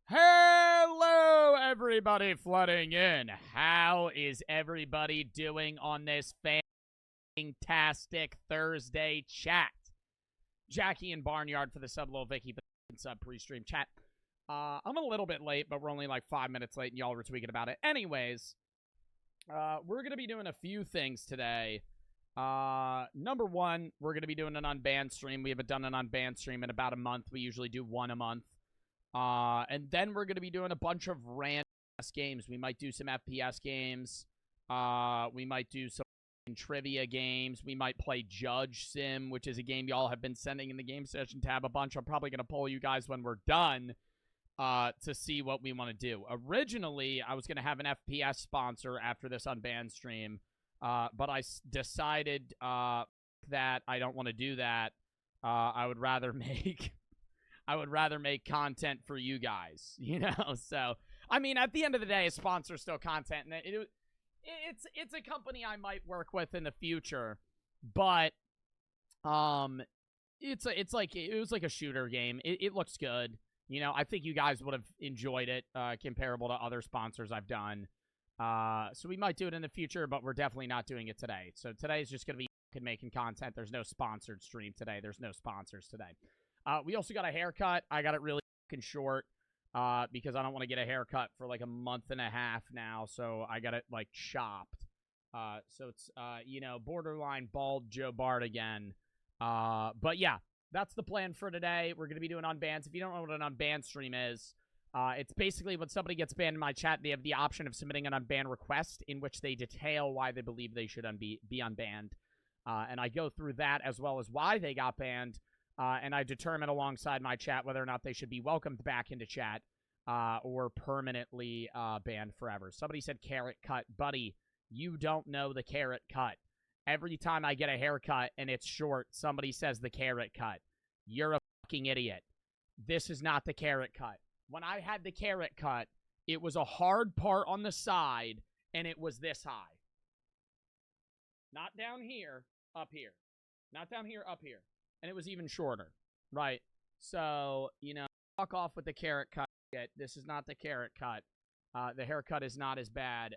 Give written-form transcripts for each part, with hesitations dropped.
Hello, everybody flooding in. How is everybody doing on this fantastic Thursday chat? Jackie and Barnyard for the sub, Lil Vicky for the sub pre-stream chat. I'm a little bit late, but we're only like 5 minutes late, and y'all were tweaking about it. Anyways, we're going to be doing a few things today. Number one, we're going to be doing an Unban stream. We haven't done an Unban stream in about a month. We usually do one a month. And then we're going to be doing a bunch of random games. We might do some FPS games. We might do some trivia games. We might play JudgeSim, which is a game y'all have been sending in the game session tab a bunch. I'm probably going to poll you guys when we're done to see what we want to do. Originally, I was going to have an FPS sponsor after this Unban stream, but I decided that I don't want to do that. I would rather make content for you guys, you know? So, I mean, at the end of the day, a sponsor's still content, and it's a company I might work with in the future, but it was like a shooter game. It looks good. You know, I think you guys would have enjoyed it, comparable to other sponsors I've done. So we might do it in the future, but we're definitely not doing it today. So today's just going to be making content. There's no sponsored stream today. There's no sponsors today. We also got a haircut. I got it really fucking short because I don't want to get a haircut for like a month and a half now. So I got it like chopped. So it's, you know, borderline bald Joe Bart again. But yeah, that's the plan for today. We're going to be doing unbans. If you don't know what an unban stream is, it's basically when somebody gets banned in my chat, they have the option of submitting an unban request in which they detail why they believe they should be unbanned. And I go through that as well as why they got banned. And I determine alongside my chat whether or not they should be welcomed back into chat or permanently banned forever. Somebody said carrot cut. Buddy, you don't know the carrot cut. Every time I get a haircut and it's short, somebody says the carrot cut. You're a fucking idiot. This is not the carrot cut. When I had the carrot cut, it was a hard part on the side, and it was this high. Not down here, up here. Not down here, up here. And it was even shorter, right? So, you know, fuck off with the carrot cut. This is not the carrot cut. The haircut is not as bad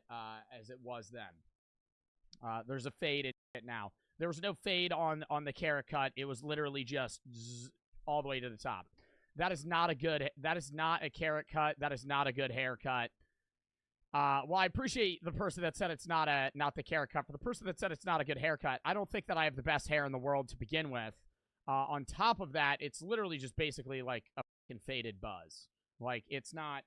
as it was then. There's a fade in it now. There was no fade on the carrot cut. It was literally just all the way to the top. That is not a carrot cut. That is not a good haircut. Well, I appreciate the person that said it's not the carrot cut. For the person that said it's not a good haircut, I don't think that I have the best hair in the world to begin with. On top of that, it's literally just basically like a fucking faded buzz. Like, it's not,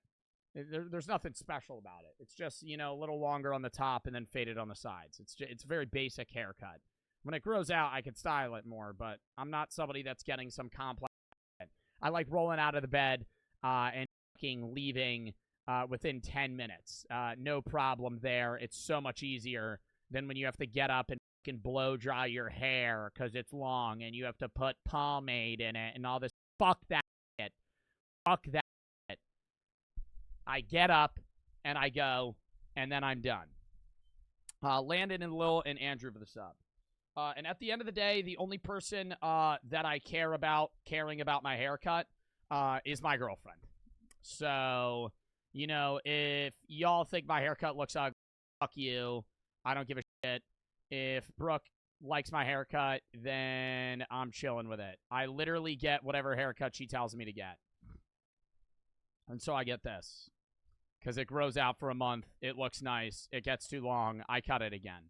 there's nothing special about it. It's just, you know, a little longer on the top and then faded on the sides. It's a very basic haircut. When it grows out, I could style it more, but I'm not somebody that's getting some complex. I like rolling out of the bed and fucking leaving within 10 minutes. No problem there. It's so much easier than when you have to get up and can blow dry your hair because it's long and you have to put pomade in it and all this. Fuck that shit. Fuck that shit. I get up and I go and then I'm done. Landon and Lil and Andrew for the sub. And at the end of the day, the only person that I care about caring about my haircut is my girlfriend. So, you know, if y'all think my haircut looks ugly, fuck you. I don't give a shit. If Brooke likes my haircut, then I'm chilling with it. I literally get whatever haircut she tells me to get. And so I get this. Because it grows out for a month. It looks nice. It gets too long. I cut it again.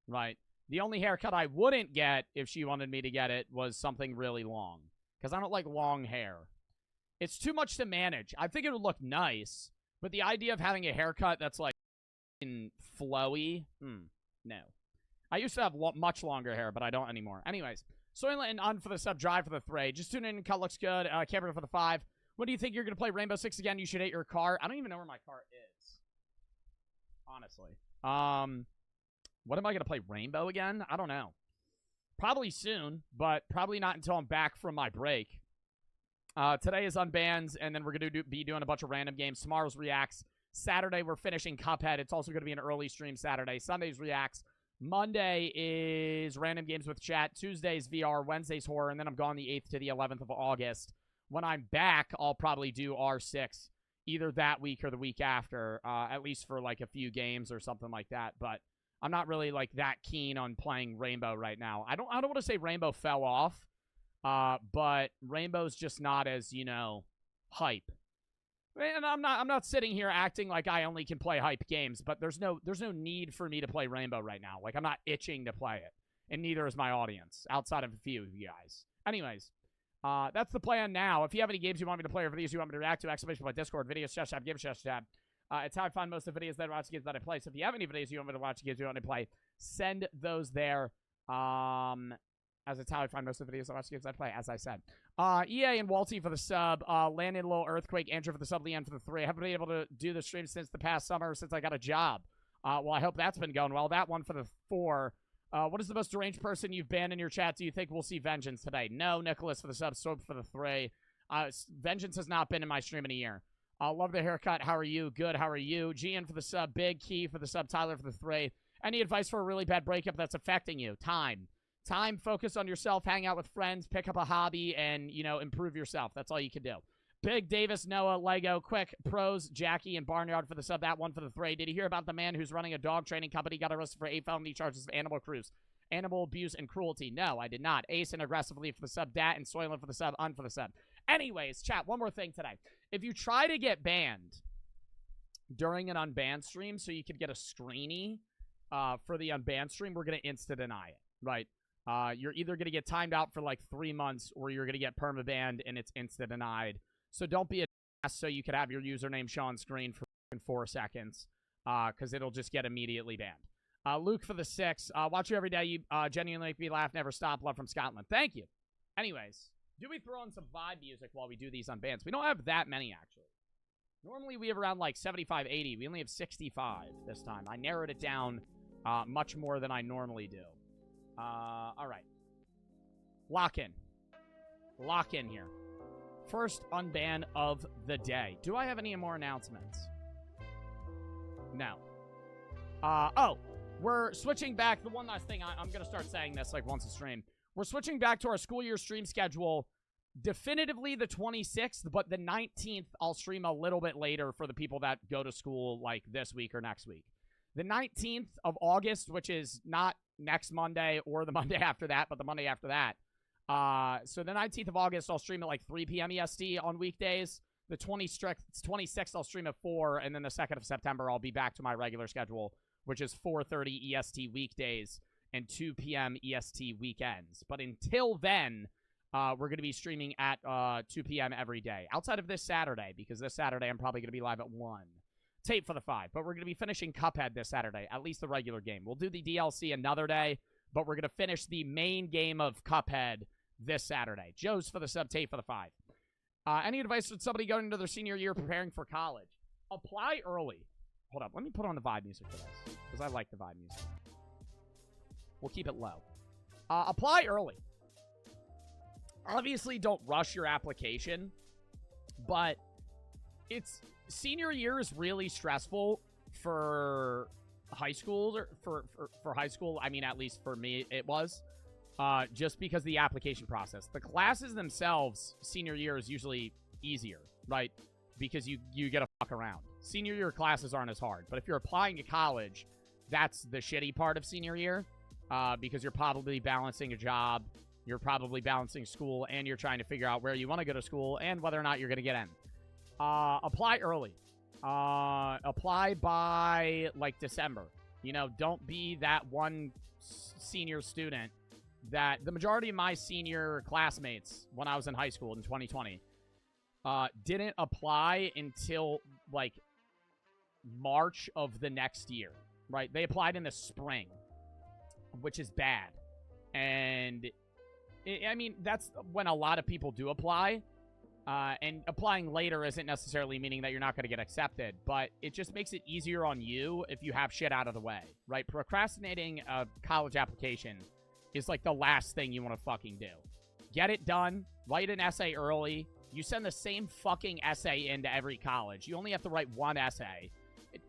Right? The only haircut I wouldn't get if she wanted me to get it was something really long. Because I don't like long hair. It's too much to manage. I think it would look nice. But the idea of having a haircut that's like flowy, no. I used to have much longer hair, but I don't anymore. Anyways, Soylent on for the sub, Drive for the 3. Just tune in. Cut looks good. Cameron for the 5. When do you think you're going to play Rainbow Six again? You should hit your car. I don't even know where my car is. Honestly. What am I going to play? Rainbow again? I don't know. Probably soon, but probably not until I'm back from my break. Today is Unbans, and then we're going to be doing a bunch of random games. Tomorrow's Reacts. Saturday, we're finishing Cuphead. It's also going to be an early stream Saturday. Sunday's Reacts. Monday is random games with chat. Tuesday's VR. Wednesday's horror. And then I'm gone the 8th to the 11th of August. when I'm back, I'll probably do R6 either that week or the week after, at least for like a few games or something like that. But I'm not really like that keen on playing Rainbow right now. I don't want to say Rainbow fell off, but Rainbow's just not as, you know, hype. And I'm not sitting here acting like I only can play hype games, but there's no need for me to play Rainbow right now. Like, I'm not itching to play it, and neither is my audience, outside of a few of you guys. Anyways, that's the plan now. If you have any games you want me to play or videos you want me to react to, exclamation point Discord, videos, chat tab, give chat tab. It's how I find most of the videos that I watch games that I play. So if you have any videos you want me to watch, games you want me to play, send those there. As it's how I find most of the videos I watch games I play, as I said. EA and Walty for the sub. Landon, Little Earthquake, Andrew for the sub, Leanne for the 3. I haven't been able to do the stream since the past summer, since I got a job. Well, I hope that's been going well. That one for the 4. What is the most deranged person you've banned in your chat? Do you think we'll see Vengeance today? No, Nicholas for the sub, Soap for the 3. Vengeance has not been in my stream in a year. Love the haircut. How are you? Good. How are you? GN for the sub, Big Key for the sub, Tyler for the 3. Any advice for a really bad breakup that's affecting you? Time, focus on yourself, hang out with friends, pick up a hobby, and, you know, improve yourself. That's all you can do. Big Davis, Noah, Lego, Quick, Pros, Jackie, and Barnyard for the sub. That one for the 3. Did you hear about the man who's running a dog training company got arrested for 8 felony charges of animal abuse, and cruelty? No, I did not. Ace and Aggressively for the sub. Dat and Soylent for the sub. Un for the sub. Anyways, chat, one more thing today. If you try to get banned during an Unban stream so you could get a screeny for the Unban stream, we're going to insta-deny it, right? You're either going to get timed out for like 3 months or you're going to get permabanned and it's insta-denied. So don't be a ass so you could have your username show on screen for 4 seconds because it'll just get immediately banned. Luke for the 6. Watch you every day. You genuinely make me laugh. Never stop. Love from Scotland. Thank you. Anyways, do we throw in some vibe music while we do these Unbans? We don't have that many, actually. Normally, we have around like 75, 80. We only have 65 this time. I narrowed it down much more than I normally do. All right. Lock in. Lock in here. First Unban of the day. Do I have any more announcements? No. Oh, we're switching back. The one last thing, I'm going to start saying this like once a stream. We're switching back to our school year stream schedule. Definitively the 26th, but the 19th I'll stream a little bit later for the people that go to school like this week or next week. The 19th of August, which is not next Monday or the Monday after that, but the Monday after that. So the 19th of August, I'll stream at like 3 p.m. EST on weekdays. The 26th, I'll stream at 4, and then the 2nd of September, I'll be back to my regular schedule, which is 4:30 EST weekdays and 2 p.m. EST weekends. But until then, we're going to be streaming at 2 p.m. every day, outside of this Saturday, because this Saturday I'm probably going to be live at 1. Tape for the 5, but we're going to be finishing Cuphead this Saturday, at least the regular game. We'll do the DLC another day, but we're going to finish the main game of Cuphead this Saturday. Joe's for the sub, tape for the 5. Any advice for somebody going into their senior year preparing for college? Apply early. Hold up, let me put on the vibe music for this, because I like the vibe music. We'll keep it low. Apply early. Obviously, don't rush your application, but senior year is really stressful for high school, or for high school. I mean, at least for me, it was. Just because of the application process. The classes themselves, senior year is usually easier, right? Because you get to fuck around. Senior year classes aren't as hard. But if you're applying to college, that's the shitty part of senior year. Because you're probably balancing a job, you're probably balancing school, and you're trying to figure out where you want to go to school and whether or not you're going to get in. Apply early. Apply by, like, December. You know, don't be that one senior student that the majority of my senior classmates when I was in high school in 2020 didn't apply until, like, March of the next year, right? They applied in the spring, which is bad. And, I mean, that's when a lot of people do apply. And applying later isn't necessarily meaning that you're not going to get accepted, but it just makes it easier on you if you have shit out of the way, right? Procrastinating a college application is like the last thing you want to fucking do. Get it done. Write an essay early. You send the same fucking essay into every college. You only have to write one essay.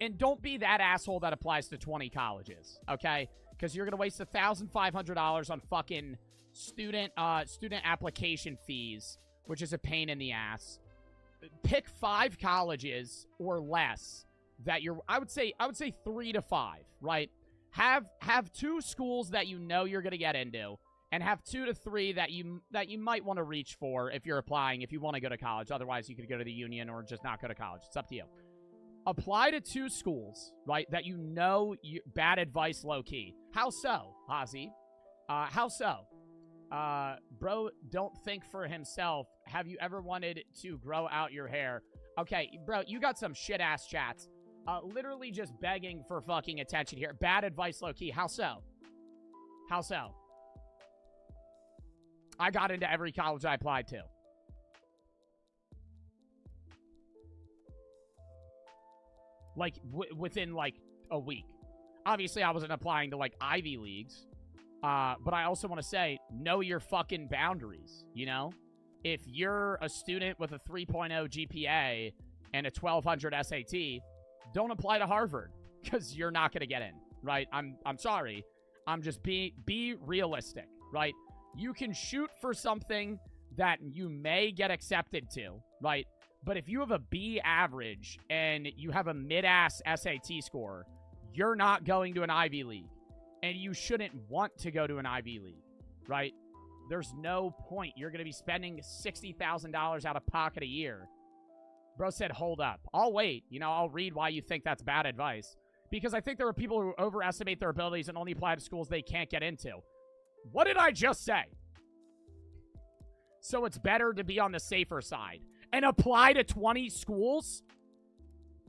And don't be that asshole that applies to 20 colleges, okay? Because you're going to waste $1,500 on fucking student application fees which is a pain in the ass. Pick 5 colleges or less that you're, I would say 3 to 5, right? Have 2 schools that you know you're going to get into, and have 2 to 3 that you might want to reach for if you're applying, if you want to go to college. Otherwise, you could go to the union or just not go to college. It's up to you. Apply to 2 schools, right, that you know, bad advice low-key. How so, Ozzy? How so? Bro, don't think for himself. Have you ever wanted to grow out your hair? Okay, bro, you got some shit-ass chats. Literally just begging for fucking attention here. Bad advice low-key. How so? How so? I got into every college I applied to. Like, within, like, a week. Obviously, I wasn't applying to, like, Ivy Leagues. But I also want to say, know your fucking boundaries, you know? If you're a student with a 3.0 GPA and a 1200 SAT, don't apply to Harvard, because you're not going to get in, right? I'm sorry. I'm just be realistic, right? You can shoot for something that you may get accepted to, right? But if you have a B average and you have a mid-ass SAT score, you're not going to an Ivy League. And you shouldn't want to go to an Ivy League, right? There's no point. You're going to be spending $60,000 out of pocket a year. Bro said, hold up. I'll wait. You know, I'll read why you think that's bad advice. Because I think there are people who overestimate their abilities and only apply to schools they can't get into. What did I just say? So it's better to be on the safer side and apply to 20 schools?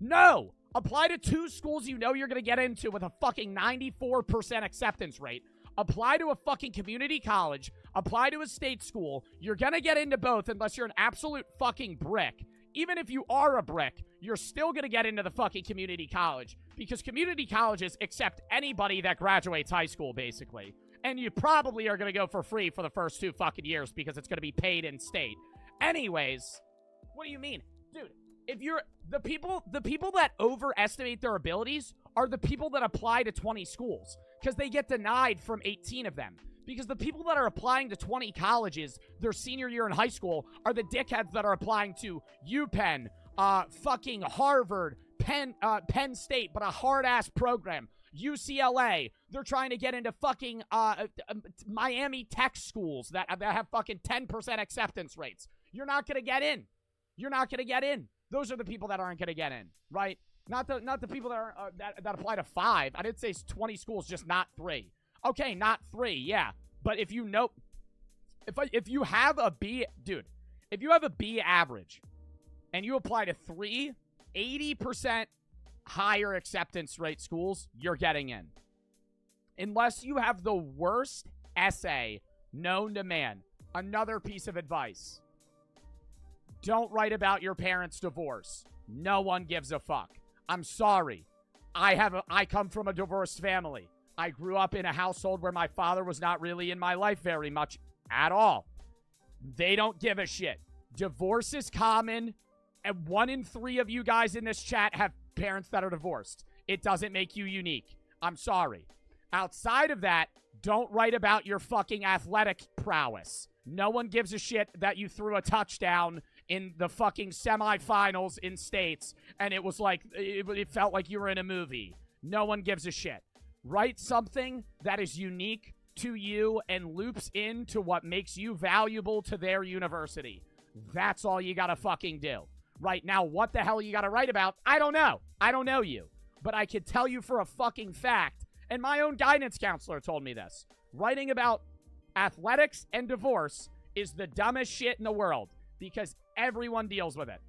No! Apply to 2 schools you know you're going to get into with a fucking 94% acceptance rate. Apply to a fucking community college. Apply to a state school. You're going to get into both unless you're an absolute fucking brick. Even if you are a brick, you're still going to get into the fucking community college. Because community colleges accept anybody that graduates high school, basically. And you probably are going to go for free for the first 2 fucking years because it's going to be paid in state. Anyways, what do you mean? Dude, if you're... The people that overestimate their abilities are the people that apply to 20 schools. Because they get denied from 18 of them. Because the people that are applying to 20 colleges their senior year in high school are the dickheads that are applying to UPenn, fucking Harvard, Penn State, but a hard-ass program. UCLA. They're trying to get into fucking Miami Tech schools that have fucking 10% acceptance rates. You're not going to get in. You're not going to get in. Those are the people that aren't going to get in, right? Not the people that are that apply to 5. I didn't say 20 schools, just not 3. Okay, not 3, yeah. But if you know, if you have a B, dude, if you have a B average and you apply to 3, 80% higher acceptance rate schools, you're getting in. Unless you have the worst essay known to man. Another piece of advice. Don't write about your parents' divorce. No one gives a fuck. I'm sorry. I come from a divorced family. I grew up in a household where my father was not really in my life very much at all. They don't give a shit. Divorce is common, and 1 in 3 of you guys in this chat have parents that are divorced. It doesn't make you unique. I'm sorry. Outside of that, don't write about your fucking athletic prowess. No one gives a shit that you threw a touchdown in the fucking semifinals in states, and it was like, it felt like you were in a movie. No one gives a shit. Write something that is unique to you and loops into what makes you valuable to their university. That's all you gotta fucking do. Right now, what the hell you gotta write about? I don't know. I don't know you. But I can tell you for a fucking fact, and my own guidance counselor told me this. Writing about athletics and divorce is the dumbest shit in the world because everyone deals with it.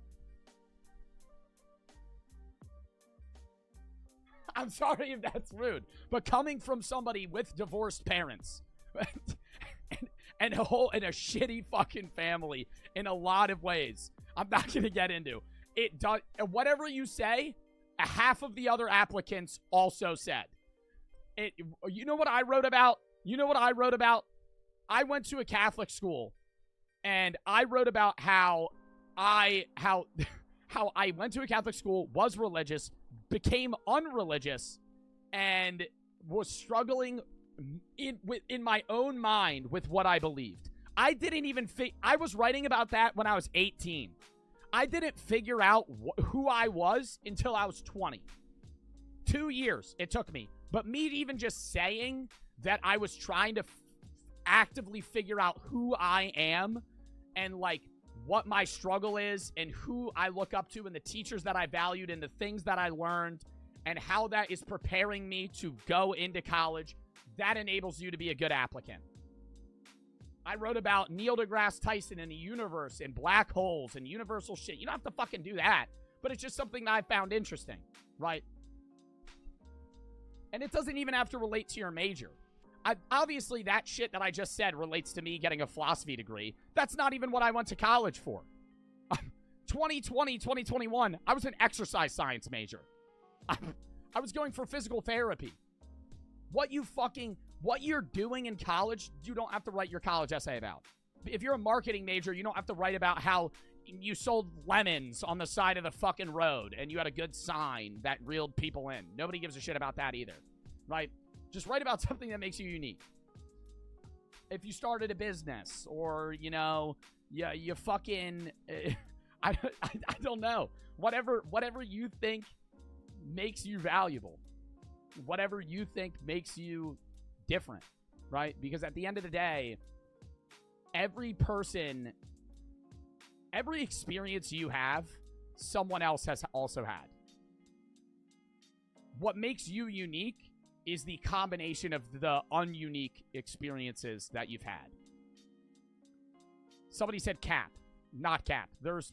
I'm sorry if that's rude, but coming from somebody with divorced parents and a shitty fucking family in a lot of ways, I'm not going to get into it. Whatever you say, half of the other applicants also said. You know what I wrote about? I went to a Catholic school, and I wrote about how I went to a Catholic school, was religious, became unreligious, and was struggling in my own mind with what I believed. I didn't even I was writing about that when I was 18. I didn't figure out who I was until I was 20. 2 years it took me. But me even just saying that I was trying to actively figure out who I am and, like, what my struggle is and who I look up to and the teachers that I valued and the things that I learned and how that is preparing me to go into college, that enables you to be a good applicant. I wrote about Neil deGrasse Tyson and the universe and black holes and universal shit. You don't have to fucking do that, but it's just something that I found interesting, right? And it doesn't even have to relate to your major. Obviously, that shit that I just said relates to me getting a philosophy degree. That's not even what I went to college for. 2020, 2021, I was an exercise science major. I was going for physical therapy. What you're doing in college, you don't have to write your college essay about. If you're a marketing major, you don't have to write about how you sold lemons on the side of the fucking road and you had a good sign that reeled people in. Nobody gives a shit about that either, right? Just write about something that makes you unique. If you started a business or, you know, you fucking, I don't know. Whatever you think makes you valuable. Whatever you think makes you different, right? Because at the end of the day, every person, every experience you have, someone else has also had. What makes you unique is the combination of the ununique experiences that you've had. Somebody said cap. Not cap. There's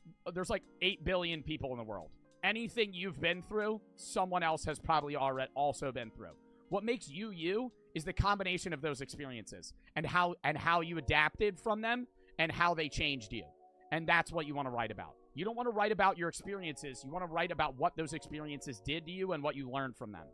like 8 billion people in the world. Anything you've been through, someone else has probably already also been through. What makes you you is the combination of those experiences and how you adapted from them and how they changed you. And that's what you want to write about. You don't want to write about your experiences. You want to write about what those experiences did to you and what you learned from them.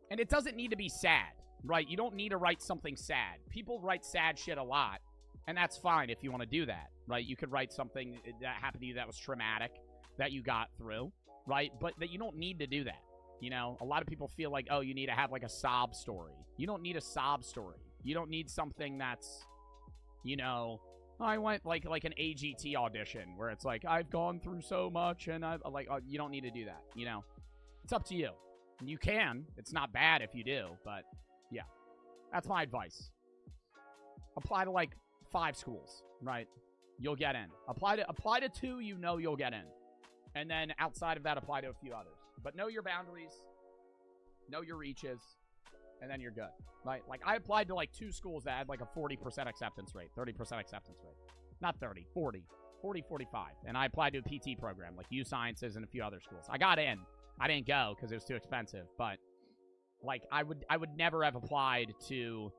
And it doesn't need to be sad, right? You don't need to write something sad. People write sad shit a lot, and that's fine if you want to do that, right? You could write something that happened to you that was traumatic, that you got through, right? But that you don't need to do that, you know? A lot of people feel like, oh, you need to have, like, a sob story. You don't need a sob story. You don't need something that's, you know, I went, like an AGT audition, where it's like, I've gone through so much, and I've, like, you don't need to do that, you know? It's up to you. You can. It's not bad if you do, but yeah. That's my advice. Apply to like 5 schools, right? You'll get in. Apply to 2 you know you'll get in. And then outside of that, apply to a few others. But know your boundaries, know your reaches, and then you're good, right? Like I applied to like 2 schools that had like a 40% acceptance rate, 30% acceptance rate. Not 30, 40, 45. And I applied to a PT program like U Sciences and a few other schools. I got in. I didn't go because it was too expensive, but like I would never have applied to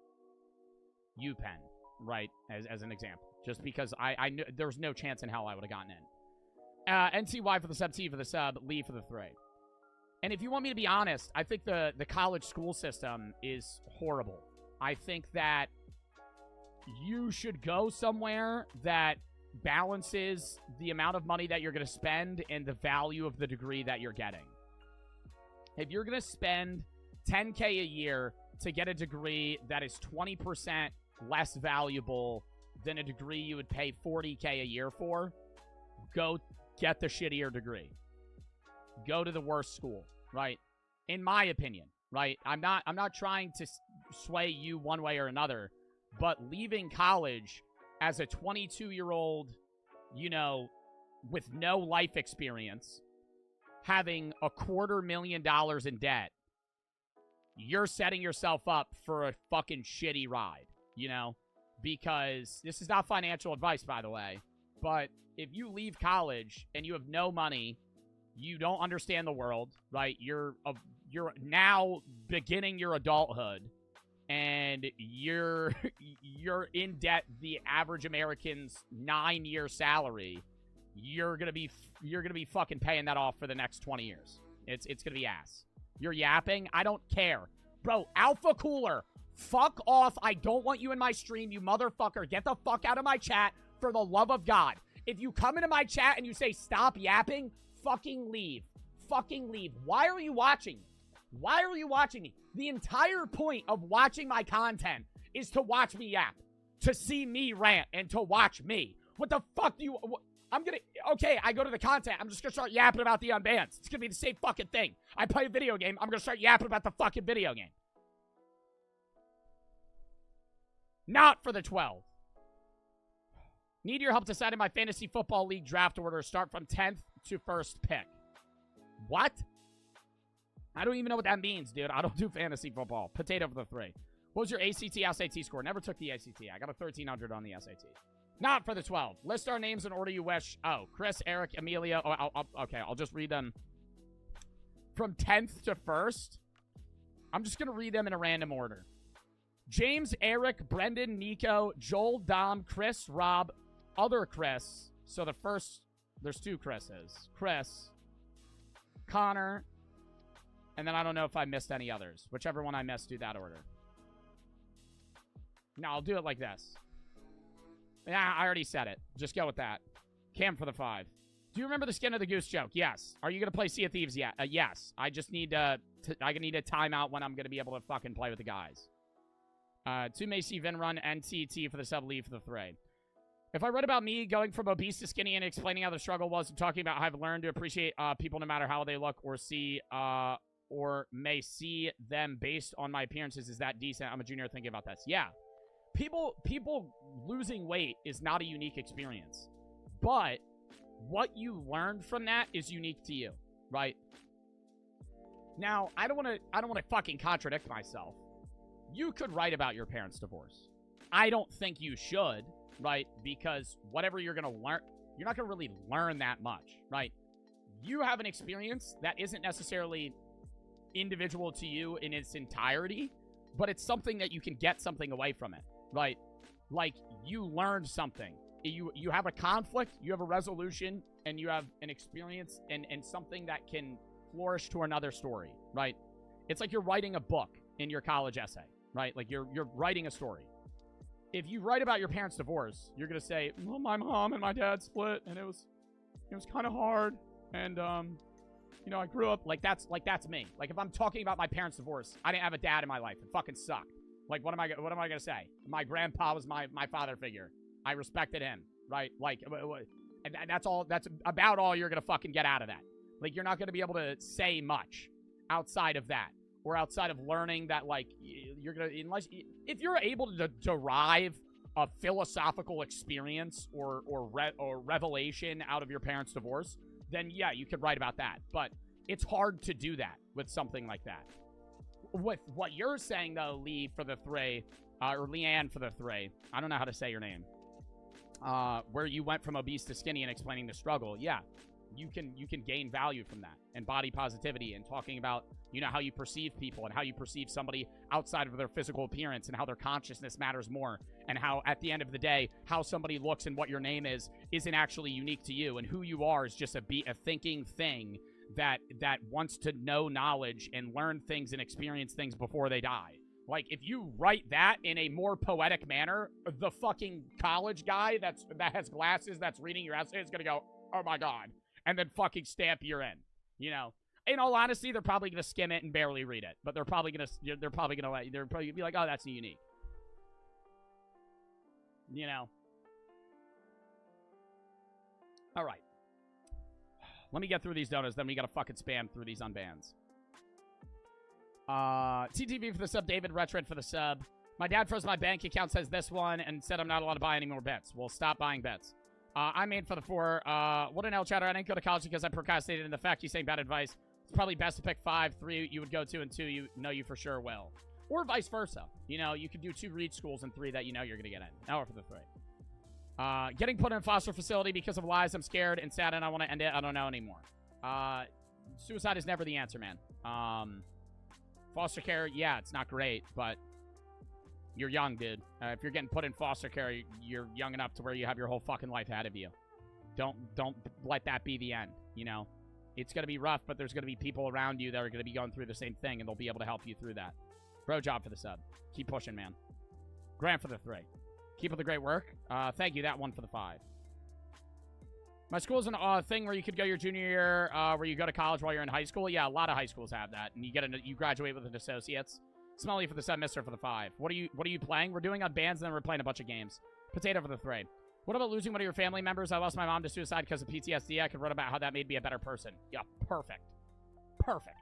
UPenn, right? As an example, just because I knew there was no chance in hell I would have gotten in. NCY for the sub, T for the sub, Lee for the 3. And if you want me to be honest, I think the college school system is horrible. I think that you should go somewhere that balances the amount of money that you're going to spend and the value of the degree that you're getting. If you're going to spend $10K a year to get a degree that is 20% less valuable than a degree you would pay $40K a year for, go get the shittier degree. Go to the worst school, right? In my opinion, right? I'm not trying to sway you one way or another, but leaving college as a 22-year-old, you know, with no life experience, having $250,000 in debt, you're setting yourself up for a fucking shitty ride, you know? Because this is not financial advice, by the way, but if you leave college and you have no money, you don't understand the world, right? You're now beginning your adulthood, and you're in debt the average American's 9-year salary. You're gonna be fucking paying that off for the next 20 years. It's gonna be ass. You're yapping. I don't care, bro. Alpha Cooler, fuck off. I don't want you in my stream, you motherfucker. Get the fuck out of my chat for the love of God. If you come into my chat and you say stop yapping, fucking leave. Fucking leave. Why are you watching? Why are you watching me? The entire point of watching my content is to watch me yap, to see me rant, and to watch me. What the fuck do you... Okay, I go to the content. I'm just gonna start yapping about the unbans. It's gonna be the same fucking thing. I play a video game. I'm gonna start yapping about the fucking video game. Not for the 12. Need your help deciding my fantasy football league draft order. Start from 10th to first pick. What? I don't even know what that means, dude. I don't do fantasy football. Potato for the 3. What was your ACT, SAT score? Never took the ACT. I got a 1300 on the SAT. Not for the 12. List our names in order you wish. Oh, Chris, Eric, Amelia. Oh, okay, I'll just read them from 10th to 1st. I'm just going to read them in a random order. James, Eric, Brendan, Nico, Joel, Dom, Chris, Rob, other Chris. So the first, there's 2 Chris's. Chris, Connor, and then I don't know if I missed any others. Whichever one I missed, do that order. No, I'll do it like this. Yeah, I already said it. Just go with that. Cam for the 5. Do you remember the skin of the goose joke? Yes. Are you going to play Sea of Thieves yet? Yes. I just need I need a timeout when I'm going to be able to fucking play with the guys. 2 Macy, Vinrun, NTT for the sub, leave for the 3. If I read about me going from obese to skinny and explaining how the struggle was and talking about how I've learned to appreciate people no matter how they look or see or may see them based on my appearances, is that decent? I'm a junior thinking about this. Yeah. People losing weight is not a unique experience. But what you learned from that is unique to you, right? Now, I don't want to fucking contradict myself. You could write about your parents' divorce. I don't think you should, right? Because whatever you're going to learn, you're not going to really learn that much, right? You have an experience that isn't necessarily individual to you in its entirety, but it's something that you can get something away from it, right? Like, you learned something. You have a conflict, you have a resolution, and you have an experience and something that can flourish to another story, right? It's like you're writing a book in your college essay, right? Like, you're writing a story. If you write about your parents' divorce, you're going to say, well, my mom and my dad split, and it was kind of hard, and, you know, I grew up, that's me. Like, if I'm talking about my parents' divorce, I didn't have a dad in my life. It fucking sucked. Like, what am I going to say? My grandpa was my father figure. I respected him, right? Like, and that's about all you're going to fucking get out of that. Like, you're not going to be able to say much outside of that, or outside of learning that, like, you're going to, if you're able to derive a philosophical experience or revelation out of your parents' divorce, then yeah, you could write about that. But it's hard to do that with something like that. With what you're saying, though, Lee for the 3, or Leanne for the 3, I don't know how to say your name, where you went from obese to skinny and explaining the struggle, yeah, you can gain value from that, and body positivity, and talking about, you know, how you perceive people and how you perceive somebody outside of their physical appearance, and how their consciousness matters more, and how at the end of the day, how somebody looks and what your name is isn't actually unique to you, and who you are is just a thinking thing that wants to know knowledge and learn things and experience things before they die. Like, if you write that in a more poetic manner, the fucking college guy that has glasses that's reading your essay is gonna go, oh my god, and then fucking stamp you're in. You know, in all honesty, they're probably gonna skim it and barely read it, but they're probably gonna be like, oh, that's unique. You know. All right. Let me get through these donuts, then we gotta fucking spam through these unbans. TTV for the sub, David Retred for the sub. My dad froze my bank account, says this one, and said I'm not allowed to buy any more bets. Well, stop buying bets. I made for the 4. What an L chatter. I didn't go to college because I procrastinated, and the fact he's saying bad advice. It's probably best to pick 5. 3 you would go to, and 2 you know you for sure will. Or vice versa. You know, you could do 2 read schools and 3 that you know you're gonna get in. Now for the 3. Getting put in a foster facility because of lies. I'm scared and sad, and I want to end it. I don't know anymore. Suicide is never the answer, man. Foster care, yeah, it's not great, but you're young, dude. If you're getting put in foster care, you're young enough to where you have your whole fucking life ahead of you. Don't let that be the end, you know? It's going to be rough, but there's going to be people around you that are going to be going through the same thing, and they'll be able to help you through that. Bro, job for the sub. Keep pushing, man. Grant for the 3. Keep up the great work. Thank you. That one for the 5. My school's a thing where you could go your junior year, where you go to college while you're in high school. Yeah, a lot of high schools have that, and you graduate with an associate's. Smelly for the 7, Mister for the 5. What are you playing? We're doing Unbans, and then we're playing a bunch of games. Potato for the 3. What about losing one of your family members? I lost my mom to suicide because of PTSD. I could write about how that made me a better person. Yeah, perfect. Perfect.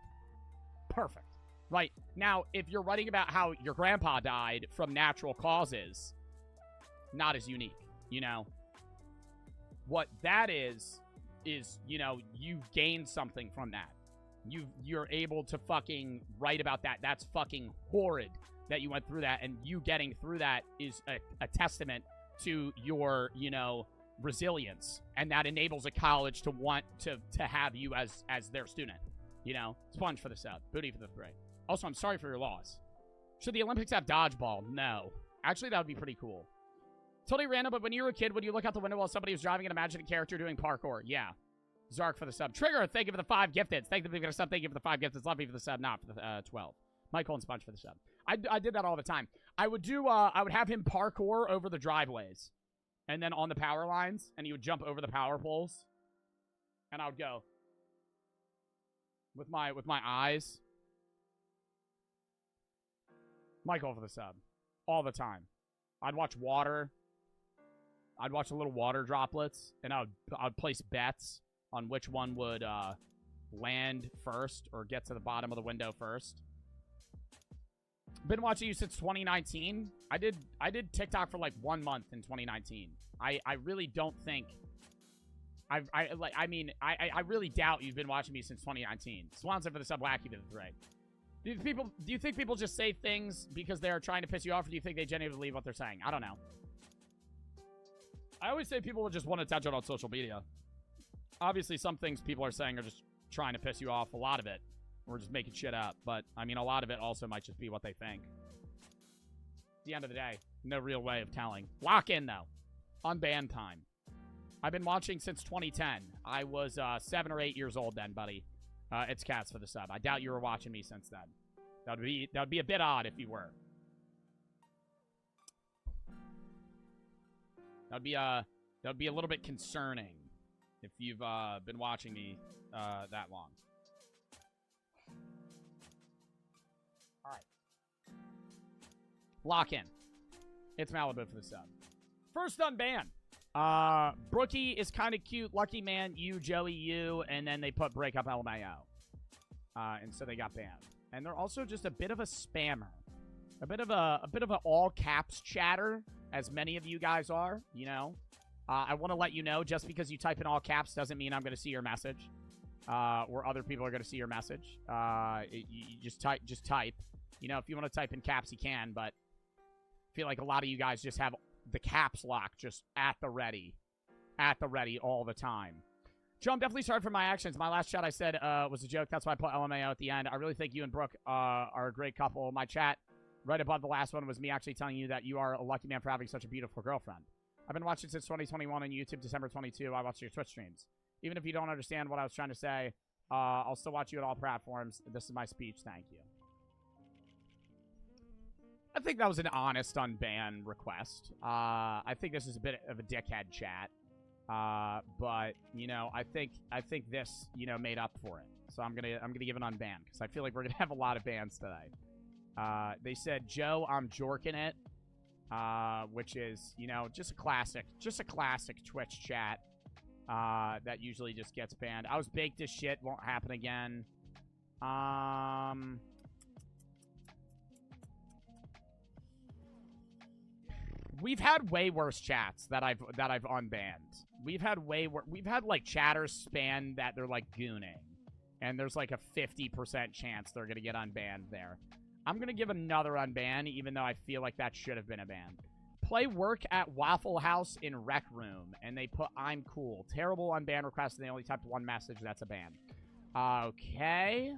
Perfect. Right. Now, if you're writing about how your grandpa died from natural causes, not as unique, you know? What that is, you know, you've gained something from that. You're able to fucking write about that. That's fucking horrid that you went through that, and you getting through that is a testament to your, you know, resilience, and that enables a college to want to have you as their student, you know? Sponge for the sub. Booty for the 3. Also, I'm sorry for your loss. Should the Olympics have dodgeball? No. Actually, that would be pretty cool. Totally random, but when you were a kid, would you look out the window while somebody was driving and imagine a character doing parkour? Yeah. Zark for the sub. Trigger, thank you for the 5 gifted. Thank you for the sub. Thank you for the 5 gifted. Love you for the sub. Not for the 12. Michael and Sponge for the sub. I did that all the time. I would have him parkour over the driveways. And then on the power lines. And he would jump over the power poles. And I would go. With my eyes. Michael for the sub. All the time. I'd watch water. I'd watch the little water droplets. And I would place bets on which one would land first or get to the bottom of the window first. Been watching you since 2019. I did TikTok for like 1 month in 2019. I really don't think I really doubt you've been watching me since 2019. Swanson for the sub, Wacky for the 3. Do you think people just say things because they are trying to piss you off, or do you think they genuinely believe what they're saying? I don't know. I always say people will just want attention on social media. Obviously, some things people are saying are just trying to piss you off. A lot of it, we're just making shit up. But, I mean, a lot of it also might just be what they think. At the end of the day, no real way of telling. Lock in, though. Unban time. I've been watching since 2010. I was 7 or 8 years old then, buddy. It's Cats for the sub. I doubt you were watching me since then. That would be a bit odd if you were. That would be a little bit concerning if you've been watching me that long. All right. Lock in. It's Malibu for the sub. First unban. Brookie is kind of cute. Lucky Man, you, Joey, you, and then they put break up LMAO. And so they got banned. And they're also just a bit of a spammer. A bit of a all caps chatter, as many of you guys are, you know. I want to let you know, just because you type in all caps doesn't mean I'm going to see your message. Or other people are going to see your message. You just type. You know, if you want to type in caps, you can, but I feel like a lot of you guys just have the caps lock just at the ready all the time. Joe, I'm definitely sorry for my actions. My last chat I said was a joke. That's why I put LMAO at the end. I really think you and Brooke are a great couple. My chat right above the last one was me actually telling you that you are a lucky man for having such a beautiful girlfriend. I've been watching since 2021 on YouTube, December 22. I watch your Twitch streams. Even if you don't understand what I was trying to say, I'll still watch you at all platforms. This is my speech. Thank you. I think that was an honest unban request. I think this is a bit of a dickhead chat. But you know, I think this, you know, made up for it. So I'm gonna give an unban because I feel like we're gonna have a lot of bans today. They said, Joe, I'm jorking it, which is, you know, just a classic Twitch chat that usually just gets banned. I was baked as shit, won't happen again. We've had way worse chats that I've unbanned. We've had like chatters spam that they're like gooning, and there's like a 50% chance they're gonna get unbanned there. I'm gonna give another unban, even though I feel like that should have been a ban. Play work at Waffle House in Rec Room, and they put I'm cool. Terrible unban request, and they only typed one message. That's a ban. Okay.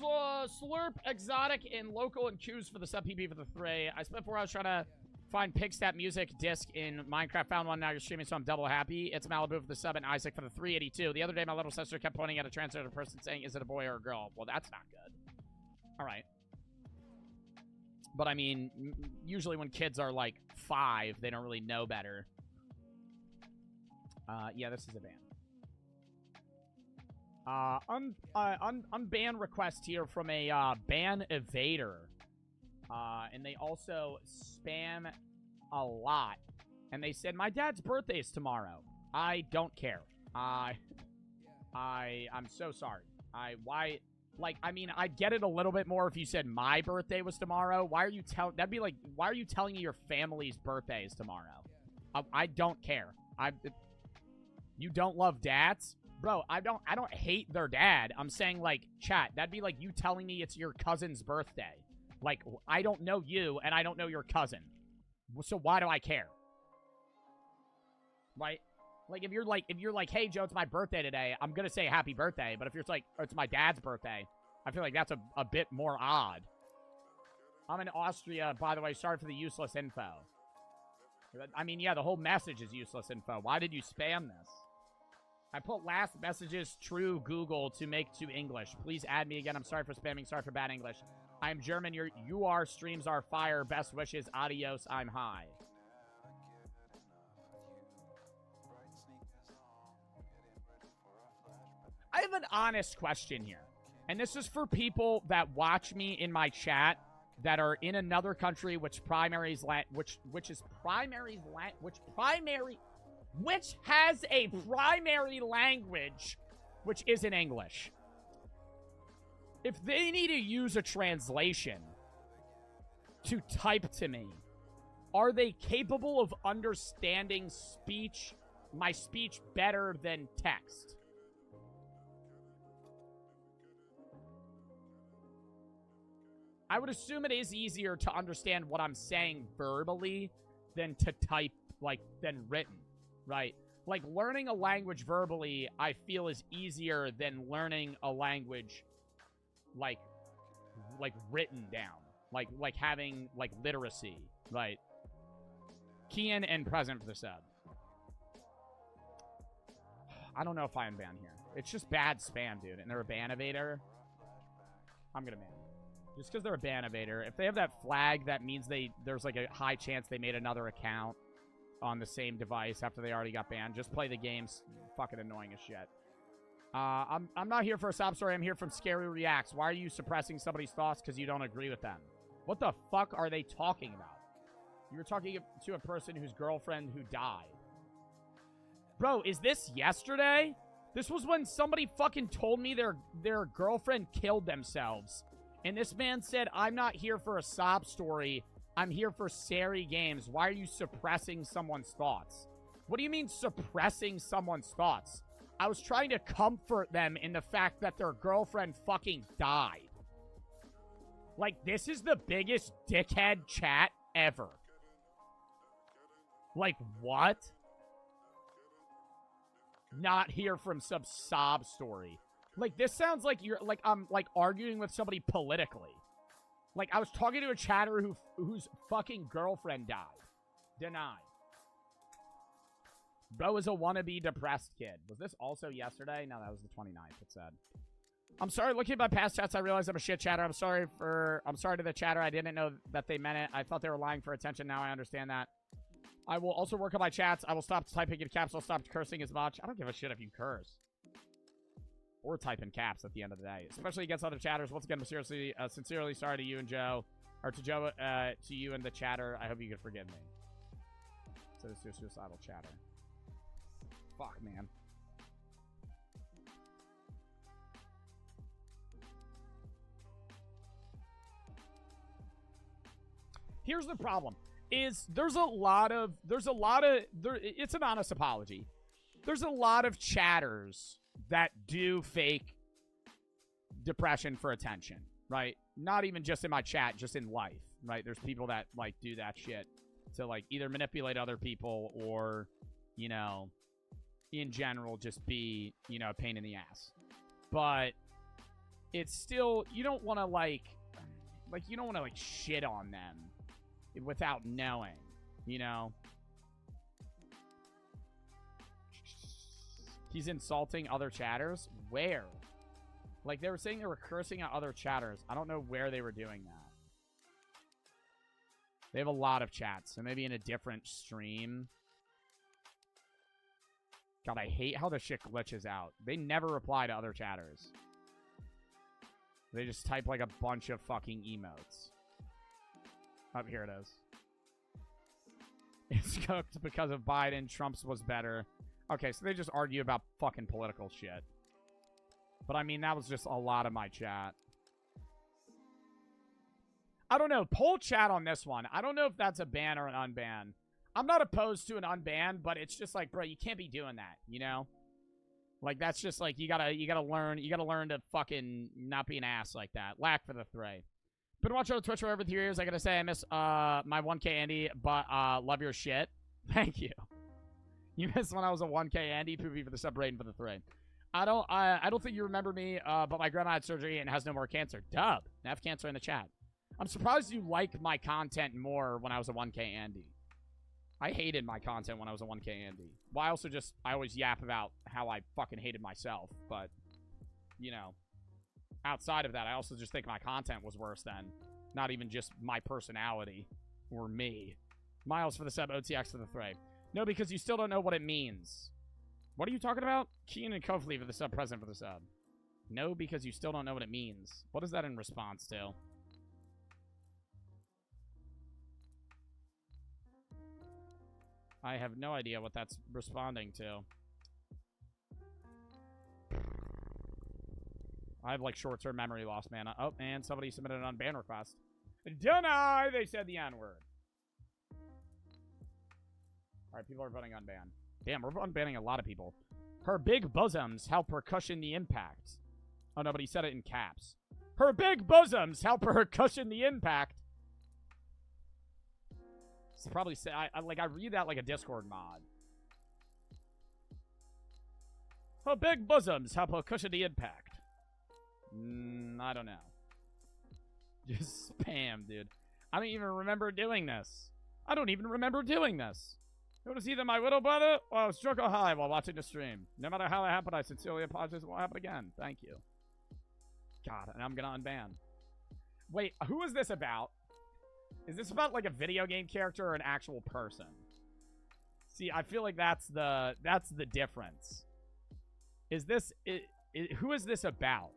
Slurp, Exotic, and Local and Q's for the sub PB for the 3. I spent 4 hours trying to find Pigstat Music disc in Minecraft. Found one. Now you're streaming, so I'm double happy. It's Malibu for the sub and Isaac for the 382. The other day, my little sister kept pointing at a transgender person saying, is it a boy or a girl? Well, that's not good. All right. But I mean, usually when kids are like 5, they don't really know better. Yeah, this is a ban. Unban request here from a ban evader. And they also spam a lot. And they said, my dad's birthday is tomorrow. I don't care. I'm so sorry. Why? Like, I mean, I'd get it a little bit more if you said my birthday was tomorrow. Why are you that'd be like, why are you telling me your family's birthday is tomorrow? I don't care. You don't love dads? Bro, I don't hate their dad. I'm saying, like, chat, that'd be like you telling me it's your cousin's birthday. Like, I don't know you, and I don't know your cousin. So why do I care? Right? Like, if you're like, hey, Joe, it's my birthday today, I'm gonna say happy birthday. But if you're like, oh, it's my dad's birthday, I feel like that's a bit more odd. I'm in Austria, by the way. Sorry for the useless info. I mean, yeah, the whole message is useless info. Why did you spam this? I put last messages true Google to make to English. Please add me again. I'm sorry for spamming. Sorry for bad English. I'm German. You are. Streams are fire. Best wishes. Adios. I'm high. I have an honest question here. And this is for people that watch me in my chat that are in another country which has a primary language which isn't English. If they need to use a translation to type to me, are they capable of understanding my speech better than text? I would assume it is easier to understand what I'm saying verbally than to type, than written, right? Like, learning a language verbally, I feel, is easier than learning a language, like written down. Like having, literacy, right? Kian and present for the sub. I don't know if I unban here. It's just bad spam, dude. And they're a ban evader. I'm gonna ban. Just because they're a ban evader. If they have that flag, that means there's like a high chance they made another account on the same device after they already got banned. Just play the games. Fucking annoying as shit. I'm not here for a sob story. I'm here from Scary Reacts. Why are you suppressing somebody's thoughts because you don't agree with them? What the fuck are they talking about? You were talking to a person whose girlfriend who died. Bro, is this yesterday? This was when somebody fucking told me their girlfriend killed themselves. And this man said, I'm not here for a sob story. I'm here for Sari games. Why are you suppressing someone's thoughts? What do you mean suppressing someone's thoughts? I was trying to comfort them in the fact that their girlfriend fucking died. Like, this is the biggest dickhead chat ever. Like, what? Not here from some sob story. Like, this sounds like I'm arguing with somebody politically. Like, I was talking to a chatter whose fucking girlfriend died. Denied. Bro is a wannabe depressed kid. Was this also yesterday? No, that was the 29th, it said. I'm sorry, looking at my past chats, I realized I'm a shit chatter. I'm sorry to the chatter. I didn't know that they meant it. I thought they were lying for attention. Now I understand that. I will also work on my chats. I will stop typing in caps. I'll stop cursing as much. I don't give a shit if you curse. Or type in caps at the end of the day. Especially against other chatters. Once again, sincerely sorry to you and Joe. Or to Joe, to you and the chatter. I hope you can forgive me. So this is your suicidal chatter. Fuck, man. Here's the problem. It's an honest apology. There's a lot of chatters that do fake depression for attention, right? Not even just in my chat, just in life, right? There's people that, do that shit to, either manipulate other people or, in general, just be, a pain in the ass. But it's still, you don't want to, you don't want to, shit on them without knowing, He's insulting other chatters? Where? They were saying they were cursing at other chatters. I don't know where they were doing that. They have a lot of chats, so maybe in a different stream. God, I hate how the shit glitches out. They never reply to other chatters. They just type like a bunch of fucking emotes. Oh, here it is. It's cooked because of Biden. Trump's was better. Okay, so they just argue about fucking political shit. But I mean, that was just a lot of my chat. I don't know. Poll chat on this one. I don't know if that's a ban or an unban. I'm not opposed to an unban, but it's just like, bro, you can't be doing that, you know? Like, that's just like, you gotta learn to fucking not be an ass like that. Lack for the three. Been watching on Twitch for over 3 years. I gotta say, I miss my 1K Andy, but love your shit. Thank you. You missed when I was a 1K Andy. Poopy for the sub, rating for the three. I don't think you remember me, but my grandma had surgery and has no more cancer. Dub. I have cancer in the chat. I'm surprised you like my content more when I was a 1K Andy. I hated my content when I was a 1K Andy. Well, I always yap about how I fucking hated myself, but, you know, outside of that, I also just think my content was worse than, not even just my personality or me. Miles for the sub, OTX for the three. No, because you still don't know what it means. What are you talking about? Keen and Kofley for the sub, present for the sub. No, because you still don't know what it means. What is that in response to? I have no idea what that's responding to. I have, like, short-term memory loss, man. Oh, and somebody submitted an unban request. Deny! They said the N-word. Alright, people are voting unban. Damn, we're unbanning a lot of people. Her big bosoms help her cushion the impact. Oh, no, but he said it in caps. Her big bosoms help her cushion the impact. It's probably say I read that like a Discord mod. Her big bosoms help her cushion the impact. I don't know. Just spam, dude. I don't even remember doing this. I don't even remember doing this. You want to see that my little brother? Well, I was drunk or high while watching the stream. No matter how it happened, I sincerely apologize. It won't happen again. Thank you. God, and I'm gonna unban. Wait, who is this about? Is this about, like, a video game character or an actual person? See, I feel like that's the difference. Is this... who is this about?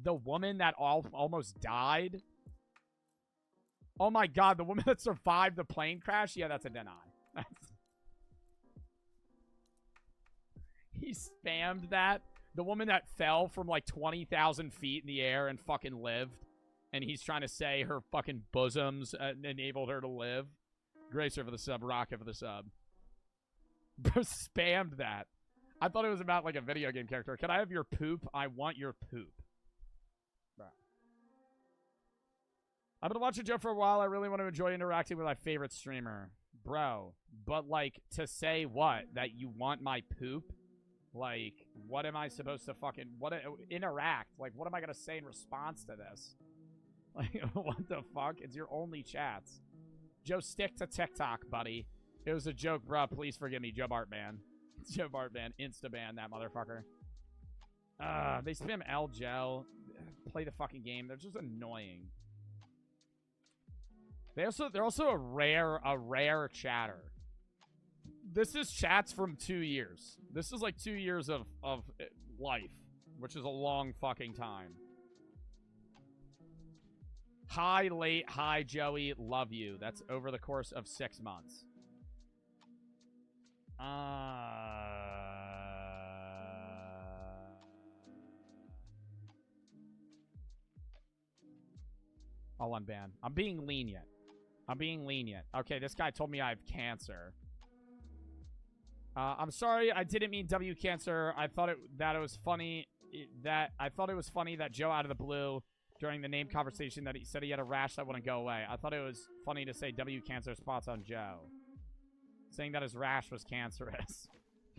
The woman that almost died? Oh my god, the woman that survived the plane crash? Yeah, that's a deny. He spammed that. The woman that fell from, like, 20,000 feet in the air and fucking lived. And he's trying to say her fucking bosoms enabled her to live. Gracer for the sub. Rocket for the sub. Spammed that. I thought it was about, like, a video game character. Can I have your poop? I want your poop. Bro. I've been watching Joe for a while. I really want to enjoy interacting with my favorite streamer. Bro. But, like, to say what? That you want my poop? Like, what am I supposed to fucking... interact? Like, what am I going to say in response to this? Like, what the fuck? It's your only chats. Joe, stick to TikTok, buddy. It was a joke, bro. Please forgive me, Joe Bartman. Joe Bartman. Insta-ban that motherfucker. They spam L Joe. Play the fucking game. They're just annoying. They're also a rare chatter. This is chats from 2 years. This is like 2 years of life, which is a long fucking time. Hi, late. Hi, Joey. Love you. That's over the course of 6 months. I'll unban. I'm being lenient. Okay, this guy told me I have cancer. I'm sorry. I didn't mean W cancer. I thought it was funny that Joe out of the blue during the name conversation that he said he had a rash that wouldn't go away. I thought it was funny to say W cancer spots on Joe. Saying that his rash was cancerous.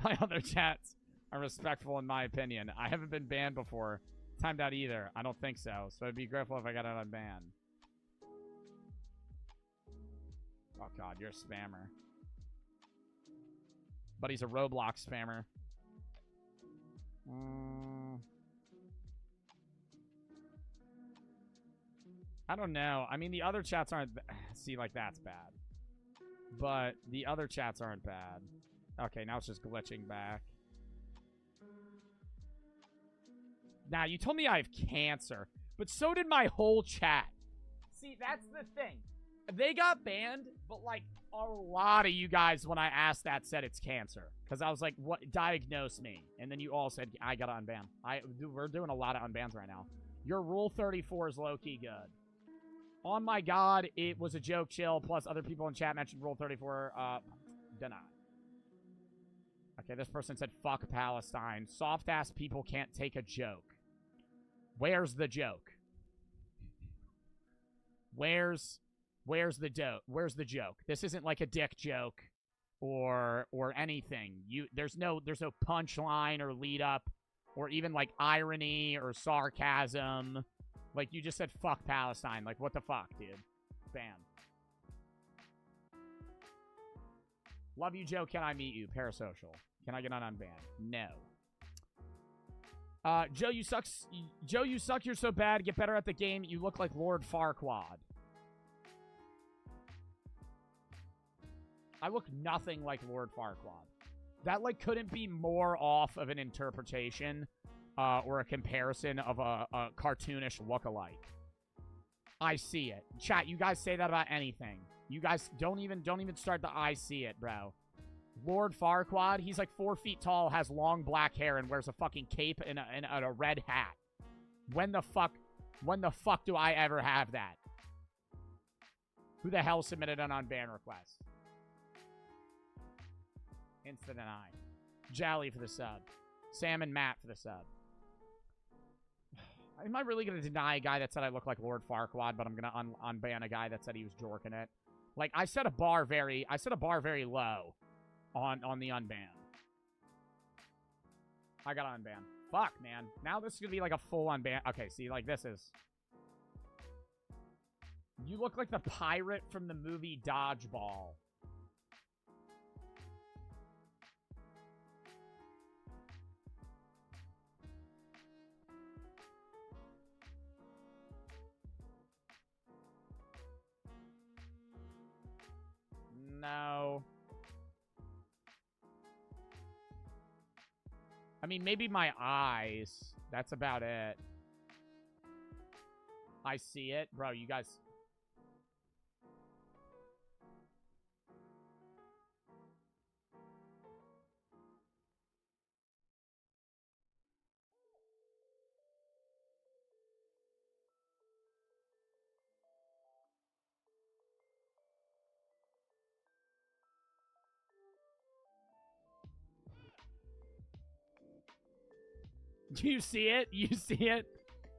My other chats are respectful in my opinion. I haven't been banned before. Timed out either. I don't think so. So I'd be grateful if I got it unbanned. Oh god, you're a spammer. But he's a Roblox spammer. I don't know. I mean, the other chats aren't... See, like, that's bad. But the other chats aren't bad. Okay, now it's just glitching back. Now, you told me I have cancer. But so did my whole chat. See, that's the thing. They got banned, but, like, a lot of you guys, when I asked that, said it's cancer. Because I was like, what? Diagnose me. And then you all said, I gotta unban. We're doing a lot of unbans right now. Your Rule 34 is low-key good. Oh my god, it was a joke, chill. Plus, other people in chat mentioned Rule 34. Deny. Okay, this person said, fuck Palestine. Soft-ass people can't take a joke. Where's the joke? Where's the joke? Where's the joke? This isn't like a dick joke or anything. There's no punchline or lead up or even like irony or sarcasm. Like, you just said, fuck Palestine. Like, what the fuck, dude? Bam. Love you, Joe. Can I meet you? Parasocial. Can I get on Unban? No. Joe, you suck. Joe, you suck. You're so bad. Get better at the game. You look like Lord Farquaad. I look nothing like Lord Farquaad. That, like, couldn't be more off of an interpretation or a comparison of a cartoonish look-alike. I see it. Chat, you guys say that about anything. You guys don't even start the I see it, bro. Lord Farquaad, he's like 4 feet tall, has long black hair, and wears a fucking cape and a red hat. When the fuck do I ever have that? Who the hell submitted an unban request? Instant deny. Jally for the sub. Sam and Matt for the sub. Am I really going to deny a guy that said I look like Lord Farquaad, but I'm going to unban a guy that said he was jorking it? Like, I set a bar very low on the unban. I got unban. Fuck, man. Now this is going to be like a full unban. Okay, see, like, this is... You look like the pirate from the movie Dodgeball. No. I mean, maybe my eyes. That's about it. I see it. Bro, you guys... You see it? You see it?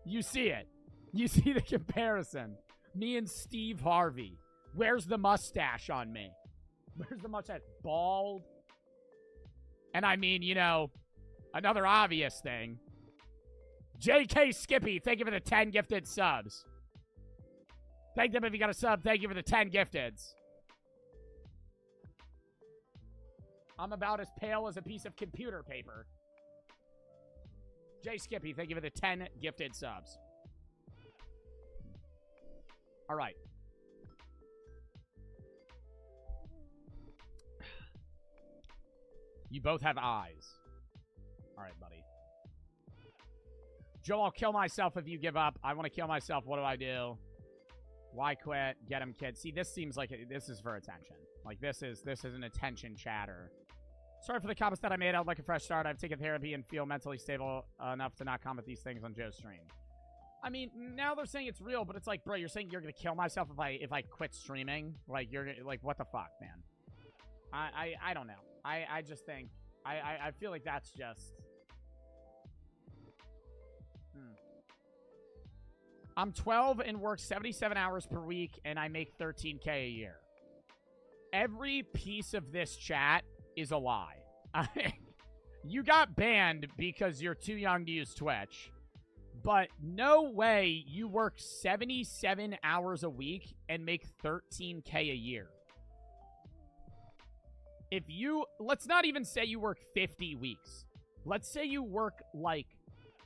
You see it? You see the comparison? Me and Steve Harvey. Where's the mustache on me? Where's the mustache? Bald? And I mean, you know, another obvious thing. JK Skippy, thank you for the 10 gifted subs. Thank them if you got a sub. Thank you for the 10 gifteds. I'm about as pale as a piece of computer paper. Jay Skippy, thank you for the 10 gifted subs. All right. You both have eyes. All right, buddy. Joe, I'll kill myself if you give up. I want to kill myself. What do I do? Why quit? Get him, kid. See, this seems like this is for attention. Like, this is an attention chatter. Sorry for the comments that I made. I would like a fresh start. I've taken therapy and feel mentally stable enough to not comment these things on Joe's stream. I mean, now they're saying it's real, but it's like, bro, you're saying you're gonna kill myself if I quit streaming? Like, you're like, what the fuck, man? I don't know. I just think I feel like that's just. I'm 12 and work 77 hours per week, and I make $13K a year. Every piece of this chat is a lie. You got banned because you're too young to use Twitch. But no way you work 77 hours a week and make $13K a year. If you, let's not even say you work 50 weeks. Let's say you work like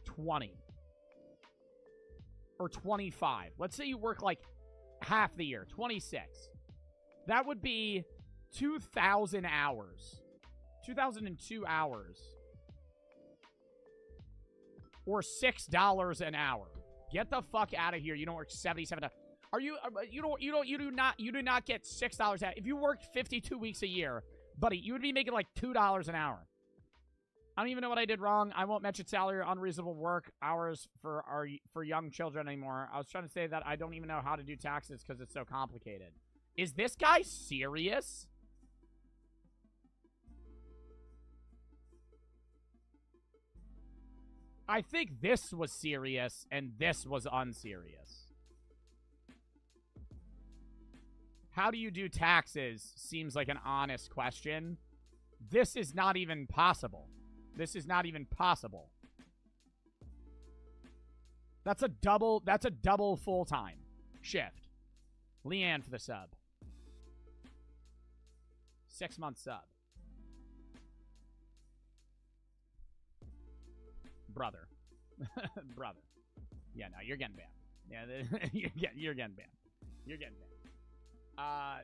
20. or 25. Let's say you work like half the year, 26. That would be 2,000 hours. 2,002 hours. Or $6 an hour. Get the fuck out of here. You don't work 77 hours. Are you you do not get $6 out. If you worked 52 weeks a year, buddy, you would be making like $2 an hour. I don't even know what I did wrong. I won't mention salary or unreasonable work hours for young children anymore. I was trying to say that I don't even know how to do taxes because it's so complicated. Is this guy serious? I think this was serious and this was unserious. How do you do taxes seems like an honest question. This is not even possible. This is not even possible. That's a double full-time shift. Leanne for the sub. 6-month sub. Brother. Brother. Yeah, no, you're getting banned. Yeah, you're getting banned. You're getting banned.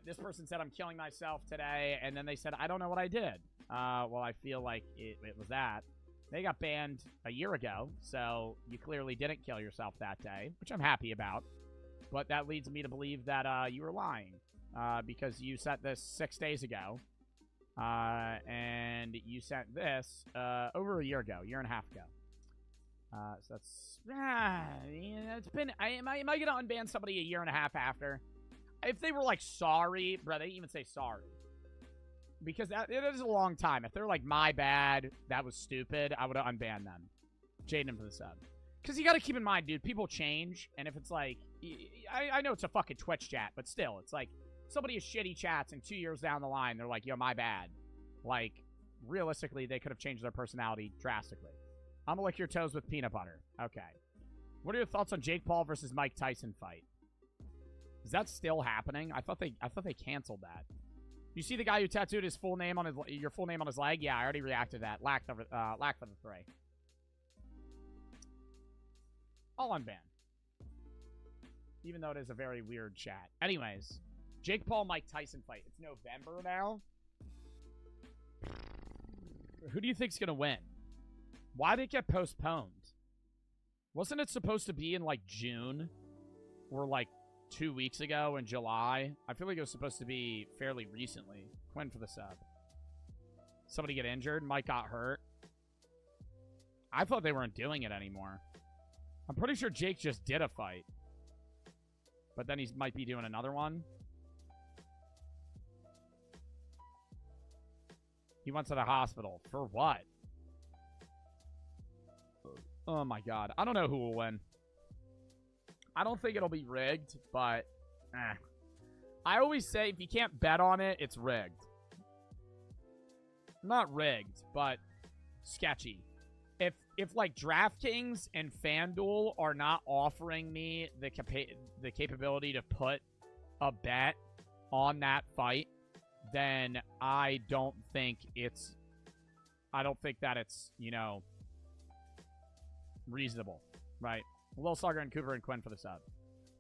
This person said, I'm killing myself today, and then they said, I don't know what I did. Well, I feel like it was that. They got banned a year ago, so you clearly didn't kill yourself that day, which I'm happy about. But that leads me to believe that you were lying, because you sent this 6 days ago, and you sent this over a year ago, year and a half ago. So that's, it's been, am I going to unban somebody a year and a half after? If they were like, sorry, bro, they didn't even say sorry. Because it is a long time. If they're like, my bad, that was stupid, I would have unbanned them. Jaden for the sub. Because you got to keep in mind, dude, people change. And if it's like, I know it's a fucking Twitch chat, but still, it's like, somebody has shitty chats and 2 years down the line, they're like, yo, my bad. Like, realistically, they could have changed their personality drastically. I'm gonna lick your toes with peanut butter. Okay. What are your thoughts on Jake Paul versus Mike Tyson fight? Is that still happening? I thought they canceled that. You see the guy who tattooed his full name on your full name on his leg? Yeah, I already reacted to that. Lack for the 3. I'll unban. Even though it is a very weird chat. Anyways, Jake Paul Mike Tyson fight. It's November now. Who do you think's gonna win? Why did it get postponed? Wasn't it supposed to be in, like, June? Or, like, 2 weeks ago in July? I feel like it was supposed to be fairly recently. Quinn for the sub. Somebody get injured? Mike got hurt. I thought they weren't doing it anymore. I'm pretty sure Jake just did a fight. But then he might be doing another one. He went to the hospital. For what? Oh my god. I don't know who will win. I don't think it'll be rigged, but I always say if you can't bet on it, it's rigged. Not rigged, but sketchy. If like DraftKings and FanDuel are not offering me the capability to put a bet on that fight, then I don't think that it's, you know, reasonable, right? Lil Slugger and Cooper and Quinn for the sub.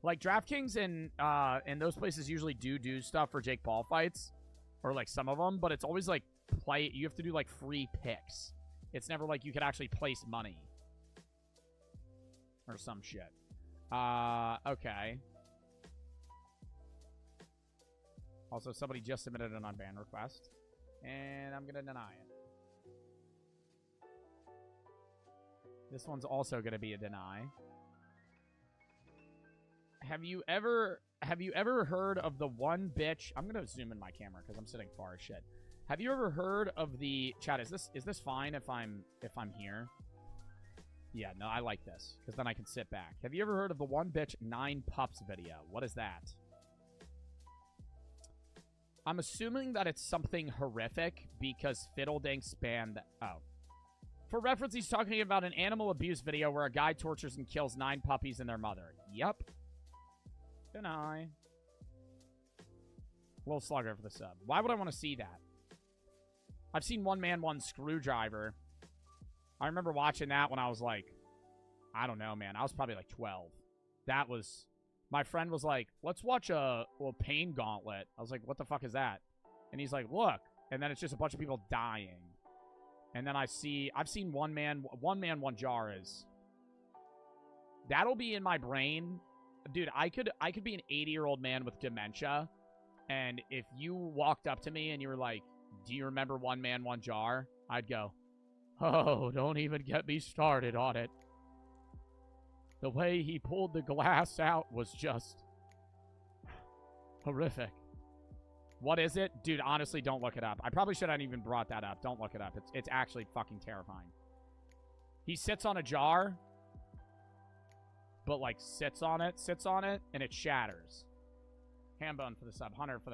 Like, DraftKings and those places usually do stuff for Jake Paul fights, or like some of them, but it's always like you have to do like free picks. It's never like you could actually place money or some shit. Okay. Also, somebody just submitted an unban request, and I'm gonna deny it. This one's also going to be a deny. Have you ever heard of the one bitch? I'm going to zoom in my camera because I'm sitting far as shit. Have you ever heard of the chat? Is this fine if I'm here? Yeah, no, I like this because then I can sit back. Have you ever heard of the one bitch 9 pups video? What is that? I'm assuming that it's something horrific because Fiddledink spanned. Oh. For reference, he's talking about an animal abuse video where a guy tortures and kills 9 puppies and their mother. Yep. Deny. Little Slugger for the sub. Why would I want to see that? I've seen One Man, One Screwdriver. I remember watching that when I was like, I don't know, man. I was probably like 12. That was... My friend was like, let's watch a pain gauntlet. I was like, what the fuck is that? And he's like, look. And then it's just a bunch of people dying. And then I've seen one man, one jar is. That'll be in my brain. Dude, I could be an 80-year-old man with dementia. And if you walked up to me and you were like, do you remember one man, one jar? I'd go, oh, don't even get me started on it. The way he pulled the glass out was just horrific. What is it? Dude, honestly, don't look it up. I probably should have even brought that up. Don't look it up. It's actually fucking terrifying. He sits on a jar, but, like, sits on it, and it shatters. Hambone for the sub. Hunter for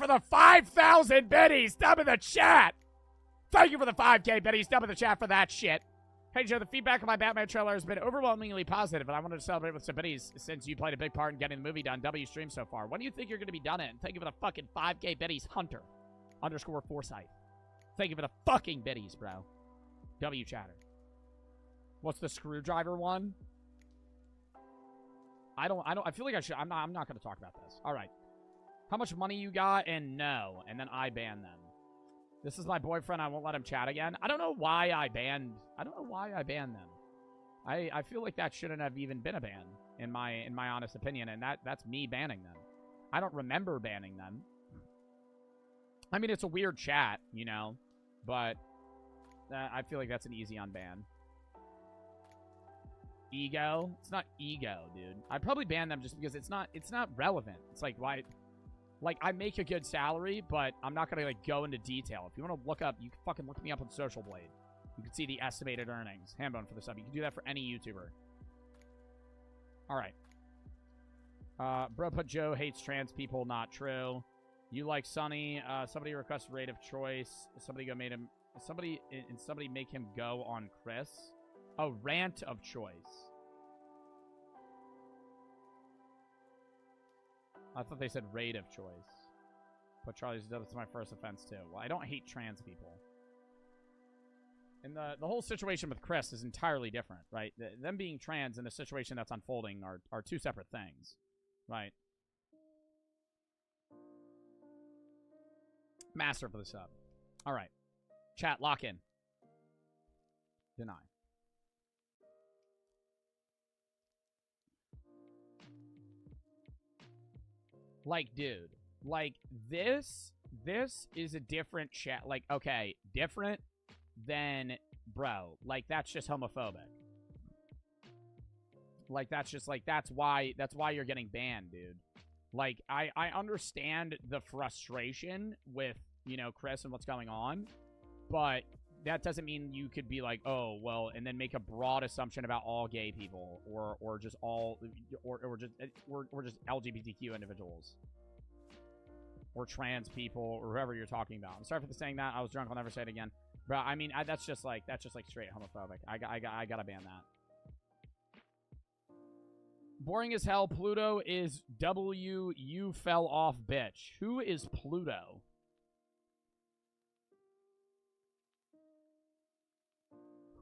the 5,000 biddies. Dub in the chat. Thank you for the 5K biddies. Dub in the chat for that shit. Hey, Joe, the feedback on my Batman trailer has been overwhelmingly positive, and I wanted to celebrate with some biddies since you played a big part in getting the movie done. W stream so far. When do you think you're going to be done in? Thank you for the fucking 5K biddies. Hunter _ Foresight. Thank you for the fucking biddies, bro. W chatter. What's the screwdriver one? I feel like I should. I'm not going to talk about this. All right. How much money you got? And no. And then I ban them. This is my boyfriend. I won't let him chat again. I don't know why I banned them. I feel like that shouldn't have even been a ban in my honest opinion, and that's me banning them. I don't remember banning them. I mean, it's a weird chat, you know, but I feel like that's an easy unban. Ego? It's not ego, dude. I'd probably ban them just because it's not relevant. It's like, why? Like, I make a good salary, but I'm not going to, like, go into detail. If you want to look up, you can fucking look me up on Social Blade. You can see the estimated earnings. Hambone for the sub. You can do that for any YouTuber. All right. Bro put Joe hates trans people. Not true. You like Sonny. Somebody requested rate of choice. Somebody make him go on Chris. Oh, rant of choice. I thought they said rate of choice. But Charlie's done it to my first offense, too. Well, I don't hate trans people. And the whole situation with Chris is entirely different, right? Them being trans and the situation that's unfolding are two separate things, right? Master for the sub. All right. Chat, lock in. Deny. Like, dude, like, this is a different chat. Like, okay, different than, bro, like, that's just homophobic. Like, that's just, like, that's why you're getting banned, dude. Like, I understand the frustration with, you know, Chris and what's going on, but that doesn't mean you could be like, oh, well, and then make a broad assumption about all gay people or just all or just LGBTQ individuals or trans people or whoever you're talking about. I'm sorry for saying that. I was drunk. I'll never say it again. But I mean, that's just like straight homophobic. I gotta ban that. Boring as hell. Pluto is W. You fell off, bitch. Who is Pluto?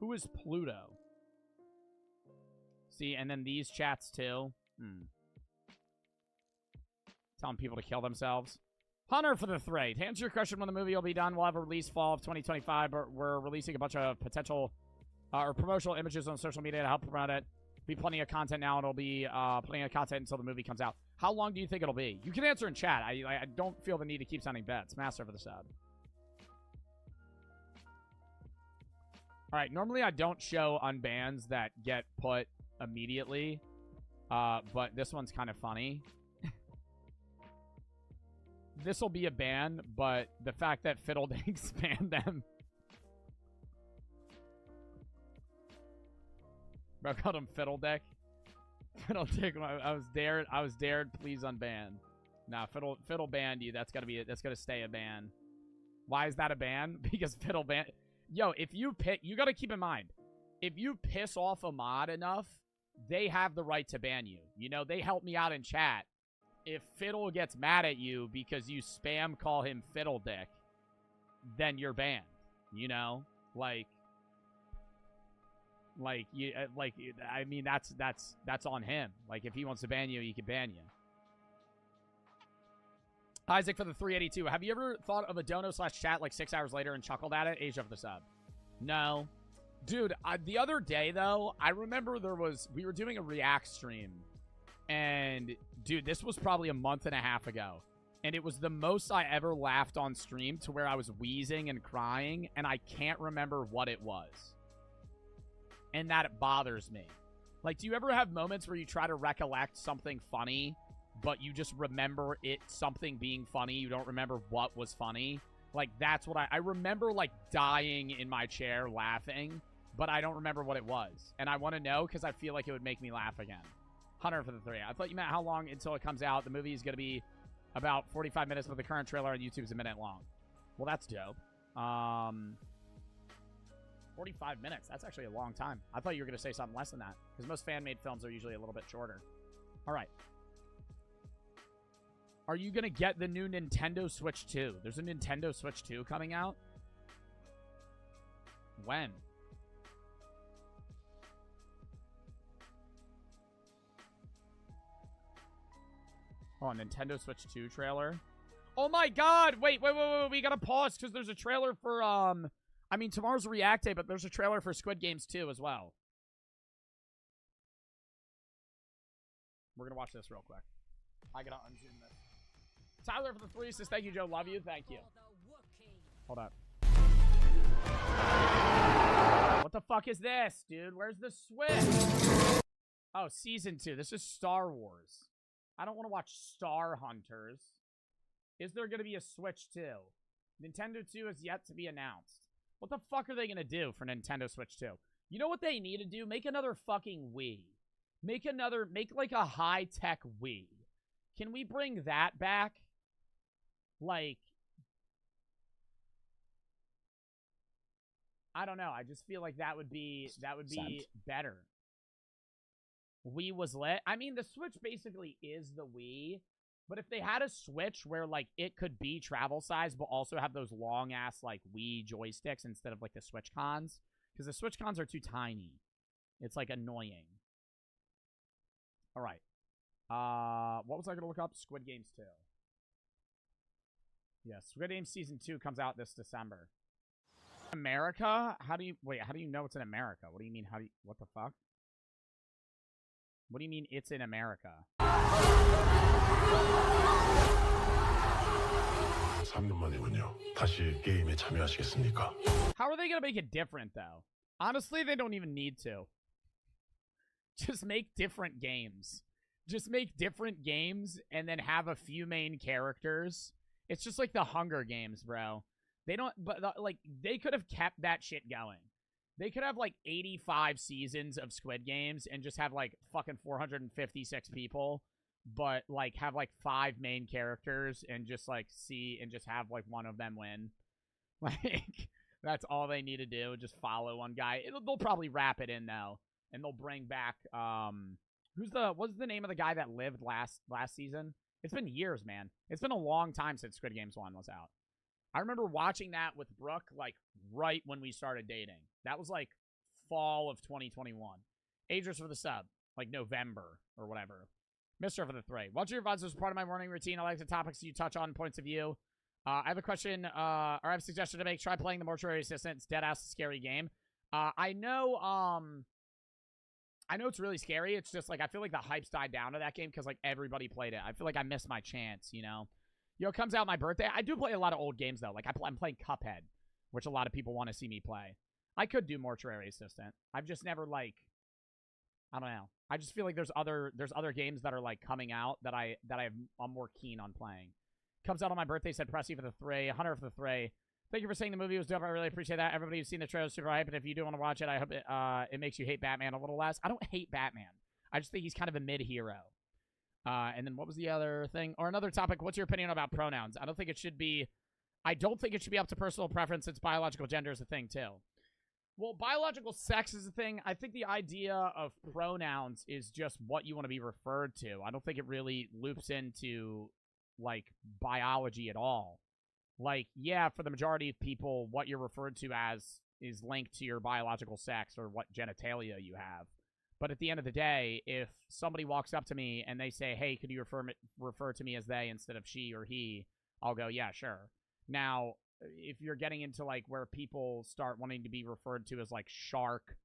Who is Pluto? See, and then these chats too. Telling people to kill themselves. Hunter for the thread. To answer your question when the movie will be done, we'll have a release fall of 2025, but we're releasing a bunch of potential or promotional images on social media to help promote it. Be plenty of content now, and it'll be plenty of content until the movie comes out. How long do you think it'll be? You can answer in chat. I don't feel the need to keep sending bets. Master for the sub. All right, normally I don't show unbans that get put immediately, but this one's kind of funny. This will be a ban, but the fact that Fiddledinks banned them. Bro called him Fiddledick. Fiddledick, I was dared, please unban. Nah, Fiddle banned you. That's gotta stay a ban. Why is that a ban? Because Fiddle banned. Yo, if you gotta keep in mind, if you piss off a mod enough, they have the right to ban you. You know, they help me out in chat. If Fiddle gets mad at you because you spam call him Fiddle Dick, then you're banned. You know? Like, Like, I mean, that's on him. Like, if he wants to ban you, he can ban you. Isaac for the 382. Have you ever thought of a dono/chat like 6 hours later and chuckled at it? Asia for the sub. No. Dude, the other day, though, I remember we were doing a React stream. And, dude, this was probably a month and a half ago. And it was the most I ever laughed on stream to where I was wheezing and crying. And I can't remember what it was. And that bothers me. Like, do you ever have moments where you try to recollect something funny, but you just remember something being funny? You don't remember what was funny? Like, that's what I remember, like, dying in my chair laughing, but I don't remember what it was. And I want to know because I feel like it would make me laugh again. 100 for the 3. I thought you meant how long until it comes out. The movie is going to be about 45 minutes, but the current trailer on YouTube is a minute long. Well, that's dope. 45 minutes. That's actually a long time. I thought you were going to say something less than that because most fan-made films are usually a little bit shorter. All right. Are you going to get the new Nintendo Switch 2? There's a Nintendo Switch 2 coming out? When? Oh, a Nintendo Switch 2 trailer? Oh my god! Wait. We gotta pause because there's a trailer for, I mean, tomorrow's React Day, but there's a trailer for Squid Games 2 as well. We're gonna watch this real quick. I gotta unzoom this. Tyler for the 3 says, thank you, Joe. Love you. Thank you. Hold up. What the fuck is this, dude? Where's the Switch? Oh, Season 2. This is Star Wars. I don't want to watch Star Hunters. Is there going to be a Switch 2? Nintendo 2 is yet to be announced. What the fuck are they going to do for Nintendo Switch 2? You know what they need to do? Make another fucking Wii. Make like a high-tech Wii. Can we bring that back? Like, I don't know. I just feel like that would be better. Wii was lit. I mean, the Switch basically is the Wii. But if they had a Switch where, like, it could be travel size, but also have those long-ass, like, Wii joysticks instead of, like, the Switch cons. Because the Switch cons are too tiny. It's, like, annoying. All right. What was I going to look up? Squid Games 2. Yeah, Squid Games Season 2 comes out this December. America? How do you know it's in America? What do you mean, what the fuck? What do you mean it's in America? How are they going to make it different, though? Honestly, they don't even need to. Just make different games. Just make different games and then have a few main characters. It's just like the Hunger Games, bro. They don't, but like, they could have kept that shit going. They could have like 85 seasons of Squid Games and just have like fucking 456 people, but like have like 5 main characters and just like just have like one of them win. Like, that's all they need to do. Just follow one guy. They'll probably wrap it in though. And they'll bring back, what's the name of the guy that lived last season? It's been years, man. It's been a long time since Squid Games 1 was out. I remember watching that with Brooke, like, right when we started dating. That was, like, fall of 2021. Ages for the sub, like, November or whatever. Mr. for the 3. What's your advice as part of my morning routine? I like the topics you touch on, points of view. I have a question, or I have a suggestion to make. Try playing the Mortuary Assistant. It's dead-ass scary game. I know it's really scary. It's just, like, I feel like the hype's died down to that game because, like, everybody played it. I feel like I missed my chance, you know? Yo, it comes out my birthday. I do play a lot of old games, though. Like, I'm playing Cuphead, which a lot of people want to see me play. I could do Mortuary Assistant. I've just never, like, I don't know. I just feel like there's other games that are, like, coming out that I'm more keen on playing. Comes out on my birthday, said Pressy for the 3. Hunter for the 3. Thank you for saying the movie was dope. I really appreciate that. Everybody who's seen the trailer is super hype, and if you do want to watch it, I hope it makes you hate Batman a little less. I don't hate Batman. I just think he's kind of a mid-hero. And then what was the other thing? Or another topic, what's your opinion about pronouns? I don't think it should be up to personal preference. It's biological gender is a thing, too. Well, biological sex is a thing. I think the idea of pronouns is just what you want to be referred to. I don't think it really loops into, like, biology at all. Like, yeah, for the majority of people, what you're referred to as is linked to your biological sex or what genitalia you have. But at the end of the day, if somebody walks up to me and they say, hey, could you refer to me as they instead of she or he, I'll go, yeah, sure. Now, if you're getting into like where people start wanting to be referred to as like shark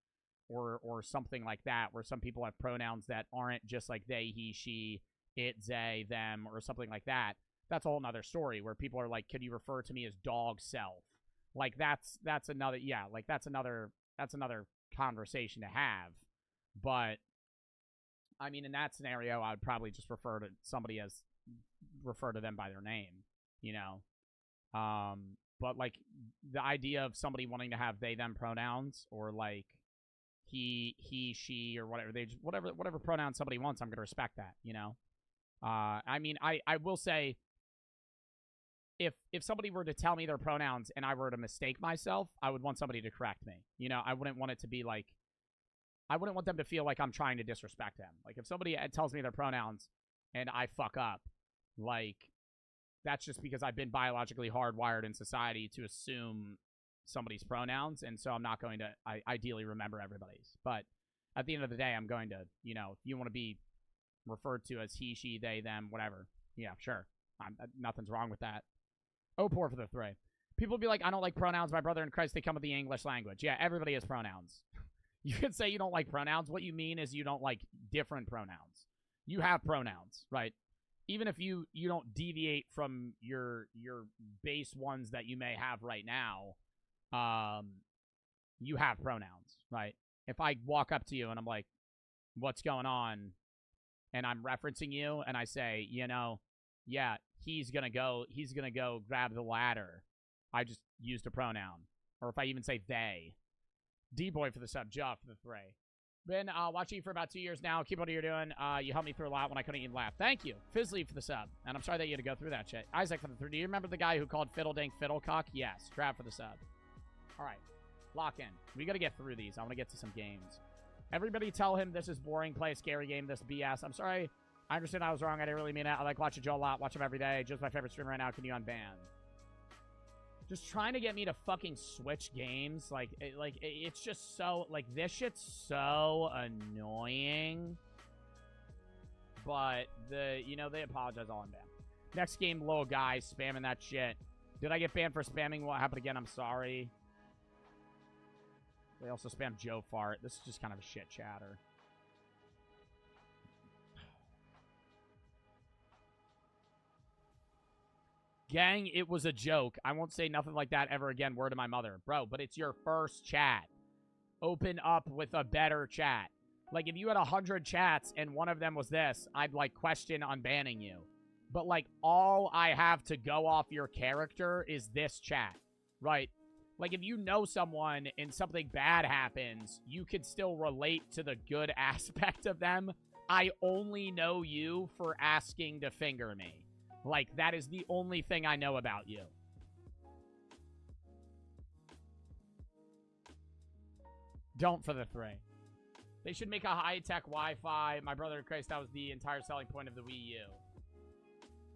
or something like that, where some people have pronouns that aren't just like they, he, she, it, they, them, or something like that, that's a whole nother story where people are like, could you refer to me as dog self? Like that's another, yeah, like that's another conversation to have. But I mean, in that scenario, I would probably just refer to them by their name, you know? But like the idea of somebody wanting to have they, them pronouns or like he, she, or whatever, whatever pronoun somebody wants, I'm going to respect that, you know? I mean, I will say if somebody were to tell me their pronouns and I were to mistake myself, I would want somebody to correct me. You know, I wouldn't want it to be like, I wouldn't want them to feel like I'm trying to disrespect them. Like, if somebody tells me their pronouns and I fuck up, like, that's just because I've been biologically hardwired in society to assume somebody's pronouns, and so I'm not going to ideally remember everybody's. But at the end of the day, I'm going to, you know, if you want to be referred to as he, she, they, them, whatever, yeah, sure. Nothing's wrong with that. Oh, poor for the three. People be like, I don't like pronouns. My brother in Christ, they come with the English language. Yeah, everybody has pronouns. You could say you don't like pronouns. What you mean is you don't like different pronouns. You have pronouns, right? Even if you don't deviate from your base ones that you may have right now, you have pronouns, right? If I walk up to you and I'm like, what's going on? And I'm referencing you and I say, you know, yeah, he's gonna go grab the ladder. I just used a pronoun. Or if I even say they. D-Boy for the sub, Jaw for the three. Been watching you for about 2 years now. Keep what you're doing. You helped me through a lot when I couldn't even laugh. Thank you. Fizzly for the sub. And I'm sorry that you had to go through that shit. Isaac for the three. Do you remember the guy who called Fiddledink Fiddlecock? Yes. Trap for the sub. All right. Lock in. We got to get through these. I want to get to some games. Everybody tell him this is boring. Play a scary game. This BS. I'm sorry. I understand I was wrong. I didn't really mean it. I like watching Joe a lot. Watch him every day. Joe's my favorite streamer right now. Can you unban? Just trying to get me to fucking switch games. Like, it's just so... Like, this shit's so annoying. But, you know, they apologize all in ban. Next game, little guy spamming that shit. Did I get banned for spamming? What happened again? I'm sorry. They also spam Joe Fart. This is just kind of a shit chatter. Gang, it was a joke. I won't say nothing like that ever again. Word to my mother. Bro, but it's your first chat. Open up with a better chat. Like, if you had 100 chats and one of them was this, I'd, like, question unbanning you. But, like, all I have to go off your character is this chat. Right? Like, if you know someone and something bad happens, you could still relate to the good aspect of them. I only know you for asking to finger me. Like, that is the only thing I know about you. Don't for the three. They should make a high-tech Wi-Fi. My brother in Christ, that was the entire selling point of the Wii U.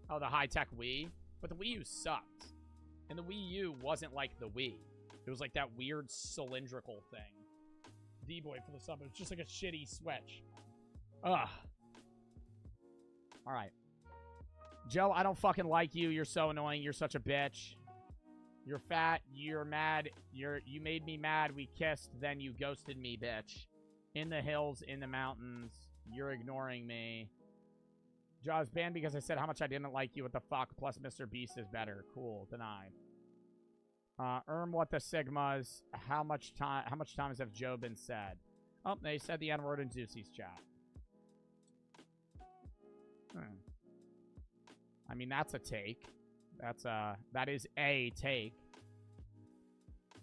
Oh, the high-tech Wii? But the Wii U sucked. And the Wii U wasn't like the Wii. It was like that weird cylindrical thing. D-Boy for the sub. It was just like a shitty Switch. Ugh. All right. Joe, I don't fucking like you. You're so annoying. You're such a bitch. You're fat. You're mad. You made me mad. We kissed. Then you ghosted me, bitch. In the hills, in the mountains. You're ignoring me. Joe, I was banned because I said how much I didn't like you. What the fuck? Plus Mr. Beast is better. Cool. Deny. What the Sigmas? How much times have Joe been said? Oh, they said the N-word in Zeus's chat. I mean, that's a take. That is a take.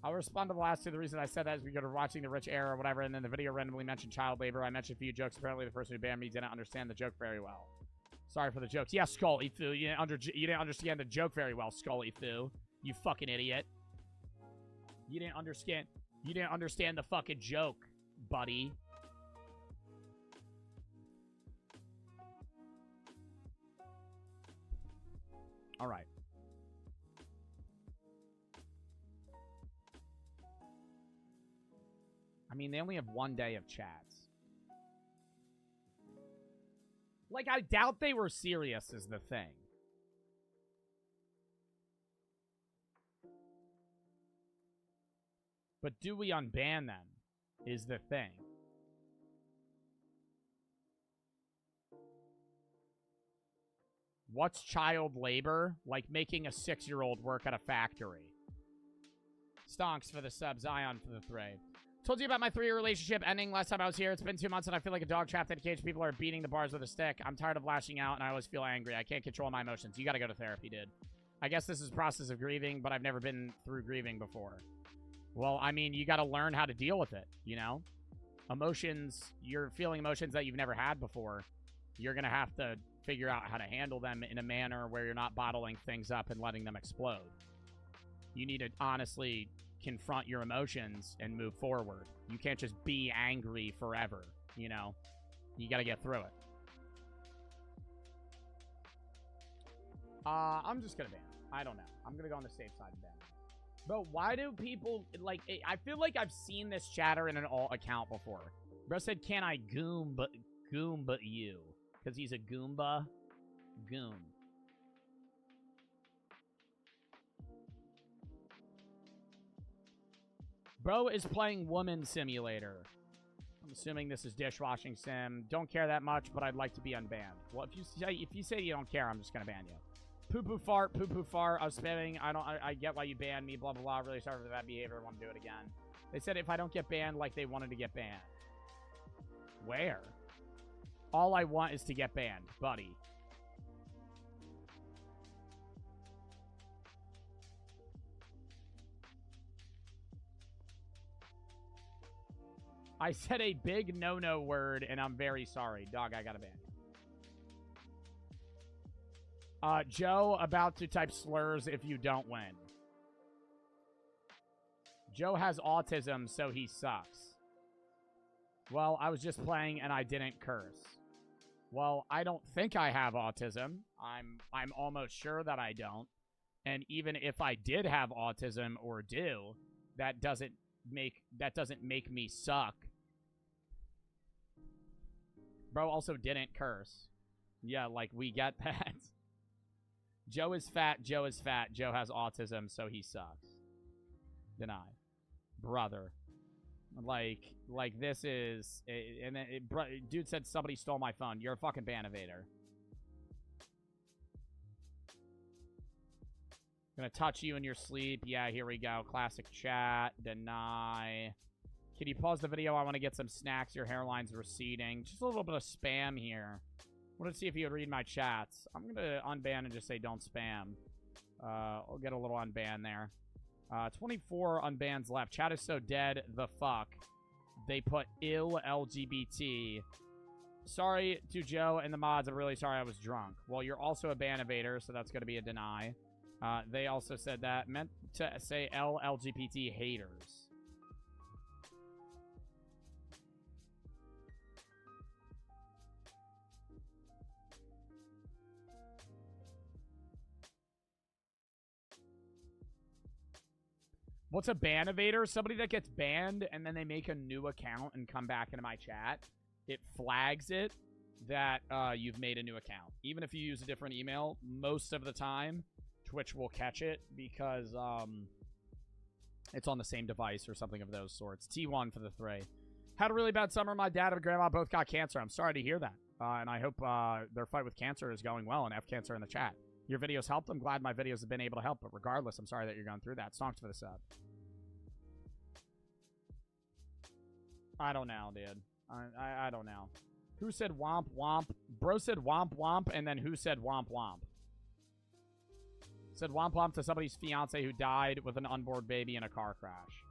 I'll respond to the last two. The reason I said that is because we're watching The Rich Era or whatever, and then the video randomly mentioned child labor. I mentioned a few jokes. Apparently, the person who banned me didn't understand the joke very well. Sorry for the jokes. Yeah, Scully Fu. You didn't understand the joke very well, Scully Fu. You fucking idiot. You didn't understand the fucking joke, buddy. All right. I mean, they only have 1 day of chats. Like, I doubt they were serious is the thing. But do we unban them is the thing. What's child labor? Like making a 6-year-old work at a factory. Stonks for the sub, Zion for the 3. Told you about my 3-year relationship ending last time I was here. It's been 2 months and I feel like a dog trapped in a cage. People are beating the bars with a stick. I'm tired of lashing out and I always feel angry. I can't control my emotions. You gotta go to therapy, dude. I guess this is a process of grieving, but I've never been through grieving before. Well, I mean, you gotta learn how to deal with it, you know? Emotions, you're feeling emotions that you've never had before. You're gonna have to figure out how to handle them in a manner where you're not bottling things up and letting them explode. You need to honestly confront your emotions and move forward. You can't just be angry forever, you know? You gotta get through it. I'm just gonna ban. I don't know. I'm gonna go on the safe side and ban. But why do people, like, I feel like I've seen this chatter in an alt account before. Bro said, can I goomba you? Because he's a Goomba. Goom. Bro is playing Woman Simulator. I'm assuming this is dishwashing sim. Don't care that much, but I'd like to be unbanned. Well, if you say you don't care, I'm just gonna ban you. Poo-poo fart, poo-poo fart. I was spamming. I get why you banned me, blah, blah, blah. Really sorry for that behavior. I want to do it again. They said if I don't get banned, like they wanted to get banned. Where? All I want is to get banned, buddy. I said a big no-no word, and I'm very sorry. Dog, I gotta ban you. Joe, about to type slurs if you don't win. Joe has autism, so he sucks. Well, I was just playing, and I didn't curse. Well, I don't think I have autism. I'm almost sure that I don't. And even if I did have autism or do, that doesn't make me suck. Bro also didn't curse. Yeah, like, we get that. Joe is fat, Joe is fat, Joe has autism, so he sucks. Deny. Brother. Like this is... And then dude said somebody stole my phone. You're a fucking ban-evader. Gonna touch you in your sleep. Yeah, here we go. Classic chat. Deny. Can you pause the video? I want to get some snacks. Your hairline's receding. Just a little bit of spam here. I want to see if you would read my chats. I'm going to unban and just say don't spam. I'll get a little unban there. 24 unbans left. Chat is so dead. The fuck. They put ill LGBT. Sorry to Joe and the mods. I'm really sorry I was drunk. Well, you're also a ban evader, so that's going to be a deny. They also said that. Meant to say LGBT haters. What's a ban evader? Somebody that gets banned and then they make a new account and come back into my chat. It flags it that you've made a new account. Even if you use a different email, most of the time, Twitch will catch it because it's on the same device or something of those sorts. T1 for the 3. Had a really bad summer. My dad and grandma both got cancer. I'm sorry to hear that. And I hope their fight with cancer is going well and F cancer in the chat. Your videos helped. I'm glad my videos have been able to help. But regardless, I'm sorry that you're going through that. Stonks for the sub. I don't know, dude. I don't know. Who said womp womp? Bro said womp womp, and then who said womp womp? Said womp womp to somebody's fiance who died with an unborn baby in a car crash.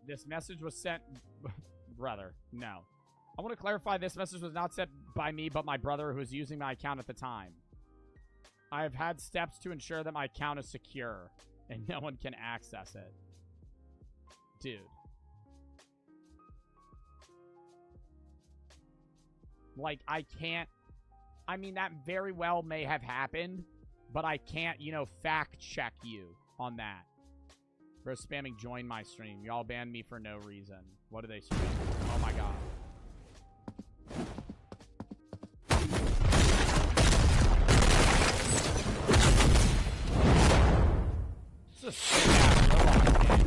This message was sent... Brother, no. I want to clarify this message was not sent by me, but my brother who was using my account at the time. I have had steps to ensure that my account is secure and no one can access it. Dude. Like, I can't... I mean, that very well may have happened, but I can't, you know, fact check you on that. Bro, spamming join my stream. Y'all banned me for no reason. What do they stream? Oh my god. It's a sick-ass robot game.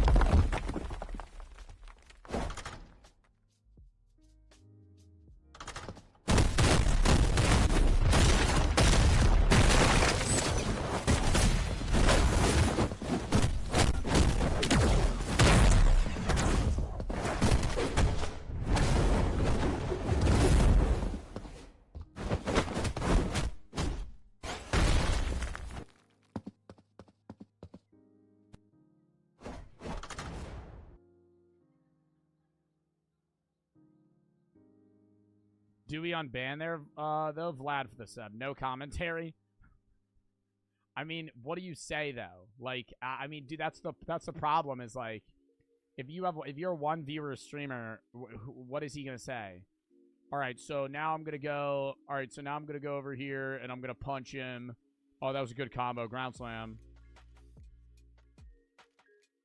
Do we unban there, though? Vlad for the sub. No commentary. I mean, what do you say, though? Like, I mean, dude, that's the problem is, like, if you're a one viewer streamer, what is he going to say? All right, so now I'm going to go, over here, and I'm going to punch him. Oh, that was a good combo. Ground slam.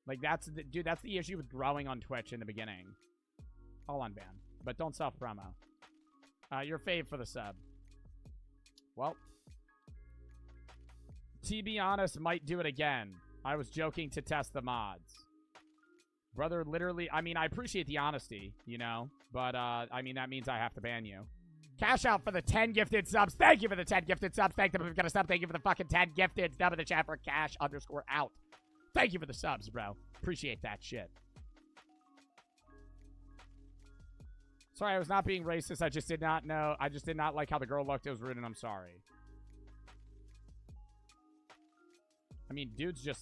Like, that's the issue with growing on Twitch in the beginning. I'll unban, but don't self-promo. Your fave for the sub. Well, to be honest, might do it again. I was joking to test the mods. Brother, literally, I mean, I appreciate the honesty, you know, but, I mean, that means I have to ban you. Cash out for the 10 gifted subs. Thank you for the 10 gifted subs. Thank them if you've got a sub. Thank you for the fucking 10 gifted. Dub in the chat for cash_out. Thank you for the subs, bro. Appreciate that shit. Sorry, I was not being racist. I just did not know. I just did not like how the girl looked. It was rude, and I'm sorry. I mean, dude's just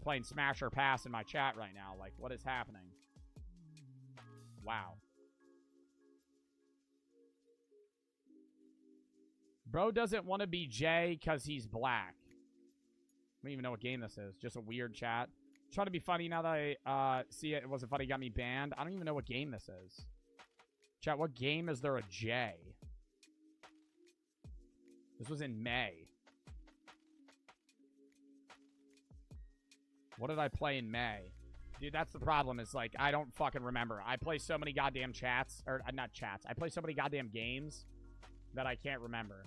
playing smash or pass in my chat right now. Like, what is happening? Wow. Bro doesn't want to be Jay because he's black. I don't even know what game this is. Just a weird chat. Trying to be funny now that I see it. It wasn't funny. Got me banned. I don't even know what game this is. Chat, what game is there a J? This was in May. What did I play in May? Dude, that's the problem. Is like, I don't fucking remember. I play so many goddamn chats. Or, not chats. I play so many goddamn games that I can't remember.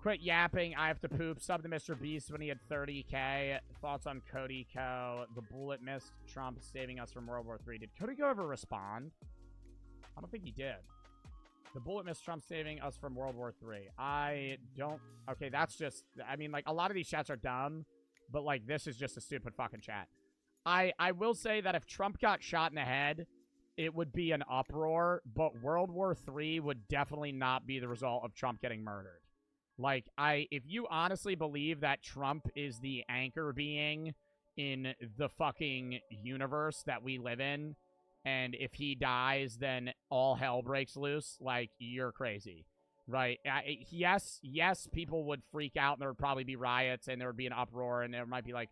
Quit yapping. I have to poop. Sub to Mr. Beast when he had 30K. Thoughts on Cody Co. The bullet missed Trump saving us from World War III. Did Cody Co ever respond? I don't think he did. The bullet missed Trump saving us from World War III. I don't... Okay, that's just... I mean, like, a lot of these chats are dumb, but, like, this is just a stupid fucking chat. I will say that if Trump got shot in the head, it would be an uproar, but World War III would definitely not be the result of Trump getting murdered. Like, if you honestly believe that Trump is the anchor being in the fucking universe that we live in, and if he dies, then all hell breaks loose, like, you're crazy, right? Yes, people would freak out, and there would probably be riots, and there would be an uproar, and there might be, like,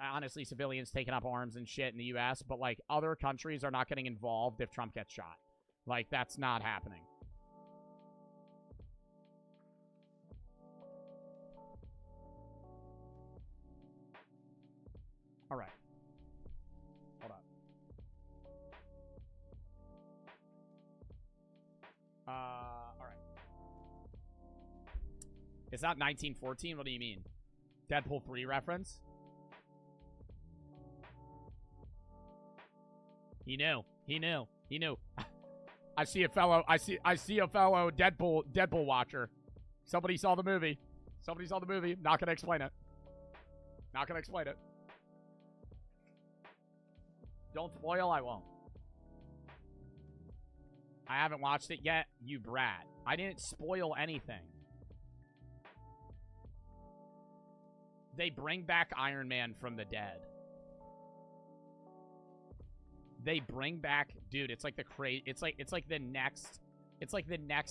honestly, civilians taking up arms and shit in the U.S., but, like, other countries are not getting involved if Trump gets shot. Like, that's not happening. All right. Hold on. All right. It's not 1914? What do you mean? Deadpool 3 reference? He knew. He knew. He knew. I see a fellow Deadpool watcher. Somebody saw the movie. Somebody saw the movie. Not gonna explain it. Not gonna explain it. Don't spoil, I won't. I haven't watched it yet, you brat. I didn't spoil anything. They bring back Iron Man from the dead. They bring back, dude, it's like the it's like the next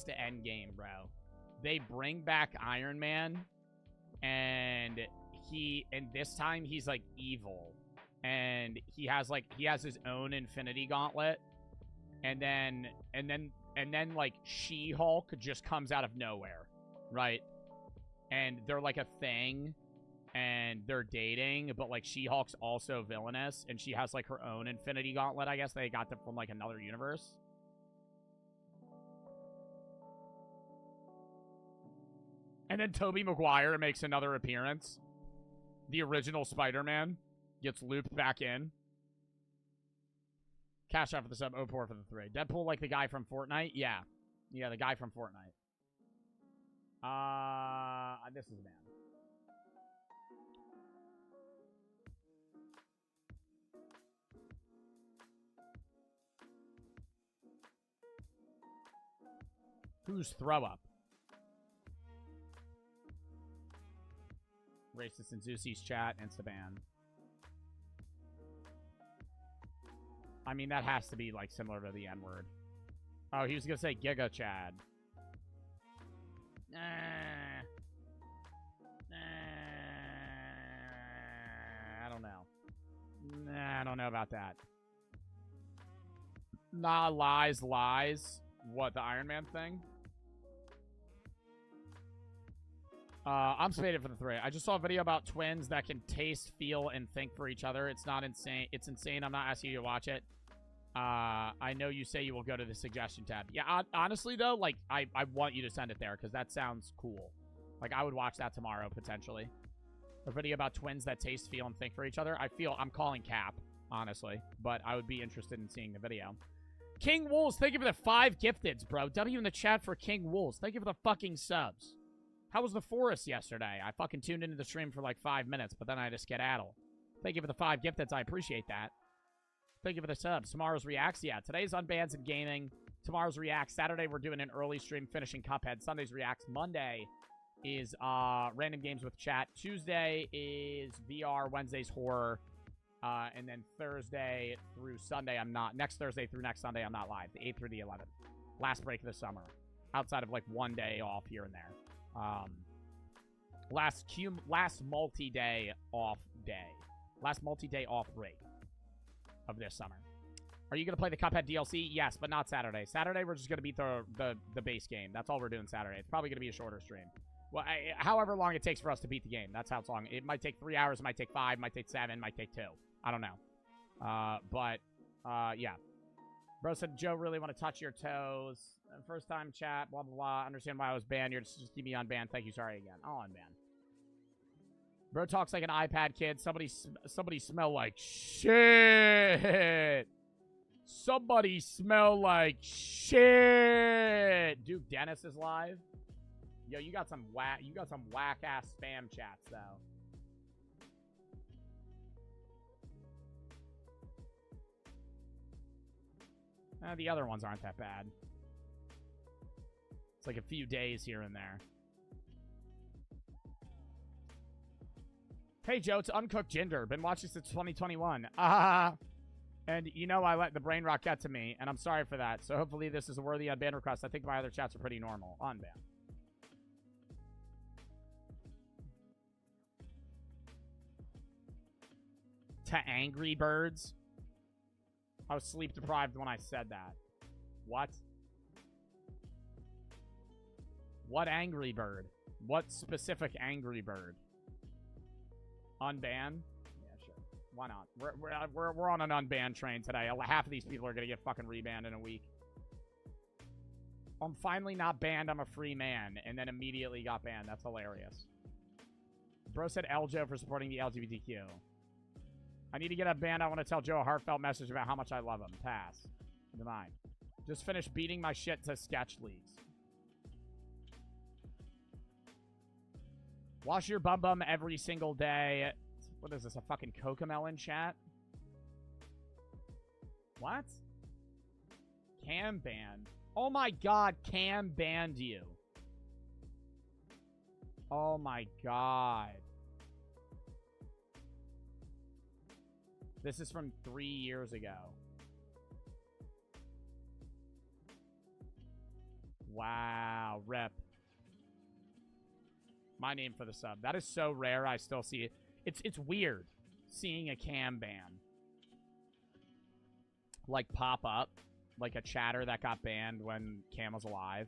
end game, bro. They bring back Iron Man, and this time he's like evil. And he has his own Infinity Gauntlet, and then like She-Hulk just comes out of nowhere, right? and they're like a thing, and they're dating, but like She-Hulk's also villainous, and she has like her own Infinity Gauntlet. I guess they got them from like another universe. And then Tobey Maguire makes another appearance. The original Spider-Man gets looped back in. Cash out for the sub, 04 for the 3. Deadpool like the guy from Fortnite? Yeah. Yeah, the guy from Fortnite. This is man. Who's throw up? Racist in Zeusie's chat, Instaban. I mean, that has to be, like, similar to the N-word. Oh, he was gonna say Giga Chad. I don't know. I don't know about that. Nah, lies. What, the Iron Man thing? I'm spaded for the 3. I just saw a video about twins that can taste, feel, and think for each other. It's not insane. It's insane. I'm not asking you to watch it. I know you say you will go to the suggestion tab. Yeah, honestly, though, like, I want you to send it there, because that sounds cool. Like, I would watch that tomorrow, potentially. A video about twins that taste, feel, and think for each other. I'm calling cap, honestly, but I would be interested in seeing the video. King Wolves, thank you for the 5 gifteds, bro. W in the chat for King Wolves. Thank you for the fucking subs. How was the forest yesterday? I fucking tuned into the stream for like 5 minutes, but then I had to skedaddle. Thank you for the 5 gifteds. I appreciate that. Thank you for the subs. Tomorrow's Reacts. Yeah, today's Unbans and Gaming. Tomorrow's Reacts. Saturday, we're doing an early stream finishing Cuphead. Sunday's Reacts. Monday is Random Games with Chat. Tuesday is VR. Wednesday's Horror. And then Thursday through Sunday, I'm not. Next Thursday through next Sunday, I'm not live. The 8th through the 11th. Last break of the summer. Outside of like one day off here and there. Last multi-day off day. Last multi-day off break of this summer. Are you going to play the Cuphead DLC? Yes, but not Saturday. Saturday, we're just going to beat the base game. That's all we're doing Saturday. It's probably going to be a shorter stream. Well, however long it takes for us to beat the game. That's how it's long. It might take 3 hours. It might take 5. It might take 7. It might take 2. I don't know. Yeah. Bro said, Joe, really want to touch your toes. First time chat, blah, blah, blah. Understand why I was banned. You're just keep me unbanned. Thank you. Sorry again. I'll unban. Bro talks like an iPad kid. Somebody smell like shit. Somebody smell like shit. Duke Dennis is live. Yo, you got some whack ass spam chats though. The other ones aren't that bad. It's like a few days here and there. Hey, Joe, it's Uncooked Ginger. Been watching since 2021. And you know I let the brain rock get to me, and I'm sorry for that. So hopefully this is a worthy unban request. I think my other chats are pretty normal. Unban. To Angry Birds. I was sleep deprived when I said that. What? What Angry Bird? What specific Angry Bird? Unban? Yeah, sure. Why not? We're on an unban train today. Half of these people are gonna get fucking rebanned in a week. I'm finally not banned. I'm a free man, and then immediately got banned. That's hilarious. Bro said Joe for supporting the LGBTQ. I need to get unbanned. I want to tell Joe a heartfelt message about how much I love him. Pass. Denied. Just finished beating my shit to sketch leagues. Wash your bum every single day. What is this, a fucking Cocomelon chat? What? Cam banned. Oh my god, Cam banned you. Oh my god. This is from 3 years ago. Wow, rep. My name for the sub. That is so rare. I still see it. It's weird seeing a Cam ban like pop up, like a chatter that got banned when Cam was alive.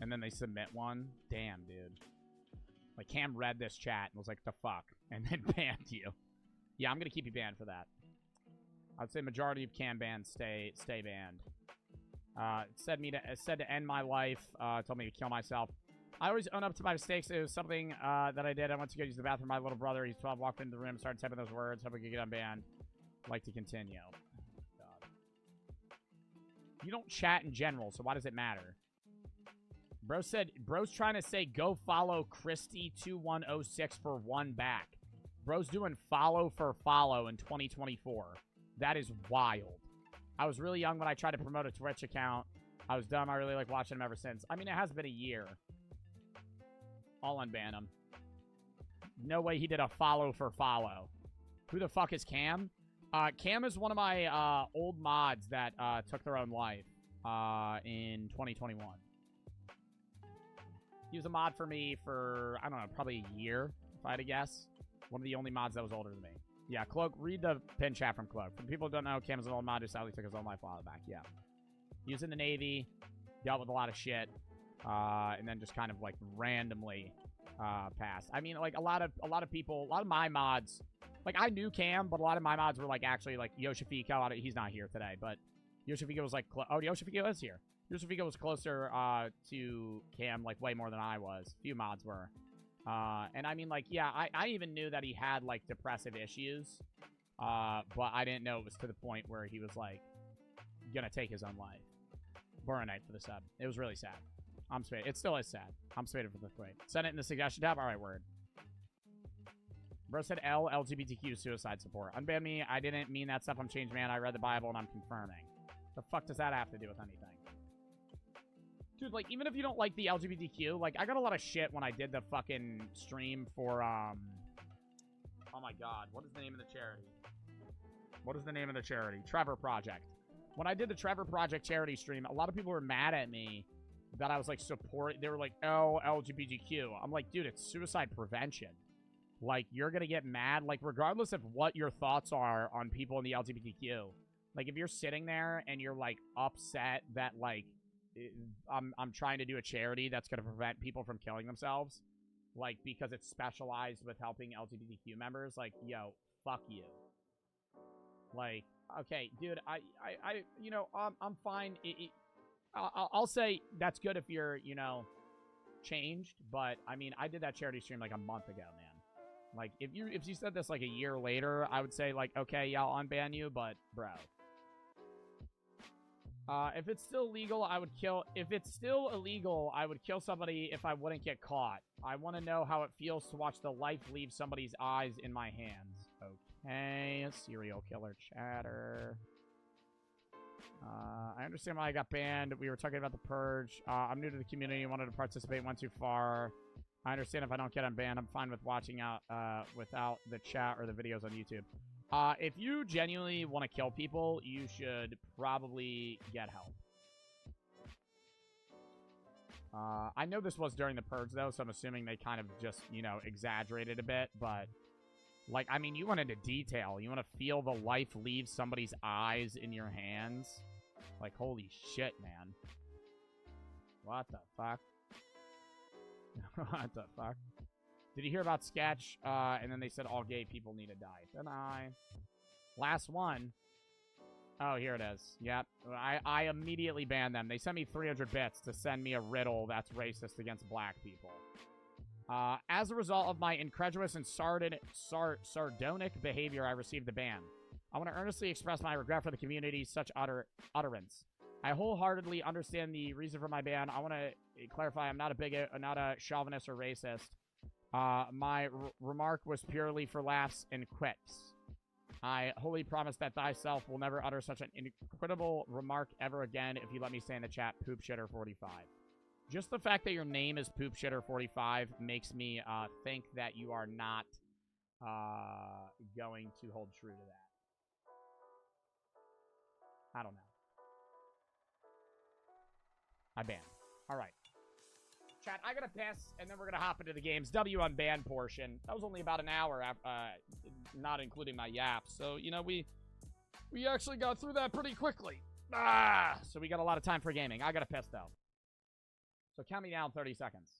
and then they submit one. Damn, dude. Like, Cam read this chat and was like, the fuck? And then banned you. Yeah, I'm going to keep you banned for that. I'd say majority of Cam bans stay banned. Said to end my life. Told me to kill myself. I always own up to my mistakes. It was something that I did. I went to go use the bathroom. My little brother, he's 12, walked into the room, started typing those words. Hope we could get unbanned. Like to continue. God. You don't chat in general, so why does it matter? Bro said, bro's trying to say go follow Christy2106 for one back. Bro's doing follow for follow in 2024. That is wild. I was really young when I tried to promote a Twitch account. I was dumb. I really like watching him ever since. I mean, it has been a year. I'll unban him. No way he did a follow for follow. Who the fuck is Cam? Cam is one of my old mods that took their own life in 2021. He was a mod for me for, I don't know, probably a year, if I had to guess. One of the only mods that was older than me. Yeah, Cloak, read the pin chat from Cloak. For people who don't know, Cam is an old mod who sadly took his own life a while back. Yeah. He was in the Navy, dealt with a lot of shit, and then just kind of, like, randomly passed. I mean, like, a lot of people, a lot of my mods, like, I knew Cam, but a lot of my mods were, like, actually, like, Yoshifiko. He's not here today, but Yoshifiko was, like, oh, Yoshifiko is here. Yoshifiko was closer to Cam, like, way more than I was. A few mods were. And I mean, like, yeah, I even knew that he had, like, depressive issues. But I didn't know it was to the point where he was, like, gonna take his own life. Boronite for the sub. It was really sad. I'm spaded. It still is sad. I'm spaded for the wait. Send it in the suggestion tab. All right, word. Bro said LGBTQ suicide support. Unban me. I didn't mean that stuff. I'm changed, man. I read the Bible and I'm confirming. The fuck does that have to do with anything? Dude, like, even if you don't like the LGBTQ, like, I got a lot of shit when I did the fucking stream for, oh my god, what is the name of the charity? What is the name of the charity? Trevor Project. When I did the Trevor Project charity stream, a lot of people were mad at me that I was, like, they were like, oh, LGBTQ. I'm like, dude, it's suicide prevention. Like, you're gonna get mad, like, regardless of what your thoughts are on people in the LGBTQ. Like, if you're sitting there and you're, like, upset that, like, I'm trying to do a charity that's going to prevent people from killing themselves, like, because it's specialized with helping LGBTQ members, like, yo, fuck you. Like, okay, dude, you know, I'm fine. I'll say that's good if you're, you know, changed, but, I mean, I did that charity stream, like, a month ago, man. Like, if you said this, like, a year later, I would say, like, okay, yeah, I'll unban you, but, bro. If it's still illegal, I would kill... If it's still illegal, I would kill somebody if I wouldn't get caught. I want to know how it feels to watch the life leave somebody's eyes in my hands. Okay, serial killer chatter. I understand why I got banned. We were talking about the purge. I'm new to the community. Wanted to participate. Went too far. I understand if I don't get unbanned. I'm fine with watching out without the chat or the videos on YouTube. If you genuinely want to kill people, you should probably get help. I know this was during the purge, though, so I'm assuming they kind of just, you know, exaggerated a bit, but, like, I mean, you went into detail. You want to feel the life leave somebody's eyes in your hands? Like, holy shit, man. What the fuck? What the fuck? Did you hear about Sketch? And then they said all gay people need to die. Deny. Last one. Oh, here it is. Yep. I immediately banned them. They sent me 300 bits to send me a riddle that's racist against black people. As a result of my incredulous and sardonic behavior, I received the ban. I want to earnestly express my regret for the community's such utterance. I wholeheartedly understand the reason for my ban. I want to clarify I'm not a bigot, not a chauvinist or racist. My remark was purely for laughs and quips. I wholly promise that thyself will never utter such an incredible remark ever again if you let me say in the chat, poopshitter45. Just the fact that your name is poopshitter45 makes me think that you are not going to hold true to that. I don't know. I banned. All right. Chat, I gotta piss, and then we're gonna hop into the game's unban portion. That was only about an hour, not including my yaps. So, you know, we actually got through that pretty quickly. So we got a lot of time for gaming. I gotta piss, though. So count me down 30 seconds.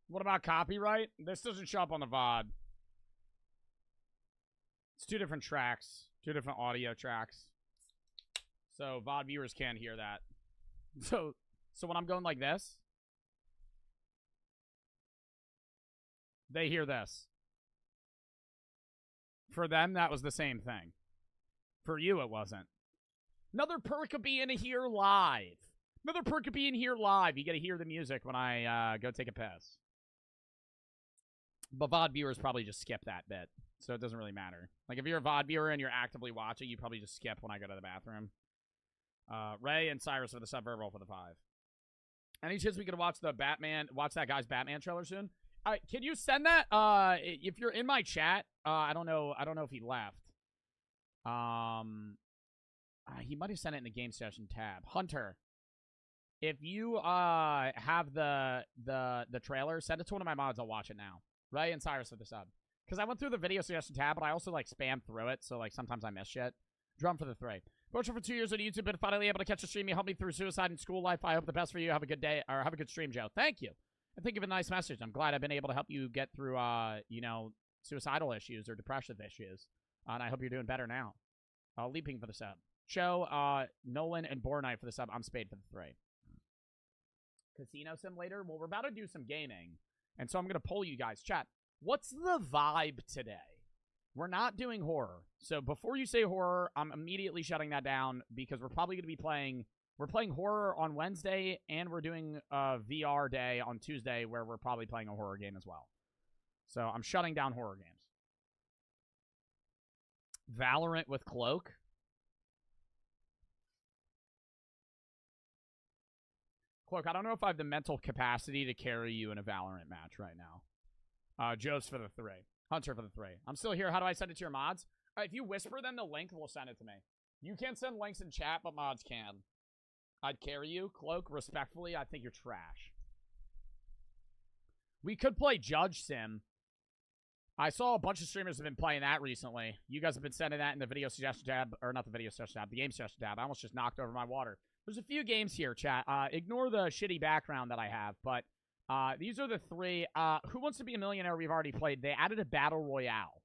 What about copyright? This doesn't show up on the VOD. It's two different tracks. Two different audio tracks. So VOD viewers can't hear that. So when I'm going like this, they hear this. For them, that was the same thing. For you, it wasn't. Another perk of being here live. Another perk of being here live. You get to hear the music when I go take a piss. But VOD viewers probably just skip that bit. So it doesn't really matter. Like, if you're a VOD viewer and you're actively watching, you probably just skip when I go to the bathroom. Ray and Cyrus for the sub, roll for the 5. Any chance we could watch that guy's Batman trailer soon? Can you send that? If you're in my chat, I don't know if he left. He might have sent it in the game session tab. Hunter, if you have the trailer, send it to one of my mods. I'll watch it now. Ray and Cyrus for the sub. Because I went through the video suggestion tab, but I also, like, spam through it, so, like, sometimes I miss shit. Drum for the 3. Watching for 2 years on YouTube, but finally able to catch a stream. You helped me through suicide and school life. I hope the best for you. Have a good day, or have a good stream, Joe. Thank you. And think of a nice message. I'm glad I've been able to help you get through, you know, suicidal issues or depressive issues. And I hope you're doing better now. Leaping for the sub. Cho, Nolan, and Bornite for the sub. I'm Spade for the 3. Casino Simulator. Well, we're about to do some gaming. And so I'm going to poll you guys. Chat, what's the vibe today? We're not doing horror. So before you say horror, I'm immediately shutting that down because we're probably going to be playing... We're playing horror on Wednesday, and we're doing a VR day on Tuesday where we're probably playing a horror game as well. So I'm shutting down horror games. Valorant with Cloak. Cloak, I don't know if I have the mental capacity to carry you in a Valorant match right now. Joe's for the 3. Hunter for the 3. I'm still here. How do I send it to your mods? If you whisper them the link, we'll send it to me. You can't send links in chat, but mods can. I'd carry you. Cloak, respectfully, I think you're trash. We could play JudgeSim. I saw a bunch of streamers have been playing that recently. You guys have been sending that in the video suggestion tab, or not the video suggestion tab, the game suggestion tab. I almost just knocked over my water. There's a few games here, chat. Ignore the shitty background that I have, but these are the 3. Who Wants to Be a Millionaire we've already played. They added a Battle Royale.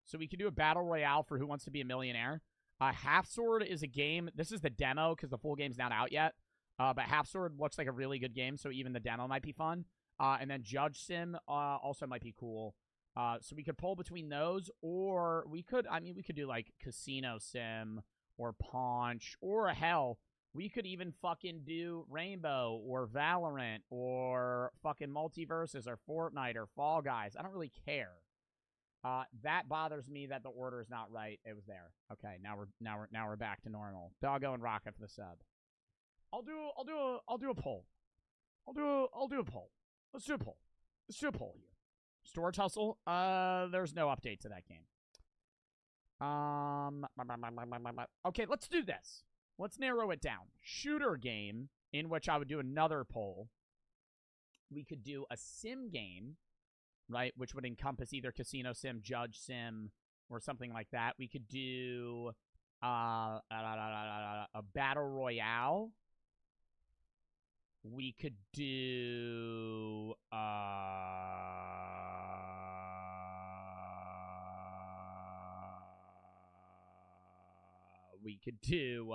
So we can do a Battle Royale for Who Wants to Be a Millionaire. Half Sword is a game. This is the demo because the full game's not out yet. But Half Sword looks like a really good game, so even the demo might be fun. And then JudgeSim also might be cool. So we could pull between those, or we could do like Casino Sim or Paunch, or hell, we could even fucking do Rainbow or Valorant or fucking Multiverses or Fortnite or Fall Guys. I don't really care. That bothers me that the order is not right. It was there. Okay, now we're back to normal. Doggo and Rocket for the sub. I'll do a poll. I'll do a poll. Let's do a poll. Let's do a poll here. Storage Hustle. There's no update to that game. Okay, let's do this. Let's narrow it down. Shooter game, in which I would do another poll. We could do a sim game, right, which would encompass either Casino Sim, Judge Sim, or something like that. We could do a Battle Royale. We could do we could do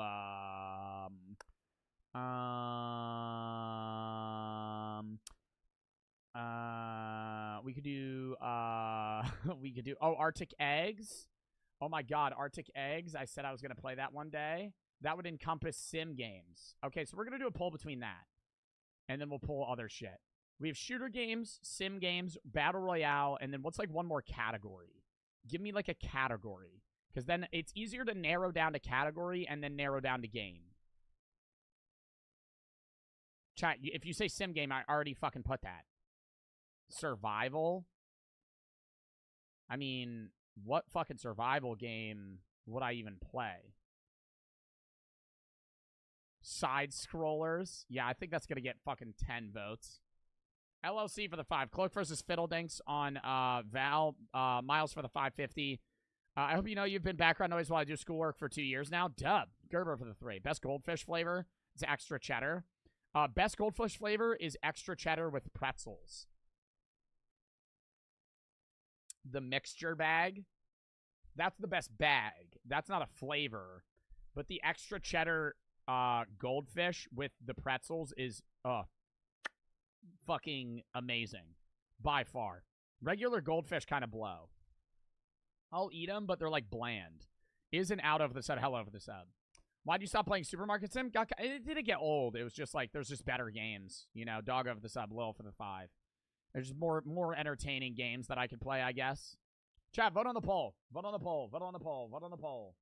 Arctic Eggs. Oh my god, Arctic Eggs. I said I was going to play that one day. That would encompass sim games. Okay, so we're going to do a poll between that. And then we'll pull other shit. We have shooter games, sim games, battle royale, and then what's like one more category? Give me like a category. Because then it's easier to narrow down to category and then narrow down to game. Chat, if you say sim game, I already fucking put that. Survival? I mean, what fucking survival game would I even play? Side scrollers. Yeah, I think that's going to get fucking 10 votes. LLC for the 5. Cloak versus Fiddledinks on Val. Miles for the 550. I hope you know you've been background noise while I do schoolwork for 2 years now. Dub. Gerber for the 3. Best goldfish flavor. It's extra cheddar. Best goldfish flavor is extra cheddar with pretzels. The mixture bag. That's the best bag. That's not a flavor. But the extra cheddar goldfish with the pretzels is fucking amazing. By far. Regular goldfish kind of blow. I'll eat them, but they're like bland. Is an out of the sub. Hello over the sub. Why'd you stop playing Supermarket Sim? It didn't get old. It was just like, there's just better games. You know, dog over the sub, Lil for the 5. There's just more entertaining games that I could play, I guess. Chat, vote on the poll. Vote on the poll. Vote on the poll. Vote on the poll.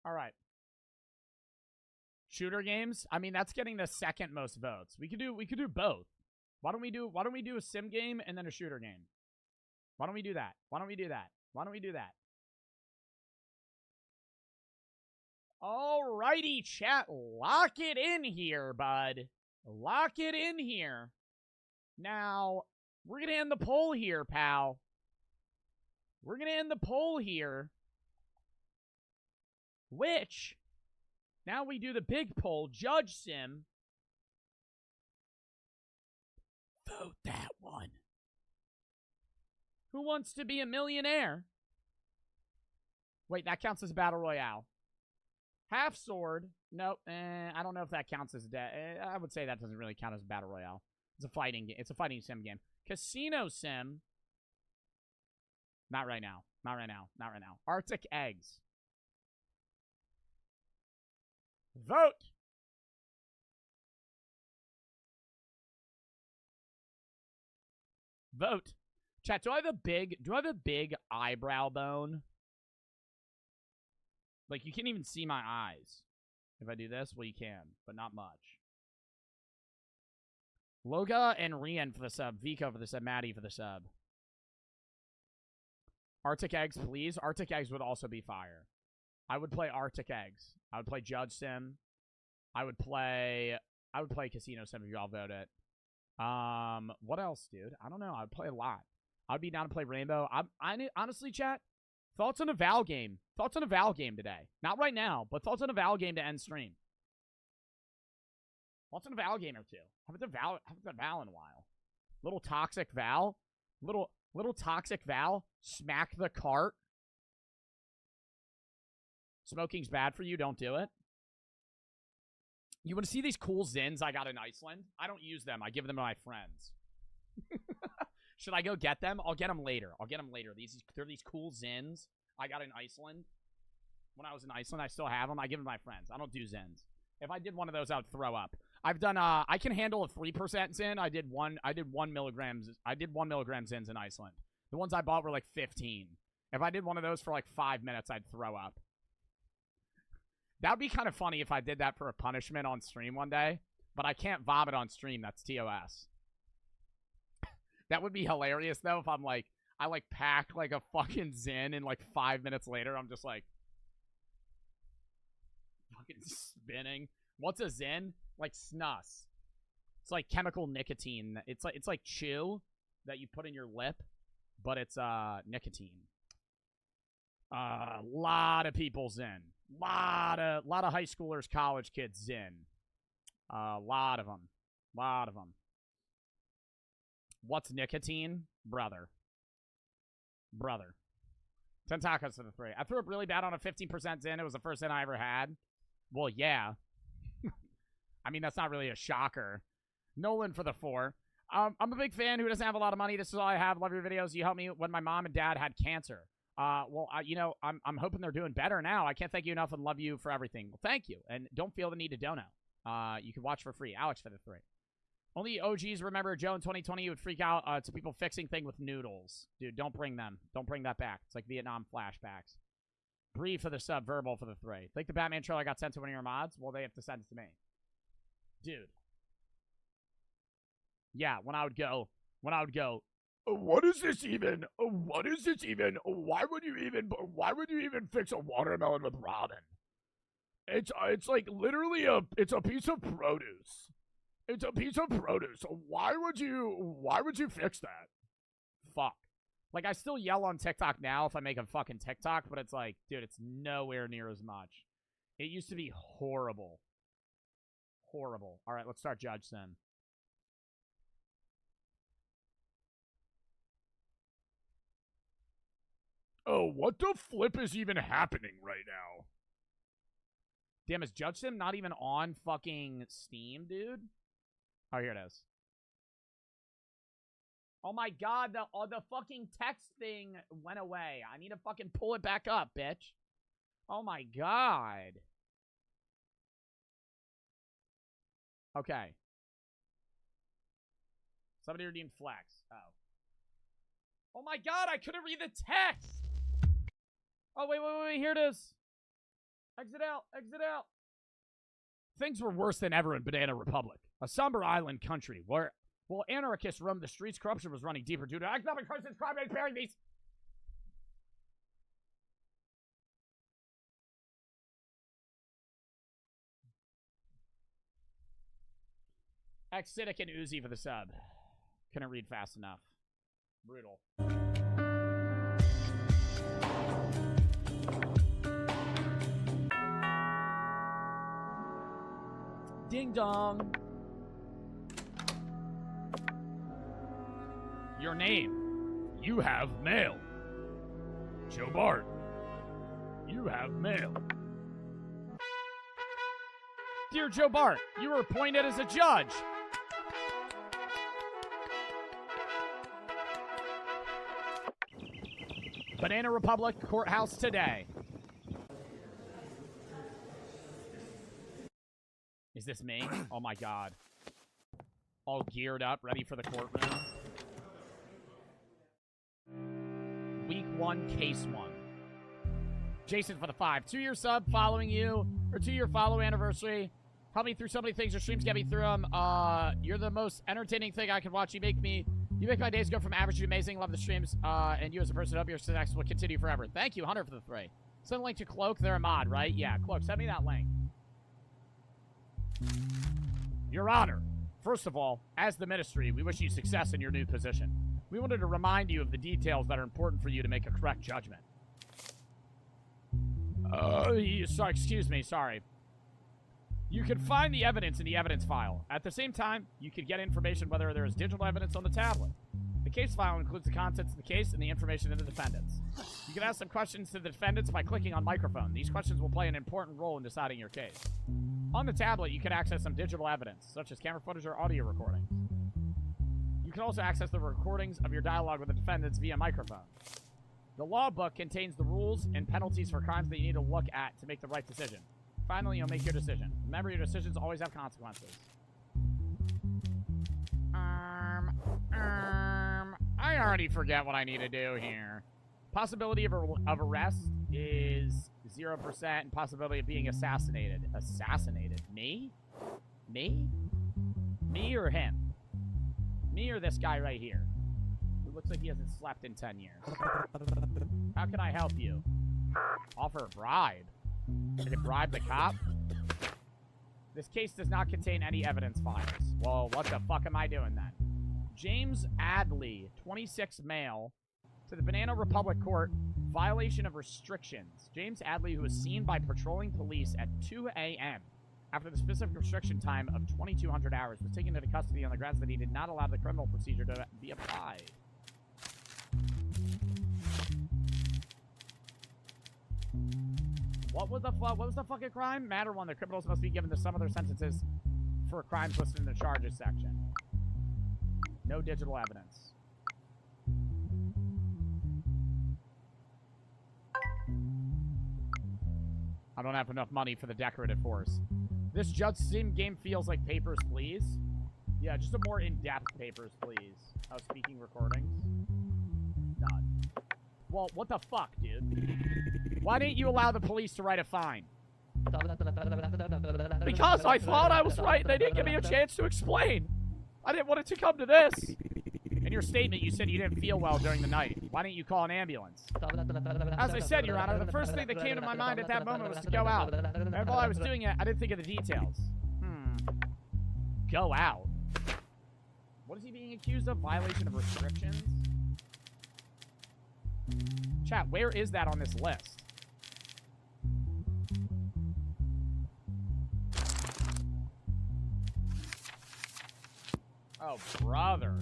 All right. Shooter games? I mean, that's getting the second most votes. We could do both. Why don't we do a sim game and then a shooter game? Why don't we do that? Why don't we do that? Why don't we do that? Alrighty, chat. Lock it in here, bud. Lock it in here. Now, we're going to end the poll here, pal. We're going to end the poll here. Which, now we do the big poll. JudgeSim. Vote that one. Who Wants to Be a Millionaire? Wait, that counts as Battle Royale. Half Sword. Nope. I don't know if that counts as I would say that doesn't really count as Battle Royale. It's a fighting game. It's a fighting sim game. Casino Sim. Not right now. Not right now. Not right now. Arctic Eggs. Vote. Vote. Chat, do I have a big eyebrow bone? Like, you can't even see my eyes. If I do this, well, you can, but not much. Loga and Rian for the sub. Vico for the sub. Maddie for the sub. Arctic Eggs, please. Arctic Eggs would also be fire. I would play Arctic Eggs. I would play JudgeSim. I would play Casino Sim if you all vote it. What else, dude? I don't know. I would play a lot. I'd be down to play Rainbow. I honestly, chat, thoughts on a Val game. Thoughts on a Val game today. Not right now, but thoughts on a Val game to end stream. Thoughts on a Val game or two. Haven't done Val in a while. Little toxic Val. Little toxic Val. Smack the cart. Smoking's bad for you. Don't do it. You want to see these cool Zins I got in Iceland? I don't use them. I give them to my friends. Should I go get them? I'll get them later. They're these cool Zins I got in Iceland. When I was in Iceland, I still have them. I give them to my friends. I don't do Zins. If I did one of those, I would throw up. I've done, I can handle a 3% Zin. I did 1 milligram Zins in Iceland. The ones I bought were like 15. If I did one of those for like 5 minutes, I'd throw up. That would be kind of funny if I did that for a punishment on stream one day. But I can't vomit on stream. That's TOS. That would be hilarious, though, if I'm like, I like pack like a fucking Zin and like 5 minutes later, I'm just like fucking spinning. What's a Zin? Like snus. It's like chemical nicotine. It's like chew that you put in your lip, but it's nicotine. Lot of people Zin. Lot of high schoolers, college kids Zin. Lot of them. What's nicotine? Brother. 10 tacos for the 3. I threw up really bad on a 15% Zin. It was the first Zin I ever had. Well, yeah. I mean, that's not really a shocker. Nolan for the 4. I'm a big fan who doesn't have a lot of money. This is all I have. Love your videos. You helped me when my mom and dad had cancer. Well, I'm hoping they're doing better now. I can't thank you enough and love you for everything. Well, thank you. And don't feel the need to donate. You can watch for free. Alex for the 3. Only OGs remember Joe in 2020 you would freak out to people fixing thing with noodles. Dude, don't bring them. Don't bring that back. It's like Vietnam flashbacks. Bree for the sub, Verbal for the 3. Think the Batman trailer got sent to one of your mods? Well, they have to send it to me. Dude. Yeah, when I would go, what is this even? What is this even? Why would you even fix a watermelon with ramen? It's like literally it's a piece of produce. It's a piece of produce. Why would you fix that? Fuck. Like, I still yell on TikTok now if I make a fucking TikTok, but it's like, dude, it's nowhere near as much. It used to be horrible. Horrible. All right, let's start JudgeSim. Oh, what the flip is even happening right now? Damn, is JudgeSim not even on fucking Steam, dude? Oh, here it is. Oh my god, the fucking text thing went away. I need to fucking pull it back up, bitch. Oh my god. Okay. Somebody redeemed Flex. Oh. Oh my god, I couldn't read the text! Oh, wait, here it is. Exit out. Things were worse than ever in Banana Republic, a somber island country where, while anarchists roamed the streets, corruption was running deeper due to economic crisis, crime rates, disparities. Exidic and Uzi for the sub. Couldn't read fast enough. Brutal. Ding dong. Your name. You have mail. Joe Bart. You have mail. Dear Joe Bart, you were appointed as a judge. Banana Republic Courthouse today. Is this me? Oh my god. All geared up, ready for the courtroom. 1, Case 1. Jason for the 5. 2-year sub following you, or 2-year follow anniversary. Help me through so many things. Your streams get me through them. You're the most entertaining thing I can watch. You make my days go from average to amazing. Love the streams. And you as a person, hope your success will continue forever. Thank you, Hunter, for the 3. Send a link to Cloak. They're a mod, right? Yeah, Cloak. Send me that link. Your Honor, first of all, as the Ministry, we wish you success in your new position. We wanted to remind you of the details that are important for you to make a correct judgment. Sorry, excuse me, sorry. You can find the evidence in the evidence file. At the same time, you can get information whether there is digital evidence on the tablet. The case file includes the contents of the case and the information in the defendants. You can ask some questions to the defendants by clicking on microphone. These questions will play an important role in deciding your case. On the tablet, you can access some digital evidence, such as camera footage or audio recordings. You can also access the recordings of your dialogue with the defendants via microphone. The law book contains the rules and penalties for crimes that you need to look at to make the right decision. Finally, you'll make your decision. Remember, your decisions always have consequences. I already forget what I need to do here. Possibility of arrest is 0%, and possibility of being assassinated. Assassinated? Me? Me? Me or him? Me or this guy right here? Who looks like he hasn't slept in 10 years. How can I help you? Offer a bribe? Did it bribe the cop? This case does not contain any evidence files. Well, what the fuck am I doing then? James Adley, 26 male, to the Banana Republic Court, violation of restrictions. James Adley, who was seen by patrolling police at 2 a.m. after the specific restriction time of 2,200 hours, was taken into custody on the grounds that he did not allow the criminal procedure to be applied. What was the fucking crime? Matter 1, the criminals must be given the sum of their sentences for crimes listed in the charges section. No digital evidence. I don't have enough money for the decorative force. This JudgeSim game feels like Papers, Please. Yeah, just a more in-depth Papers, Please. Oh, speaking recordings. None. Well, what the fuck, dude? Why didn't you allow the police to write a fine? Because I thought I was right. They didn't give me a chance to explain. I didn't want it to come to this. In your statement, you said you didn't feel well during the night. Why didn't you call an ambulance? As I said, Your Honor, the first thing that came to my mind at that moment was to go out. And while I was doing it, I didn't think of the details. Go out? What is he being accused of? Violation of restrictions? Chat, where is that on this list? Oh, brother.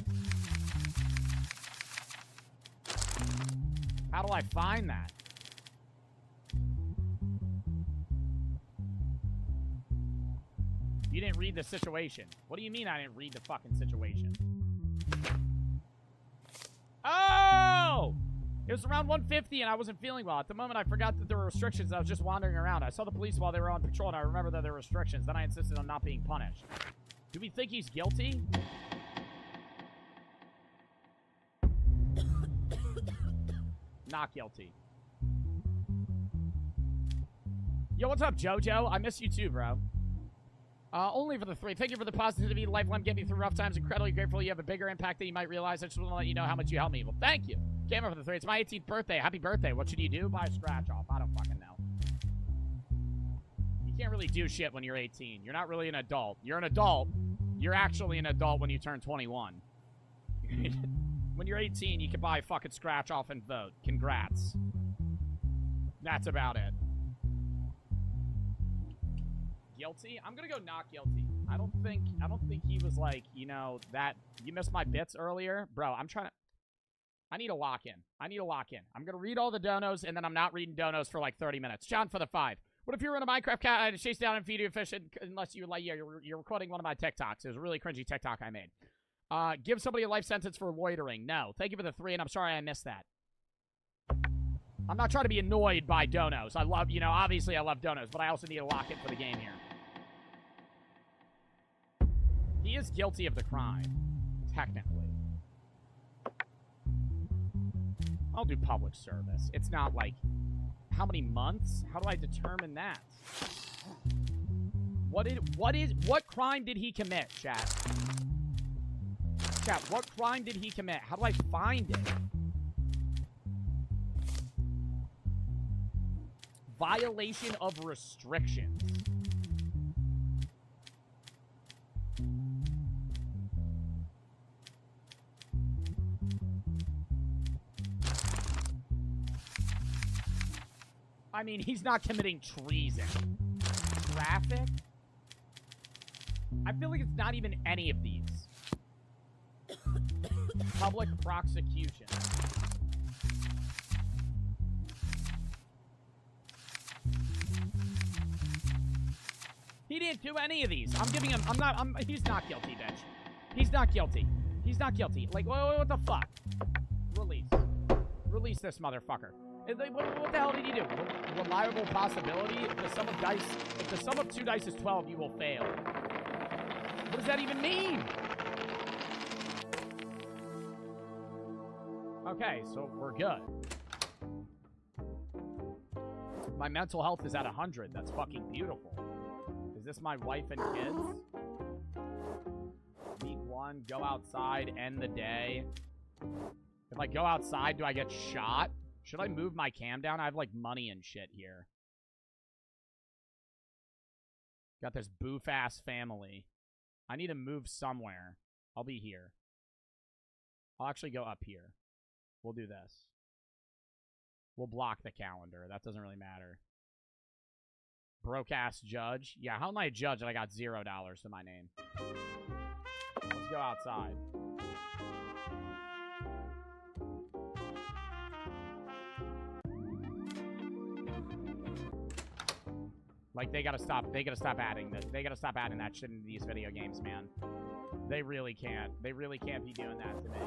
How do I find that? You didn't read the situation. What do you mean I didn't read the fucking situation? Oh! It was around 1:50 and I wasn't feeling well. At the moment, I forgot that there were restrictions. I was just wandering around. I saw the police while they were on patrol, and I remember that there were restrictions. Then I insisted on not being punished. Do we think he's guilty? Not guilty. Yo, what's up, JoJo? I miss you too, bro. Only for the 3. Thank you for the positivity, lifeline, getting me through rough times. Incredibly grateful you have a bigger impact than you might realize. I just want to let you know how much you helped me. Well, thank you. Gamer for the 3. It's my 18th birthday. Happy birthday. What should you do? Buy a scratch off. I don't fucking know. You can't really do shit when you're 18. You're not really an adult. You're an adult. You're actually an adult when you turn 21. When you're 18, you can buy a fucking scratch off and vote. Congrats. That's about it. Guilty? I'm gonna go not guilty. I don't think he was like, you know, that you missed my bits earlier. Bro, I need a lock in. I'm gonna read all the donos and then I'm not reading donos for like 30 minutes. John for the 5. What if you were in a Minecraft cat? I had to chase down and feed you a fish unless you like, yeah, you're recording one of my TikToks. It was a really cringy TikTok I made. Give somebody a life sentence for loitering. No. Thank you for the 3, and I'm sorry I missed that. I'm not trying to be annoyed by donos. I love, you know, obviously I love donos, but I also need a lock in for the game here. He is guilty of the crime, technically. I'll do public service. It's not like, how many months? How do I determine that? What crime did he commit, chat? Chat, what crime did he commit? How do I find it? Violation of restrictions. I mean, he's not committing treason. Traffic? I feel like it's not even any of these. Public prosecution. He didn't do any of these. I'm giving him, he's not guilty, bitch. He's not guilty. He's not guilty. Like, what the fuck? Release. Release this motherfucker. What the hell did he do? Reliable possibility? If the sum of 2 dice is 12, you will fail. What does that even mean? Okay, so we're good. My mental health is at 100. That's fucking beautiful. Is this my wife and kids? Week 1, go outside, end the day. If I go outside, do I get shot? Should I move my cam down? I have, like, money and shit here. Got this boof-ass family. I need to move somewhere. I'll be here. I'll actually go up here. We'll do this. We'll block the calendar. That doesn't really matter. Broke-ass judge. Yeah, how am I a judge and I got $0 to my name? Let's go outside. Like, they gotta stop adding this. They gotta stop adding that shit into these video games, man. They really can't. They really can't be doing that to me.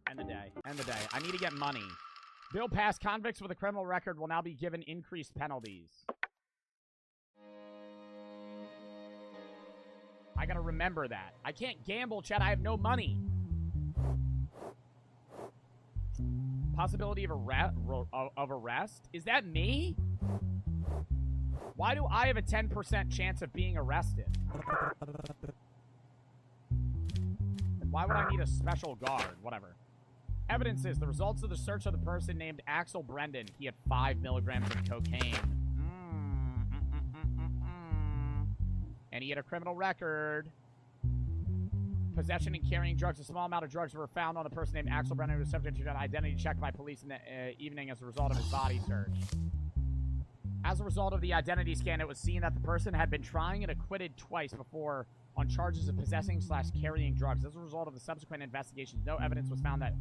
End the day. End the day. I need to get money. Bill passed. Convicts with a criminal record will now be given increased penalties. I gotta remember that. I can't gamble, chat. I have no money. Possibility of arrest? Is that me? Why do I have a 10% chance of being arrested? And why would I need a special guard? Whatever. Evidence is the results of the search of the person named Axel Brendan. He had 5 milligrams of cocaine. And he had a criminal record. Possession and carrying drugs. A small amount of drugs were found on a person named Axel Brendan who was subject to an identity check by police in the evening as a result of his body search. As a result of the identity scan, it was seen that the person had been trying and acquitted twice before on charges of possessing/carrying drugs. As a result of the subsequent investigations, no evidence was found that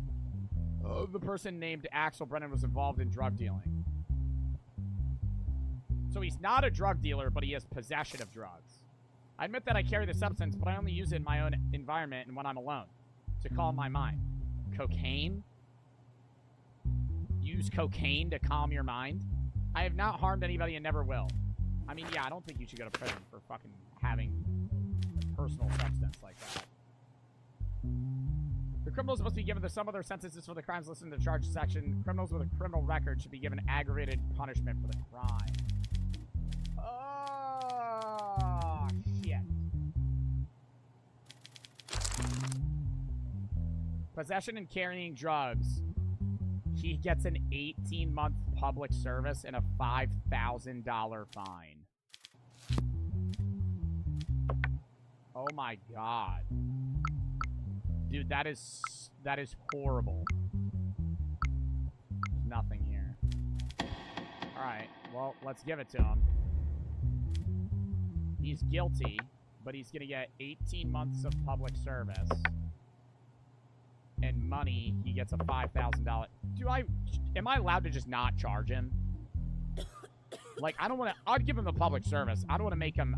the person named Axel Brennan was involved in drug dealing. So he's not a drug dealer, but he has possession of drugs. I admit that I carry the substance, but I only use it in my own environment and when I'm alone, to calm my mind. Cocaine? Use cocaine to calm your mind? I have not harmed anybody and never will. I mean, yeah, I don't think you should go to prison for fucking having a personal substance like that. The criminals must be given the sum of their sentences for the crimes listed in the charge section. Criminals with a criminal record should be given aggravated punishment for the crime. Oh, shit. Possession and carrying drugs. He gets an 18-month public service and a $5,000 fine. Oh my god. Dude, that is horrible. There's nothing here. Alright, well, let's give it to him. He's guilty, but he's gonna get 18 months of public service. And money, he gets a $5,000. Am I allowed to just not charge him? Like, I don't want to, I'd give him the public service. I don't want to make him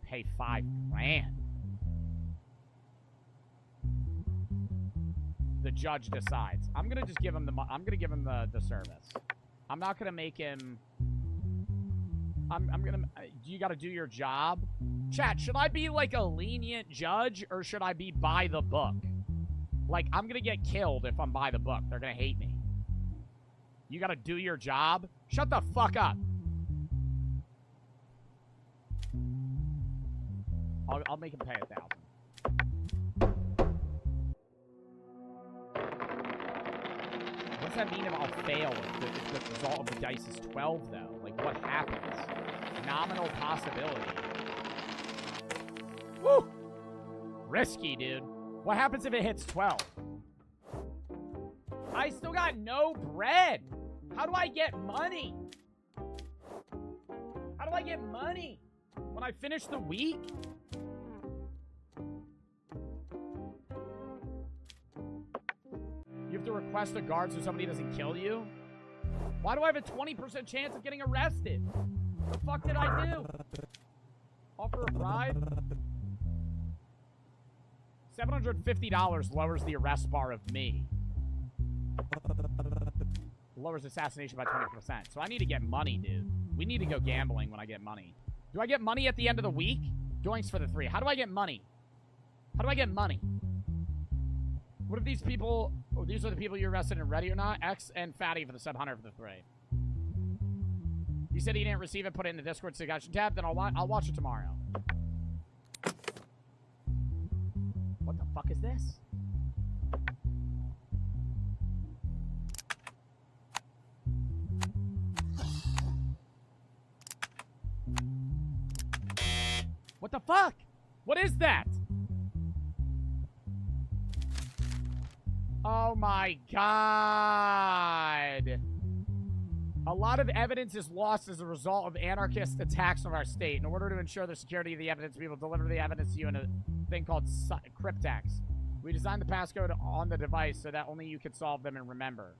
pay $5,000. The judge decides. I'm going to just give him the service. I'm not going to make him, you got to do your job. Chat, should I be like a lenient judge or should I be by the book? Like, I'm gonna get killed if I'm by the book. They're gonna hate me. You gotta do your job? Shut the fuck up. I'll make him pay 1,000. What does that mean if I'll fail if the result of the dice is 12, though? Like, what happens? Nominal possibility. Woo! Risky, dude. What happens if it hits 12? I still got no bread. How do I get money? How do I get money when I finish the week? You have to request a guard so somebody doesn't kill you? Why do I have a 20% chance of getting arrested? What the fuck did I do? Offer a bribe? $750 lowers the arrest bar of me. Lowers assassination by 20%. So I need to get money, dude. We need to go gambling when I get money. Do I get money at the end of the week? Doinks for the 3. How do I get money? How do I get money? What if these people... Oh, these are the people you arrested and ready or not? X and Fatty for the sub 100 for the 3. You said he didn't receive it. Put it in the Discord suggestion tab. Then I'll watch it tomorrow. What the fuck is this? What the fuck? What is that? Oh my god. A lot of evidence is lost as a result of anarchist attacks on our state. In order to ensure the security of the evidence, we will deliver the evidence to you in a thing called cryptex. We designed the passcode on the device so that only you can solve them and remember.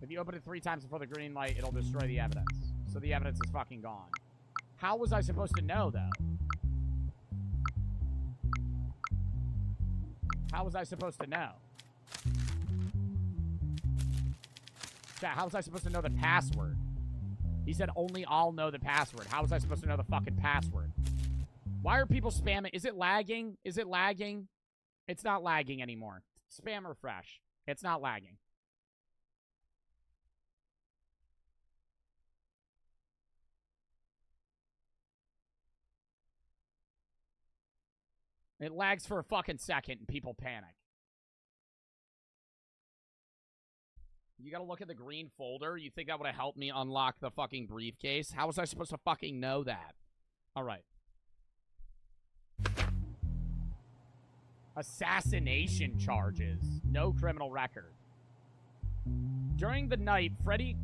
If you open it 3 times before the green light, it'll destroy the evidence. So the evidence is fucking gone. How was I supposed to know, though? How was I supposed to know? Chat, how was I supposed to know the password? He said only I'll know the password. How was I supposed to know the fucking password? Why are people spamming? Is it lagging? Is it lagging? It's not lagging anymore. Spam refresh. It's not lagging. It lags for a fucking second and people panic. You gotta look at the green folder. You think that would have helped me unlock the fucking briefcase? How was I supposed to fucking know that? Alright. Assassination charges. No criminal record. During the night, Freddie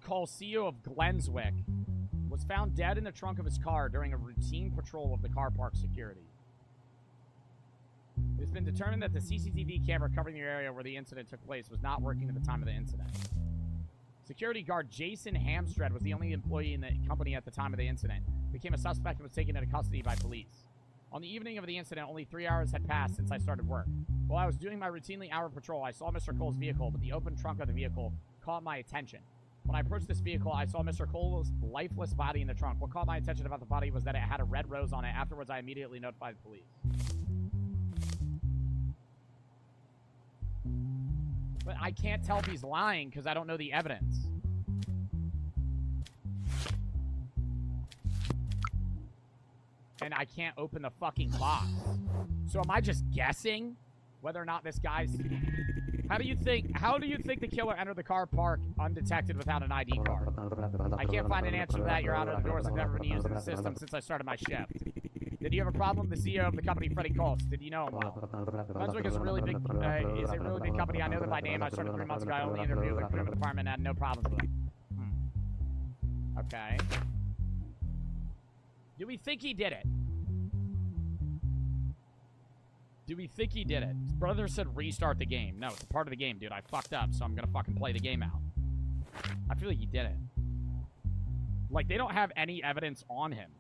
Cole, CEO of Glenswick, was found dead in the trunk of his car during a routine patrol of the car park security. It has been determined that the CCTV camera covering the area where the incident took place was not working at the time of the incident. Security guard Jason Hamstred was the only employee in the company at the time of the incident. Became a suspect and was taken into custody by police. On the evening of the incident, only 3 hours had passed since I started work. While I was doing my routinely hour patrol, I saw Mr. Cole's vehicle, but the open trunk of the vehicle caught my attention. When I approached this vehicle, I saw Mr. Cole's lifeless body in the trunk. What caught my attention about the body was that it had a red rose on it. Afterwards, I immediately notified the police. But I can't tell if he's lying because I don't know the evidence. And I can't open the fucking box. So am I just guessing whether or not this guy's... How do you think the killer entered the car park undetected without an ID card? I can't find an answer to that, Your Honor. The doors have never been used in the system since I started my shift. Did you have a problem with the CEO of the company, Freddie Cole? Did you know him well? Brunswick is a really big company. I know them by name. I started 3 months ago. I only interviewed with the criminal department and had no problems with them. Okay. Do we think he did it? Do we think he did it? His brother said restart the game. No, it's a part of the game, dude. I fucked up, so I'm gonna fucking play the game out. I feel like he did it. Like, they don't have any evidence on him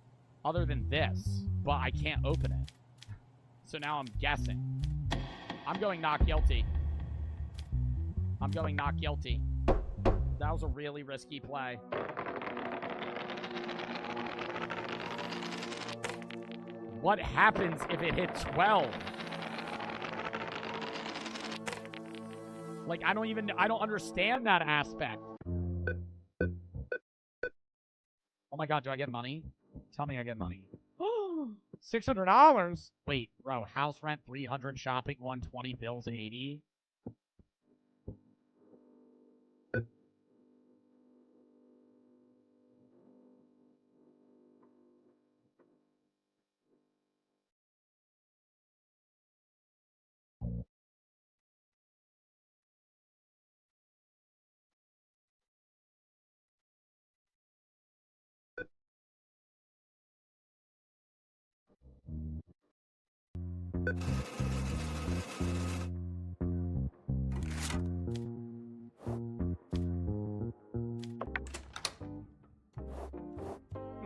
other than this, but I can't open it. So now I'm guessing. I'm going not guilty. I'm going not guilty. That was a really risky play. What happens if it hit 12? Like, I don't understand that aspect. Oh my god, do I get money? Tell me I get money. $600? Wait, bro, house rent 300, shopping 120, bills 80.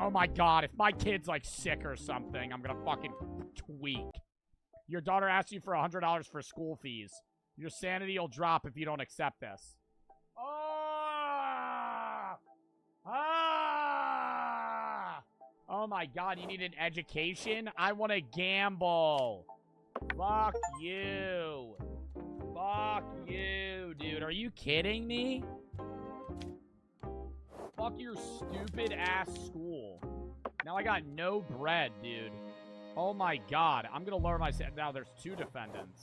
Oh my god, if my kid's like sick or something, I'm gonna fucking tweak. Your daughter asked you for $100 for school fees. Your sanity will drop if you don't accept this. Oh my god, you need an education? I want to gamble. Fuck you. Fuck you, dude. Are you kidding me? Fuck your stupid ass school. Now I got no bread, dude. Oh my god. I'm gonna lower my... Now there's 2 defendants.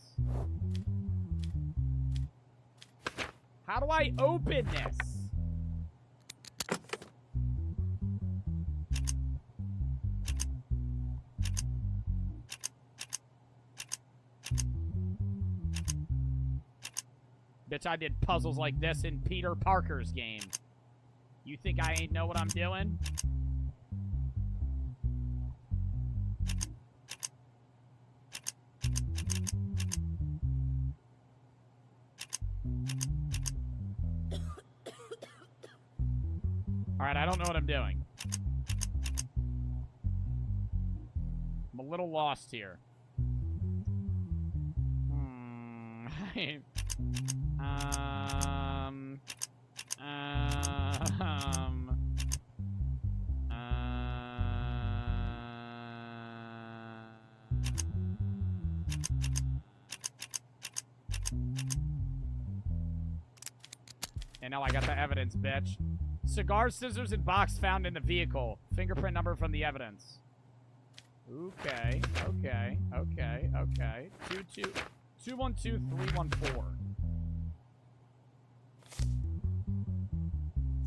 How do I open this? Bitch, I did puzzles like this in Peter Parker's game. You think I ain't know what I'm doing? Alright, I don't know what I'm doing. I'm a little lost here. And now I got the evidence, bitch. Cigar, scissors, and box found in the vehicle. Fingerprint number from the evidence. Okay, okay, okay, okay. 212314.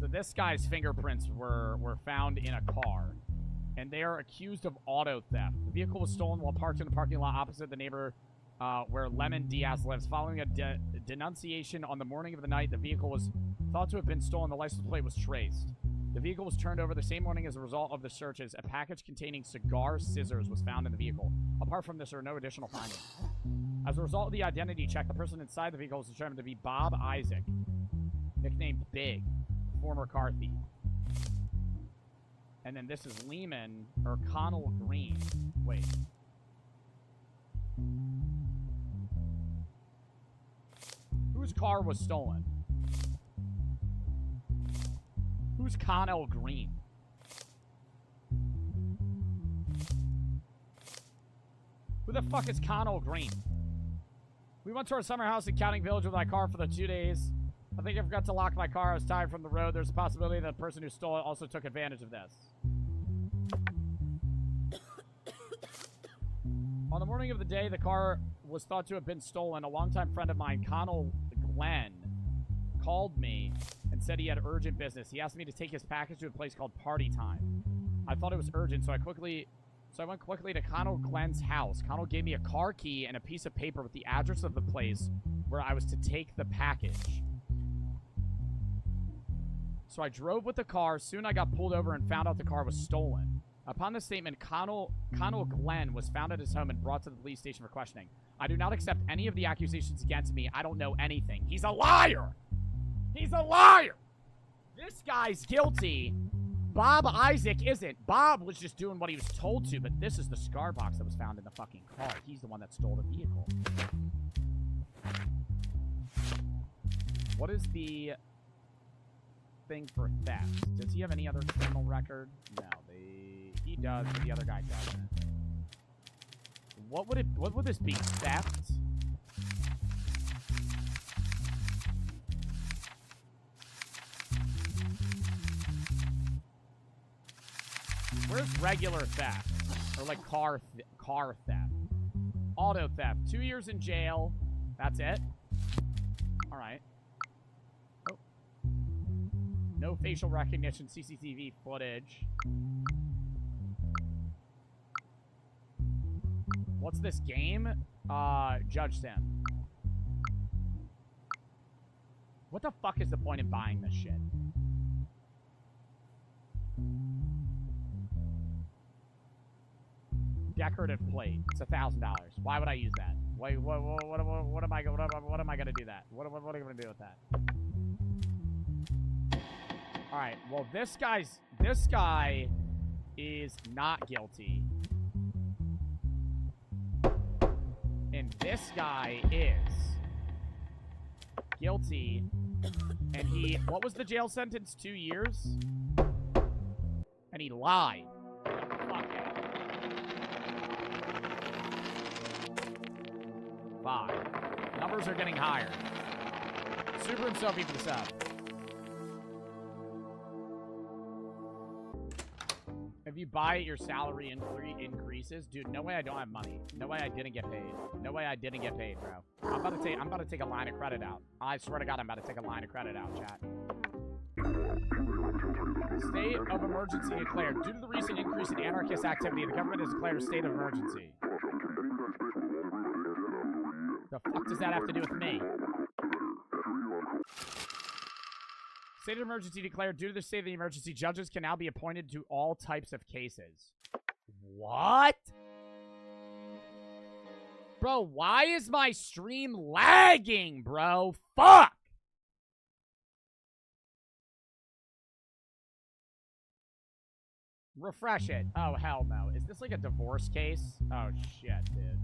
So this guy's fingerprints were found in a car. And they are accused of auto theft. The vehicle was stolen while parked in the parking lot opposite the neighbor where Lemon Diaz lives. Following a denunciation on the morning of the night, the vehicle was thought to have been stolen. The license plate was traced. The vehicle was turned over the same morning as a result of the searches. A package containing cigar scissors was found in the vehicle. Apart from this, there are no additional findings. As a result of the identity check, the person inside the vehicle was determined to be Bob Isaac, nicknamed Big, former car thief. And then this is Lehman, or Connell Green. Wait. Whose car was stolen? Who's Connell Green? Who the fuck is Connell Green? We went to our summer house in Counting Village with my car for the 2 days. I think I forgot to lock my car. I was tired from the road. There's a possibility that the person who stole it also took advantage of this. On the morning of the day the car was thought to have been stolen, a longtime friend of mine, Connell Glenn, called me and said he had urgent business. He asked me to take his package to a place called Party Time. I thought it was urgent, so I went quickly to Connell Glenn's house. Connell gave me a car key and a piece of paper with the address of the place where I was to take the package. So I drove with the car. Soon I got pulled over and found out the car was stolen. Upon this statement, Connell Glenn was found at his home and brought to the police station for questioning. I do not accept any of the accusations against me. I don't know anything. He's a liar! He's a liar! This guy's guilty. Bob Isaac isn't. Bob was just doing what he was told to, but this is the scar box that was found in the fucking car. He's the one that stole the vehicle. What is the thing for theft? Does he have any other criminal record? No, he does, but the other guy doesn't. What would this be? Theft? Where's regular theft? Or like car theft. Auto theft. 2 years in jail. That's it? Alright. Oh. No facial recognition CCTV footage. What's this game? JudgeSim. What the fuck is the point in buying this shit? Decorative plate. It's $1,000. Why would I use that? What am I gonna do that? What am I gonna do with that? All right. Well, this guy is not guilty, and this guy is guilty. And what was the jail sentence? 2 years? And he lied. Fuck it. 5. Numbers are getting higher. Super and Sophie for the sub. If you buy it, your salary increases. Dude, no way I don't have money. No way I didn't get paid. No way I didn't get paid, bro. I'm about to take a line of credit out. I swear to God, I'm about to take a line of credit out, chat. State of emergency declared. Due to the recent increase in anarchist activity, the government has declared a state of emergency. The fuck does that have to do with me? State of emergency declared. Due to the state of the emergency, judges can now be appointed to all types of cases. What? Bro, why is my stream lagging, bro? Fuck! Refresh it. Oh, hell no. Is this like a divorce case? Oh, shit, dude.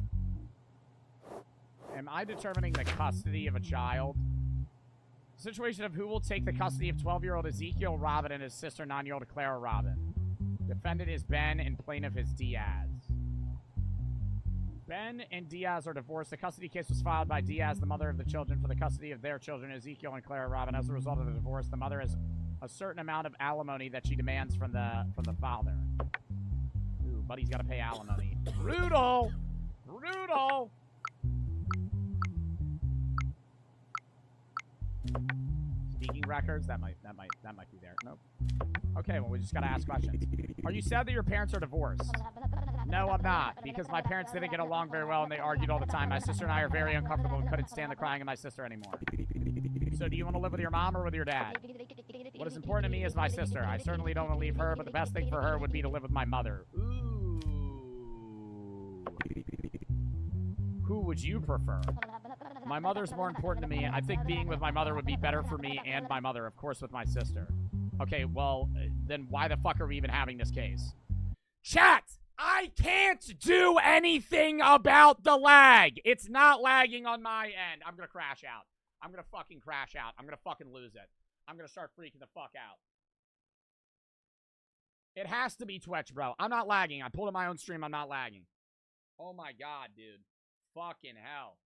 Am I determining the custody of a child? Situation of who will take the custody of 12-year-old Ezekiel Robin and his sister, 9-year-old Clara Robin. Defendant is Ben and plaintiff is Diaz. Ben and Diaz are divorced. The custody case was filed by Diaz, the mother of the children, for the custody of their children, Ezekiel and Clara Robin. As a result of the divorce, the mother has a certain amount of alimony that she demands from the father. Ooh, buddy's got to pay alimony. Brutal! Brutal! Speaking records, that might be there. Nope. Okay, well, we just gotta ask questions. Are you sad that your parents are divorced? No, I'm not, because my parents didn't get along very well and they argued all the time. My sister and I are very uncomfortable and couldn't stand the crying of my sister anymore. So do you want to live with your mom or with your dad? What is important to me is my sister. I certainly don't want to leave her, but the best thing for her would be to live with my mother. Ooh. Who would you prefer? My mother's more important to me. I think being with my mother would be better for me and my mother, of course, with my sister. Okay, well, then why the fuck are we even having this case? Chat! I can't do anything about the lag! It's not lagging on my end. I'm gonna crash out. I'm gonna fucking crash out. I'm gonna fucking lose it. I'm gonna start freaking the fuck out. It has to be Twitch, bro. I'm not lagging. I pulled in my own stream. I'm not lagging. Oh my god, dude. Fucking hell.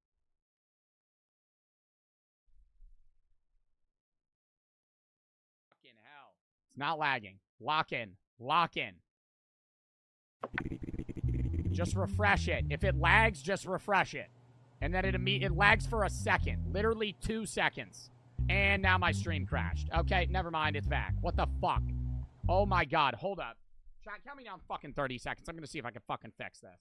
Fucking hell. It's not lagging. Lock in. Lock in. Just refresh it. If it lags, just refresh it. And then it lags for a second. Literally 2 seconds. And now my stream crashed. Okay, never mind. It's back. What the fuck? Oh my god. Hold up. Chat, count me down fucking 30 seconds. I'm gonna see if I can fucking fix this.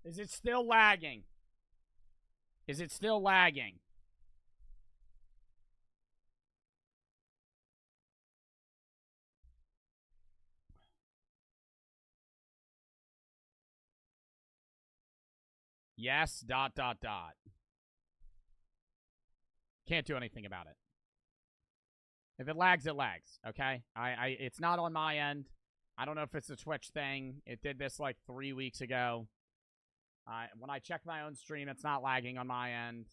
Is it still lagging? Is it still lagging? Yes, ... Can't do anything about it. If it lags, okay? It's not on my end. I don't know if it's a Twitch thing. It did this like 3 weeks ago. When I check my own stream, it's not lagging on my end.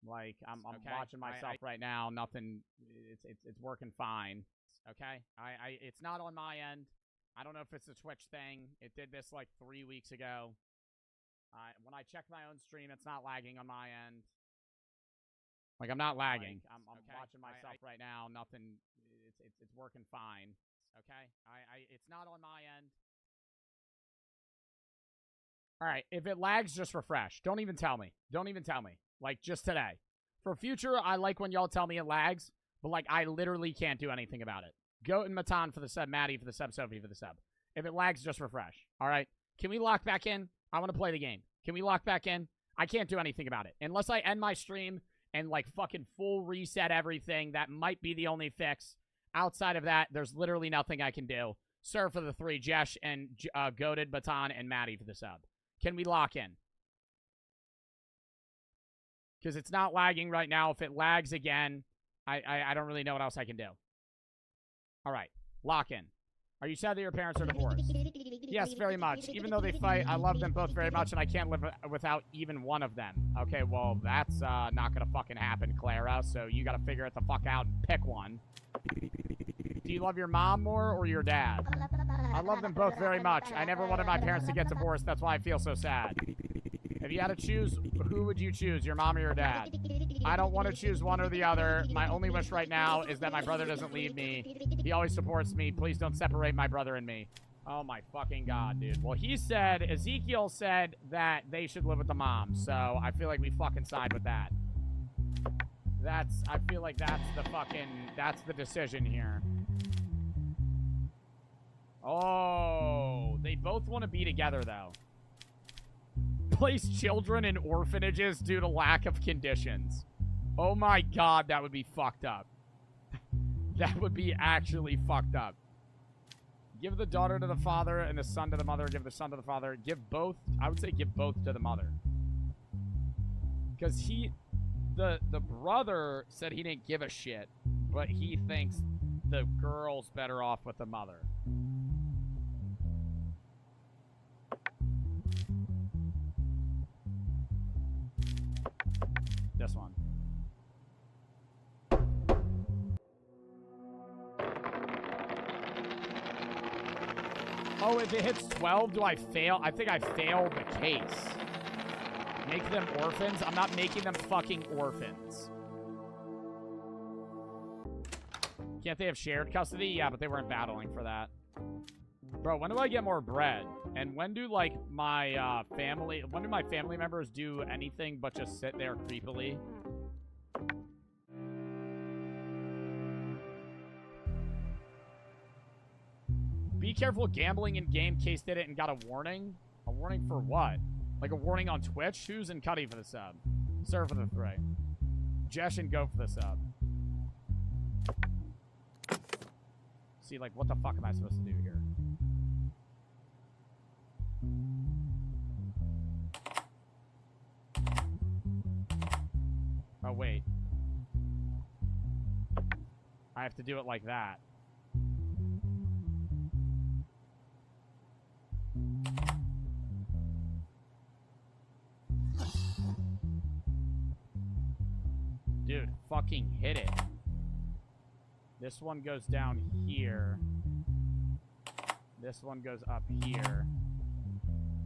Like, I'm watching myself right now. Nothing, it's working fine. Okay? It's not on my end. I don't know if it's a Twitch thing. It did this like 3 weeks ago. When I check my own stream, it's not lagging on my end. Like, I'm not lagging. I'm watching myself right now. Nothing, it's working fine. Okay? It's not on my end. All right, if it lags, just refresh. Don't even tell me. Don't even tell me. Like, just today. For future, I like when y'all tell me it lags, but, like, I literally can't do anything about it. Goat and Matan for the sub, Maddie for the sub, Sophie for the sub. If it lags, just refresh. All right? Can we lock back in? I want to play the game. Can we lock back in? I can't do anything about it. Unless I end my stream and, like, fucking full reset everything, that might be the only fix. Outside of that, there's literally nothing I can do. Sir for the 3, Jesh and Goated, Matan, and Maddie for the sub. Can we lock in? Because it's not lagging right now. If it lags again, I don't really know what else I can do. All right. Lock in. Are you sad that your parents are divorced? Yes, very much. Even though they fight, I love them both very much, and I can't live without even one of them. Okay, well, that's not going to fucking happen, Clara, so you got to figure it the fuck out and pick one. Do you love your mom more or your dad? I love them both very much. I never wanted my parents to get divorced. That's why I feel so sad. If you had to choose, who would you choose, your mom or your dad? I don't want to choose one or the other. My only wish right now is that my brother doesn't leave me. He always supports me. Please don't separate my brother and me. Oh my fucking god, dude. Well, Ezekiel said that they should live with the mom, so I feel like we fucking side with that. I feel like that's the decision here. Oh, they both want to be together, though. Place children in orphanages due to lack of conditions. Oh my god, that would be fucked up. That would be actually fucked up. Give the daughter to the father and the son to the mother. Give the son to the father. Give both. I would say give both to the mother. Because the brother said he didn't give a shit, but he thinks the girl's better off with the mother. This one. Oh, if it hits 12, do I fail? I think I failed the case. Make them orphans? I'm not making them fucking orphans. Can't they have shared custody? Yeah, but they weren't battling for that. Bro, when do I get more bread? And when do, like, my when do my family members do anything but just sit there creepily? Be careful gambling in game. Case did it and got a warning. A warning for what? Like a warning on Twitch? Who's and Cuddy for the sub? Sir for the 3. Jesh and Go for the sub. See, like, what the fuck am I supposed to do here? Oh, wait. I have to do it like that. Dude, fucking hit it. This one goes down here. This one goes up here.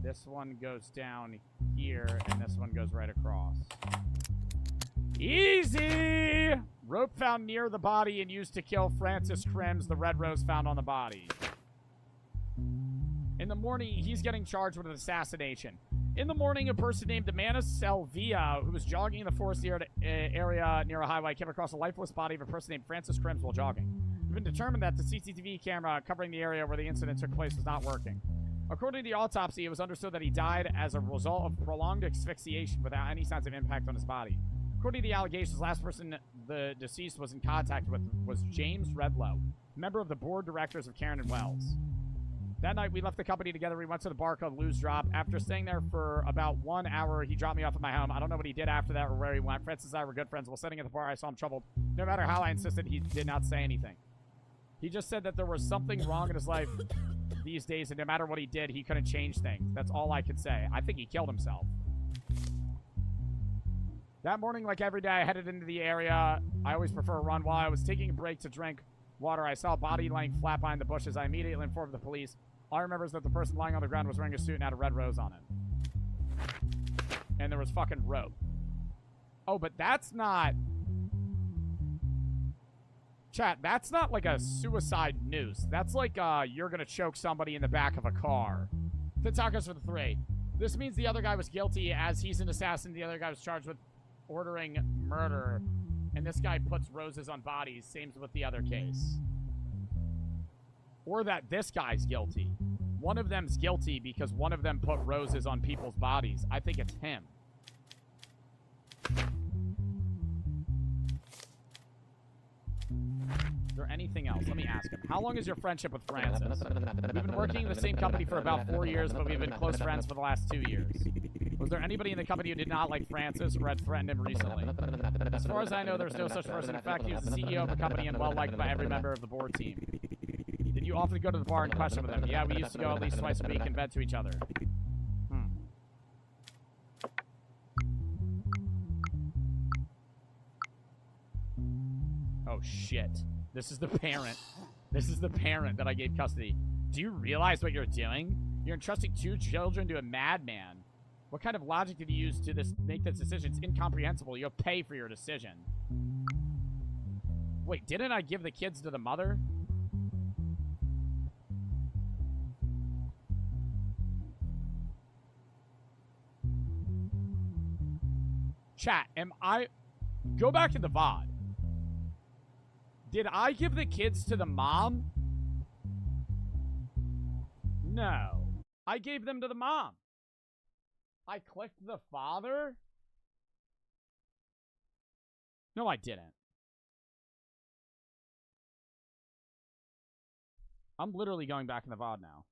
This one goes down here, and this one goes right across. Easy! Rope found near the body and used to kill Francis Crims, the red rose found on the body. In the morning, he's getting charged with an assassination. In the morning, a person named Amanda Selvia, who was jogging in the forest area near a highway, came across a lifeless body of a person named Francis Crims while jogging. been determined that the CCTV camera covering the area where the incident took place was not working. According to the autopsy, it was understood that he died as a result of prolonged asphyxiation without any signs of impact on his body. According to the allegations, the last person the deceased was in contact with was James Redlow, member of the board directors of Karen and Wells. That night, we left the company together. We went to the bar called Lou's Drop. After staying there for about 1 hour, he dropped me off at my home. I don't know what he did after that or where he went. Francis and I were good friends. While sitting at the bar, I saw him troubled. No matter how I insisted, he did not say anything. He just said that there was something wrong in his life these days, and no matter what he did, he couldn't change things. That's all I could say. I think he killed himself. That morning, like every day, I headed into the area. I always prefer a run. While I was taking a break to drink water, I saw a body laying flat behind the bushes. I immediately informed the police. All I remember is that the person lying on the ground was wearing a suit and had a red rose on it. And there was fucking rope. Oh, but that's not... Chat, that's not like a suicide noose. That's like, you're gonna choke somebody in the back of a car. The tacos for the 3. This means the other guy was guilty as he's an assassin. The other guy was charged with ordering murder. And this guy puts roses on bodies. Same with the other case. Or that this guy's guilty. One of them's guilty because one of them put roses on people's bodies. I think it's him. Is there anything else? Let me ask him. How long is your friendship with Francis? We've been working in the same company for about 4 years, but we've been close friends for the last 2 years. Was there anybody in the company who did not like Francis or had threatened him recently? As far as I know, there's no such person. In fact, he was the CEO of the company and well-liked by every member of the board team. Did you often go to the bar and question with him? Yeah, we used to go at least twice a week and vent to each other. Oh, shit. This is the parent. This is the parent that I gave custody. Do you realize what you're doing? You're entrusting 2 children to a madman. What kind of logic did you use to make this decision? It's incomprehensible. You'll pay for your decision. Wait, didn't I give the kids to the mother? Chat, go back to the VOD. Did I give the kids to the mom? No. I gave them to the mom. I clicked the father? No, I didn't. I'm literally going back in the VOD now.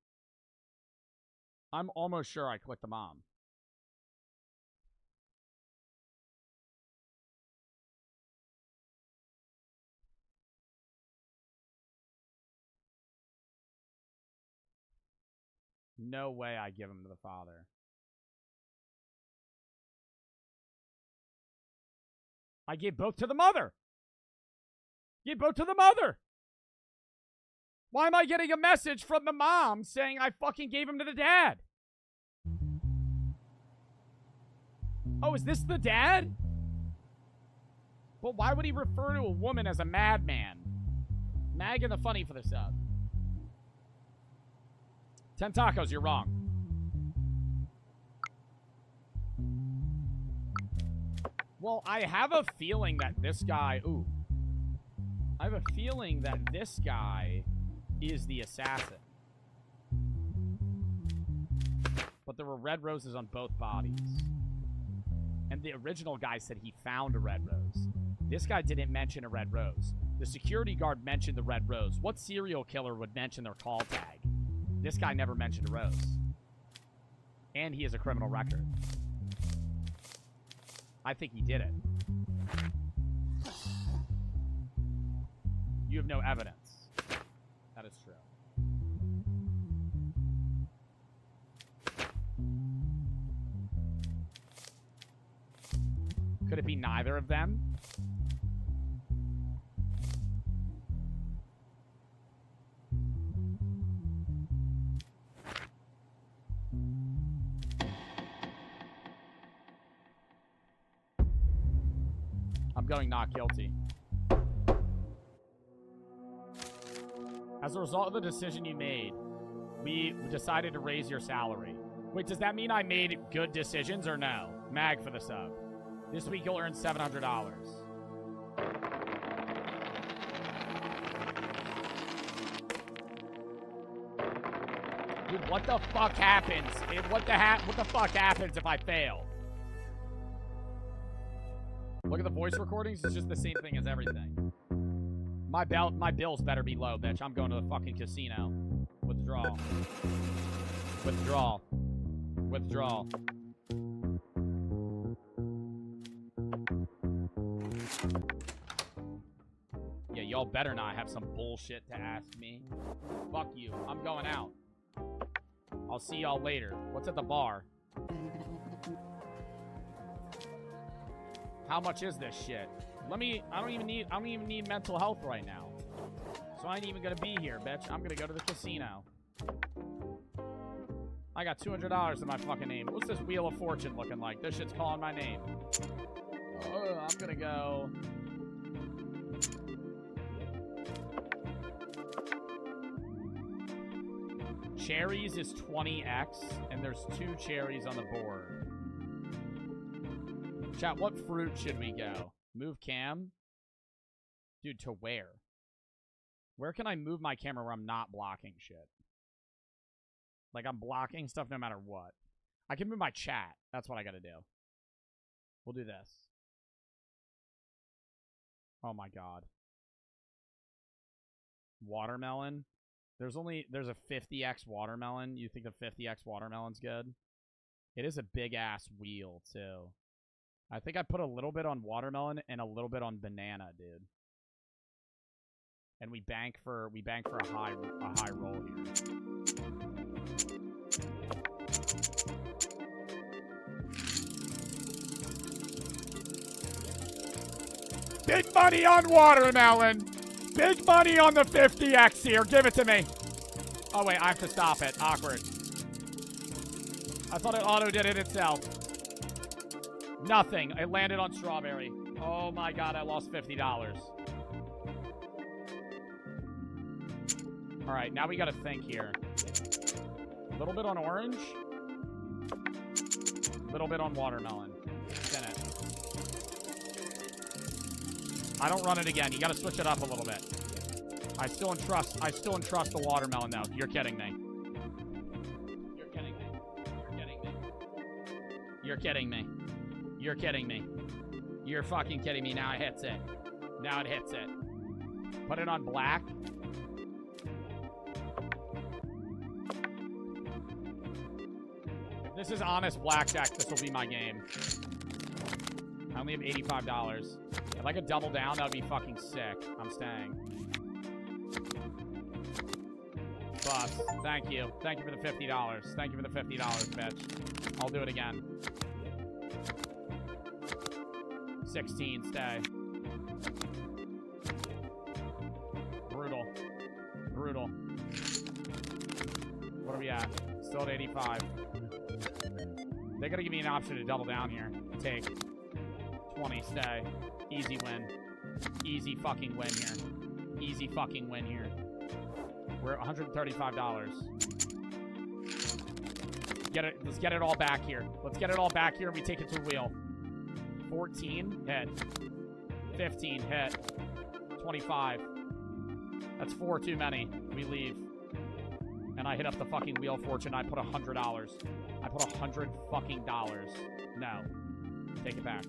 I'm almost sure I clicked the mom. No way I give him to the father. I gave both to the mother. Gave both to the mother. Why am I getting a message from the mom saying I fucking gave him to the dad? Oh, is this the dad? But why would he refer to a woman as a madman? Mag and the funny for the sub. 10 tacos, you're wrong. Well, I have a feeling that this guy... Ooh. I have a feeling that this guy is the assassin. But there were red roses on both bodies. And the original guy said he found a red rose. This guy didn't mention a red rose. The security guard mentioned the red rose. What serial killer would mention their call tag? This guy never mentioned a rose. And he has a criminal record. I think he did it. You have no evidence. That is true. Could it be neither of them? I'm going not guilty. As a result of the decision you made, we decided to raise your salary. Wait, does that mean I made good decisions or no? Mag for the sub. This week you'll earn $700. Dude, what the fuck happens? What the fuck happens if I fail? Look at the voice recordings. It's just the same thing as everything. My bills better be low, bitch. I'm going to the fucking casino. Withdrawal. Withdrawal. Withdrawal. Yeah, y'all better not have some bullshit to ask me. Fuck you. I'm going out. I'll see y'all later. What's at the bar? How much is this shit? I don't even need mental health right now. So I ain't even gonna be here, bitch. I'm gonna go to the casino. I got $200 in my fucking name. What's this Wheel of Fortune looking like? This shit's calling my name. I'm gonna go. Cherries is 20x, and there's 2 cherries on the board. Chat, what fruit should we go? Move cam? Dude, to where? Where can I move my camera where I'm not blocking shit? Like, I'm blocking stuff no matter what. I can move my chat. That's what I gotta do. We'll do this. Oh my god. Watermelon? There's a 50x watermelon. You think the 50x watermelon's good? It is a big-ass wheel, too. I think I put a little bit on watermelon and a little bit on banana, dude. And we bank for a high roll here. Big money on watermelon. Big money on the 50x here. Give it to me. Oh wait, I have to stop it. Awkward. I thought it auto did it itself. Nothing. It landed on strawberry. Oh my god, I lost $50. Alright, now we gotta think here. A little bit on orange. A little bit on watermelon. Spin it. I don't run it again. You gotta switch it up a little bit. I still entrust the watermelon though. You're kidding me. You're kidding me. You're kidding me. You're kidding me. You're fucking kidding me. Now it hits it. Now it hits it. Put it on black. If this is honest blackjack, this will be my game. I only have $85. If I could double down, that would be fucking sick. I'm staying. Bus. Thank you. Thank you for the $50. Thank you for the $50, bitch. I'll do it again. 16, stay. Brutal. Brutal. What are we at? Still at 85. They gotta give me an option to double down here. Take. 20, stay. Easy win. Easy fucking win here. Easy fucking win here. We're at $135. Let's get it all back here. Let's get it all back here and we take it to the wheel. 14, hit. 15, hit. 25. That's 4 too many. We leave. And I hit up the fucking Wheel of Fortune. I put $100. I put $100 fucking dollars. No. Take it back.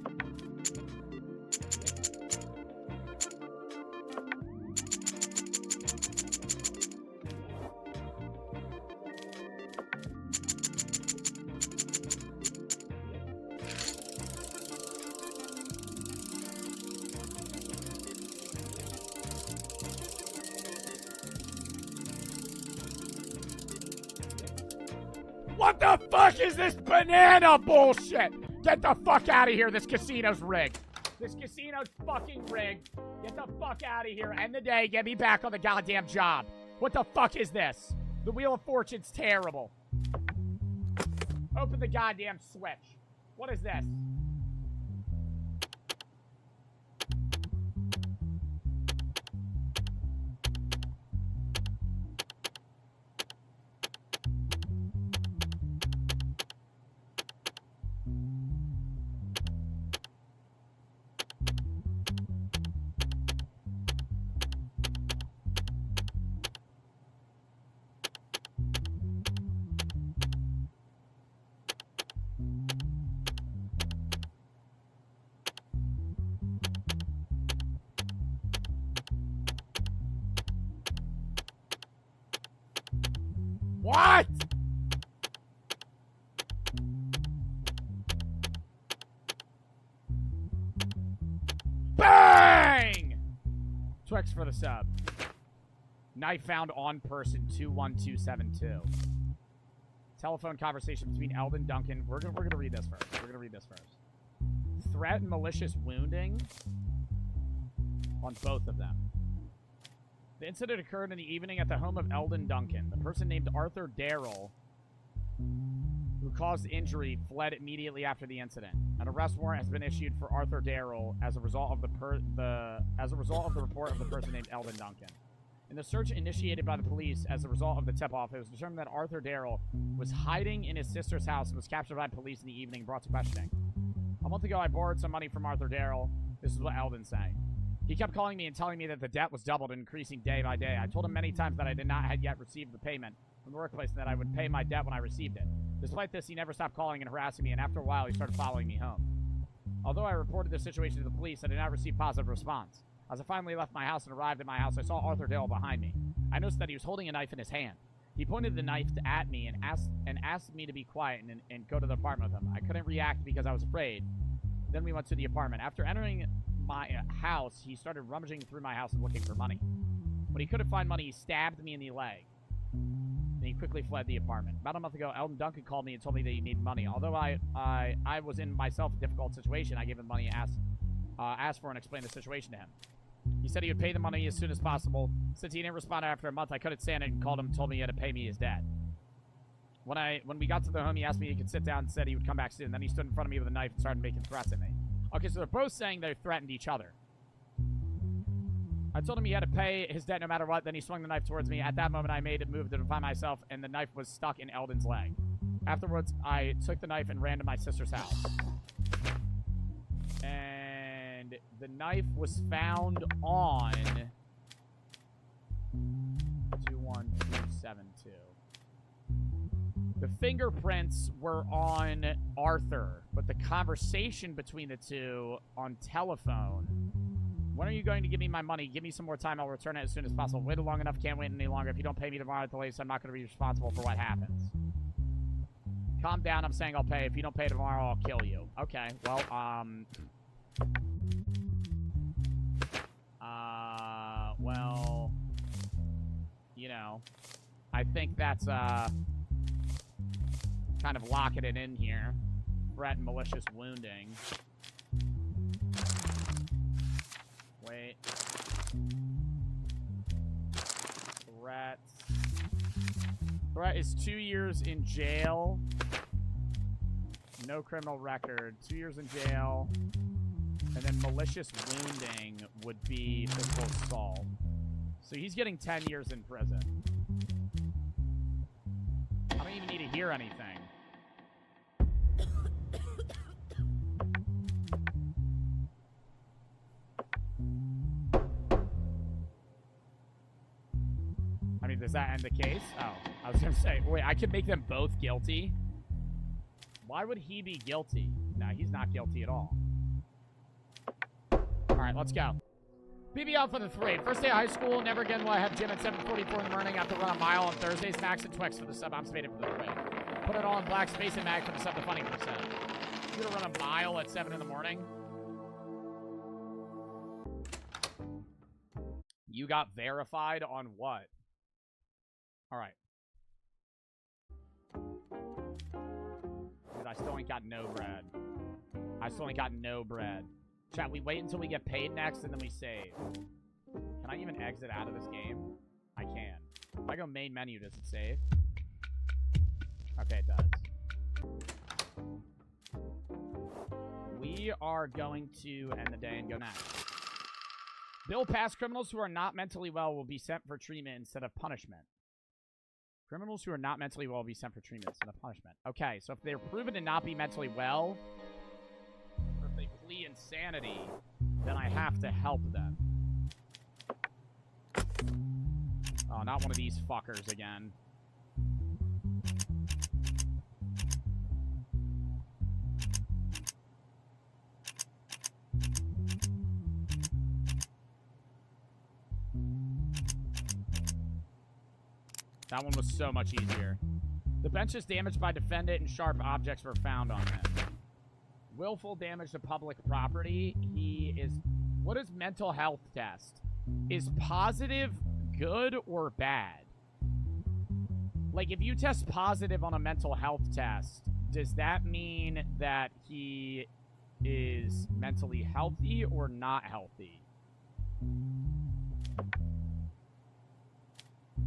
What the fuck is this banana bullshit? Get the fuck out of here. This casino's rigged. This casino's fucking rigged. Get the fuck out of here. End the day. Get me back on the goddamn job. What the fuck is this? The Wheel of Fortune's terrible. Open the goddamn switch. What is this? What? Bang! Twix for the sub. Knife found on person 21272. Telephone conversation between Eldon Duncan. We're gonna read this first. We're gonna read this first. Threat and malicious wounding on both of them. The incident occurred in the evening at the home of Eldon Duncan. The person named Arthur Darrell, who caused the injury, fled immediately after the incident. An arrest warrant has been issued for Arthur Darrell as a result of the report of the person named Eldon Duncan. In the search initiated by the police as a result of the tip-off, it was determined that Arthur Darrell was hiding in his sister's house and was captured by police in the evening and brought to questioning. A month ago, I borrowed some money from Arthur Darrell. This is what Eldon saying. He kept calling me and telling me that the debt was doubled and increasing day by day. I told him many times that I did not yet receive the payment from the workplace and that I would pay my debt when I received it. Despite this, he never stopped calling and harassing me, and after a while, he started following me home. Although I reported the situation to the police, I did not receive positive response. As I finally left my house and arrived at my house, I saw Arthur Darrell behind me. I noticed that he was holding a knife in his hand. He pointed the knife at me and asked me to be quiet and go to the apartment with him. I couldn't react because I was afraid. Then we went to the apartment. After entering my house, he started rummaging through my house and looking for money. When he couldn't find money, he stabbed me in the leg. Then he quickly fled the apartment. About a month ago, Eldon Duncan called me and told me that he needed money. Although I was in myself a difficult situation, I gave him money and asked for and explained the situation to him. He said he would pay the money as soon as possible. Since he didn't respond after a month, I couldn't stand it and called him and told me he had to pay me his debt. When we got to the home, he asked me if he could sit down and said he would come back soon. Then he stood in front of me with a knife and started making threats at me. Okay, so they're both saying they threatened each other. I told him he had to pay his debt no matter what. Then he swung the knife towards me. At that moment, I made a move to defend myself, and the knife was stuck in Eldon's leg. Afterwards, I took the knife and ran to my sister's house. And the knife was found on 21272. The fingerprints were on Arthur, but the conversation between the two on telephone. When are you going to give me my money? Give me some more time. I'll return it as soon as possible. Waited long enough. Can't wait any longer. If you don't pay me tomorrow at the latest, I'm not going to be responsible for what happens. Calm down. I'm saying I'll pay. If you don't pay tomorrow, I'll kill you. Okay. Well, well, you know, I think that's, kind of locking it in here. Threat and malicious wounding. Wait. Threat. Threat is 2 years in jail. No criminal record. 2 years in jail. And then malicious wounding would be physical assault. So he's getting 10 years in prison. I don't even need to hear anything. I mean, does that end the case? Oh, I was going to say, wait, I could make them both guilty? Why would he be guilty? No, he's not guilty at all. All right, let's go. BB out for the 3. First day of high school. Never again will I have gym at 7:44 in the morning. I have to run a mile on Thursdays. Max and Twix for the sub. I'm spaded for the 3. Put it all in black space and Max for the sub. The funny percent. You're going to run a mile at 7 in the morning? You got verified on what? All right. Dude, I still ain't got no bread. I still ain't got no bread. Chat, we wait until we get paid next, and then we save. Can I even exit out of this game? I can. If I go main menu, does it save? Okay, it does. We are going to end the day and go next. Bill passed criminals who are not mentally well will be sent for treatment instead of punishment. Criminals who are not mentally well will be sent for treatment instead of punishment. Okay, so if they're proven to not be mentally well, or if they flee insanity, then I have to help them. Oh, not one of these fuckers again. That one was so much easier. The bench is damaged by defendant and sharp objects were found on it. Willful damage to public property. He is... What is mental health test? Is positive good or bad? Like, if you test positive on a mental health test, does that mean that he is mentally healthy or not healthy?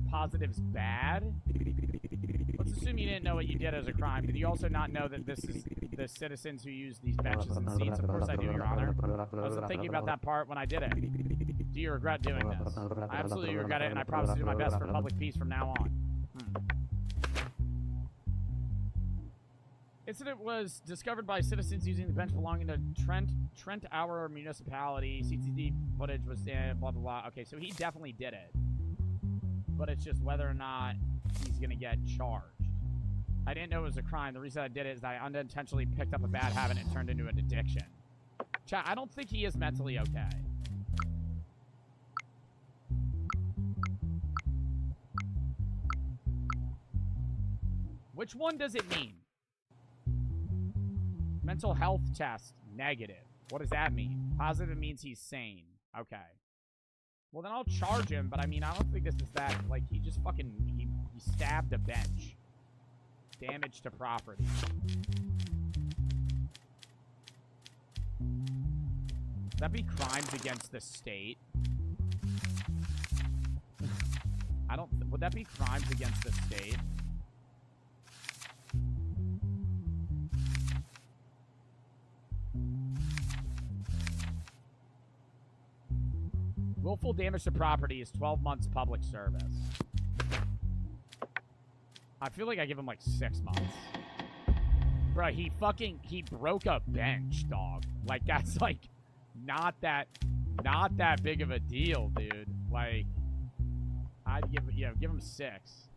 Positive's bad? Let's assume you didn't know what you did as a crime. Did you also not know that this is the citizens who use these benches and seats? Of course I do, Your Honor. I wasn't thinking about that part when I did it. Do you regret doing this? I absolutely regret it, and I promise to do my best for public peace from now on. Incident was discovered by citizens using the bench belonging to Trent Hour Municipality. CCTV footage was blah, blah, blah. Okay, so he definitely did it. But it's just whether or not he's going to get charged. I didn't know it was a crime. The reason I did it is that I unintentionally picked up a bad habit and it turned into an addiction. Chat, I don't think he is mentally okay. Which one does it mean? Mental health test, negative. What does that mean? Positive means he's sane. Okay. Well, then I'll charge him, but I mean, I don't think this is that. Like, he just fucking, he stabbed a bench. Damage to property. Would that be crimes against the state? I don't, would that be crimes against the state? Willful damage to property is 12 months public service. I feel like I give him like 6 months. Bro, he broke a bench, dog. Like, that's like not that big of a deal, dude. Like, I'd give, give him 6.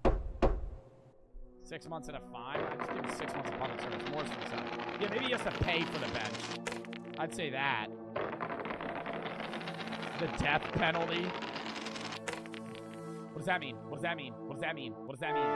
6 months and a fine? I'd just give him 6 months of public service. More than that. Yeah, maybe he has to pay for the bench. I'd say that. The death penalty. What does that mean? What does that mean? What does that mean? What does that mean?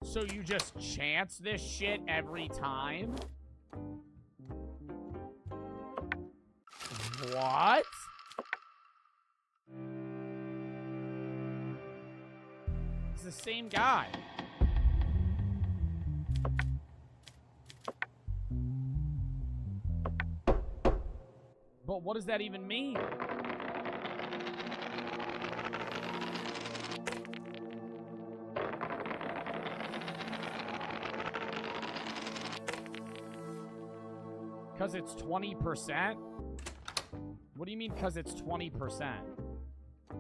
So you just chance this shit every time? What? It's the same guy. But what does that even mean? Because it's 20%? What do you mean because it's 20%?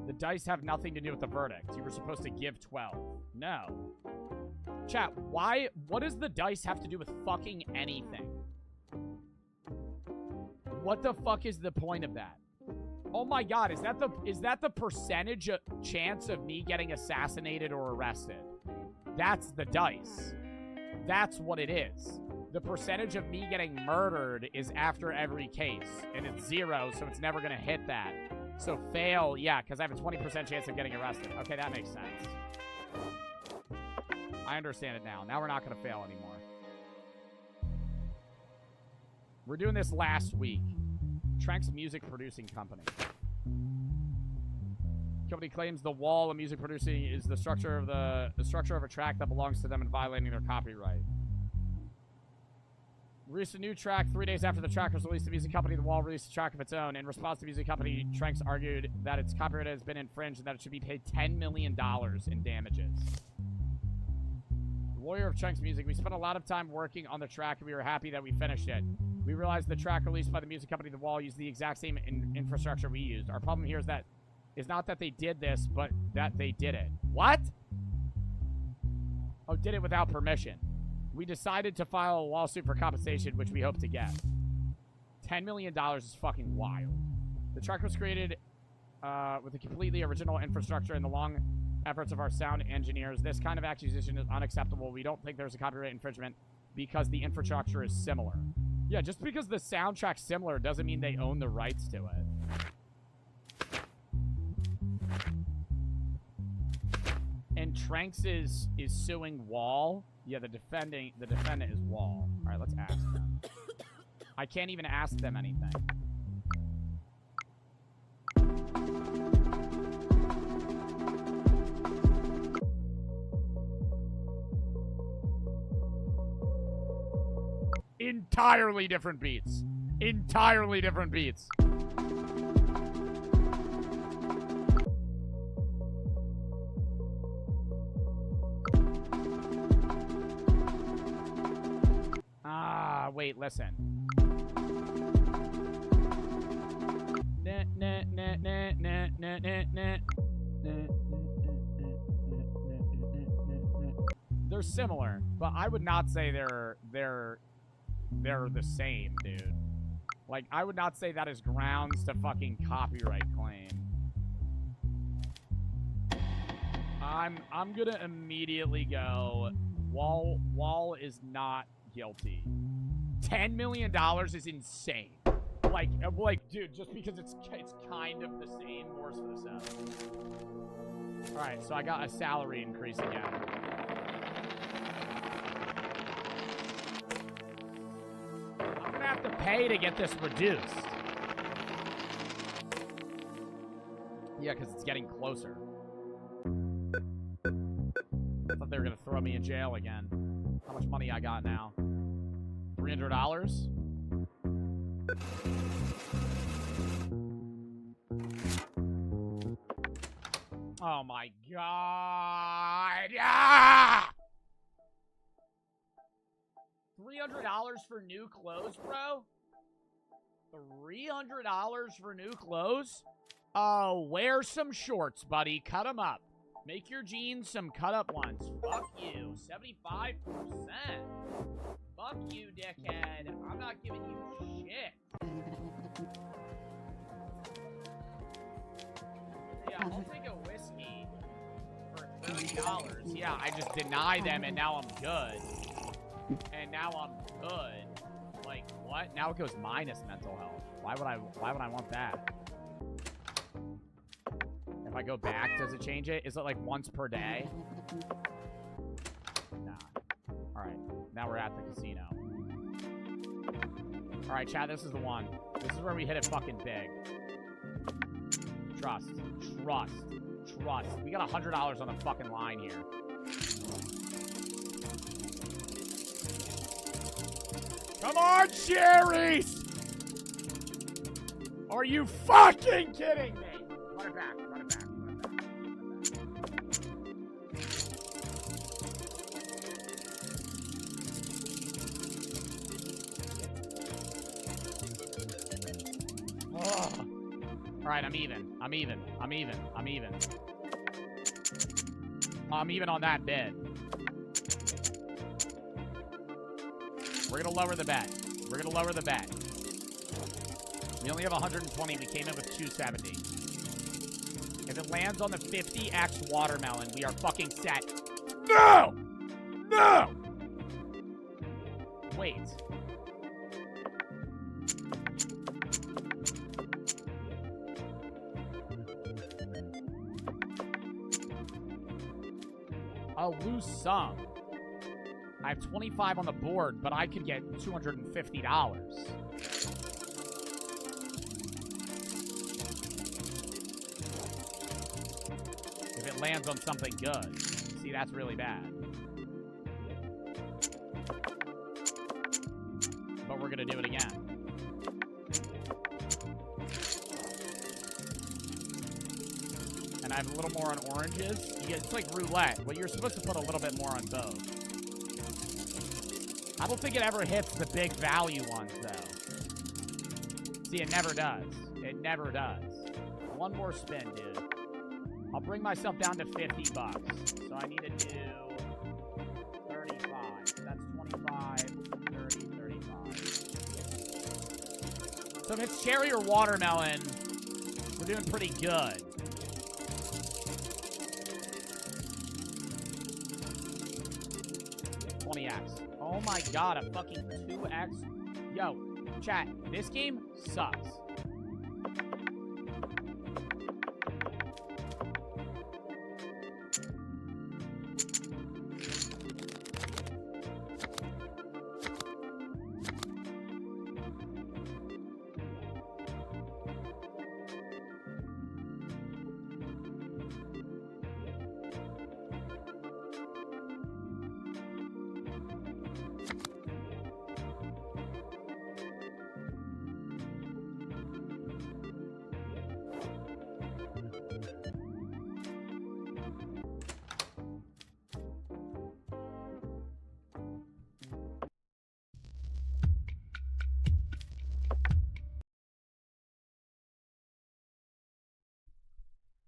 The dice have nothing to do with the verdict. You were supposed to give 12. No. Chat, why? What does the dice have to do with fucking anything? What the fuck is the point of that? Oh my god, is that the percentage chance of me getting assassinated or arrested? That's the dice. That's what it is. The percentage of me getting murdered is after every case, and it's 0, so it's never gonna hit that. So fail, yeah, because I have a 20% chance of getting arrested. Okay, that makes sense. I understand it now. Now we're not gonna fail anymore. We're doing this last week. Trank's Music Producing Company. Company claims the wall of music producing is the structure of a track that belongs to them and violating their copyright. Released a new track 3 days after the track was released. The music company, The Wall, released a track of its own. In response, the music company, Tranks, argued that its copyright has been infringed and that it should be paid $10 million in damages. The lawyer of Tranks Music, we spent a lot of time working on the track and we were happy that we finished it. We realized the track released by the music company, The Wall, used the exact same infrastructure we used. Our problem here is not that they did this, but that they did it. What? Oh, did it without permission. We decided to file a lawsuit for compensation, which we hope to get. $10 million is fucking wild. The track was created with a completely original infrastructure, and the long efforts of our sound engineers. This kind of accusation is unacceptable. We don't think there's a copyright infringement because the infrastructure is similar. Yeah, just because the soundtrack's similar doesn't mean they own the rights to it. And Tranks is suing Wall. Yeah, the defendant is Wall. All right, let's ask them. I can't even ask them anything. Entirely different beats. Entirely different beats. Ah, wait, listen. They're similar, but I would not say they're the same, dude. Like, I would not say that is grounds to fucking copyright claim. I'm gonna immediately go, Wall is not guilty. $10 million is insane. Like, dude, just because it's kind of the same, more for the seven. All right, so I got a salary increase again. I'm gonna have to pay to get this reduced. Yeah, because it's getting closer. I thought they were gonna throw me in jail again. How much money I got now? $300? Oh my god! Ah! $300 for new clothes, bro? $300 for new clothes? Oh, wear some shorts, buddy. Cut them up. Make your jeans some cut-up ones. Fuck you. 75%. Fuck you, dickhead. I'm not giving you shit. Yeah, I'll take a whiskey for $30. Yeah, I just deny them, and now I'm good. And now I'm good. Like, what? Now it goes minus mental health. Why would I want that? If I go back, does it change it? Is it like once per day? Nah. Alright, now we're at the casino. Alright, chat, this is the one. This is where we hit it fucking big. Trust. Trust. Trust. We got $100 on the fucking line here. Come on, cherries! Are you fucking kidding me? Run it back, run it back, run it back. Oh. Alright, I'm even. I'm even. I'm even. I'm even. I'm even on that bid. We're gonna lower the bet. We're gonna lower the bet. We only have 120. We came in with 270. If it lands on the 50x watermelon, we are fucking set. No! No! Wait. I'll lose some. I have 25 on the board, but I could get $250. If it lands on something good. See, that's really bad. But we're going to do it again. And I have a little more on oranges. It's like roulette. Well, you're supposed to put a little bit more on both. I don't think it ever hits the big value ones, though. See, it never does. It never does. One more spin, dude. I'll bring myself down to 50 bucks. So I need to do 35. That's 25, 30, 35. So if it's cherry or watermelon, we're doing pretty good. 20x. Oh my god, a fucking 2x. Yo, chat, this game sucks.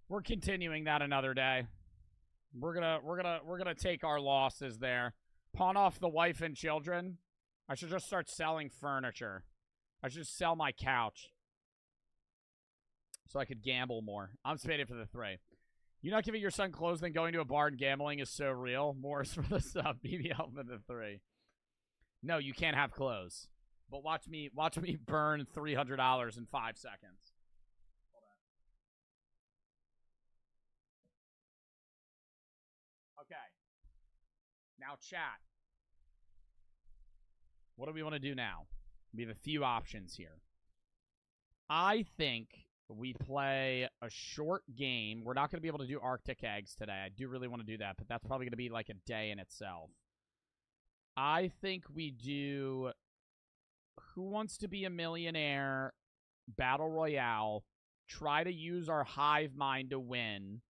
We're continuing that another day. We're gonna take our losses there. Pawn off the wife and children. I should just start selling furniture. I should just sell my couch. So I could gamble more. I'm spaded for the 3. You not giving your son clothes then going to a bar and gambling is so real. Morris for the sub. BBL for the 3. No, you can't have clothes. But watch me burn $300 in 5 seconds. Okay. Now, chat. What do we want to do now? We have a few options here. I think we play a short game. We're not going to be able to do Arctic Eggs today. I do really want to do that, but that's probably going to be like a day in itself. I think we do Who Wants to Be a Millionaire Battle Royale. Try to use our hive mind to win.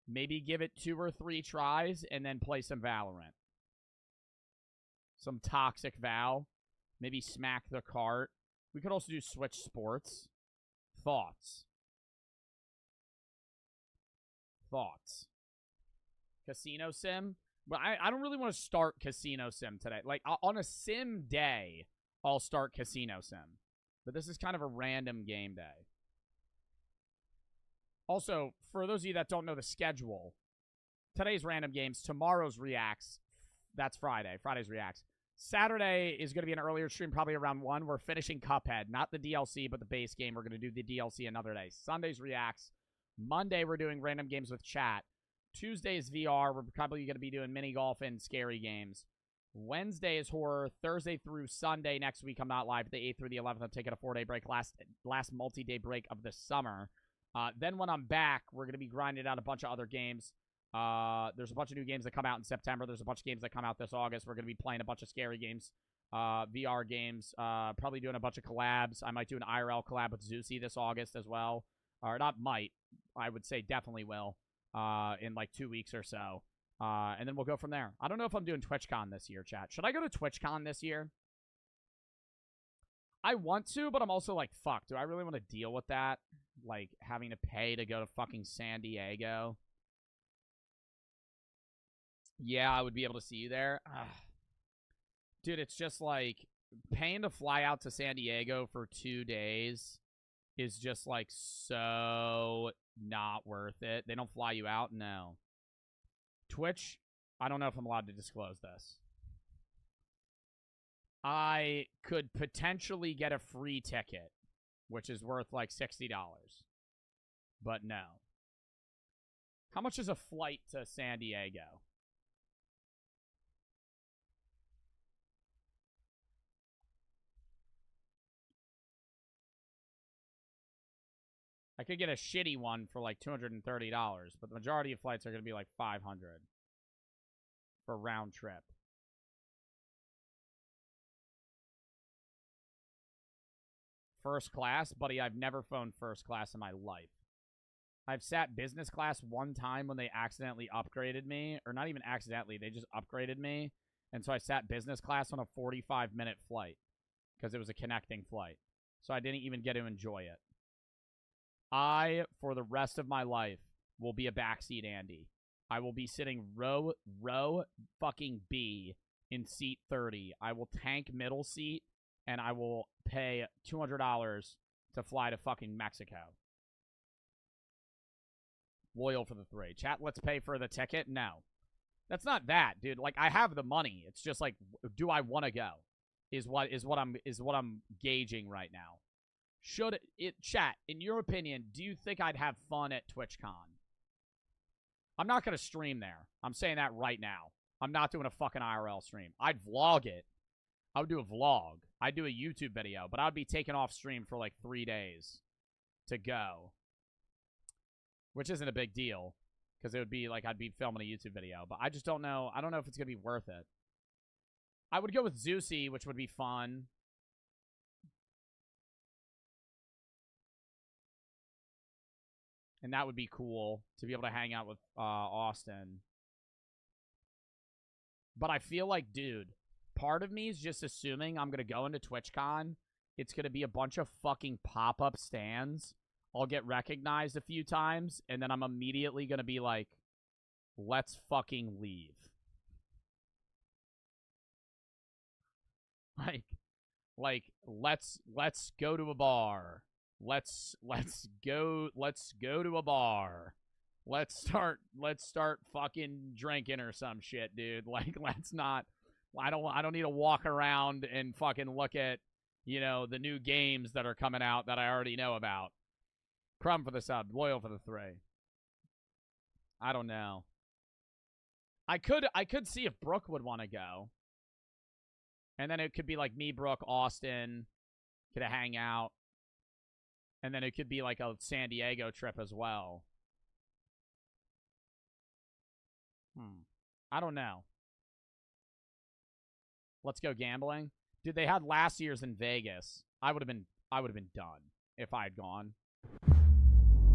Maybe give it 2 or 3 tries, and then play some Valorant. Some Toxic Val. Maybe smack the cart. We could also do Switch Sports. Thoughts? Thoughts? Casino Sim? But I don't really want to start Casino Sim today. Like, on a sim day, I'll start Casino Sim. But this is kind of a random game day. Also, for those of you that don't know the schedule, today's random games, tomorrow's Reacts. That's Friday. Friday's Reacts. Saturday is going to be an earlier stream, probably around 1. We're finishing Cuphead. Not the DLC, but the base game. We're going to do the DLC another day. Sunday's Reacts. Monday, we're doing random games with chat. Tuesday is VR. We're probably going to be doing mini golf and scary games. Wednesday is horror. Thursday through Sunday next week, I'm not live. The 8th through the 11th, I'm taking a 4-day break. Last multi-day break of the summer. Then when I'm back, we're going to be grinding out a bunch of other games. There's a bunch of new games that come out in September. There's a bunch of games that come out this August. We're going to be playing a bunch of scary games, VR games, probably doing a bunch of collabs. I might do an IRL collab with Zeusy this August as well. Or not might. I would say definitely will in like 2 weeks or so. And then we'll go from there. I don't know if I'm doing TwitchCon this year, chat. Should I go to TwitchCon this year? I want to, but I'm also like, fuck, do I really want to deal with that? Like, having to pay to go to fucking San Diego? Yeah, I would be able to see you there. Ugh. Dude, it's just like, paying to fly out to San Diego for 2 days is just like so not worth it. They don't fly you out? No. Twitch, I don't know if I'm allowed to disclose this. I could potentially get a free ticket, which is worth like $60. But no. How much is a flight to San Diego? I could get a shitty one for like $230, but the majority of flights are going to be like $500 for round trip. First class? Buddy, I've never flown first class in my life. I've sat business class one time when they accidentally upgraded me. Or not even accidentally, they just upgraded me. And so I sat business class on a 45-minute flight. Because it was a connecting flight. So I didn't even get to enjoy it. I, for the rest of my life, will be a backseat Andy. I will be sitting row fucking B in seat 30. I will tank middle seat, and I will pay $200 to fly to fucking Mexico. Loyal for the 3. Chat, let's pay for the ticket? No. That's not that, dude. Like, I have the money. It's just like, do I want to go? Is what I'm gauging right now. Should it, chat, in your opinion, do you think I'd have fun at TwitchCon? I'm not going to stream there. I'm saying that right now. I'm not doing a fucking IRL stream. I'd vlog it. I would do a vlog. I'd do a YouTube video, but I'd be taken off stream for like 3 days to go. Which isn't a big deal, because it would be like I'd be filming a YouTube video. But I just don't know. I don't know if it's going to be worth it. I would go with Zeusy, which would be fun. And that would be cool to be able to hang out with Austin. But I feel like, dude, part of me is just assuming I'm going to go into TwitchCon. It's going to be a bunch of fucking pop-up stands. I'll get recognized a few times, and then I'm immediately going to be like, let's fucking leave. Like, let's go to a bar. Let's go to a bar. Let's start fucking drinking or some shit, dude. Like, let's not. I don't need to walk around and fucking look at, you know, the new games that are coming out that I already know about. Crumb for the sub, Loyal for the 3. I don't know. I could see if Brooke would want to go. And then it could be like me, Brooke, Austin, could hang out. And then it could be like a San Diego trip as well. I don't know. Let's go gambling. Dude, they had last year's in Vegas. I would have been done if I had gone.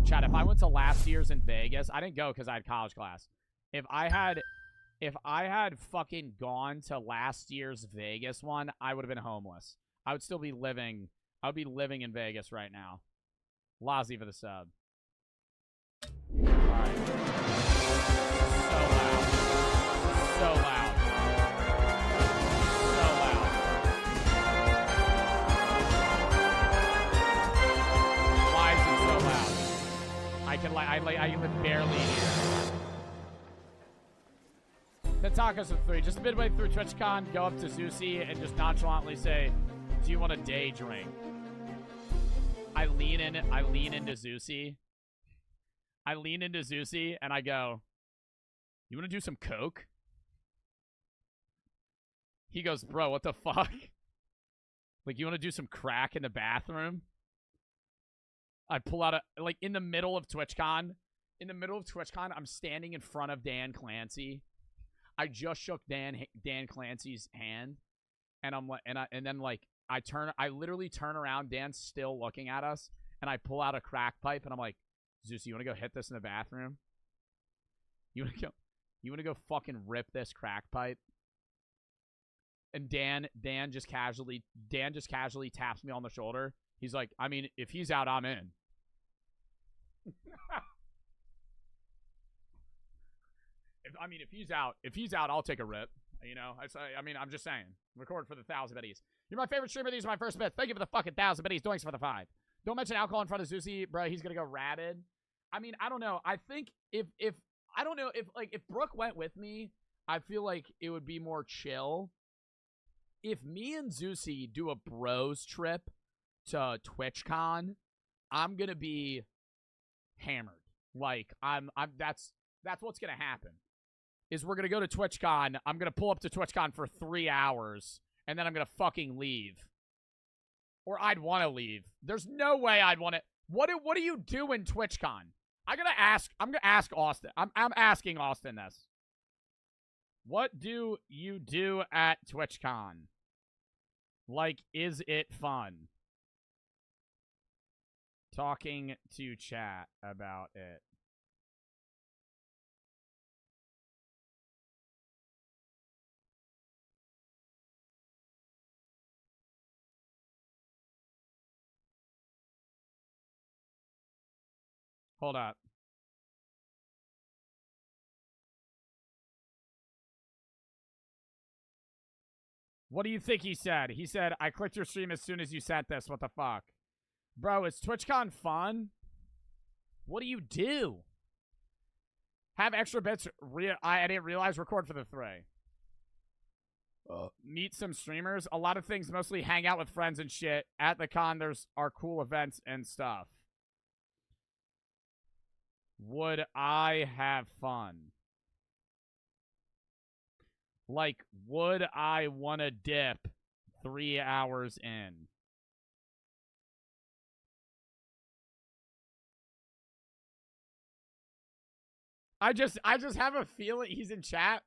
Chat, if I went to last year's in Vegas, I didn't go because I had college class. If I had fucking gone to last year's Vegas one, I would have been homeless. I would still be living. I would be living in Vegas right now. Lazzy for the sub. Alright. So loud. So loud. So loud. Why is it so loud? I can barely hear. The tacos of 3. Just midway through TwitchCon, go up to Zeusy and just nonchalantly say, "Do you want a day drink?" I lean into Zeusy. I lean into Zeusy and I go, "You want to do some coke?" He goes, "Bro, what the fuck? Like, you want to do some crack in the bathroom?" I pull out like, in the middle of TwitchCon. In the middle of TwitchCon, I'm standing in front of Dan Clancy. I just shook Dan Clancy's hand, and I'm like, and then like I literally turn around. Dan's still looking at us, and I pull out a crack pipe, and I'm like, "Zeus, you want to go hit this in the bathroom? You want to go fucking rip this crack pipe?" And Dan just casually taps me on the shoulder. He's like, "I mean, if he's out, I'm in." If he's out, I'll take a rip. You know, I'm just saying. Record for the 1,000 biddies. You're my favorite streamer. These are my first bits. Thank you for the fucking 1,000 biddies. Doinks for the 5. Don't mention alcohol in front of Zeusy, bro. He's gonna go rabid. I mean, I don't know. I think if Brooke went with me, I feel like it would be more chill. If me and Zeusy do a bros trip to TwitchCon, I'm gonna be hammered. Like, that's what's gonna happen. Is we're gonna go to TwitchCon. I'm gonna pull up to TwitchCon for 3 hours, and then I'm gonna fucking leave. Or I'd want to leave. There's no way I'd want to. What do you do in TwitchCon? I'm gonna ask Austin. I'm asking Austin this. What do you do at TwitchCon? Like, is it fun? Talking to chat about it. Hold up. What do you think he said? He said, "I clicked your stream as soon as you sent this. What the fuck?" Bro, is TwitchCon fun? What do you do? Have extra bits. I didn't realize record for the 3. Meet some streamers. A lot of things, mostly hang out with friends and shit. At the con, there's our cool events and stuff. Would I have fun? Like, would I want to dip 3 hours in? I just have a feeling he's in chat.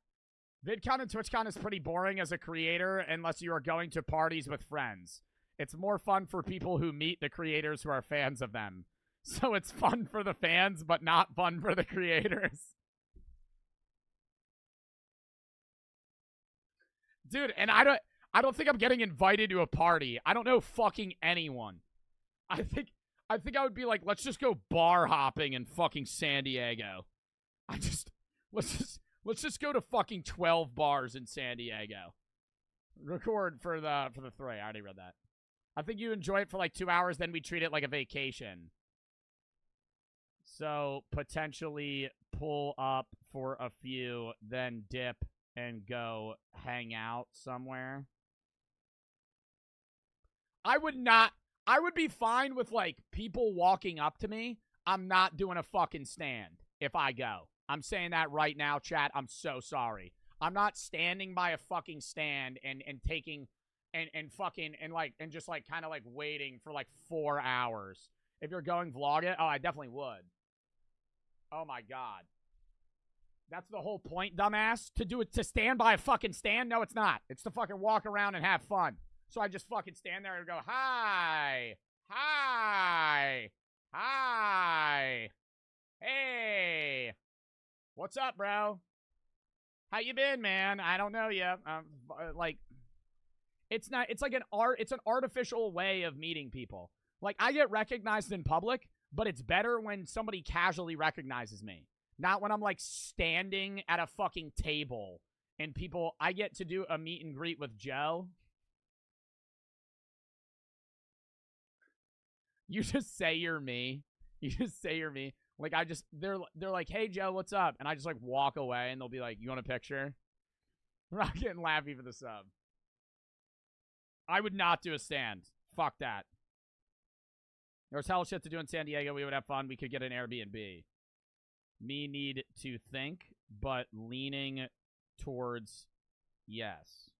VidCon and TwitchCon is pretty boring as a creator unless you are going to parties with friends. It's more fun for people who meet the creators who are fans of them. So it's fun for the fans, but not fun for the creators. Dude, and I don't think I'm getting invited to a party. I don't know fucking anyone. I think I would be like, let's just go bar hopping in fucking San Diego. Let's just go to fucking 12 bars in San Diego. Record for the 3. I already read that. I think you enjoy it for like 2 hours, then we treat it like a vacation. So potentially pull up for a few, then dip and go hang out somewhere. I would be fine with like people walking up to me. I'm not doing a fucking stand if I go. I'm saying that right now, chat. I'm so sorry. I'm not standing by a fucking stand and taking and fucking and just like kind of like waiting for like 4 hours. If you're going vlog it, oh, I definitely would. Oh my god. That's the whole point, dumbass. To stand by a fucking stand? No, it's not. It's to fucking walk around and have fun. So I just fucking stand there and go, hi, hi, hi, hey, what's up, bro? How you been, man? I don't know you. Like, it's not. It's like an art. It's an artificial way of meeting people. Like, I get recognized in public, but it's better when somebody casually recognizes me. Not when I'm, like, standing at a fucking table and people... I get to do a meet and greet with Joe. You just say you're me. You just say you're me. Like, they're like, hey, Joe, what's up? And I just, like, walk away, and they'll be like, you want a picture? I'm not getting laughy for the sub. I would not do a stand. Fuck that. There's hell shit to do in San Diego. We would have fun. We could get an Airbnb. Me need to think, but leaning towards yes.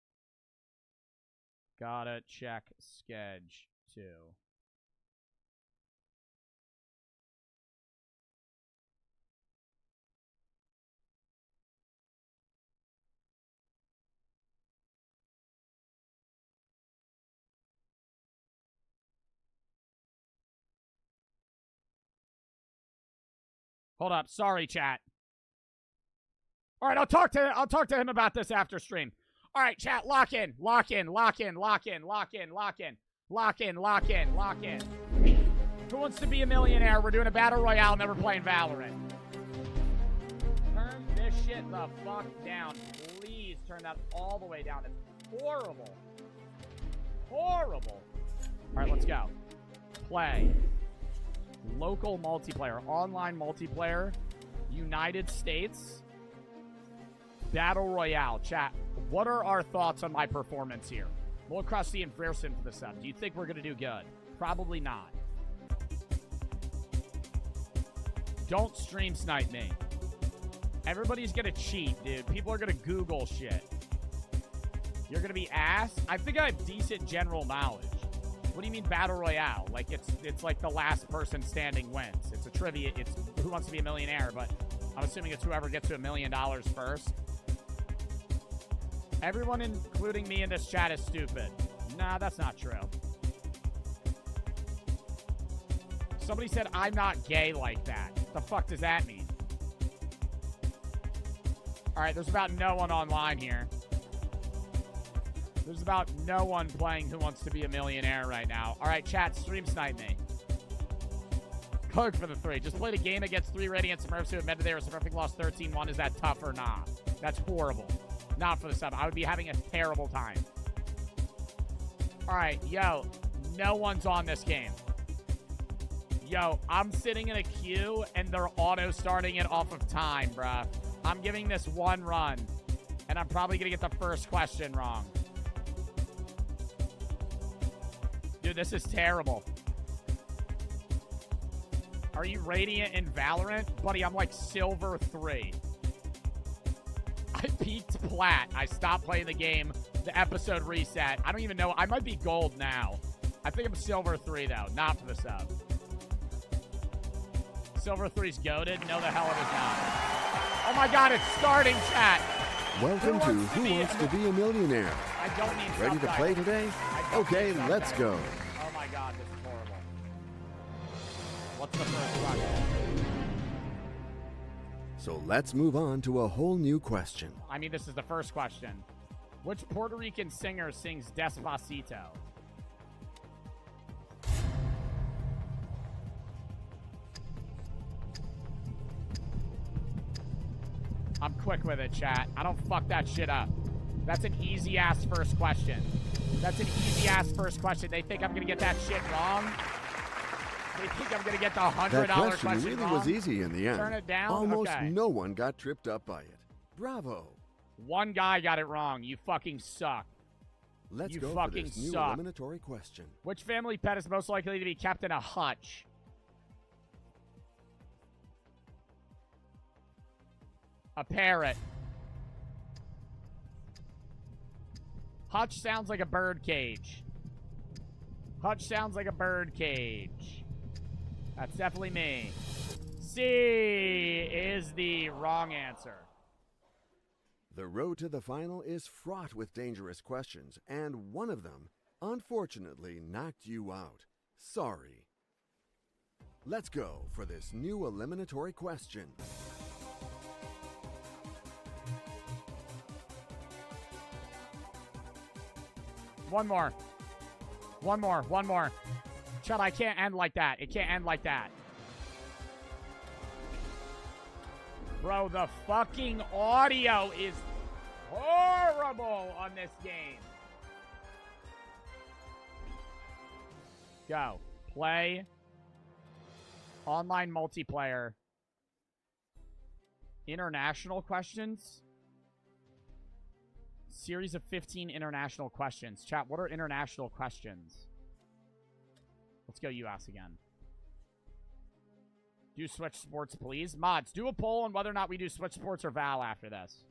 Gotta check sketch too. Hold up. Sorry, chat. All right, I'll talk to him about this after stream. All right, chat, lock in. Lock in, lock in, lock in, lock in, lock in. Lock in, lock in, lock in. Who wants to be a millionaire? We're doing a battle royale and then we're playing Valorant. Turn this shit the fuck down. Please turn that all the way down. It's horrible. Horrible. All right, let's go. Play. Local multiplayer, online multiplayer, United States, Battle Royale. Chat, what are our thoughts on my performance here? More Krusty and Frearson for the sub. Do you think we're going to do good? Probably not. Don't stream snipe me. Everybody's going to cheat, dude. People are going to Google shit. You're going to be ass? I think I have decent general knowledge. What do you mean Battle Royale? Like, it's like the last person standing wins. It's a trivia. It's Who Wants to Be a Millionaire, but I'm assuming it's whoever gets to $1 million first. Everyone, including me in this chat, is stupid. Nah, that's not true. Somebody said I'm not gay like that. The fuck does that mean? All right, there's about no one online here. There's about no one playing Who Wants to Be a Millionaire right now. All right, chat, stream snipe me. Cloak for the 3. Just played a game against 3 Radiant Smurfs who admitted they were Smurfing, lost 13-1. Is that tough or not? That's horrible. Not for the sub. I would be having a terrible time. All right, yo, no one's on this game. Yo, I'm sitting in a queue, and they're auto-starting it off of time, bruh. I'm giving this one run, and I'm probably going to get the first question wrong. Dude, this is terrible. Are you Radiant in Valorant? Buddy, I'm like Silver 3. I peaked Plat. I stopped playing the game. The episode reset. I don't even know. I might be Gold now. I think I'm Silver 3, though. Not for the sub. Silver 3's goated? No, the hell it is not. Oh my god, it's starting, chat. Welcome to Who Wants to Be a Millionaire? I don't need Ready to play today? Okay, let's go. Oh my god, this is horrible. What's the first question? So let's move on to a whole new question. I mean, this is the first question. Which Puerto Rican singer sings Despacito? I'm quick with it, chat. I don't fuck that shit up. That's an easy-ass first question. That's an easy-ass first question. They think I'm going to get that shit wrong? They think I'm going to get the $100 That question question really wrong? was easy in the end. Turn it down? Almost Okay. no one got tripped up by it. Bravo. One guy got it wrong. You fucking suck. Let's You go for fucking this new suck. eliminatory question. Which family pet is most likely to be kept in a hutch? A parrot. Hutch sounds like a bird cage. Hutch sounds like a bird cage. That's definitely me. C is the wrong answer. The road to the final is fraught with dangerous questions, and one of them, unfortunately, knocked you out. Sorry. Let's go for this new eliminatory question. One more. One more. One more. Chud, I can't end like that. It can't end like that. Bro, the fucking audio is horrible on this game. Go. Play. Online multiplayer. International questions. Series of 15 international questions. Chat, what are international questions? Let's go US again. Do Switch Sports, please. Mods, do a poll on whether or not we do Switch Sports or Val after this.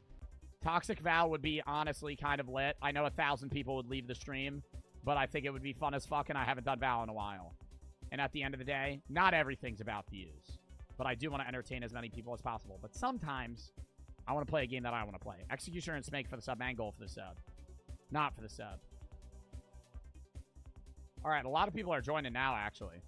Toxic Val would be honestly kind of lit. I know 1,000 people would leave the stream, but I think it would be fun as fuck, and I haven't done Val in a while. And at the end of the day, not everything's about views. But I do want to entertain as many people as possible. But sometimes, I want to play a game that I want to play. Executioner and Smake for the sub, and Goal for the sub. Not for the sub. Alright, a lot of people are joining now, actually.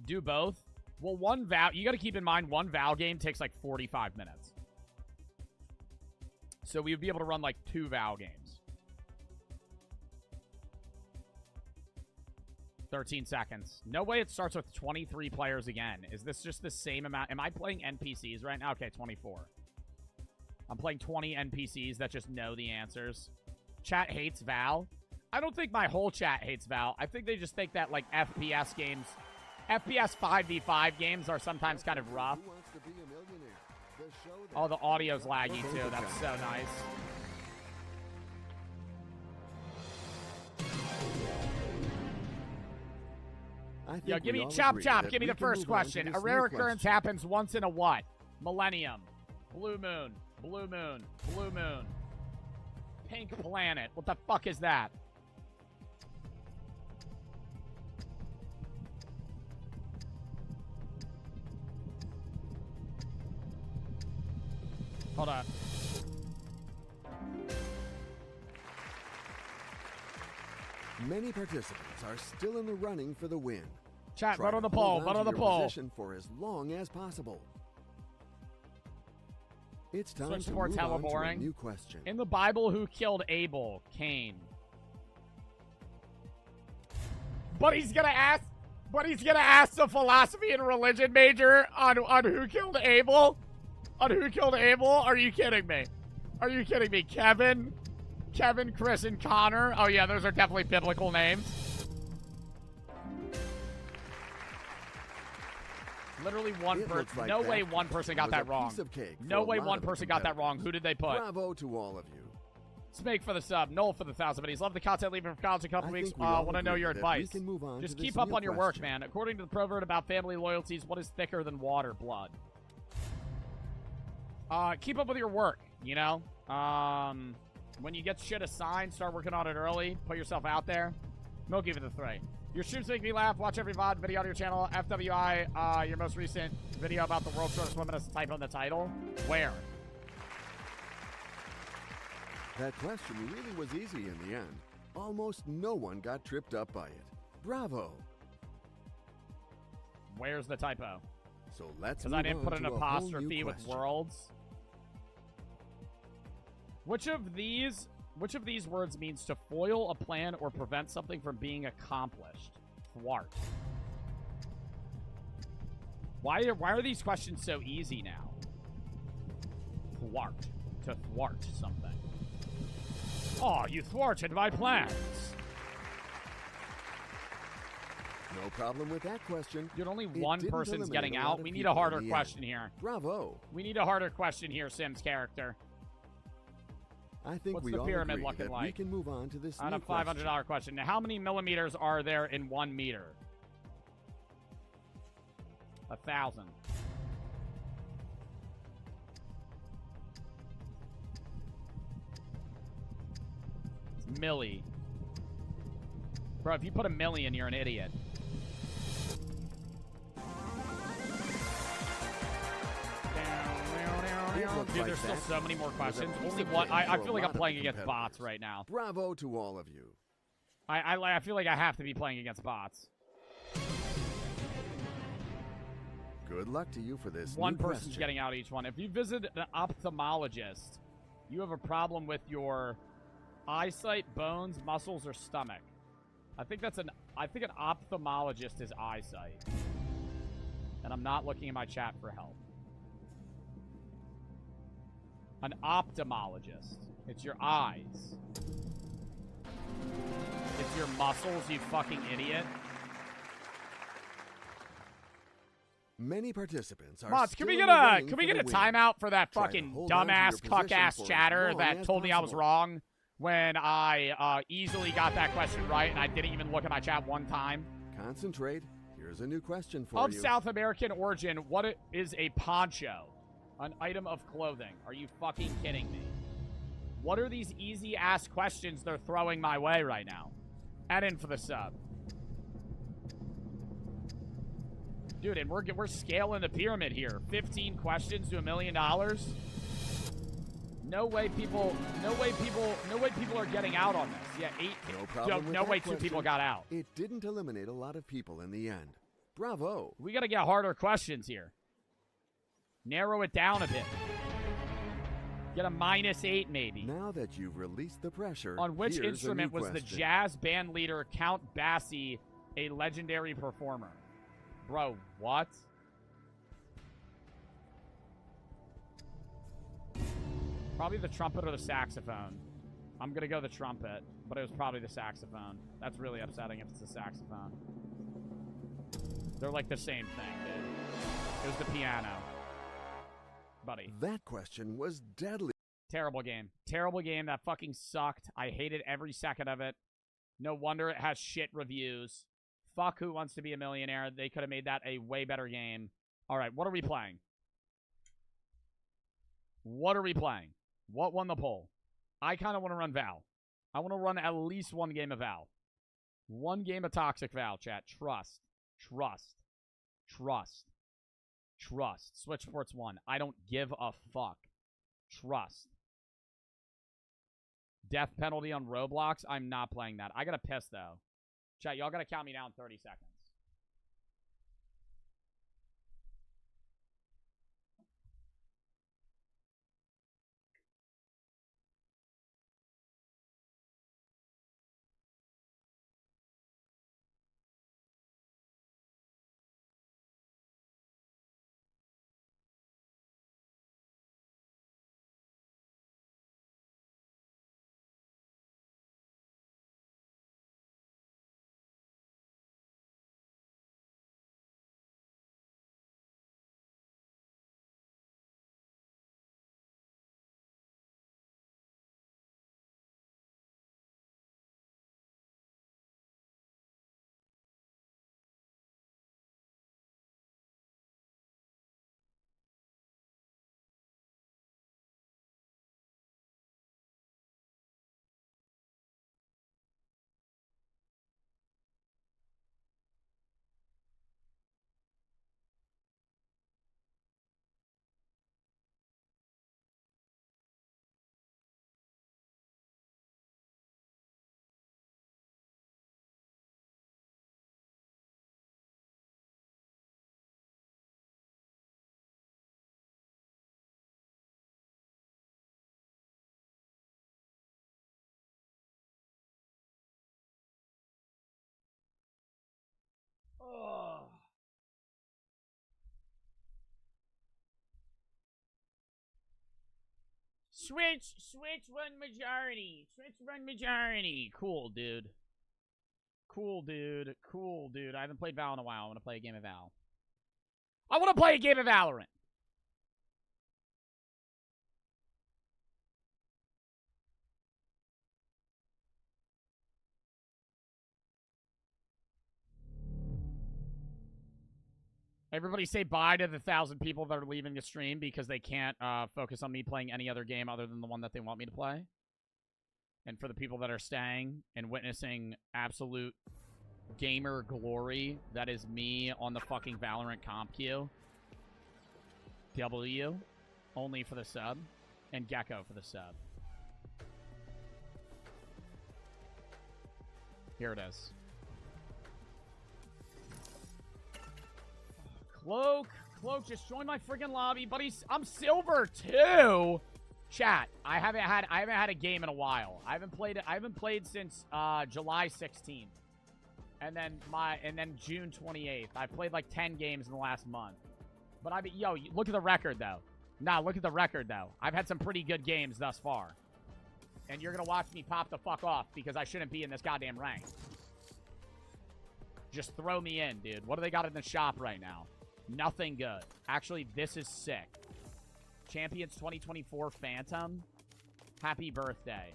Do both? Well, one Val... You got to keep in mind, one Val game takes like 45 minutes. So we would be able to run like 2 Val games. 13 seconds. No way it starts with 23 players again. Is this just the same amount? Am I playing NPCs right now? Okay, 24. I'm playing 20 NPCs that just know the answers. Chat hates Val. I don't think my whole chat hates Val. I think they just think that, like, FPS games... FPS 5v5 games are sometimes kind of rough. Oh, the audio's laggy, too. That's so nice. Yo, give me chop. Give me the first question. A rare occurrence happens once in a what? Millennium. Blue moon. Blue moon. Blue moon. Pink planet. What the fuck is that? Hold on. Many participants are still in the running for the win. Chat, Try vote on to the poll. hold Vote to on the your poll. position for as long as possible. It's time Switch to Sports move hella on to a boring. new question. In the Bible, who killed Abel? Cain. But he's gonna ask. But he's gonna ask the philosophy and religion major on who killed Abel. On who killed Abel? Are you kidding me? Are you kidding me, Kevin? Kevin, Chris, and Connor. Oh, yeah, those are definitely biblical names. Literally one person. Like no way one person got that wrong. No way one person got that wrong. Who did they put? Bravo to all of you. Smake for the sub. Noel for the 1,000 buddies. Love the content. Leaving for college in a couple weeks. Want to know your advice. Just keep up on your work, man. According to the proverb about family loyalties, what is thicker than water? Blood. Keep up with your work, you know? When you get shit assigned, start working on it early. Put yourself out there. Milky for the 3. Your streams make me laugh. Watch every VOD video on your channel. FWI, your most recent video about the world's shortest woman is type on the title. Where? That question really was easy in the end. Almost no one got tripped up by it. Bravo. Where's the typo? So let's Because I didn't put an apostrophe with worlds. Which of these words means to foil a plan or prevent something from being accomplished? Thwart. Why are these questions so easy now? Thwart. To thwart something. Oh, you thwarted my plans. No problem with that question. Dude, only one person's getting out. We need a harder question here. Bravo. We need a harder question here, Sim's character. I think What's we the all pyramid agree looking that like? we can move on to this On new a $500 question. Now, how many millimeters are there in 1 meter? 1,000. It's milli. Bro, if you put a million, you're an idiot. Dude, there's still so many more questions. Only one. I feel like I'm playing against bots right now. Bravo to all of you. I feel like I have to be playing against bots. Good luck to you for this. One person's getting out each one. If you visit an ophthalmologist, you have a problem with your eyesight, bones, muscles, or stomach. I think an ophthalmologist is eyesight. And I'm not looking in my chat for help. An ophthalmologist. It's your eyes. It's your muscles, you fucking idiot. Many participants are. Mods, can we get a timeout for that fucking dumbass cuck-ass chatter that told me I was wrong when I easily got that question right and I didn't even look at my chat one time? Concentrate. Here's a new question for you. Of South American origin, what is a poncho? An item of clothing. Are you fucking kidding me? What are these easy-ass questions they're throwing my way right now? Add in for the sub. Dude, and we're scaling the pyramid here. 15 questions to $1 million. No way people are getting out on this. Yeah, 8. No problem. No way 2 people got out. It didn't eliminate a lot of people in the end. Bravo. We got to get harder questions here. Narrow it down a bit. Get a -8 maybe. Now that you've released the pressure, on which instrument was the jazz band leader Count Basie a legendary performer? Bro, what? Probably the trumpet or the saxophone. I'm going to go the trumpet, but it was probably the saxophone. That's really upsetting if it's the saxophone. They're like the same thing, dude. It was the piano. Buddy. That question was deadly. Terrible game. Terrible game. That fucking sucked. I hated every second of it. No wonder it has shit reviews. Fuck Who Wants to Be a Millionaire. They could have made that a way better game. All right, what are we playing? What are we playing? What won the poll? I kind of want to run Val. I want to run at least one game of Val. One game of Toxic Val, chat. Trust. Trust. Trust. Trust. Switch Sports 1. I don't give a fuck. Trust. Death penalty on Roblox. I'm not playing that. I gotta piss, though. Chat, y'all gotta count me down 30 seconds. Switch run majority. Switch run majority. Cool, dude. Cool, dude. Cool, dude. I haven't played Val in a while. I want to play a game of Val. I want to play a game of Valorant. Everybody say bye to the 1,000 people that are leaving the stream because they can't focus on me playing any other game other than the one that they want me to play. And for the people that are staying and witnessing absolute gamer glory, that is me on the fucking Valorant comp queue. W, only for the sub. And Gecko for the sub. Here it is. Cloak, just join my friggin' lobby, buddy. I'm silver too. Chat, I haven't had a game in a while. I haven't played since July 16th, and then June 28th. I played like 10 games in the last month. But yo, look at the record though. Nah, look at the record though. I've had some pretty good games thus far, and you're gonna watch me pop the fuck off because I shouldn't be in this goddamn rank. Just throw me in, dude. What do they got in the shop right now? Nothing good. Actually, this is sick. Champions 2024 Phantom. Happy birthday.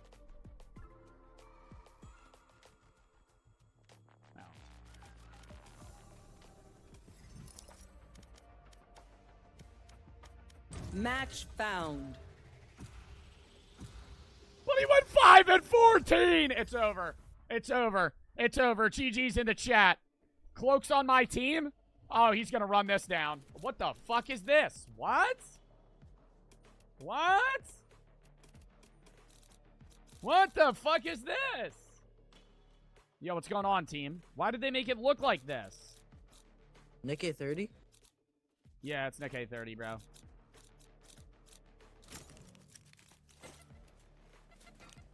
No. Match found. But he went 5 and 14. It's over. It's over. It's over. GG's in the chat. Cloak's on my team. Oh, he's going to run this down. What the fuck is this? What? What? What the fuck is this? Yo, what's going on, team? Why did they make it look like this? Nick A30? Yeah, it's Nick A30, bro.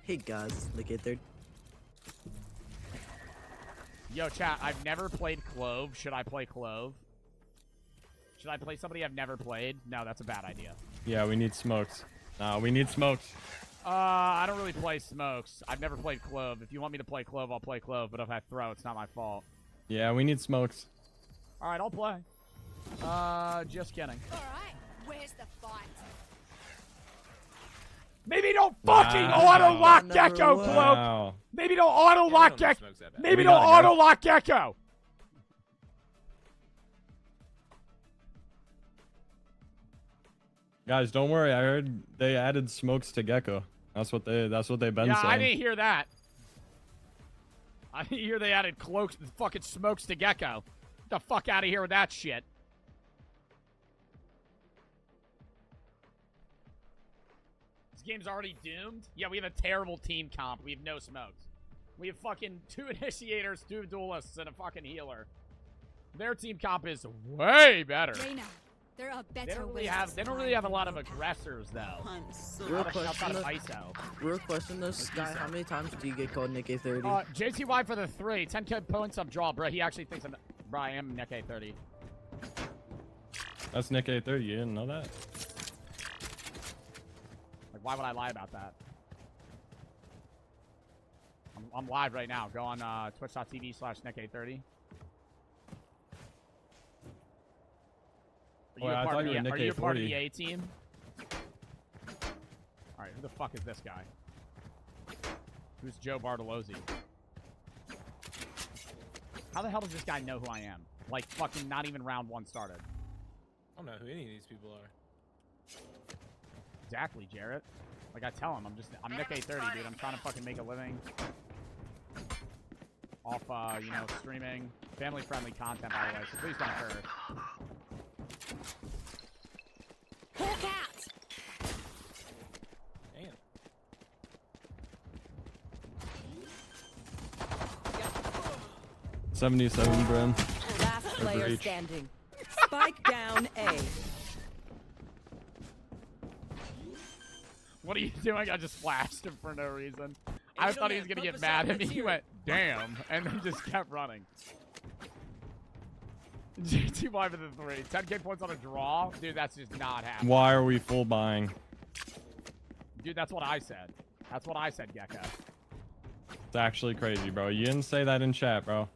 Hey guys, Nick A30. Yo, chat, I've never played Clove. Should I play Clove? Should I play somebody I've never played? No, that's a bad idea. Yeah, we need smokes. We need smokes. I don't really play smokes. I've never played Clove. If you want me to play Clove, I'll play Clove. But if I throw, it's not my fault. Yeah, we need smokes. All right, I'll play. Just kidding. All right, where's the fight? Maybe don't fucking auto-lock Gecko, Cloak. Wow. Maybe don't auto-lock Gecko. Maybe don't auto-lock Gecko. Guys, don't worry. I heard they added smokes to Gecko. That's what they've been Yeah, saying. I didn't hear that. I didn't hear they added cloaks, fucking smokes to Gecko. Get the fuck out of here with that shit. This game's already doomed? Yeah, we have a terrible team comp. We have no smokes. We have fucking 2 initiators, 2 duelists, and a fucking healer. Their team comp is way better. Reyna, there are better They don't really ways have. to They don't really have a lot of aggressors though. Real Outside of question, ISO. real question though, Sky, how many times do you get called Nick A30? JTY for the 3. 10k points up draw, bro. He actually thinks I'm. Bro, I am Nick A30. That's Nick A30. You didn't know that? Like, why would I lie about that? I'm live right now. Go on twitch.tv/NickA30. Wait, I thought you were Nick Are you a part of A40. the A team? Alright, who the fuck is this guy? Who's Joe Bartolozzi? How the hell does this guy know who I am? Like, fucking not even round 1 started. I don't know who any of these people are. Exactly, Jarrett. Like I tell him, I'm Nick A30, dude. I'm trying to fucking make a living off, you know, streaming. Family-friendly content, by the way, so please don't hurt. Hawk out! Damn. 77, Bren. Last player H. standing. Spike down A. What are you doing? I just flashed him for no reason. I thought he was gonna get mad at me. He went, damn, and then just kept running. JTY for the 3. 10k points on a draw? Dude, that's just not happening. Why are we full buying? Dude, that's what I said. That's what I said, Gecko. It's actually crazy, bro. You didn't say that in chat, bro.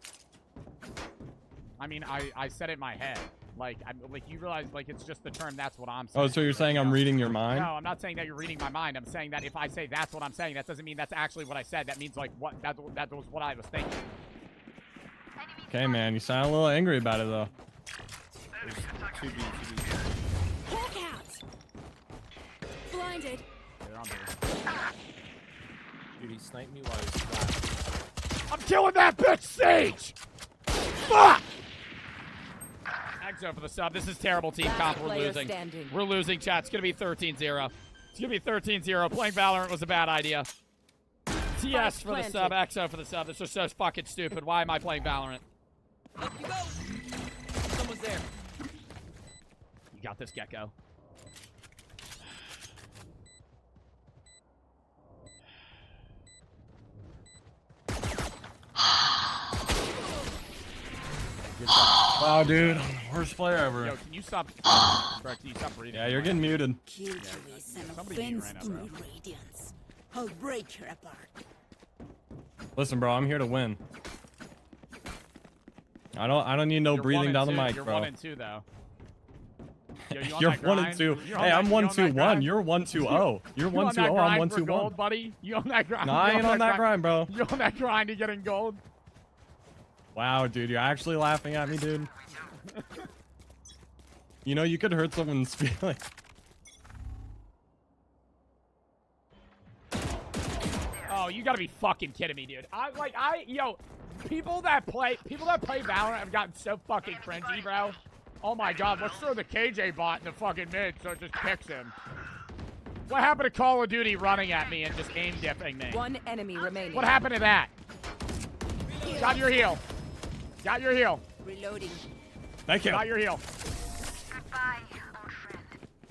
I mean, I said it in my head. Like, you realize, like, it's just the term, that's what I'm saying. Oh, so you're saying I'm reading your mind? No, I'm not saying that you're reading my mind. I'm saying that if I say that's what I'm saying, that doesn't mean that's actually what I said. That means, like, that was what I was thinking. Okay, man. You sound a little angry about it, though. There's 2B. Hawk out. Blinded. They're on me. Dude, he sniped me while he was flat. I'm killing that bitch, Sage! Fuck! Exo for the sub. This is terrible team comp. We're losing. We're losing, chat. It's going to be 13-0. It's going to be 13-0. Playing Valorant was a bad idea. TS for the sub. Exo for the sub. This is so fucking stupid. Why am I playing Valorant? Up you go. Someone's there. You got this, Gecko. Wow, dude. Worst player ever. Yo, can you stop? Bro, can you stop reading? Yeah, you're getting muted. Somebody mute right now, bro. Radiance. I'll break her apart. Listen, bro. I'm here to win. I don't need no You're breathing 1 down the and 2. mic, You're bro. 1 and 2, though. Yo, you on You're that 1 and grind? 2. You're on Hey, that- I'm you 1 on that 2 1. grind? You're 1 2 0. You're You 1 on 2 that 0. I'm grind 1 for 2 gold, 1. buddy? You on that grind? No, I ain't on that grind, bro. You on that grind to getting gold? Wow, dude, you're actually laughing at me, dude. You know, you could hurt someone's feelings. Oh, you gotta be fucking kidding me, dude. Yo, people that play Valorant have gotten so fucking cringy, bro. Oh my god, let's throw the KJ bot in the fucking mid so it just kicks him. What happened to Call of Duty running at me and just aim dipping me? One enemy remaining. What happened to that? Got your heal. Got your heal. Reloading. Thank you. Got your heal.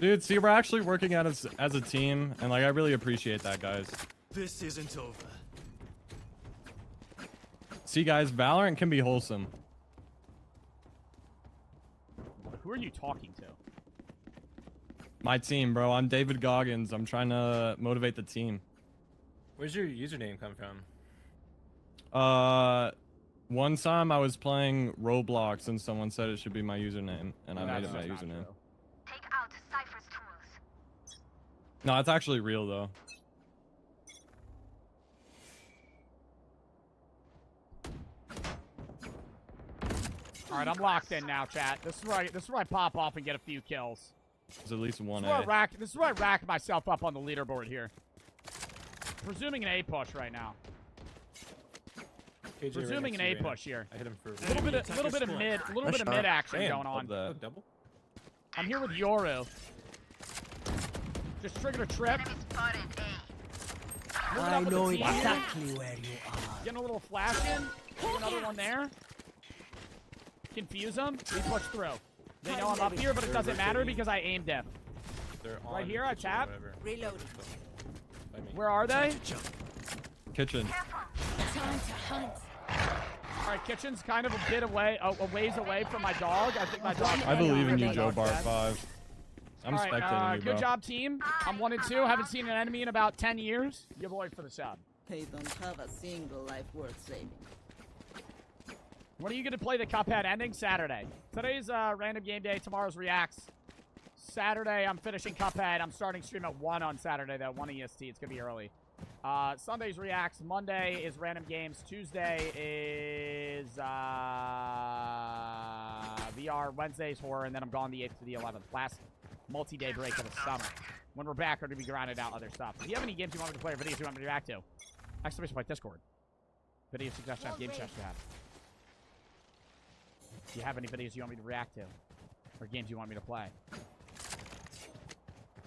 Dude, see, we're actually working as a team, and like I really appreciate that, guys. This isn't over. See, guys, Valorant can be wholesome. Who are you talking to? My team, bro. I'm David Goggins. I'm trying to motivate the team. Where's your username come from? One time I was playing Roblox, and someone said it should be my username, and I made it my username. Take out Cypher's tools. No, it's actually real though. All right, I'm locked in now, chat. This is where I pop off and get a few kills. There's at least one This is where I rack myself up on the leaderboard here. Presuming an A push right now. KJ Presuming an right A next to you, push here. I hit him for A little bit of mid action Damn, going on. Oh, double? I'm here with Yoru. Just triggered a trip. Moving I up with know the team here. exactly where you are. Getting a little flash in. Another one there. Confuse them. We push through. They know I'm up here, but it doesn't matter because I aimed them. They're Right on here, I kitchen or tap. whatever. Reloading. By me. Where are they? Kitchen. Time to hunt. All right, kitchen's kind of a bit away, a ways away from my dog. I think my dog. I believe in you, my Joe dog's Bart dead. 5. I'm All right, spectating you, bro. good job, team. I'm 1 and 2. Haven't seen an enemy in about 10 years. Your boy for the sub. They don't have a single life worth saving. When are you going to play the Cuphead ending? Saturday. Today's random game day. Tomorrow's Reacts. Saturday, I'm finishing Cuphead. I'm starting stream at 1 on Saturday, though. 1 EST. It's going to be early. Sunday's Reacts. Monday is random games. Tuesday is VR. Wednesday's horror, and then I'm gone the 8th to the 11th. Last multi-day break of the summer. When we're back, we're going to be grinding out other stuff. If you have any games you want me to play or videos you want me to react to, exclamation point Discord. Video suggestion, game chat to have. Do you have any videos you want me to react to? Or games you want me to play?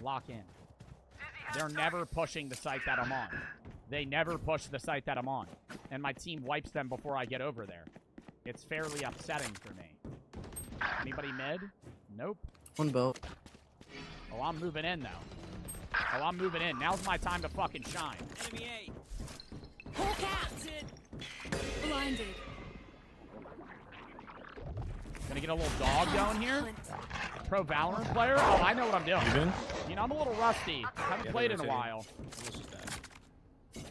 Lock in. They're never pushing the site that I'm on. They never push the site that I'm on. And my team wipes them before I get over there. It's fairly upsetting for me. Anybody mid? Nope. One boat. Oh, I'm moving in, though. Oh, I'm moving in. Now's my time to fucking shine. Enemy A. Hawk out. Blinded. Gonna get a little dog going here. Pro Valorant player? Oh, I know what I'm doing. You been? You know, I'm a little rusty. Haven't Yeah, played in a rotating. while. Let's just die.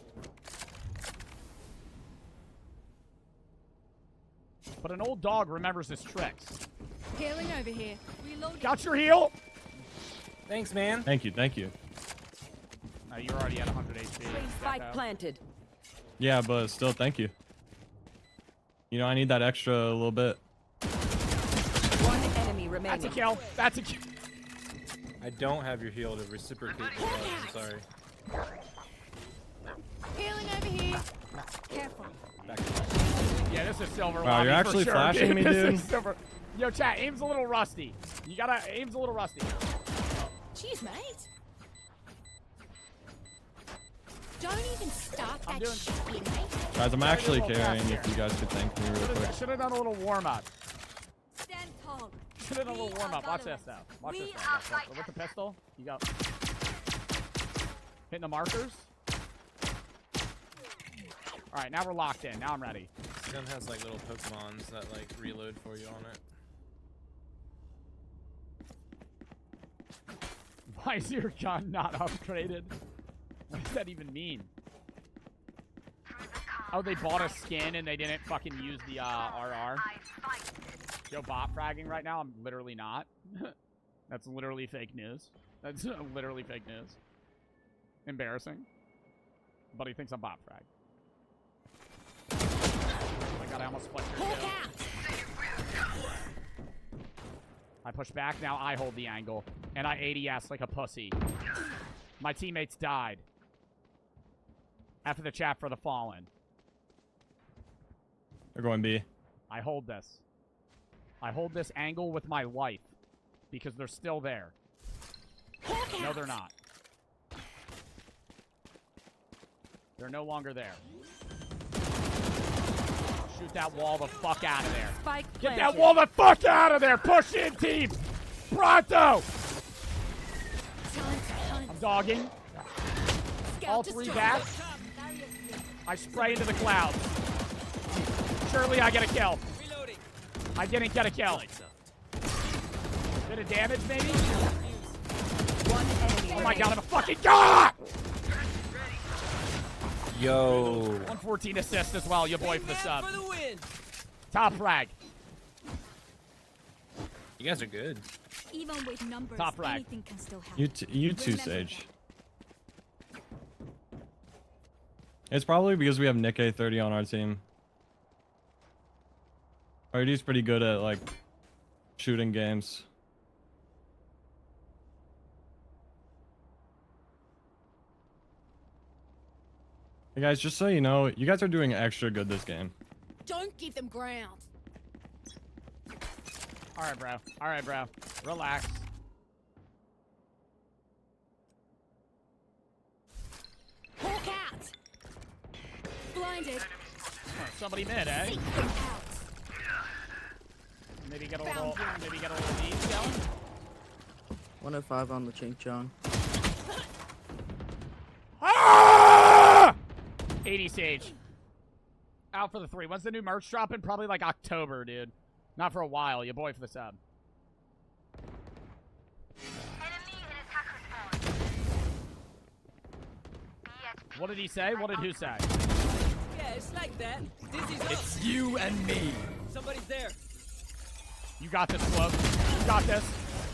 But an old dog remembers his tricks. Healing over here. Reloading. Got your heal? Thanks, man. Thank you, thank you. No, you're already at 100 HP. Spike Gecko. planted. Yeah, but still, thank you. You know, I need that extra little bit. One enemy That's remaining. a kill. That's a kill. I don't have your heal to reciprocate your love. I'm sorry. Healing over here. Careful. Back to back. Yeah, this is silver. Wow, you're lobby for actually sure, flashing me, This dude. is silver. Yo, chat, aim's a little rusty. You gotta, aim's a little rusty. Cheers, mate. Don't even start I'm that doing- shit here, mate. Guys, I'm actually little carrying fast if you guys could thank me real quick. Should have done a little warm up. Stand tall. Should have done a little We warm up. are Watch this Valorant. though. Watch We this though. are Watch this. With the pistol, you go. Hitting the markers. All right, now we're locked in. Now I'm ready. This gun has like little Pokemons that like reload for you on it. Why is your gun not upgraded? What does that even mean? Oh, they bought a skin and they didn't fucking use the RR. Yo, bot fragging right now? I'm literally not. That's literally fake news. That's literally fake news. Embarrassing. But he thinks I'm bot frag. Oh my god, I almost flipped her Hawk too. out. I push back, now I hold the angle. And I ADS like a pussy. My teammates died. After the chat for the fallen. They're going B. I hold this. I hold this angle with my life. Because they're still there. Hawk No, out. they're not. They're no longer there. Shoot that wall the fuck out of there. Spike Get planted. that wall the fuck out of there! Push in, team! Pronto! Time to hunt. I'm dogging. Scout All three destroyed. back. I spray into the clouds. Surely I get a kill. I didn't get a kill. Bit of damage, maybe? One enemy Oh my god, I'm a remaining. fucking god! Yo. 114 assist as well, your boy for the sub. Top frag. You guys are good. Even with numbers, Top frag. anything can still happen. You too, Remember Sage. It's probably because we have Nick A30 on our team. RD's pretty good at like shooting games. Hey guys, just so you know, you guys are doing extra good this game. Don't give them ground. Alright, bro. Alright, bro. Relax. Hawk out. Blinded. Somebody mid, eh? Seek them out. Maybe get a little lead going. 105 on the Ching Chong. Ah! 80 Sage. Out for the 3. When's the new merch dropping? Probably like October, dude. Not for a while. Your boy for the sub. What did he say? What did who say? Yeah, it's like that. This is It's you and me. Somebody's there. You got this, Cloak. You got this.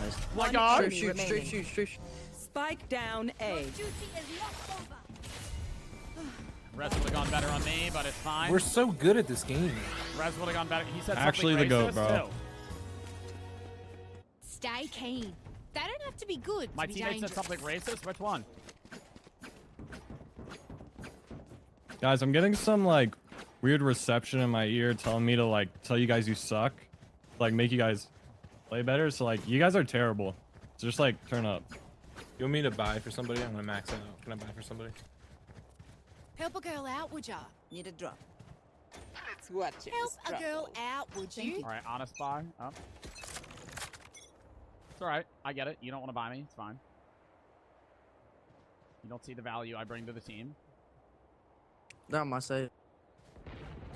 Nice. Oh my One god. enemy Shoot, remaining. shoot. Spike down A. Duty is not over. Res would have gone better on me, but it's fine. We're so good at this game. Res would have gone better. He said Actually something the GOAT, racist, bro. too. Stay keen. They don't have to be good My to be teammate dangerous. said something racist? Which one? Guys, I'm getting some like weird reception in my ear telling me to like tell you guys you suck. Like make you guys play better. So like you guys are terrible. So just like turn up. You want me to buy for somebody? I'm gonna max out. Can I buy for somebody? Help a girl out, would ya? Need a drop. Let's watch it. Help a girl out, would you? Alright, honest buy. Oh. It's alright. I get it. You don't want to buy me. It's fine. You don't see the value I bring to the team. That must say.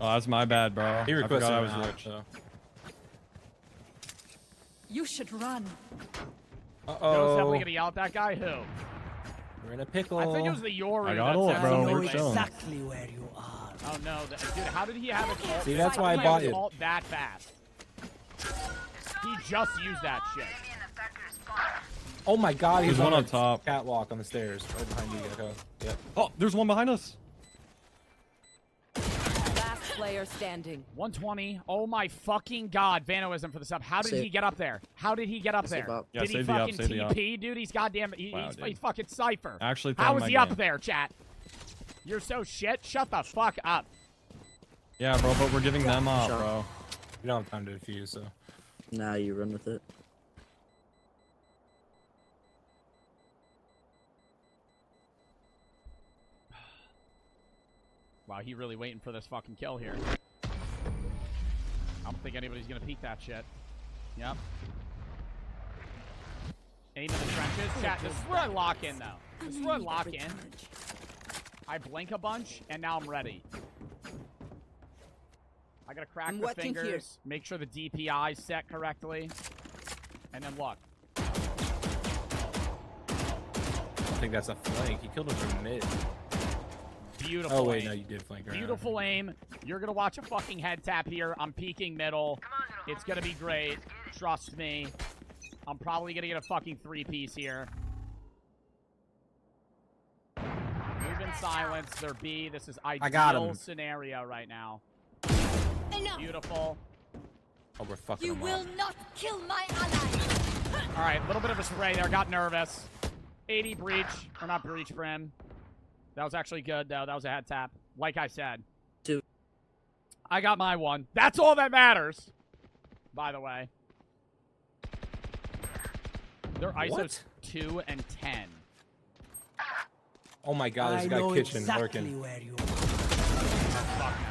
Oh, that's my bad, bro. He I requested forgot I an was out, rich. so. You should run. You know who's definitely Uh-oh. gonna yell at that guy? Who? We're in a pickle. I think it was the Yoru. I got ult, that said bro. something We're like- chilling. exactly where you are. Oh no, dude, how did he have his ult? See, that's How why I did he have bought his it. ult that fast. He just used that shit. Oh my god, There's he's one on up the top. catwalk on the stairs. Right behind you, Gecko. Yep. Oh, there's one behind us. Last player standing. 120. Oh my fucking god, Vanoism for the sub. How did Save. he get up there? How did he get up Save there? up. Yeah, Did he save the up, fucking save the up. TP, dude? He's goddamn. Wow, He's dude. fucking Cypher. Actually, How throwing is my he up game. there, chat? You're so shit. Shut the fuck up. Yeah, bro, but we're giving them up, Shot. bro. We don't have time to defuse, so. Nah, you run with it. Wow, he really waiting for this fucking kill here. I don't think anybody's gonna peek that shit. Yep. Aim in the trenches. Chat, this is where I lock in, though. This is where I lock in. I blink a bunch, and now I'm ready. I gotta crack I'm the watching here. fingers, make sure the DPI is set correctly, and then look. I don't think that's a flank. He killed him from mid. Beautiful Oh, wait, aim. no, you did flank around. Beautiful aim. You're gonna watch a fucking head tap here. I'm peeking middle. It's gonna be great. Trust me. I'm probably gonna get a fucking 3-piece here. Move in silence. They're B. This is got ideal him. scenario right now. Enough. Beautiful. Oh, we're fucking You him will up. not kill my ally. All right, a little bit of a spray there. Got nervous. 80 breach. Or not breach brim. That was actually good, though. That was a head tap. Like I said. Two. I got my one. That's all that matters. By the way. Their ISO's What? 2 and 10. Oh my god, there's a guy kitchen working. where you Oh, fuck no.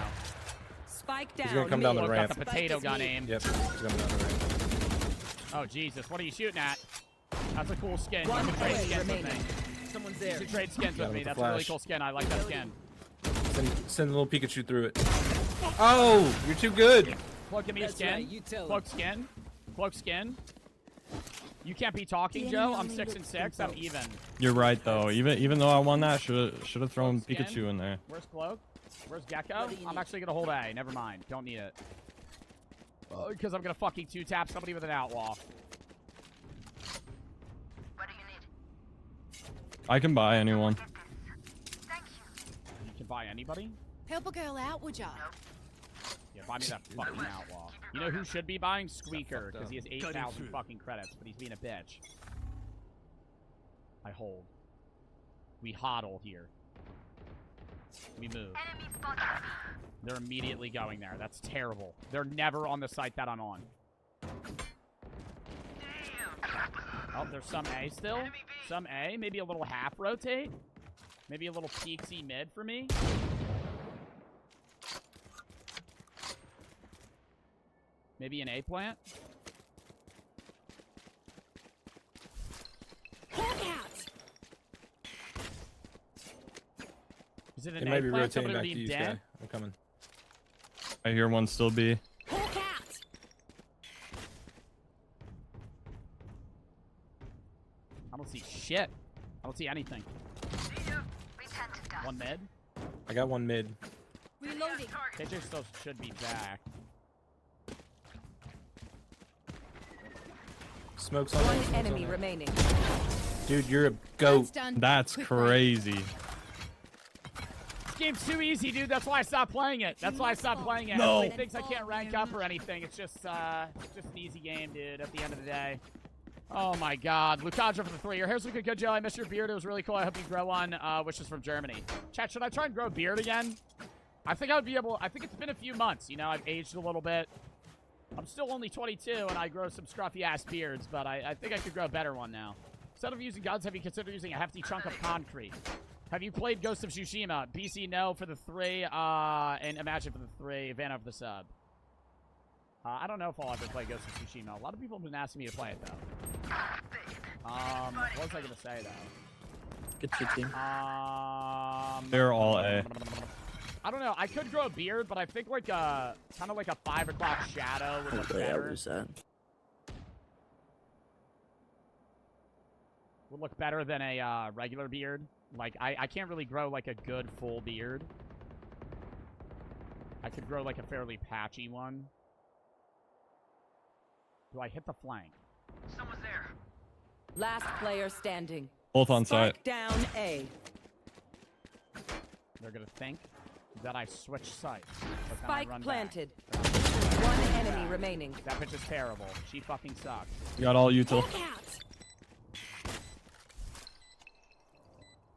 Spike down. He's gonna come down the Look, ramp. got the potato gun aim. Yep, he's coming down the ramp. Oh, Jesus. What are you shooting at? That's a cool skin. One You can trade enemy skins with remaining. me. Someone's You there. can trade skins Got with him me. with the That's a really flash. cool skin. I like that skin. Send a little Pikachu through it. Oh, you're too good. Cloak, give me a That's skin. right, you tell Cloak skin. Cloak skin. You can't be talking, Joe. I'm 6 and 6. I'm even. You're right, though. Even though I won that, should have thrown Skin. Pikachu in there. Where's Cloak? Where's Gecko? What do you I'm need? actually gonna hold A. Never mind. Don't need it. Because I'm gonna fucking 2-tap somebody with an outlaw. I can buy anyone. You can buy anybody? Help a girl out, would ya? Yeah, buy me that fucking outlaw. You know who should be buying? Squeaker, because he has 8,000 fucking credits, but he's being a bitch. I hold. We hodl here. We move. They're immediately going there. That's terrible. They're never on the site that I'm on. Oh, there's some A still. Some A. Maybe a little half rotate. Maybe a little peeksy mid for me. Maybe an A plant. Hawk out. Is it an They A might be plant? rotating Somebody back to named you, Dan? Sky. I'm coming. I hear one still B. Hawk out. I don't see shit. I don't see anything. One mid. I got one mid. Reloading. KJ still should be back. Smoke's on One there, smoke's on enemy there. remaining. Dude, you're a goat. That's done. That's Quickly. crazy. This game's too easy, dude. That's why I stopped playing it. That's why I stopped playing it. No. Everybody thinks I can't rank up or anything. It's just an easy game, dude, at the end of the day. Oh, my God. Lukaja for the 3. Your hair's looking good, Joe. I miss your beard. It was really cool. I hope you grow one. Wishes from Germany. Chat, should I try and grow a beard again? I think I would be able... I think it's been a few months. You know, I've aged a little bit. I'm still only 22, and I grow some scruffy-ass beards, but I think I could grow a better one now. Instead of using guns, have you considered using a hefty chunk of concrete? Have you played Ghost of Tsushima? BC, no for the 3, and Imagine for the 3, Vanna for the sub. I don't know if I'll ever play Ghost of Tsushima. A lot of people have been asking me to play it, though. What was I going to say, though? Good shit, team. They're all A. I don't know. I could grow a beard, but I think like a kind of like a 5 o'clock shadow would look Hopefully I better. lose that. would look better than a regular beard. Like, I can't really grow, like, a good full beard. I could grow, like, a fairly patchy one. Do I hit the flank? Someone's there. Last player standing. Both on site. Spike down A. They're gonna think that I switch sites. But then I Spike run planted. Back. One enemy remaining. That bitch is terrible. She fucking sucks. You got all util. Hawk out.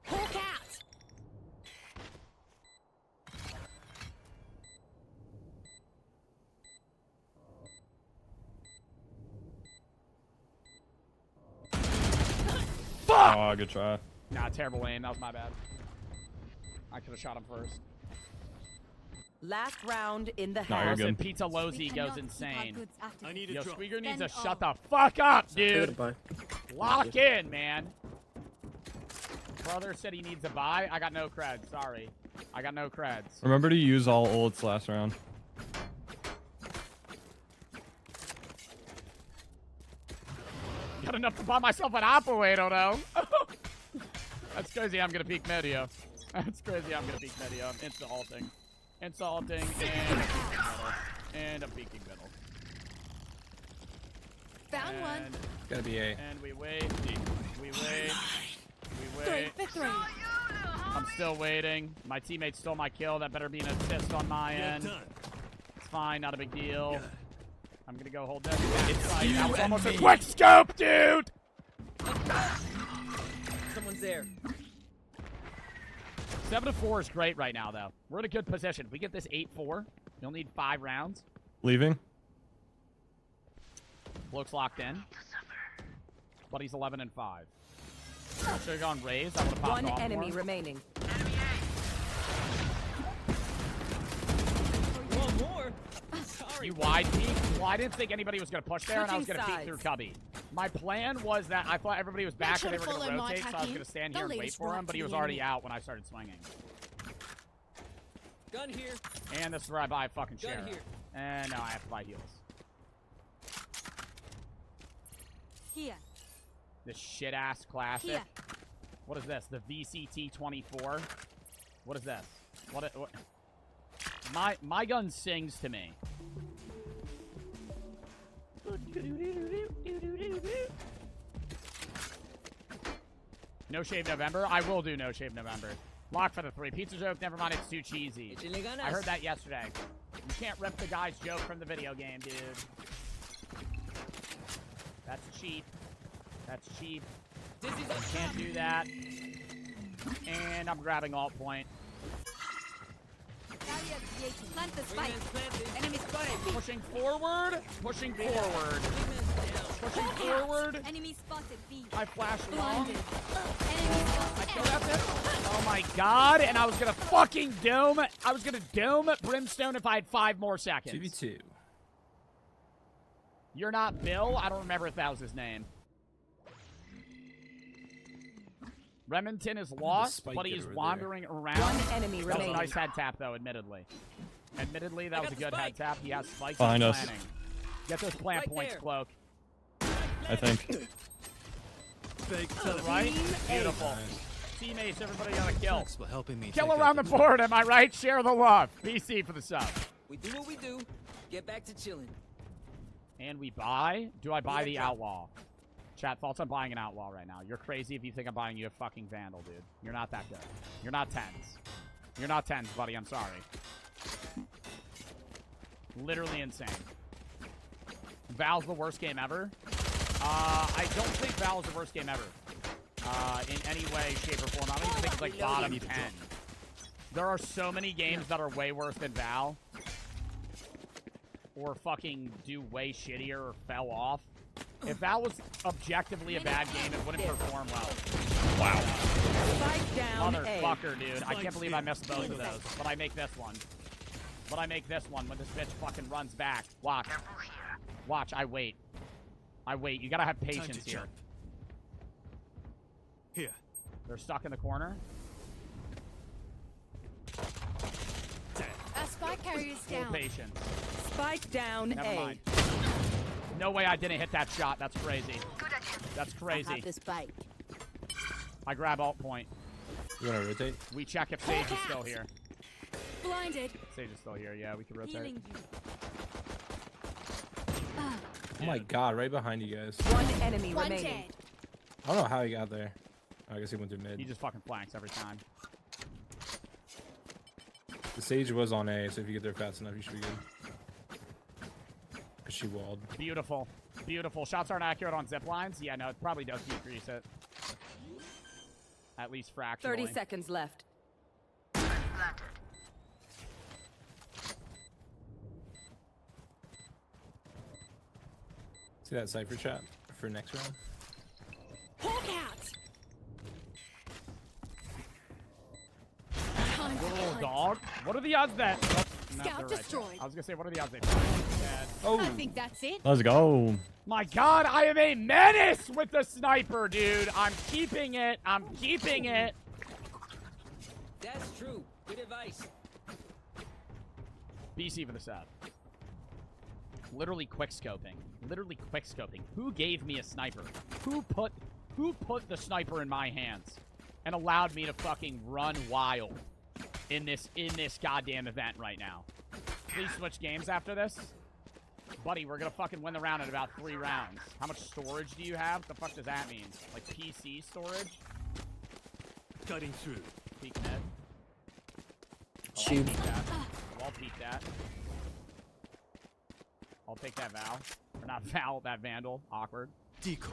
Hawk out. Oh, good try. Nah, terrible aim. That was my bad. I could have shot him first. Last round in the No, you're half. good. Pizza We Lozy cannot goes keep our insane. goods after I need Yo, a drop. Squeaker needs to Spend shut all. the fuck up, dude. Goodbye. Lock in, man. Brother said he needs a buy. I got no creds. Sorry. I got no creds. Remember to use all ults last round. Got enough to buy myself an operator, though. That's crazy. I'm gonna peek mid, yo. That's crazy. I'm gonna peek mid, yo. I'm insta-ulting. Insta-ulting and I'm peeking middle. Found one. And, Gotta be A. and we wait. We wait. We 3 wait. for 3. I'm still waiting. My teammate stole my kill. That better be an assist on my end. Done. It's fine. Not a big deal. I'm gonna go hold that. That was almost a quick scope, dude! Someone's there. 7-4 is great right now, though. We're in a good position. If we get this 8-4, you'll need 5 rounds. Leaving. Cloak's locked in. But he's 11 and 5. Should have gone raised. I would have popped One off enemy more. remaining. One more. Sorry. You wide peek? Well, I didn't think anybody was going to push there, and I was Switching going to peek through sides. cubby. My plan was that I thought everybody was back sure and they to were going to follow my rotate, so I was tacking. going to stand The here and wait latest for him, route but to he was the already enemy. out when I started swinging. Gun here. And this is where I buy a fucking Gun share. here. And now I have to buy heals. Here. This shit-ass classic. Here. What is this? The VCT-24? What is this? What? My gun sings to me. No Shave November? I will do No Shave November. Lock for the 3. Pizza joke, never mind, it's too cheesy. Échenle ganas. I heard that yesterday. You can't rip the guy's joke from the video game, dude. That's cheap. That's cheap. Dizzy's You up. can't do that. And I'm grabbing alt point. Plant the spike. Wingman's planted. Enemy spotted. Pushing forward. Pushing forward. Wingman's down. Pushing forward. Enemy spotted. B. I flash long. Blinded. Enemy spotted. Kill that bitch. Oh my god. And I was gonna fucking dome. I was gonna dome Brimstone if I had 5 more seconds. 2v2. You're not Bill? I don't remember if that was his name. Remington is lost, spike but he's getter there. wandering around. One enemy That was a remaining. nice head tap, though, admittedly. Admittedly, that I was got a the good head spike. tap. He has spikes Behind and us. planning. Get those plant Right points, there. Cloak. I think. Right? Beautiful. Teammates, everybody got a kill. Thanks for helping me. Kill take out around the board, am I right? Share the love. BC for the sub. We do what we do. Get back to chilling. And we buy? Do I buy Yeah, the drop. Outlaw? Chat, thoughts on buying an Outlaw right now. You're crazy if you think I'm buying you a fucking Vandal, dude. You're not that good. You're not 10s. You're not 10s, buddy. I'm sorry. Literally insane. Val's the worst game ever? I don't think Val's the worst game ever. In any way, shape, or form. I don't even think it's like bottom 10. There are so many games that are way worse than Val. Or fucking do way shittier or fell off. If Val was objectively a bad game, it wouldn't perform well. Spike down A. Motherfucker, dude. I can't believe I missed both of those. But I make this one. But I make this one when this bitch fucking runs back. Watch. Watch, I wait. I wait. You gotta have patience here. jump. Here. They're stuck in the corner. Our spike carrier is Full down. patience. Spike down Never A. mind. No way I didn't hit that shot. That's crazy. That's I crazy. have the spike. I grab alt point. You wanna rotate? We check if Sage is still here. Blinded. Sage is still here. Yeah, we can rotate. Healing you. Oh my god, right behind you guys. One enemy One remaining. dead. I don't know how he got there. I guess he went through mid. He just fucking flanks every time. The Sage was on A, so if you get there fast enough, you should be good. Cause she walled. Beautiful. Beautiful. Shots aren't accurate on zip lines. Yeah, no, it probably does decrease it. At least fractionally. 30 seconds left. See that Cypher chat for next round? Hawk out. Time to Little hunt. dog. What are the odds that... Oh, no, Scout they're right there. destroyed. I was gonna say, what are the odds they dead? Oh! I think that's it. Let's go. My god, I am a menace with the sniper, dude. I'm keeping it. I'm keeping it. That's true. Good advice. BC for the sub. Literally quick scoping. Literally quick scoping. Who gave me a sniper? Who put the sniper in my hands and allowed me to fucking run wild in this goddamn event right now? Please switch games after this. Buddy, we're gonna fucking win the round in about 3 rounds. How much storage do you have? The fuck does that mean? Like PC storage? Cutting through. Peek mid. Tube. I'll peek that. I'll take that Val. Or not Val, that Vandal. Awkward. Decoy.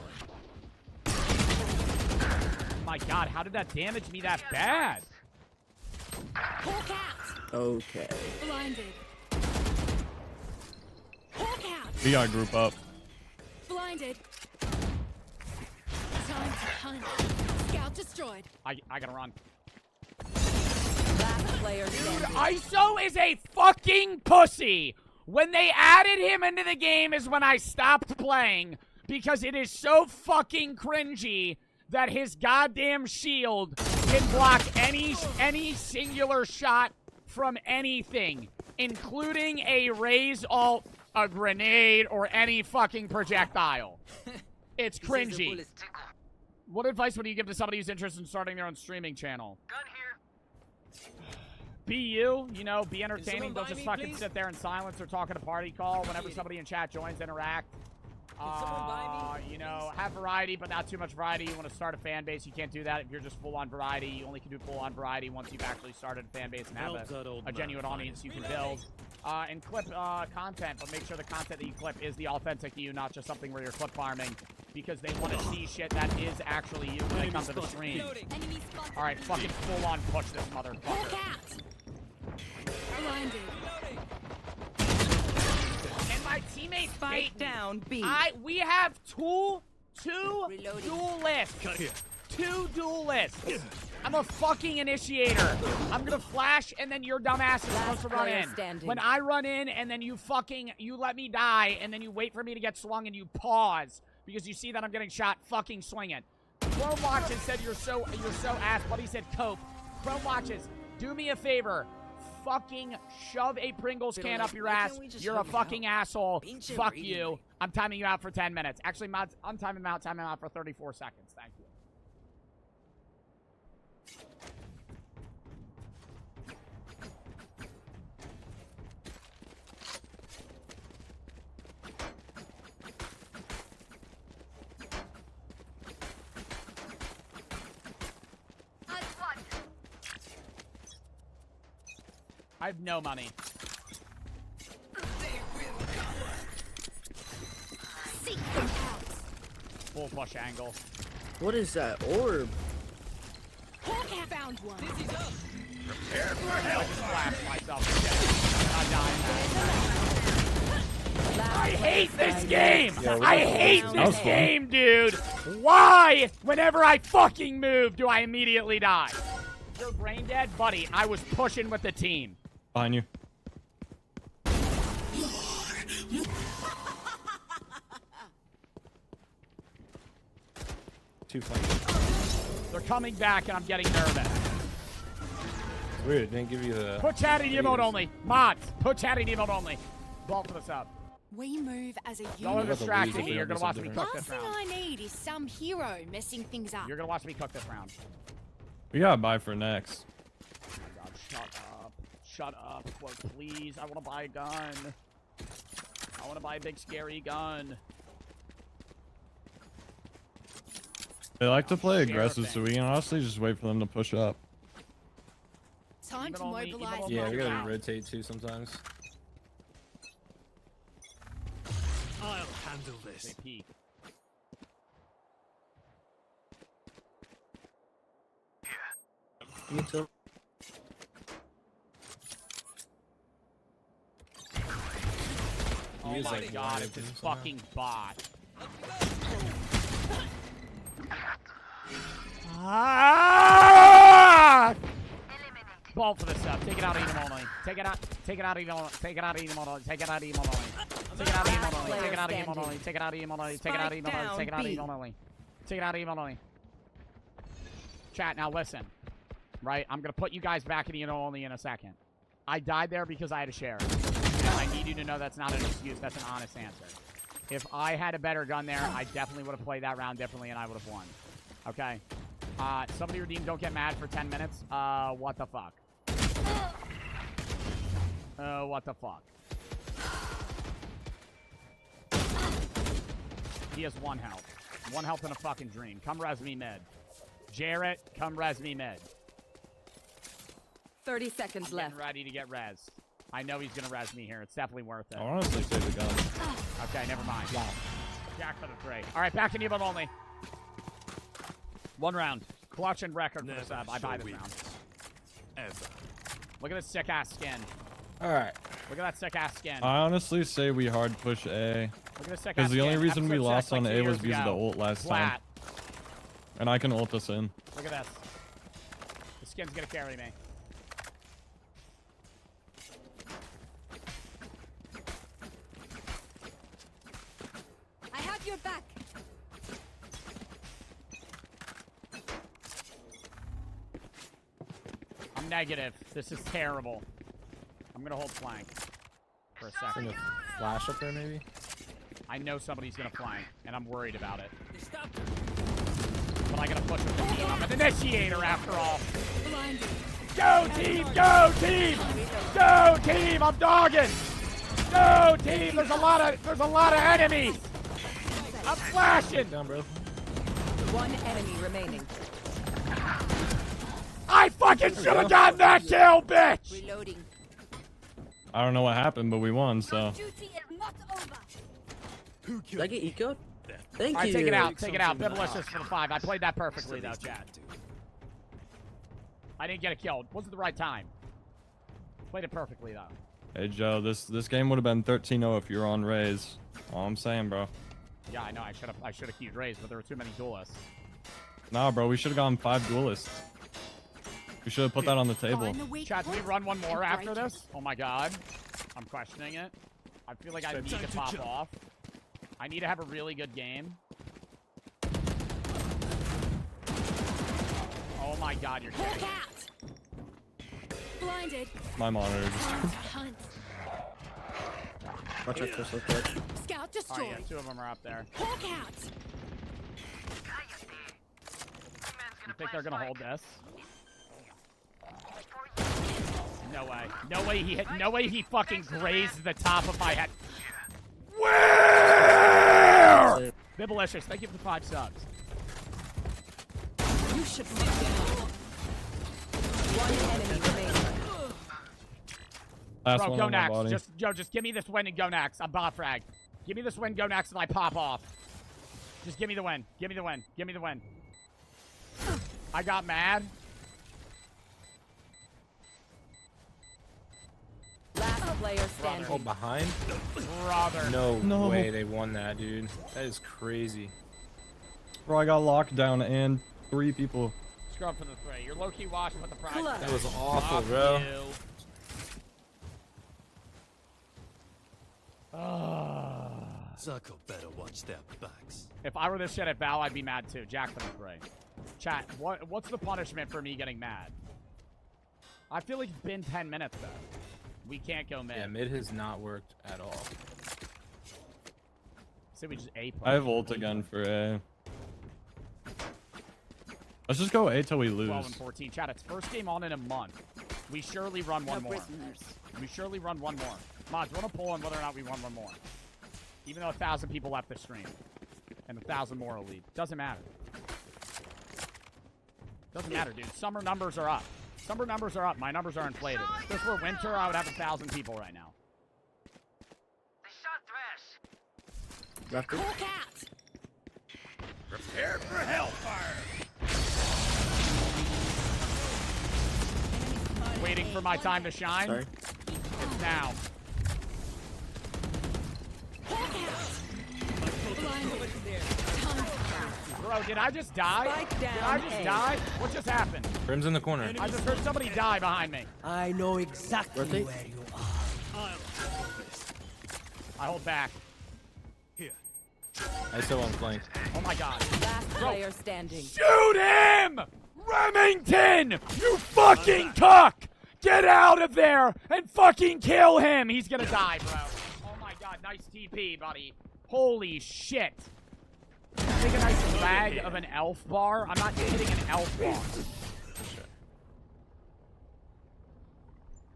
My god, how did that damage me that bad? Hawk out. Okay. Blinded. Hawk out. We gotta group up. Blinded. Time to hunt. Scout destroyed. I gotta run. Last player standing. ISO is a fucking pussy! When they added him into the game is when I stopped playing because it is so fucking cringy that his goddamn shield can block any singular shot from anything, including a raise alt, a grenade, or any fucking projectile. It's cringy. What advice would you give to somebody who's interested in starting their own streaming channel? Be you know, be entertaining. someone Don't buy just me, fucking please? sit there in silence or talk at a party call. Whenever somebody in chat joins, interact. someone buy me, You know, have variety, but not too much variety. You want to start a fan base, you can't do that if you're just full-on variety. You only can do full-on variety once you've actually started a fan base and have Help that old a genuine man audience you can Reloading. build. And clip content, but make sure the content that you clip is the authentic you, not just something where you're clip farming, because they want to see shit that is actually you when they come to the stream. Reloading. Enemy spotted. All right, fucking full-on push this Hawk motherfucker. out. Blinded. Reloading. And my teammates Spike bait me. down B. We have two Reloading. duelists. Cut here. 2 duelists. I'm a fucking initiator. I'm gonna flash and then your dumb ass is supposed to run player in. standing. When I run in and then you let me die and then you wait for me to get swung and you pause because you see that I'm getting shot fucking swinging. Chrome Watches said you're so ass, but he said cope. Chrome Watches, do me a favor. Fucking shove a Pringles They can don't up like, your why ass. can't we just You're a hug it fucking asshole. Pinche Fuck reading you. me. I'm timing you out for 10 minutes. Actually, mods, I'm timing him out for 34 seconds. Thank you. I have no money. Seek them out. Full push angle. What is that orb? Hawk out. Found one. Dizzy's up. I just flashed myself to death. I hate this game! I hate this game, dude! Why, whenever I fucking move, do I immediately die? You're brain dead? Buddy, I was pushing with the team. Behind you. Two flanks. They're coming back and I'm getting nervous. It's weird. It didn't give you the. Put chatting emote only. Mods, put chatting emote only. Ball for the sub. We move as a Don't unit. distract lose me. if we You're don't gonna do watch me something cook Last this thing round. I need is some hero messing things up. You're gonna watch me cook this round. We gotta buy for next. Oh my god, shut up. Shut up. Cloak, please. I wanna buy a gun. I wanna buy a big scary gun. They like to play aggressive, Sheriffing. so we can honestly just wait for them to push up. Time Even to only- even mobilize. only- Yeah, we gotta Round. rotate too sometimes. I'll handle this. They peek. You too. Oh He is, my like, god, wide it's this open somehow. fucking bot. Ah! Ball for the sub. Take it out, even only. Take it out. Take it out, even only. Take it out, even only. Take it out, even only. Take it out, even only. Take it out, even only. Take it out, even only. Take it out, even only. Take it out, even only. Take it out, even only. Chat, now listen. Right? I'm gonna put you guys back in the only in a second. I died there because I had a share. And I need you to know that's not an excuse. That's an honest answer. If I had a better gun there, I definitely would have played that round differently and I would have won. Okay? Somebody redeem Don't Get Mad for 10 minutes. What the fuck? What the fuck? He has 1 health. 1 health in a fucking dream. Come res me mid. Jarrett, come res me mid. 30 seconds I'm left. getting ready to get res. I know he's gonna res me here. It's definitely worth it. I honestly say the gun. Okay, never mind. Jack for the 3. All right, back to Unban only. 1 round. Clutch and record for Never the sub. I buy this show round. Ever. Look at this sick ass skin. Alright. Look at that sick ass skin. I honestly say we hard push A. Look at this sick ass Because the only skin. reason we Episode lost 6, like on 2 A was years because of the ago. ult last time. Flat. And I can ult us in. Look at this. The skin's gonna carry me. I have your back. I'm negative. This is terrible. I'm gonna hold flank for a second. Gonna flash up there maybe? I know somebody's gonna flank, and I'm worried about it. They stopped. But I gotta push with the team. I'm an initiator after all. Blinded. Go team! Go team! Go team! I'm dogging! Go team! There's a lot of enemies! I'm flashing! Down, bro. 1 enemy remaining. I fucking should have gotten that kill, bitch! Reloading. I don't know what happened, but we won, so. Duty is not over. Who Did I killed get eco? Thank Alright, you. take it out, take it out. Bibblicious for the 5. I played that perfectly though, chat. I didn't get a kill. Wasn't the right time. Played it perfectly though. Hey, Joe, this game would have been 13-0 if you were on Raze. All I'm saying, bro. Yeah, I know. I should have queued Raze, but there were too many duelists. Nah, bro, we should have gone 5 duelists. We should have put that on the table. Find the weak Chat, do we point run one more and after break it. this? Oh my god. I'm questioning it. I feel like I need to pop off. I need to have a really good game. Oh my god, you're Hawk kidding. out. Blinded. My monitor just. Time to hunt. Watch out for so quick. Scout Oh destroyed. yeah, 2 of them are up there. Hawk out. You think they're gonna hold this? No way. No way he hit. No way he fucking grazed the top of my head. Where? Bibblicious, thank you for the 5 subs. You should sit down. 1 enemy remaining. Last Bro, one go on my next. body. Just give me this win and go next. I'm bot frag. Give me this win, go next, and I pop off. Just give me the win. Give me the win. Give me the win. I got mad. Last player Oh, standing. behind? Brother. No way they won that, dude. That is crazy. Bro, I got locked down and 3 people. Scrub for the 3. You're low-key watching with the prize. Clutch. That was awful, Fuck bro. you. Zucko better watch their backs. If I were this shit at Val, I'd be mad too. Jack for the 3. Chat, what's the punishment for me getting mad? I feel like it's been 10 minutes though. We can't go mid. Yeah, mid has not worked at all. Say we just A push. I have ult again for A. Let's just go A till we lose. 12 and 14. Chat, it's first game on in a month. We surely run one more. We surely run one more. Mods, run a poll on whether or not we run one more. Even though 1,000 people left the stream. And 1,000 more will leave. Doesn't matter. Doesn't matter, dude. Summer numbers are up. Summer numbers are up. My numbers are inflated. If this were winter, I would have 1,000 people right now. Raptor. Hawk out. Prepare for hellfire. Waiting for my time to shine. Sorry. It's now. Hawk out. Blinded. Bro, did I just die? Spike down Did I just A. die? What just happened? Brim's in the corner. I just heard somebody die behind me. I know exactly Rotate. where you are. I'll handle this. I hold back. Here. I still on flank. Oh my god. Last player standing. Shoot him! Remington! You fucking cuck! Get out of there and fucking kill him! He's gonna die, bro. Oh my god, nice TP, buddy. Holy shit. Take a nice drag of an elf bar. I'm not hitting an elf bar.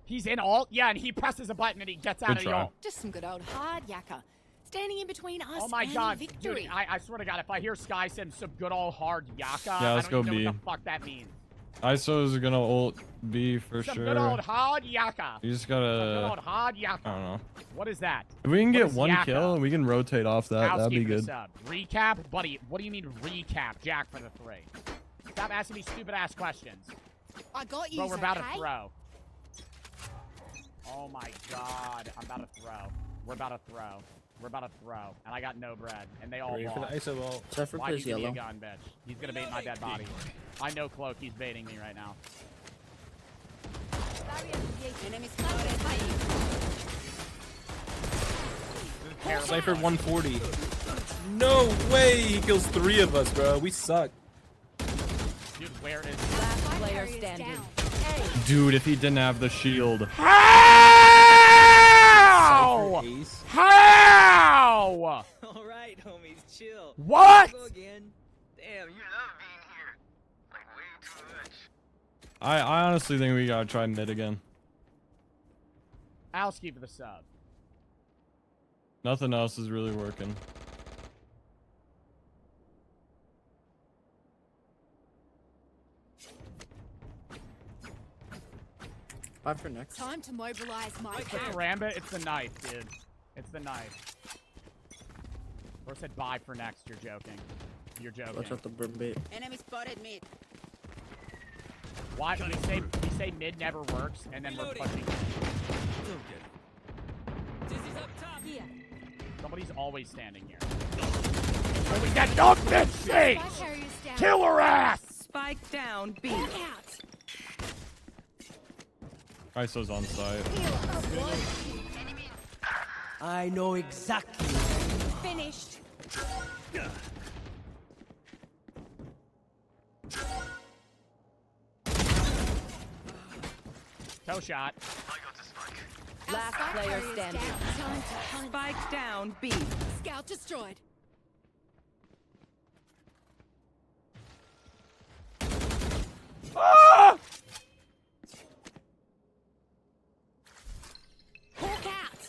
He's in ult? Yeah, and he presses a button and he gets out Good of the try. ult. Just some good old hard yakka. Standing in between us Oh my and god, victory. dude, I swear to god, if I hear SkySim some good old hard yaka, Yeah, let's I don't go even know B. what the fuck that means. ISO is gonna ult B for Some sure. good old hard yaka. You just Good gotta. old hard I yaka. don't know. What is that? If we can What get is one Yaka? kill and we can rotate off that, that'd be Housekeeper good. sub. Recap? Buddy, what do you mean recap? Jack for the 3. Stop asking me stupid ass questions. I got you, Bro, we're about okay? to throw. Oh my god. I'm about to throw. We're about to throw. We're about to throw. And I got no bread. And they all Ready for the lost. ISO ball. Zephyr Why do you plays give me a yellow. gun, bitch? He's gonna bait my dead body. I know Cloak. He's baiting me right now. Enemy spotted. Cypher 140. No way he kills 3 of us, bro. We suck. Dude, where is Last Spike player carrier is standing. down. Dude, if he didn't have the shield. How? Cypher ace. How? All right, homies, chill. What? Go again. Damn, you love being here. Like way too much. I honestly think we gotta try mid again. Alski for the sub. Nothing else is really working. Five for next. Time to mobilize my It's the camp. Karambit, it's the knife, dude. It's the knife. Bro said bye for next, you're joking. You're joking. Watch out the brim bait. Enemy spotted mid. Why we say mid never works and then we're pushing. Don't get it. Dizzy's up top. Here. Somebody's always standing here. Holy that dog bitch Spike face! carrier is down. Kill her ass! Spike down B. Hawk out. ISO's on site. I know exactly. Finished. Toe shot. Last Spike player carrier is standing. down. Time to hunt. Spike down B. Scout destroyed. Ah! Hawk out.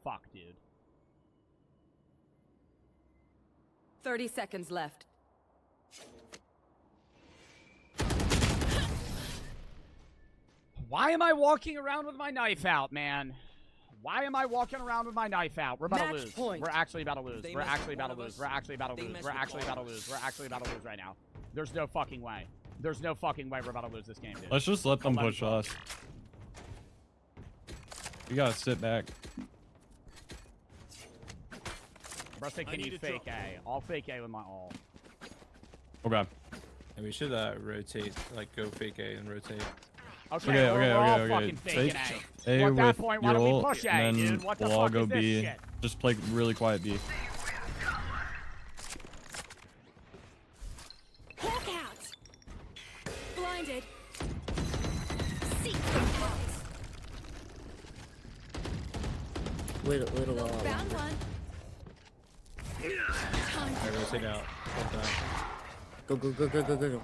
Fuck, dude. 30 seconds left. Why am I walking around with my knife out, man? Why am I walking around with my knife out? We're about Match to lose. point. We're actually about to lose. They We're mess actually with about to one of lose. us, We're actually about to they lose. mess We're with actually all about to of lose. us. We're actually about to lose right now. There's no fucking way. There's no fucking way we're about to lose this game, dude. Let's just let them 11 push us. We gotta sit back. Bro, say, can need you a fake drop. A? I'll fake A with my all. Okay. And we should rotate, like go fake A and rotate. Okay, Okay, we're okay, all okay. fucking faking Take A. A Well, at that with point, why your don't we ult, push A, and then dude? What the we'll all fuck go is this B. shit? Just play really quiet B. Hawk out. Blinded. Wait a Found while. one. I'm gonna sit out. Go, go, go, go, go, go, go.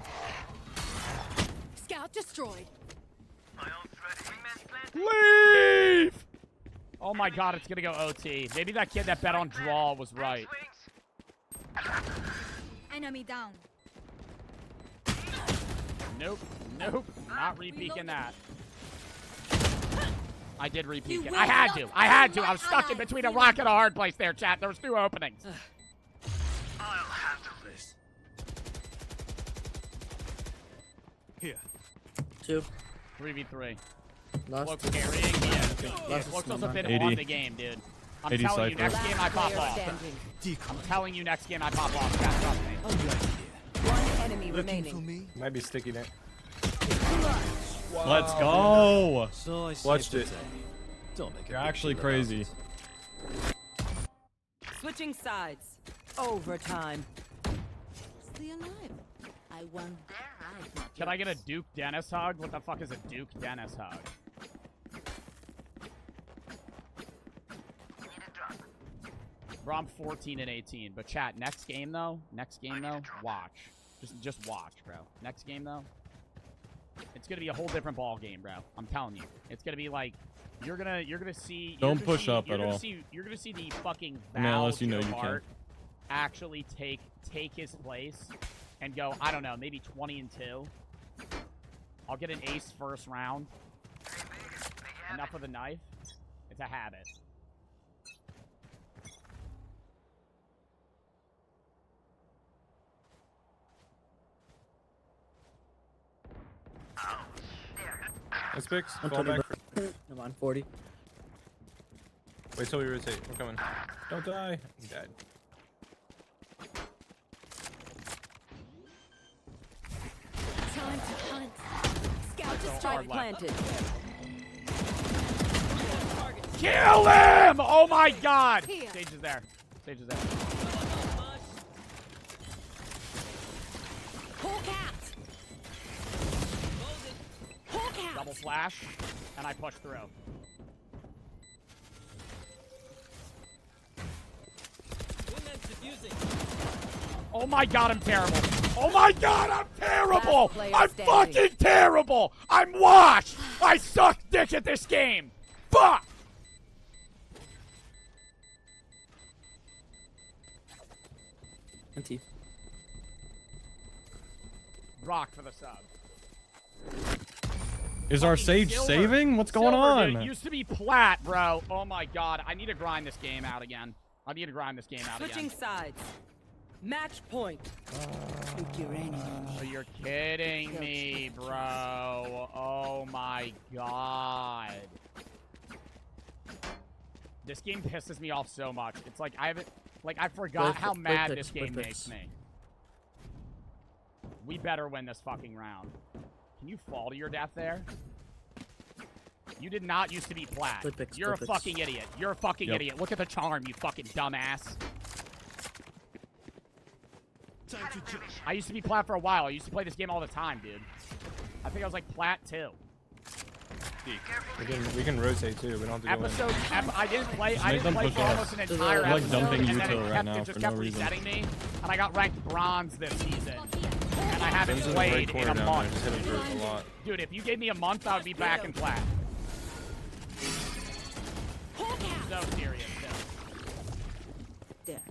Scout destroyed. My ult's ready. Wingman's planted. Leave! Oh my god, it's gonna go OT. Maybe that kid that bet on draw was right. Wings. Enemy down. Nope. Nope. Not re-peeking that. I did re-peek You it. will I had not to. I had to. kill I was my stuck in allies. between a rock and a hard place there, chat. There was 2 openings. I'll handle this. Here. 2. 3v3. Last. Cloak's carrying. Yeah. Last Cloak's is also been 80. on the game, dude. I'm 80 telling you, Cypher. next game I pop off. Decoy. I'm telling you, next game I pop off. Chat, trust me. I'll be right here. One enemy Looking for remaining. me? Might be sticky there. Let's go. So I Watched say it. today, don't make a You're big actually deal about crazy. it. Switching sides. Overtime. Stay alive. I won their eyes, not Can I get a yours. Duke Dennis hug? What the fuck is a Duke Dennis hug? Bro, I'm 14 and 18. But chat, next game though, watch. Just watch, bro. Next game though, it's gonna be a whole different ball game, bro. I'm telling you. It's gonna be like you're gonna see. Don't push up at all. You're gonna see the fucking I mean, unless you know Val you can. Bart actually take his place and go. I don't know, maybe 20 and 2. I'll get an ace first round. Enough of the knife. It's a habit. Let's picks. Fall 120. back. I'm on 40. Wait till we rotate. We're coming. Don't die. You died. Time to hunt. Scout So destroyed. hard left. Planted. Kill him! Oh my god! Here. Stage is there. Stage is there. Hawk out. Hawk out. Double flash, and I push through. Oh my god, I'm terrible. Oh my god, I'm terrible! Last player I'm standing. fucking terrible! I'm washed! I suck dick at this game! Fuck! Anti. Rock for the sub. Is our Fucking Sage Silver. saving? What's going Silver, dude, on? it used to be plat, bro. Oh my god, I need to grind this game out again. I need to grind this game out Switching again. sides. Match point. Pick your enemy. Oh, you're kidding me, bro. Oh my god. This game pisses me off so much. It's like I haven't, like I forgot how mad this game makes me. We better win this fucking round. Can you fall to your death there? You did not used to be plat. You're a fucking idiot. You're a fucking idiot. Look at the charm, you fucking dumbass. Time to judge. I used to be plat for a while. I used to play this game all the time, dude. I think I was like plat too. We can rotate too. We don't have to go in. I didn't play. I make didn't them play push for off. almost an entire They're, like, episode, dumping and then Yuto it right kept, now it just for kept no reason. resetting me, and I got ranked bronze this season, and I haven't Ben's in the right played corner in a down there. month. Just hit him for a lot. Dude, if you gave me a month, I would be back in plat. Hawk out. So serious, dude. There.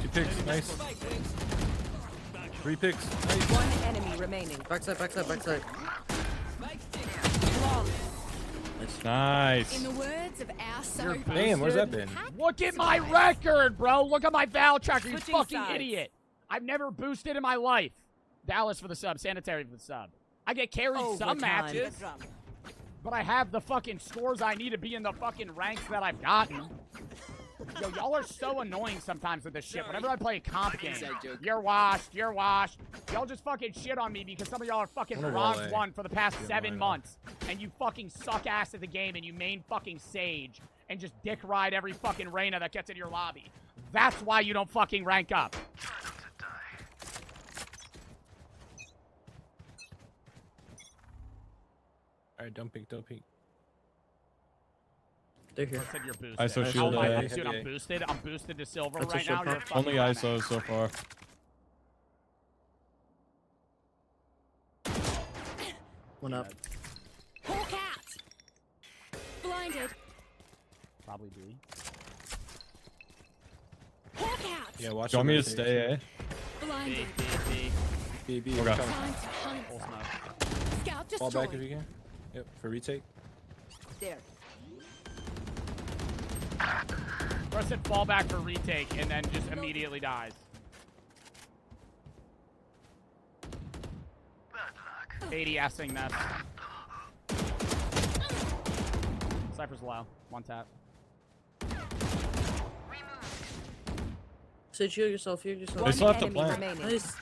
2 picks. Nice. 3 picks. Nice. One enemy remaining. Backside, backside, backside. Nice. In the words of our so Damn, where's that been? Look at my record, bro. Look at my Val tracker, you Switching fucking sides. idiot. I've never boosted in my life. Dallas for the sub, Sanitary for the sub. I get carried some Overtime. matches, but I have the fucking scores I need to be in the fucking ranks that I've gotten. Yo, y'all are so annoying sometimes with this shit. Whenever I play a comp game, you're washed, you're washed. Y'all just fucking shit on me because some of y'all are fucking Wonder bronze why. 1 for the past Yeah, 7 why not? months. And you fucking suck ass at the game and you main fucking Sage and just dick ride every fucking Reyna that gets in your lobby. That's why you don't fucking rank up. Alright, don't peek, don't peek. They're here. I said you're boosted. ISO Oh shield, my, yeah, dude, yeah. I'm boosted. I'm boosted to silver That's a right now. shield You're pump. fucking Only dumbass. ISO so far. One up. Hawk out. Blinded. Probably B. Hawk out. Yeah, watch. Do you want me to the stay, eh? B, Blinded. B, B. B, B, Okay. coming. Time to hunt. Full smoke. Scout Fall back if destroyed. you can. Yep, for retake. There. First it fall back for retake and then just immediately dies. Bad luck. 80-assing this. Cypher's low. One tap. Sid, heal yourself, heal yourself. They still have to enemy plant. remaining. Nice.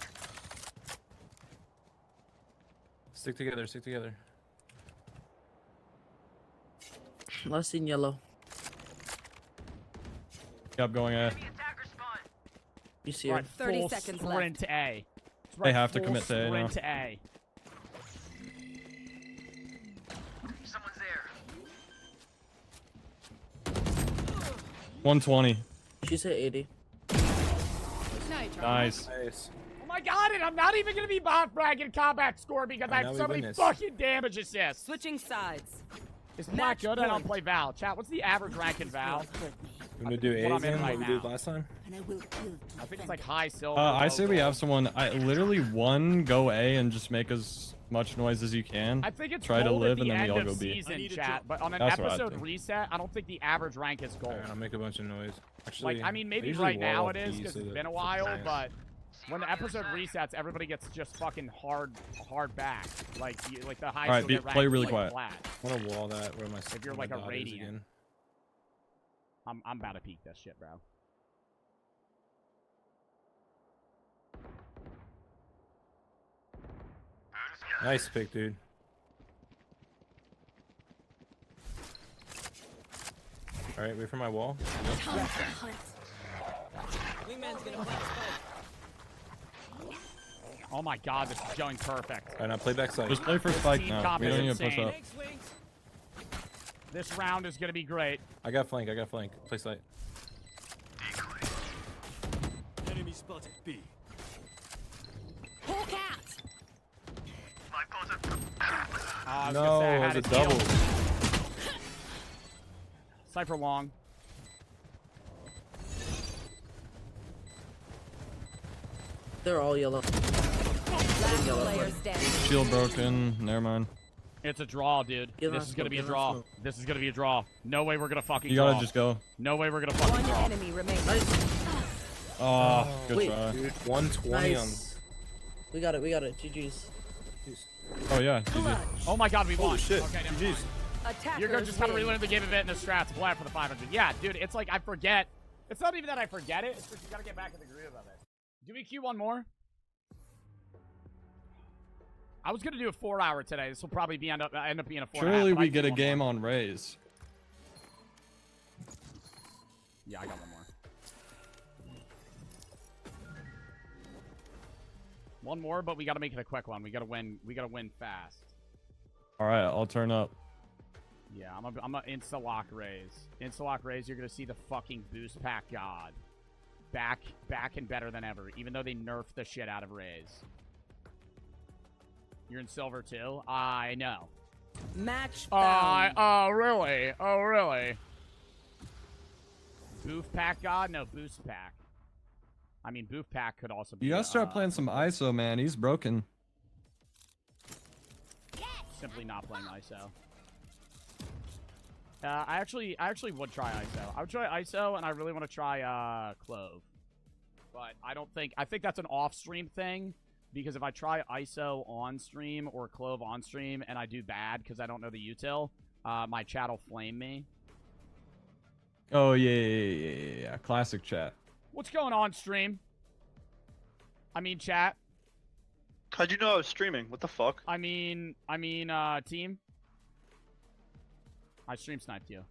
Stick together, stick together. Last in yellow. Yep, going A. The attacker spawn. You see her. Right, 30 full seconds sprint to A. It's They have to full commit to A now. sprint to A. Someone's there. 120. She's hit 80. Nice. Nice. Oh my god, and I'm not even gonna be bot fragging combat score because I now have we so many win this. fucking damage assists. Switching sides. Is Black Match good? I don't point. play Val. Chat, what's the average rank in Val? You wanna do What A I'm in again right like we now. did last time? And I will kill to I think it's defend like it. high silver. I low say we gold. have someone. I literally one go A and just make as much noise as you can. I think it's Try to gold live at the and then we end all of go B. I season, need a chat, drop. but on an That's what I episode think. reset, I don't think the average rank is gold. Alright, I'll make a bunch of noise. Actually, Like, I mean, maybe usually right now wall it is B because so it's that- been a while, Nice. but when the episode resets, everybody gets just fucking hard back. Like the highest Alright, you'll be- get ranked play is, really like, quiet. flat. I wanna wall that where my If you're where like my a dot is radiant. again. I'm about to peek this shit, bro. Nice pick, dude. Alright, wait for my wall. Time to hunt. Oh my god, this is going perfect. Alright, now play backside. Just play for spike team now. comp We is don't need to push insane. up. This round is gonna be great. I got flank, I got flank. Play side. Enemy spotted B. Hawk out. My positive. I was No, gonna say I it had was a it healed. double. Cypher long. They're all yellow. Last yellow. player standing. Shield broken. Never mind. It's a draw, dude. Give This us is gonna smoke, be a give us draw. smoke. This is gonna be a draw. No way we're gonna fucking You draw. gotta just go. No way we're gonna fucking One draw. enemy remaining. Nice. Oh, good Wait. try. Dude, 120 Nice. We got it, we got it. GG's. Oh yeah. GG. Oh my god, we won. Holy shit. Okay, never GG's. mind. Attackers You're gonna just kind of win. relearn the game a bit in the strats. Apply for the 500. Yeah, dude, it's like I forget. It's not even that I forget it. It's just you gotta get back in the groove of it. Do we queue one more? I was gonna do a 4-hour today. This will probably be end up being a 4. Surely we get a game on Rays. Yeah, I got one more. One more, but we gotta make it a quick one. We gotta win. We gotta win fast. All right, I'll turn up. Yeah, I'm a insta lock raise. Insta lock raise. You're gonna see the fucking boost pack god. Back and better than ever. Even though they nerfed the shit out of raise. You're in silver too. I know. Match found. Oh really? Oh really? Boof pack god? No, boost pack. I mean, boof pack could also be. You gotta start playing some ISO, man. He's broken. Simply not playing ISO. I actually would try ISO. I would try ISO, and I really want to try Clove. But I think that's an off-stream thing, because if I try ISO on stream or Clove on stream and I do bad because I don't know the util, my chat will flame me. Oh yeah. Classic chat. What's going on, stream? I mean, chat. How'd you know I was streaming? What the fuck? I mean, team. I stream sniped you.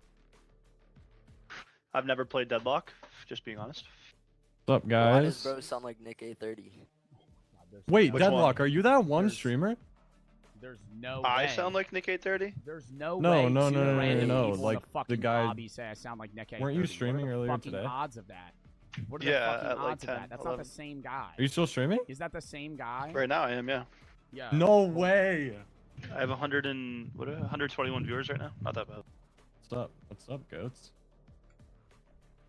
I've never played Deadlock, just being honest. What's up, Why does guys? bro sound like Nick A30? Wait, Which Deadlock, one? are you that one There's- streamer? There's no I way. sound like Nick 830? There's no No, way. no, two no, no, no, random no, people in like, the the fucking guy- lobby say I sound like Nick 830. Weren't you What streaming are the earlier fucking today? odds of that? What are Yeah, the fucking at like odds of that? 10, That's 11. not the same guy. Are you still streaming? Is that the same guy? Right now I am, yeah. Yeah. No way. I have 121 viewers right now. Not that bad. What's up? What's up, goats?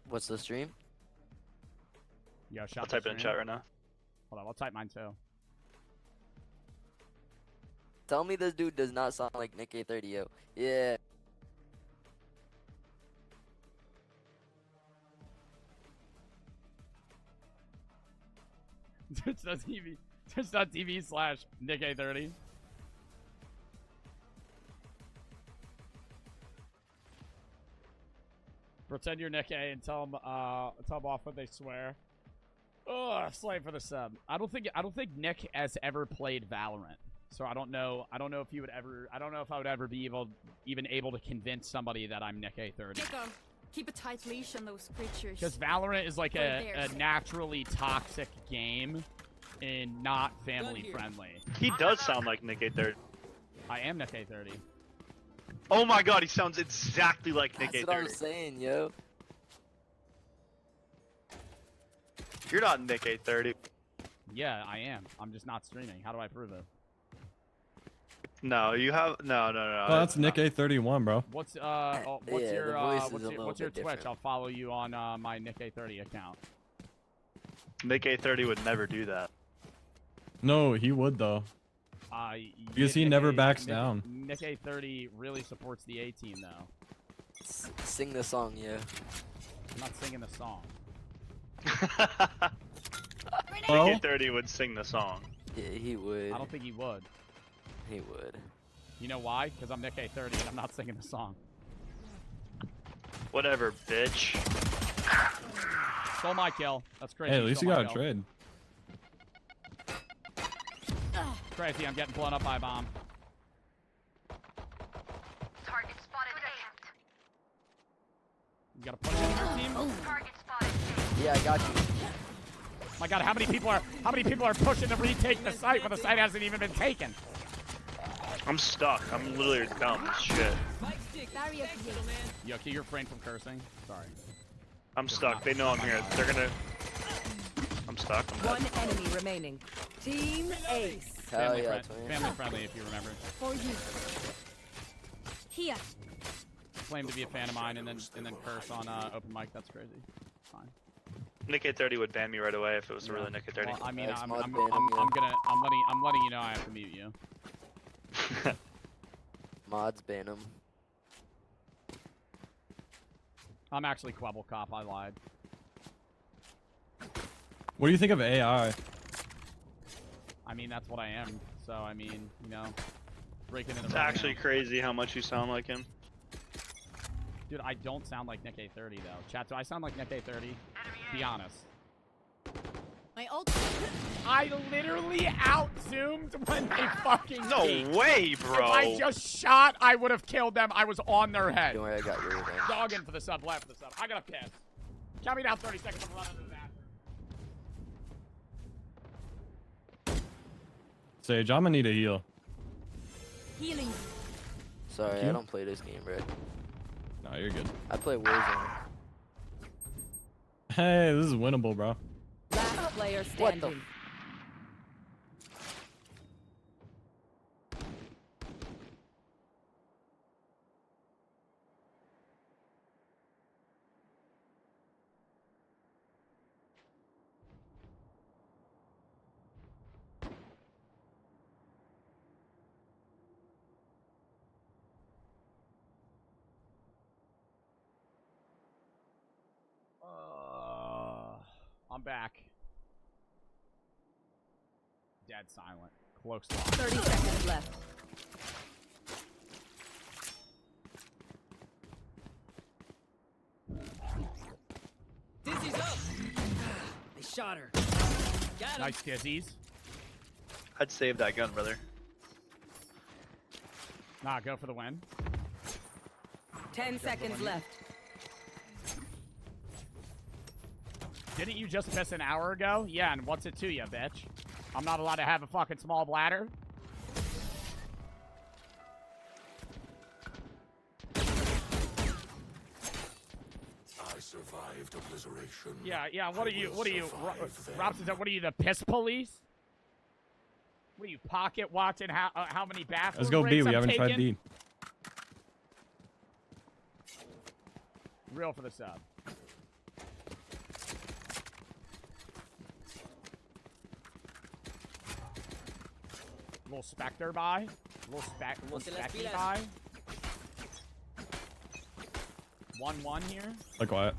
What's the stream? Yo, I'll shot type it in chat right now. Hold on, I'll type mine too. Tell me this dude does not sound like Nick A30, yo. Yeah. Twitch.tv Twitch.tv/Nick A30. Pretend you're Nick A and tell them off what they swear. Oh, slave for the sub. I don't think Nick has ever played Valorant, so I don't know if he would ever. I don't know if I would ever be even able to convince somebody that I'm Nick A30. Keep a tight leash on those creatures. Because Valorant is like a naturally toxic game and not family friendly. He does sound like Nick 830. I am Nick A30. Oh my god, he sounds exactly like Nick That's what I'm 830. saying, yo. You're not Nick 830. Yeah, I am. I'm just not streaming. How do I prove it? No, you have no. Oh, that's Nick A31, bro. What's Yeah, the voice is a little what's your bit Twitch? different. I'll follow you on my Nick A30 account. Nick 830 would never do that. No, he would though. Because he Nick never A- backs Nick- down. Nick A30 really supports the A team though. Sing the song, yo. I'm not singing the song. Nick Well, 830 would sing the song. Yeah, he would. I don't think he would. He would. You know why? Because I'm Nick A30 and I'm not singing the song. Whatever, bitch. Stole my kill. That's crazy. hey, at least you Stole my got a kill. trade. Crazy, I'm getting blown up by a bomb. Target spotted. You gotta push in your team. Target spotted. Yeah, I got you. My God, how many people are pushing to retake the site when the site hasn't even been taken? I'm stuck. I'm literally dumb as shit. Barrier created. Yo, can you refrain from cursing? Sorry. I'm stuck. They know I'm here. They're gonna. I'm stuck. I'm One dead. enemy remaining. Team Ace. Hell yeah, twin. Family friendly, if you remember. For you. Here. Claim to be a fan of mine and then curse on open mic. That's crazy. Fine. Nick 830 would ban me right away if it was really Nick 830. Well, I mean, Nice I'm mod letting you know I have to mute you. Mods ban him. I'm actually Quebble Cop. I lied. What do you think of AI? I mean, that's what I am. So I mean, you know, breaking into. It's revenue. actually crazy how much you sound like him. Dude, I don't sound like Nick A30 though. Chat, do I sound like Nick A30? Be honest. My ult. I literally out-zoomed when they fucking No peeked. way, If bro. I just shot, I would have killed them. I was on their head. Don't worry, I got your revenge. Dog in for the sub, left for the sub. I gotta piss. Count me down 30 seconds. I'm running to the bathroom. Sage, I'm gonna need a heal. Healing. Sorry, you. I don't play this game, bro. No, you're good. I play Warzone. Hey, this is winnable, bro. Last player What the standing. I'm back. Dead silent. Cloak's locked. 30 seconds left. Dizzy's up. They shot her. Got him. Nice dizzies. I'd save that gun, brother. Nah, go for the win. 10 seconds left. Didn't you just piss an hour ago? Yeah, and what's it to you, bitch? I'm not allowed to have a fucking small bladder? survived obliteration. Yeah. What are you? Robson said, what are you, the piss police? What are you, pocket watching how many bathroom Let's go B. breaks We I'm haven't tried taking? B. Real for the sub. Little Spectre buy. Little Specky buy. 1-1 here. Play quiet.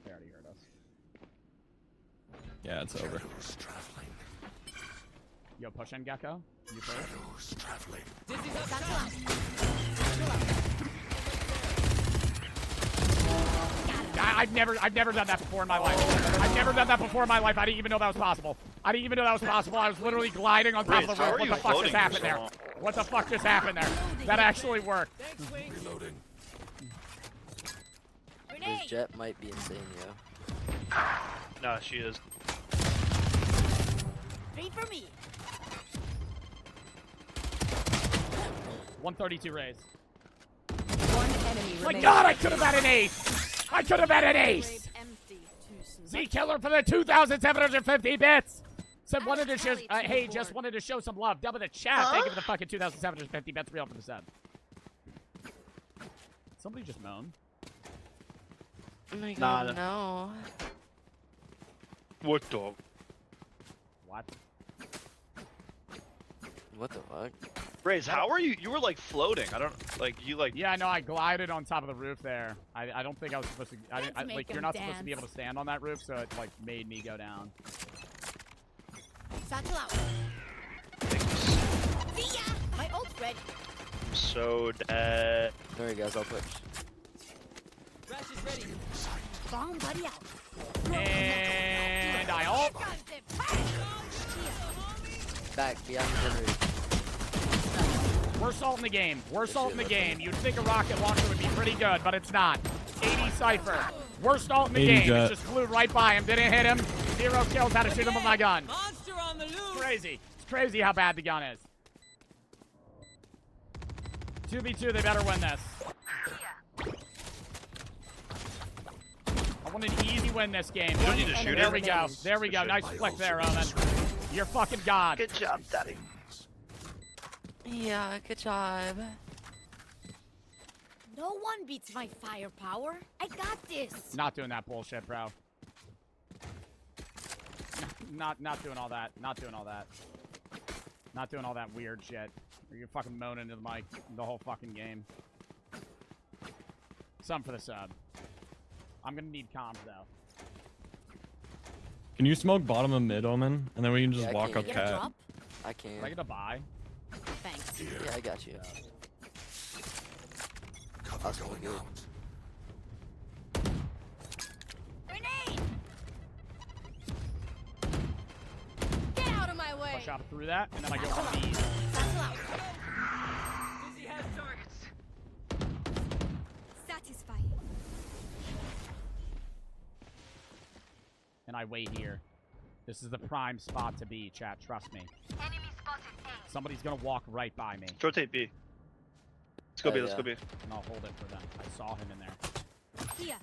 They already heard us. Yeah, it's over. Yo, push in, Gecko. You first. I've never done that before in my life. I've never done that before in my life. I didn't even know that was possible. I was literally gliding on top of the roof. What the fuck just happened there? What the fuck just happened there? That actually worked. This Jet might be insane, yo. No, she is. Three for me. 132 raise. One enemy My remaining. God, I could have had an ace. I could have had an ace. Z Killer for the 2,750 bits. Said wanted to show, hey, just wanted to show some love. Double the chat. Thank you for the fucking 2,750 bits. Real for the sub. Somebody just moaned. Oh my God, Nah, no. What the? What? What the fuck? Raze, how are you? You were like floating. I don't like you like. Yeah, no, I glided on top of the roof there. I don't think I was supposed to. Like you're not supposed to be able to stand on that roof, so it like made me go down. Satchel out. See ya. My ult's ready. I'm so dead. Sorry guys, I'll push. Crash is ready. Bomb buddy out. And I ult. Back, beyond the generator. Worst ult in the game. Worst ult in the game. You'd think a rocket launcher would be pretty good, but it's not. 80 Cypher. Worst ult in the game. Jet. It just flew right by him. Didn't hit him. 0 kills. Had to shoot him with my gun. Monster on the loose. It's crazy. It's crazy how bad the gun is. 2v2. They better win this. I want an easy win this game. You don't need to shoot There it. we go. There we go. Nice flick there, Omen. You're fucking God. Good job, Daddy. Yeah, good job. No one beats my firepower. I got this. Not doing that bullshit, bro. Not doing all that. Not doing all that. Not doing all that weird shit. You're fucking moaning into the mic the whole fucking game. Some for the sub. I'm gonna need comms though. Can you smoke bottom of mid, Omen? And then we can just Yeah, I walk can. up Get a cat. drop? I can. Can I get a buy? Thanks. Yeah, I got you. That's going good. Grenade! Get out of my way. Push out through that, and then I go for these. Satchel out. Dizzy has targets. Satisfying. And I wait here. This is the prime spot to be, chat. Trust me. Enemy spotted A. Somebody's gonna walk right by me, Rotate B. Let's go B. Let's yeah. go B. and I'll hold it for them. I saw him in there. Here.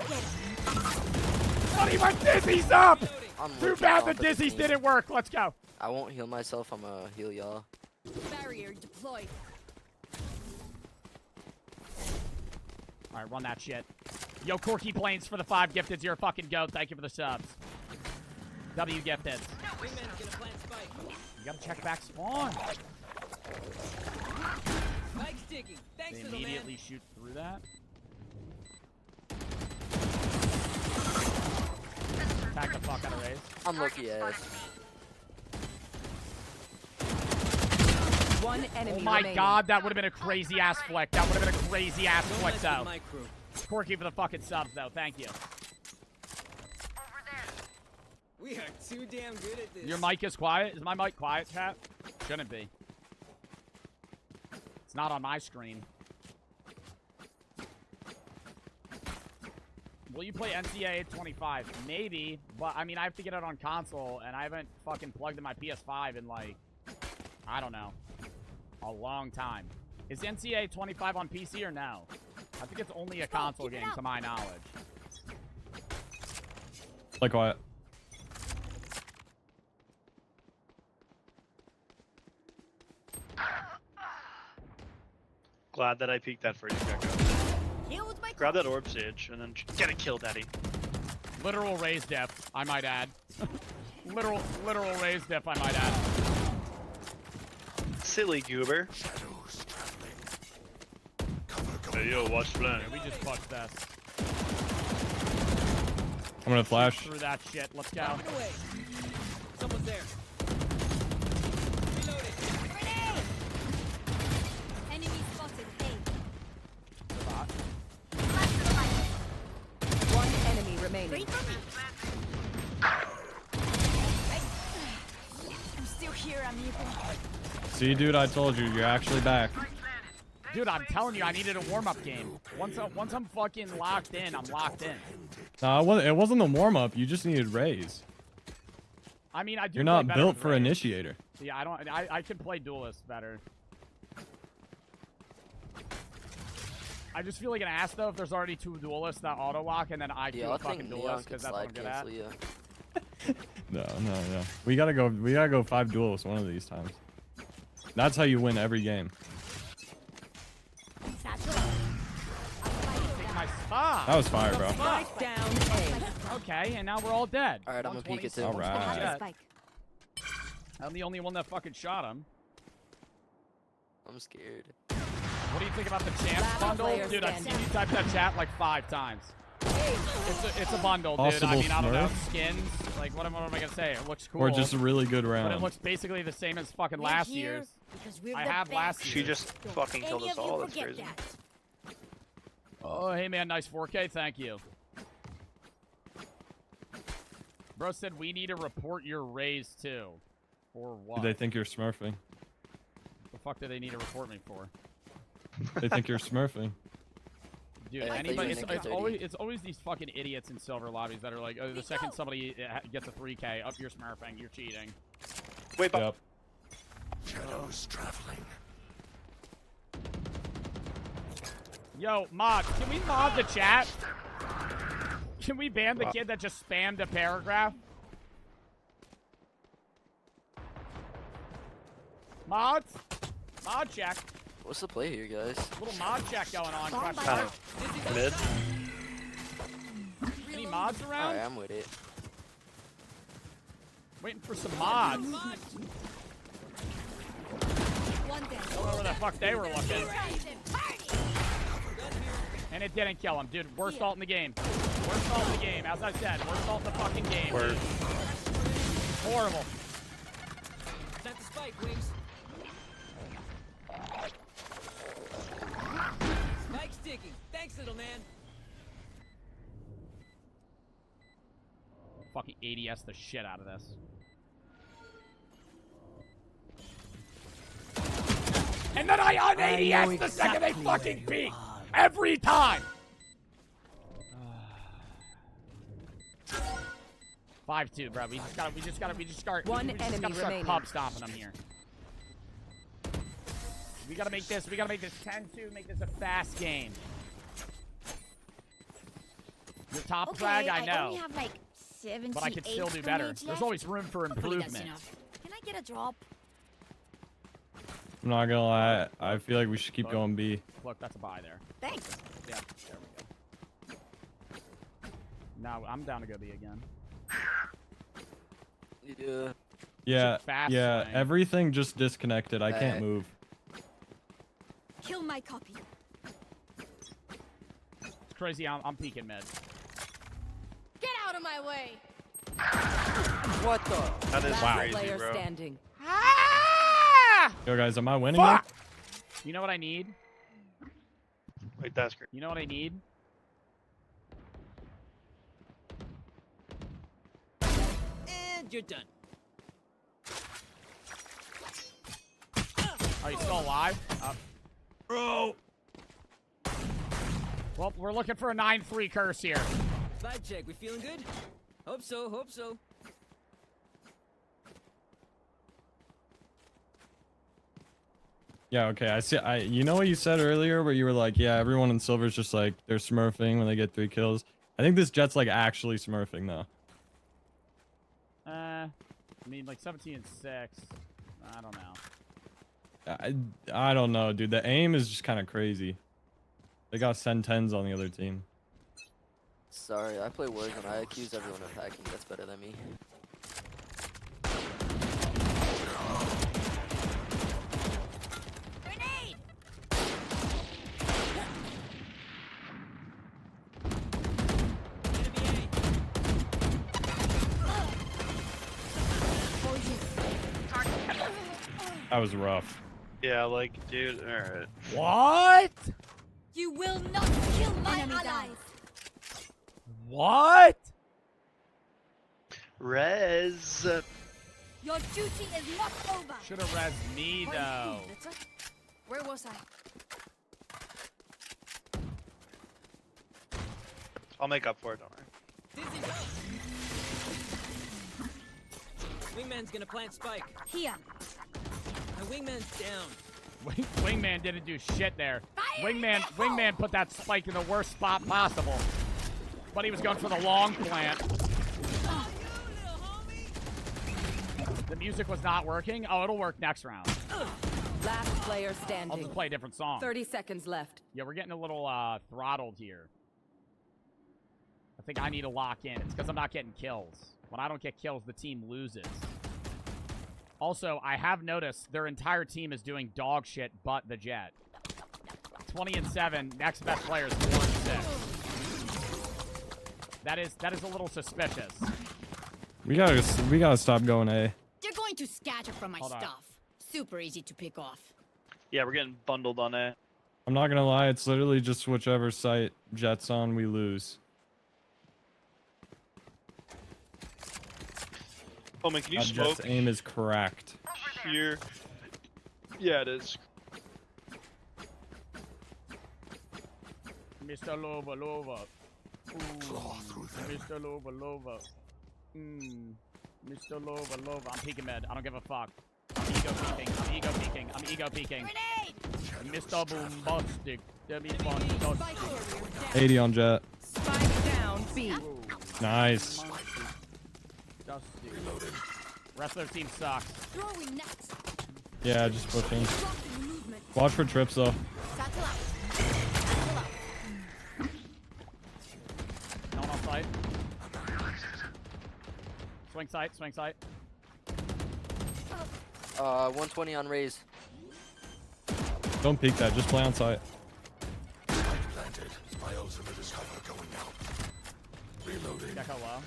Get him. Buddy, my dizzy's up! I'm Too looking bad the off at the dizzies team. didn't work. Let's go. I won't heal myself, I'm gonna heal y'all. Barrier deployed. All right, run that shit. Yo, Corky Plains for the 5 gifted. You're a fucking goat. Thank you for the subs. W gifted. Wingman's gonna plant spike. You gotta check back spawn. Spike's ticking. Thanks, They little man. immediately shoot through that. Back the fuck out of Raze. I'm lucky ass. One enemy Oh my remaining. God, that would have been a crazy ass flick. That would have been a crazy ass Don't flick mess though. with my crew. Corky for the fucking subs though. Thank you. We are too damn good at this. Your mic is quiet. Is my mic quiet, chat? Shouldn't be. It's not on my screen. Will you play NCAA 25? Maybe, but I mean, I have to get it on console, and I haven't fucking plugged in my PS5 in like, I don't know, a long time. Is NCAA 25 on PC or no? I think it's only a console game, to my knowledge. Like what? Glad that I peeked that for you, Gecko. Grab that orb sage and then get a kill, daddy. Literal raise dip, I might add. literal raise dip, I might add. Silly goober. Hey, yo, watch Flynn. We just fucked this. I'm gonna flash. Through that shit. Let's go. Someone's there. Reloading. Grenade! Enemy spotted. A. One enemy remaining. I'm still here, amigo. See, dude, I told you, you're actually back. Dude, I'm telling you, I needed a warm-up game. Once I'm fucking locked in, I'm locked in. No, it wasn't a warm-up. You just needed raise. I mean, I do. You're not built for initiator. Yeah, I can play duelist better. I just feel like an ass though if there's already 2 duelists that auto walk and then I do a fucking duelist because that's what I'm good at. No. We gotta go 5 duelists one of these times. That's how you win every game. Take my spot. That was fire, bro. Spike down A. Okay, and now we're all dead. Alright, I'm gonna peek it too. All right. I'm the only one that fucking shot him. I'm scared. What do you think about the champs bundle? Dude, I've seen you type that chat like 5 times. It's a bundle, dude. Possible I mean, I don't know. Smurf? Skins. Like, what am I gonna say? It looks cool. Or just a really good But it round. looks basically the same as fucking last year's. I have last year's. She just fucking killed us all. That's crazy. Oh, hey man, nice 4K. Thank you. Bro said we need to report your raise too. For what? Do they think you're smurfing? The fuck do they need to report me for? They think you're smurfing. Dude, I anybody, thought you were it's always these fucking idiots in silver lobbies that are like, oh, the second somebody gets a 3K, up, you're smurfing, you're cheating. Wait, Yep. Shadows traveling. Yo, mods, can we mod the chat? Can we ban the kid that just spammed a paragraph? Mods? Mod check. What's the play here, guys? Little mod check going on. Question Kinda mark. mid. Any mods around? Alright, I'm with it. Waiting for some mods. One down. I don't know where the fuck they were looking. And it didn't kill him. Dude, worst ult in the game. Worst ult in the game. As I said, worst ult in the fucking game. Word. Horrible. That's the spike, Wings. Spike sticking. Thanks, little man. Fucking ADS the shit out of this. And then I un-ADS the second they fucking peek! Every time! 5-2, bro. We just gotta One enemy start remaining. pub stomping them here. We gotta make this 10-2, make this a fast game. Your top frag, I know. only have like 78 But I could still do better. grenades There's left. always room for Hopefully that's improvement. enough. Can I get a drop? I'm not gonna lie. I feel like we should keep going B. Look, that's a buy there. Thanks. Yeah, there we go. Now I'm down to go B again. Yeah. Yeah, fast yeah. lane. Everything just disconnected. I can't Alright. move. Kill my copy. It's crazy. I'm peeking mid. Get out of my way. What the? That is Last crazy, player bro. standing. Yo, guys, am I winning? Fuck! yet? You know what I need? Wait, that's great. You know what I need? And you're done. Are you still alive? Bro! Well, we're looking for a 9-3 curse here. Vibe check. We feeling good? Hope so. Hope so. Yeah, okay. I see. You know what you said earlier, where you were like, "Yeah, everyone in silver's just like they're smurfing when they get 3 kills." I think this Jet's like actually smurfing though. I mean, like 17 and 6. I don't know. I don't know, dude. The aim is just kind of crazy. They got send 10s on the other team. Sorry, I play Warzone. I accuse everyone of hacking. That's better than me. Grenade! That was rough. Yeah, like, dude, alright. What? You will not kill my allies! What? Rez. Your duty is not over! Should have rezzed me, though. Where was I? I'll make up for it, don't worry. Wingman's gonna plant spike. Here. My wingman's down. Wingman didn't do shit there. Wingman put that spike in the worst spot possible. But he was going for the long plant. The music was not working. Oh, it'll work next round. Last player I'll standing. just play a different song. 30 seconds left. Yeah, we're getting a little throttled here. I think I need to lock in. It's because I'm not getting kills. When I don't get kills, the team loses. Also, I have noticed their entire team is doing dog shit but the Jet. 20 and 7. Next best player is 4 and 6. That is a little suspicious. We gotta stop going A. They're going to scatter from my Hold on. stuff. Super easy to pick off. Yeah, we're getting bundled on it. I'm not gonna lie, it's literally just whichever site Jet's on, we lose. Oh man, can you That smoke Jet's aim is correct. here? Yeah, it is. Mr. Lova. Mr. Lova. Mr. Lova. I'm peeking mid. I don't give a fuck. I'm ego peeking. Grenade! Mr. Boombastic. Demi Boombastic. 80 on Jet. Spike down B. Nice. Rest of their team sucks. Throwing nets. Yeah, just pushing. Blocking movement. Watch for trips though. Satchel out. Satchel out. No one on site. Swing sight. 120 on raise. Don't peek that, just play on site. Gecko low.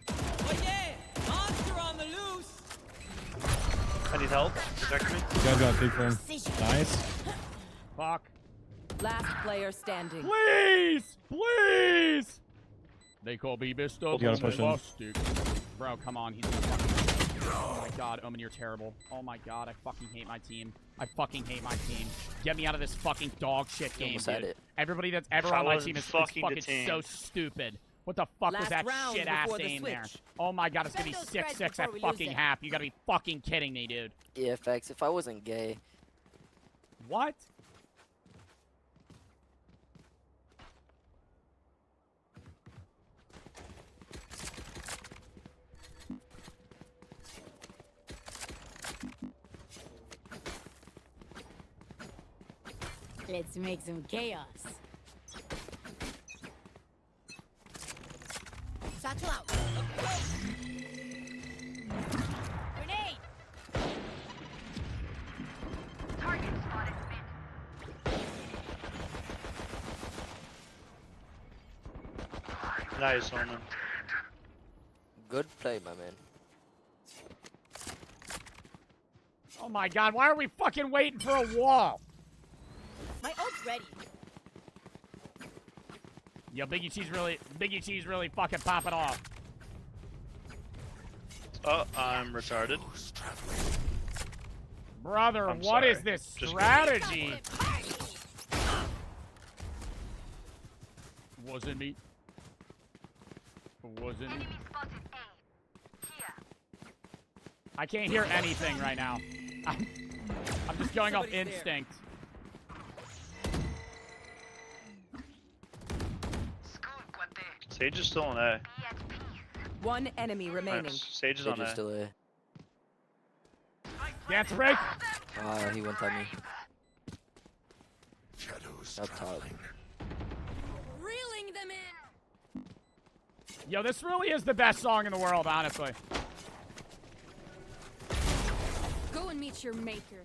Oh yeah! Monster on the loose! I need help. Protect me. You guys got peek for him. Nice. Fuck. Last player standing. Please! They call me Mr. You gotta push him. Boombastic. Bro, come on. He's gonna fucking... Oh my god, Omen, you're terrible. Oh my god, I fucking hate my team. Get me out of this fucking dog shit game, almost had dude. it. Everybody that's ever If I on my wasn't team is fucking fucking detained. so stupid. What the fuck was Last that round shit-ass before the aim there? switch. Oh my god, it's gonna be Spend those 6-6 spreads at before we fucking lose it. half. You gotta be fucking kidding me, dude. Yeah, facts. If I wasn't gay. What? Let's make some chaos. Satchel out. Grenade! Target spotted mid. Nice, Omen. Good play, my man. Oh my god, why are we fucking waiting for a wall? My ult's ready. Yo, Biggie Cheese really fucking popping off. Oh, I'm retarded. Brother, I'm what is sorry. this Just strategy? Wasn't me. Wasn't me. I can't hear anything right now. I'm just going off instinct. Sage is still on A. One enemy remaining. Nice. Sage is on A. Still A. Dance break. He went on me. Up top. Reeling them in. Yo, this really is the best song in the world, honestly. Go and meet your maker.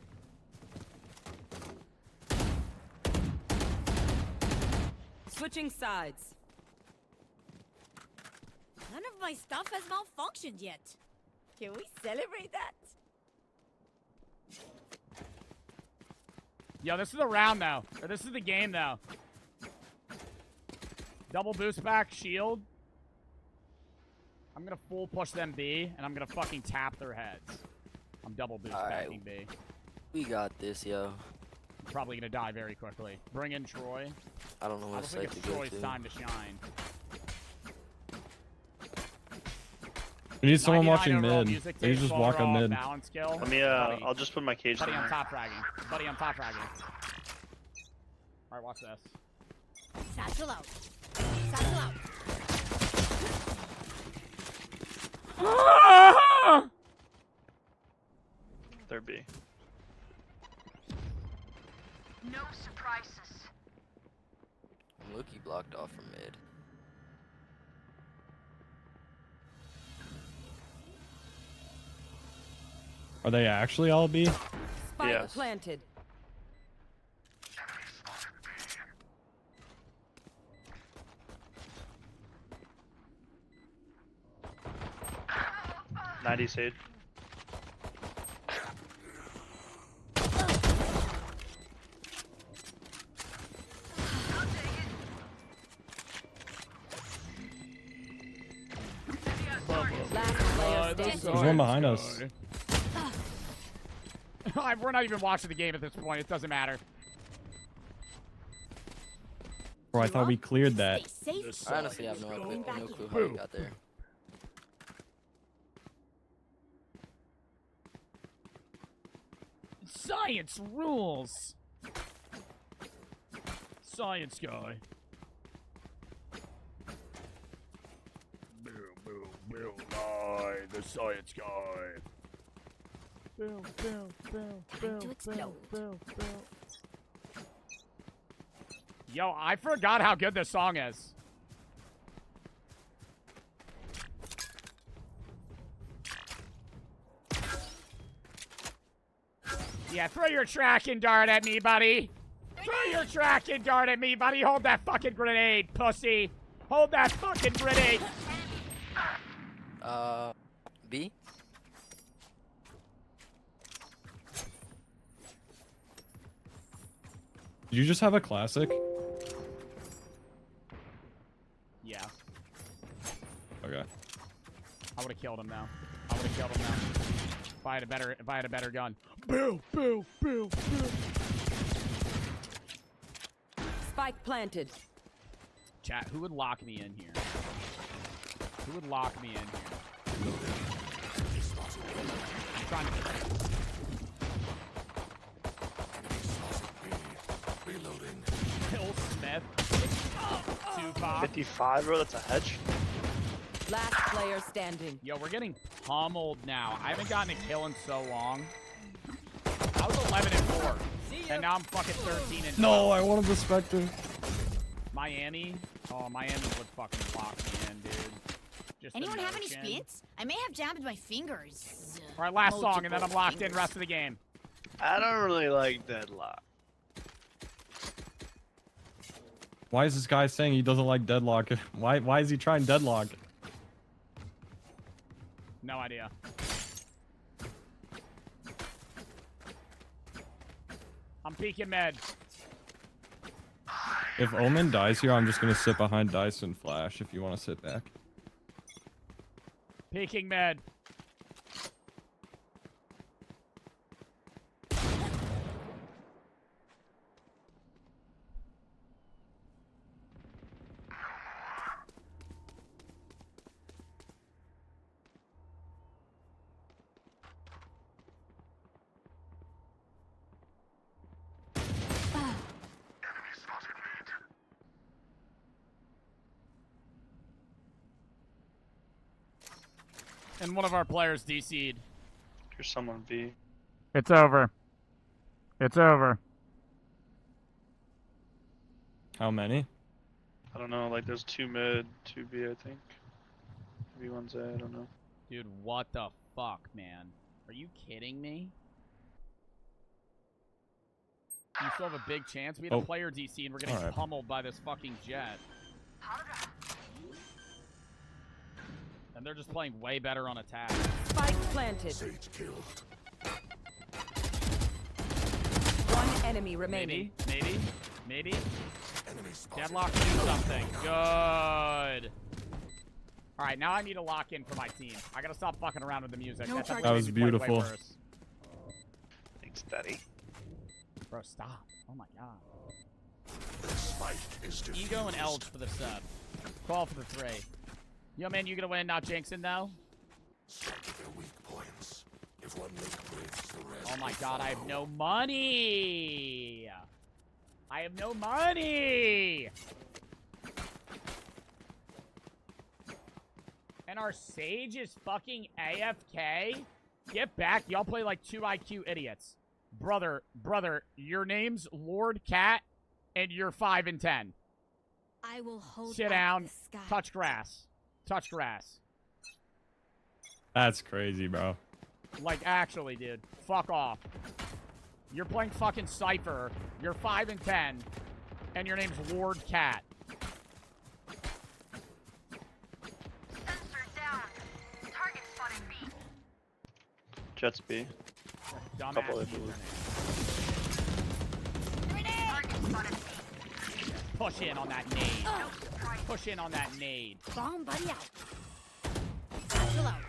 Switching sides. None of my stuff has malfunctioned yet. Can we celebrate that? Yo, this is the round, though. Or this is the game, though. Double boost back, shield. I'm gonna full push them B, and I'm gonna fucking tap their heads. I'm double boost backing B. We got this, yo. I'm probably gonna die very quickly. Bring in Troy. I don't know what site to go Troy's to. time to shine. We need someone watching overall mid. music They taste, just 12 walk on raw mid. balance skill. Let me, Buddy. I'll just put my cage Buddy in on there. top fragging. Buddy on top fragging. Alright, watch this. Satchel out. Satchel out. They're B. No surprises. Loki blocked off from mid. Are they actually all B? Spike Yes. planted. Sage. Last player There's standing. one behind us. We're not even watching the game at this point. It doesn't matter. Bro, I thought we cleared that. Stay safe. I honestly have no clue how we got there. Science rules. Science guy. Bill Nye, the science guy. Bill. To explode. Yo, I forgot how good this song is. Yeah, throw your tracking dart at me, buddy. Throw your tracking dart at me, buddy. Hold that fucking grenade, pussy. Hold that fucking grenade. B? Did you just have a classic? Yeah, Okay. I would have killed him now. I would have killed him now. If I had a better gun. Bill. Spike planted. Chat, who would lock me in here? Who would lock me in here? I'm trying to... Bill Smith. Tupac. 55, bro. That's a hedge. Last player standing. Yo, we're getting pummeled now. I haven't gotten a kill in so long. I was 11-4, and now I'm fucking 13-12. No, I wanted the Spectre. Miami? Oh, Miami would fucking lock me in, dude. Just Anyone the have any notion. splints? I may have jammed my fingers. All right, last song, and then I'm Multiple locked in fingers. rest of the game. I don't really like Deadlock. Why is this guy saying he doesn't like Deadlock? Why is he trying Deadlock? No idea. I'm peeking med. If Omen dies here, I'm just gonna sit behind Dice and Flash if you want to sit back. Peeking med. And one of our players DC'd. Here's someone B. It's over. It's over. How many? I don't know, like there's 2 mid, 2 B, I think. Maybe 1's A, I don't know. Dude, what the fuck, man? Are you kidding me? You still have a big chance. We had a player DC and we're getting pummeled by this fucking jet. And they're just playing way better on attack. Spike planted. Sage killed. One enemy remaining. Maybe. Deadlock, do something. Good. All right, now I need to lock in for my team. I gotta stop fucking around with the music. That was beautiful. Thanks, Daddy. Bro, stop. Oh my god. The spike is Ego and Elge for the sub. Call for the 3. Yo, man, you gonna win, not jinxing, though? their weak points. If one link breaks the rest. Oh my god, I have no money! I have no money! And our Sage is fucking AFK? Get back. Y'all play like 2 IQ idiots. Brother, your name's Lord Cat, and you're 5 and 10. I will hold Sit down. Touch grass. Touch grass. That's crazy, bro. Like, actually, dude. Fuck off. You're playing fucking Cypher. You're 5 and 10. And your name's Lord Cat. Sensor down. Target spotted B. Jets B. Dumbass. Couple of blue. Target spotted B. Push in on that nade. Push in on that nade. Bomb buddy out. Satchel out.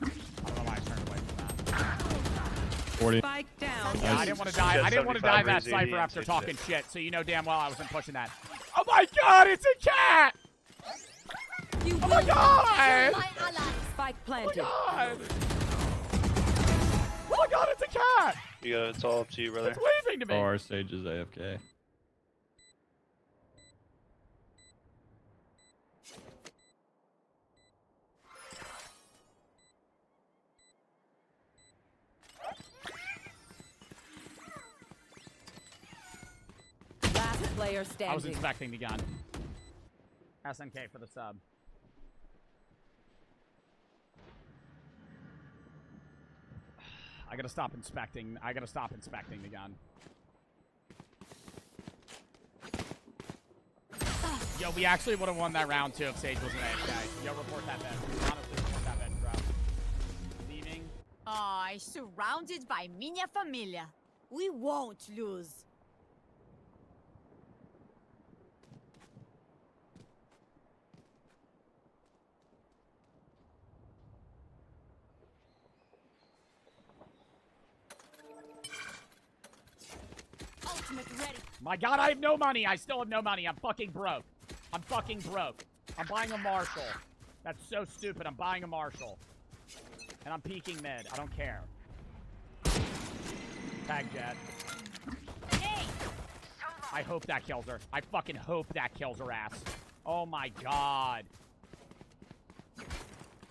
I don't know why I turned away from that. 40. Spike down. Yeah, I didn't want to die. I didn't want to die that Cypher after talking shit, so you know damn well I wasn't pushing that. Oh my god, it's a cat! Oh my god! Spike planted. Oh my god, it's a cat! Yeah, it's all up to you, brother. It's waving to me. Oh, our Sage is AFK. Last player standing. I was inspecting the gun. SNK for the sub. I gotta stop inspecting. I gotta stop inspecting the gun. Yo, we actually would have won that round too if Sage wasn't AFK. Yo, report that bitch. Honestly, report that bitch, bro. Leaving. Ay, surrounded by minha família. We won't lose. Ultimate ready. My god, I have no money. I still have no money. I'm fucking broke. I'm fucking broke. I'm buying a Marshall. That's so stupid. I'm buying a Marshall. And I'm peeking mid. I don't care. Tag Jet. Hey! I hope that kills her. I fucking hope that kills her ass. Oh my god.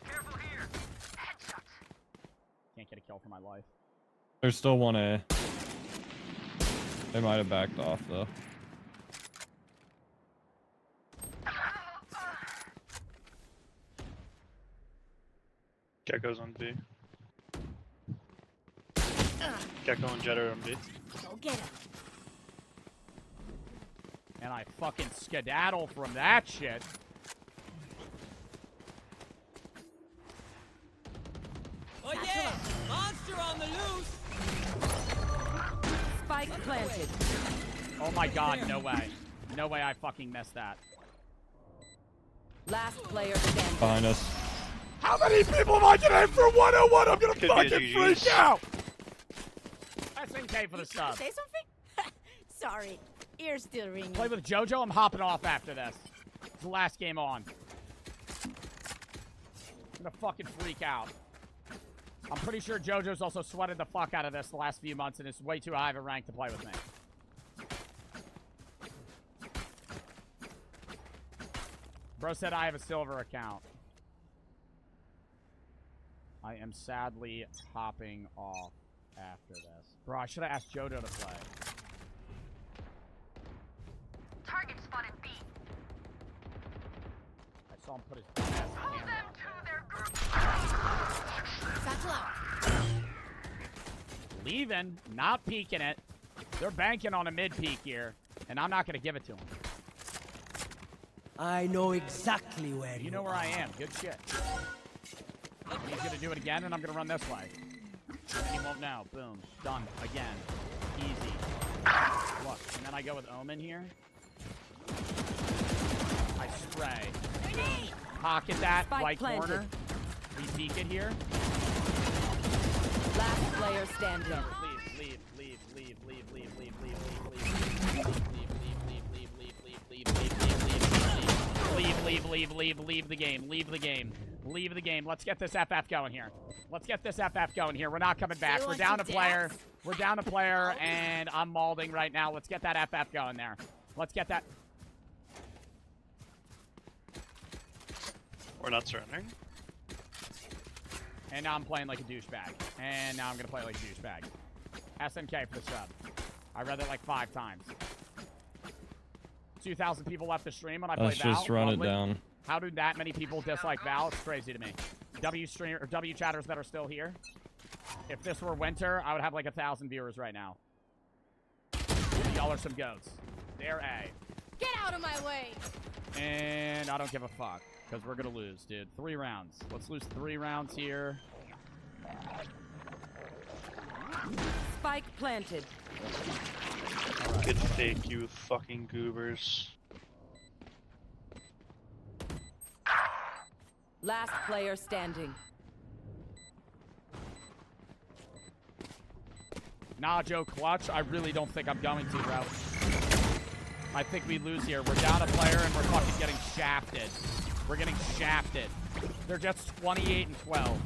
Careful here. Headshot. Can't get a kill for my life. There's still 1A. They might have backed off, though. Gecko's on B. Gecko and Jet are on B. Go get him. And I fucking skedaddle from that shit. Oh yeah! Monster on the loose! Spike planted. Oh my god, no way. No way I fucking missed that. Last player standing. Behind us. How many people am I gonna hit for 101? I'm gonna Could be a fucking GG's. freak out! SNK for the sub. Say something? Sorry. Ear's still ringing. Play with JoJo, I'm hopping off after this. It's the last game on. I'm gonna fucking freak out. I'm pretty sure JoJo's also sweated the fuck out of this the last few months and is way too high of a rank to play with me. Bro said I have a silver account. I am sadly hopping off after this. Bro, I should have asked Jodo to play. Target spotted B. I saw him put his dumb ass hand down. Satchel out. Leaving, not peeking it. They're banking on a mid peek here, and I'm not going to give it to them. I know exactly where You know where I am. Good shit. He's going to do it again, and I'm going to run this way. And he won't know. Boom. Done. Again. Easy. Look, and then I go with Omen here. I spray. Pocket that, Spike right planted. corner. We peek it here. Last player standing. Leave. Leave the game. Leave the game. Let's get this FF going here. We're not coming back. We're down a player, and I'm mauling right now. Let's get that FF going there. Let's get that. We're not surrendering. And now I'm playing like a douchebag. And now I'm going to play like a douchebag. SNK for the sub. I read it like 5 times. 2,000 people left the stream when I played Let's Val. just run it down. How do that many people dislike Val? It's crazy to me. W chatters that are still here. If this were winter, I would have like 1,000 viewers right now. Y'all are some goats. They're A. Get out of my way. And I don't give a fuck. Because we're going to lose, dude. 3 rounds. Let's lose 3 rounds here. Spike planted. Get fake, you fucking goobers. Last player standing. Nah, Joe Clutch. I really don't think I'm going to, bro. I think we lose here. We're down a player and we're fucking getting shafted. They're just 28 and 12.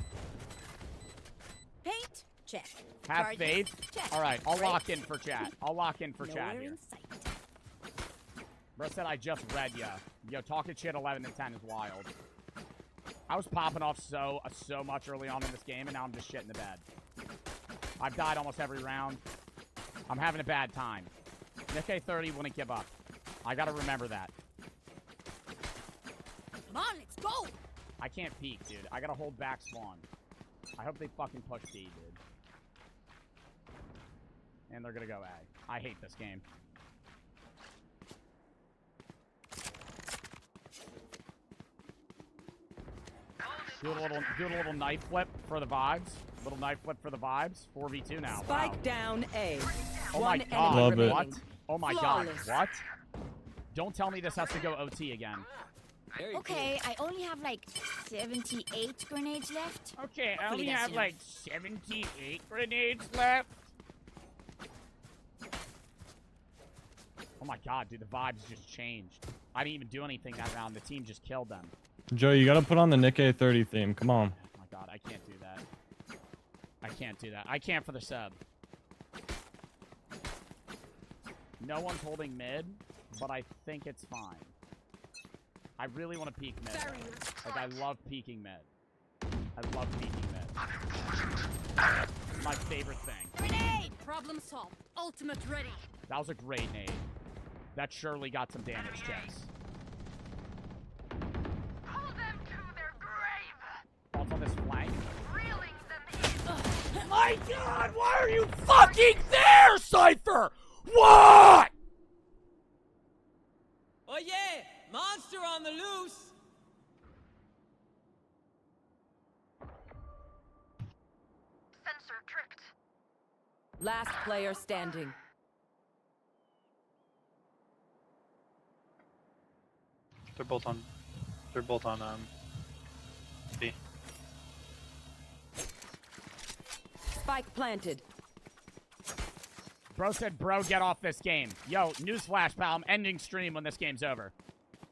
Paint. Check. Have Charges, faith. check. All right, I'll Brakes. lock in for chat. Nowhere here. in sight. Bro said I just read ya. Yo, talking shit 11 and 10 is wild. I was popping off so much early on in this game, and now I'm just shitting the bed. I've died almost every round. I'm having a bad time. Nikkei 30 wouldn't give up. I gotta remember that. Come on, let's go. I can't peek, dude. I gotta hold back spawn. I hope they fucking push D, dude. And they're gonna go A. I hate this game. Do a little knife flip for the vibes. 4v2 now. Spike Wow. down A. Oh One my enemy god. Love it. remaining. What? Oh my Flawless. god. What? Don't tell me this has to go OT again. Very Okay, I only have like 78 grenades left. Okay, I Hopefully only that's have enough. like 78 grenades left. Oh my god, dude, the vibes just changed. I didn't even do anything that round. The team just killed them. Joe, you gotta put on the Nikkei 30 theme. Come on. Oh my god, I can't do that. I can't for the sub. No one's holding mid, but I think it's fine. I really want to peek mid. Like, I love peeking mid. It's my favorite thing. Grenade! Problem solved. Ultimate ready. That was a great nade. That surely got some damage checks. Pull them to their grave. Thoughts on this flank? Reeling them in. My god, why are you fucking there, Cypher? What? Oh yeah! Monster on the loose! Sensor tripped. Last player standing. They're both on B. Spike planted. Bro said, bro, get off this game. Yo, newsflash, pal, I'm ending stream when this game's over.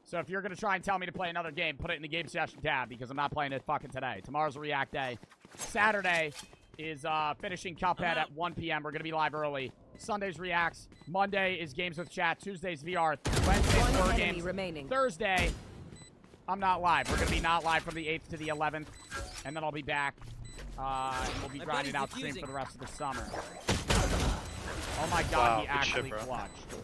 So if you're going to try and tell me to play another game, put it in the game session tab, because I'm not playing it fucking today. Tomorrow's a React day. Saturday is finishing Cuphead at 1 p.m. We're going to be live early. Sunday's Reacts. Monday is Games with Chat. Tuesday's VR. Wednesday's One Horror enemy Games. remaining. Thursday, I'm not live. We're going to be not live from the 8th to the 11th. And then I'll be back And we'll be My grinding buddy's out stream defusing. for the rest of the summer. Oh my god, Wow, he good shit, actually bro. clutched.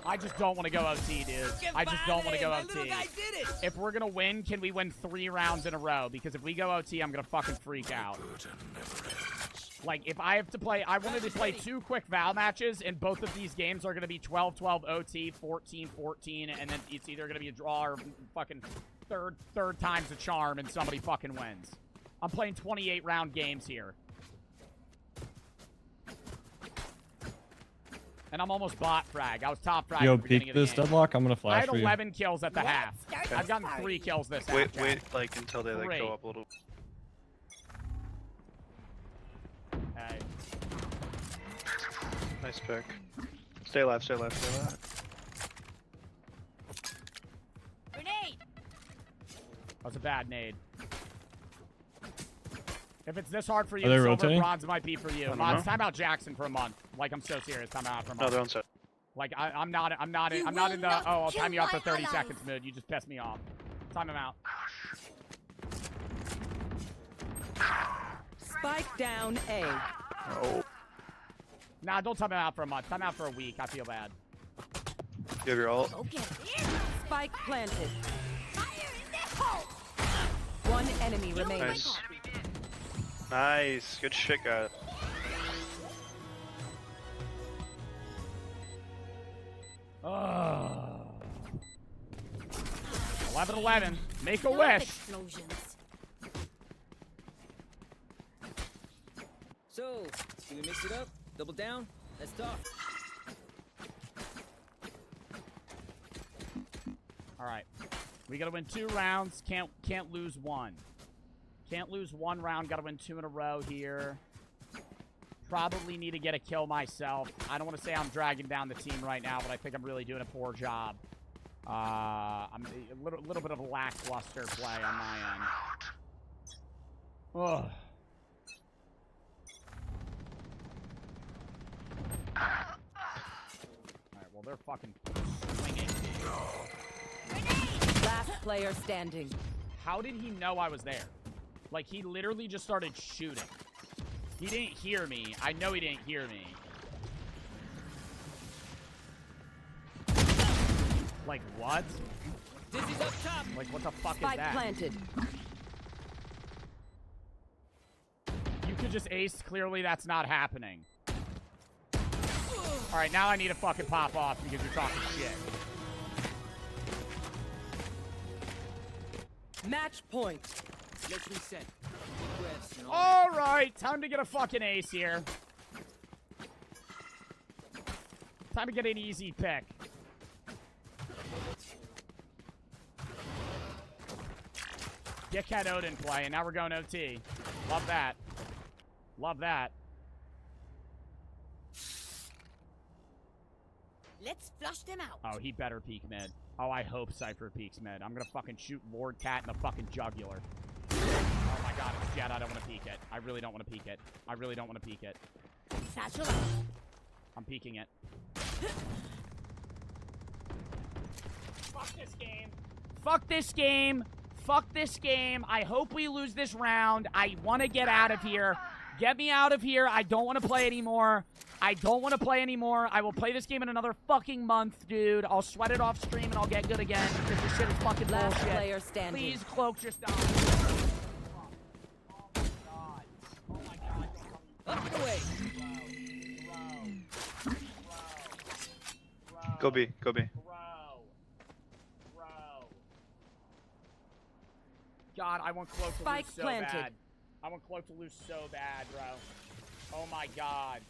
I just don't want to go OT, dude. I just don't want to go My little OT. guy did it. If we're gonna win, can we win 3 rounds in a row? Because if we go OT, I'm gonna fucking freak out. Like, if I have to play, I wanted to play 2 quick Val matches, and both of these games are gonna be 12-12 OT, 14-14, and then it's either gonna be a draw or fucking third time's a charm, and somebody fucking wins. I'm playing 28-round games here. And I'm almost bot frag. I was top frag Yo, at the beginning peek of the this game. deadlock. I'm gonna I flash had for you. 11 kills at the half. Start I've gotten party. 3 kills this Wait, half. wait, like until they like go Great. up a little. Hey. Nice pick. Stay alive, stay alive, stay alive. Grenade. That was a bad nade. If it's this hard for you, Are they silver rotating? bronze might be for you. don't Mods, know. time out Jackson for a month. Like, I'm so serious. Time out for a No, month. they're on set. Like, I'm not in You the, will oh, not I'll time you out for kill 30 my seconds mood. You just pissed me off. Time him out. Spike down A. Oh. Nah, don't time him out for a month. Time him out for a week. I feel bad. You have your ult? Okay. Spike planted. Fire in the hole. One enemy remaining. Nice. Nice. Good shit, guys. Oh. 11-11. Make a Love wish. explosions. So, do we mix it up? Double down? Let's talk. All right. We got to win 2 rounds. Can't lose 1. Can't lose 1 round. Got to win 2 in a row here. Probably need to get a kill myself. I don't want to say I'm dragging down the team right now, but I think I'm really doing a poor job. I'm a little bit of a lackluster play on my end. Ugh. Alright, well, they're fucking swinging. Last player standing. How did he know I was there? Like, he literally just started shooting. He didn't hear me. I know he didn't hear me. Like, what? Dizzy's up top. Like, what the fuck Spike is that? planted. You could just ace. Clearly, that's not happening. Alright, now I need to fucking pop off because you're talking shit. Match point. Let's reset. Deep breaths and all Alright, time to get a fucking ace here. Time to get an easy pick. Dickhead Odin play, and now we're going OT. Love that. Love that. Let's flush them out. Oh, he better peek mid. Oh, I hope Cypher peeks mid. I'm gonna fucking shoot Lord Cat in the fucking jugular. Oh my god, it's Jet. I don't want to peek it. I really don't want to peek it. I really don't want to peek it. Satchel out. I'm peeking it. Fuck this game. Fuck this game. Fuck this game. I hope we lose this round. I want to get out of here. Get me out of here. I don't want to play anymore. I don't want to play anymore. I will play this game in another fucking month, dude. I'll sweat it off stream and I'll get good again because this shit is fucking Last bullshit. player standing. Please, Cloak, just die. Oh my god. Oh my god. Up and away. Go B, go B. God, I want Cloak to Spike lose so planted. bad. I want Cloak to lose so bad, bro. Oh my god.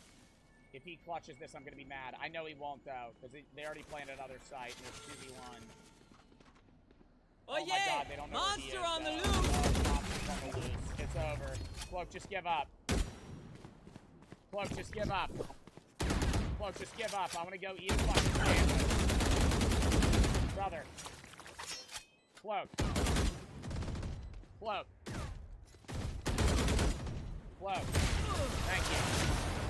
If he clutches this, I'm gonna be mad. I know he won't, though, because they already played another site, and it's 2v1. Oh, my yeah! God, they don't know where he Monster is, on the though. loose! Oh, Monster's on the loose. It's over. Cloak, just give up. Cloak, just give up. Cloak, just give up. I want to go eat a fucking sandwich. Brother. Cloak. Cloak. Cloak. Thank you.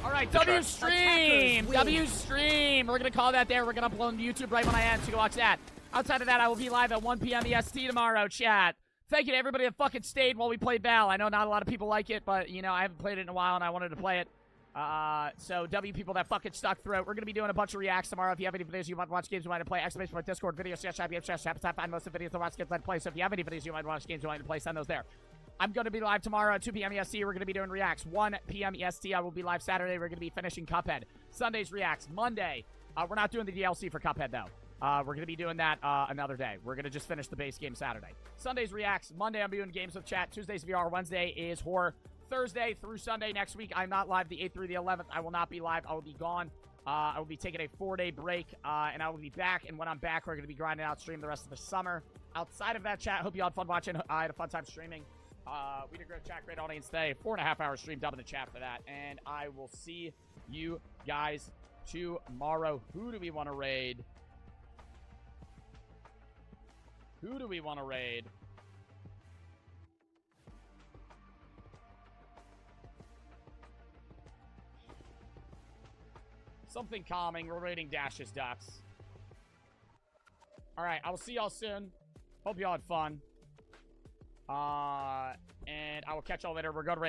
All right, W stream. W stream. We're going to call that there. We're going to upload on YouTube right when I add 2 o'clock that. Outside of that, I will be live at 1 p.m. EST tomorrow, chat. Thank you to everybody that fucking stayed while we played Val. I know not a lot of people like it, but, you know, I haven't played it in a while, and I wanted to play it. So W people that fucking stuck through it. We're going to be doing a bunch of reacts tomorrow. If you have any videos you want to watch, games you want to play, exclamation point Discord, videos, find most of the videos to watch, games I play. So if you have any videos you want to watch, games you want to play, send those there. I'm going to be live tomorrow at 2 p.m. EST. We're going to be doing reacts. 1 p.m. EST. I will be live Saturday. We're going to be finishing Cuphead. Sunday's reacts. Monday. We're not doing the DLC for Cuphead, though. We're going to be doing that another day. We're going to just finish the base game Saturday. Sunday's reacts. Monday, I'm doing games with chat. Tuesday's VR. Wednesday is horror. Thursday through Sunday next week, I'm not live the 8th through the 11th. I will not be live. I will be gone. I will be taking a 4-day break, and I will be back. And when I'm back, we're going to be grinding out stream the rest of the summer. Outside of that chat, hope you all had fun watching. I had a fun time streaming. We did a great chat, great audience today. 4.5 hours streamed up in the chat for that. And I will see you guys tomorrow. Who do we want to raid? Who do we want to raid? Something calming. We're raiding Dash's Ducks. Alright, I will see y'all soon. Hope y'all had fun. And I will catch y'all later. We're going to raid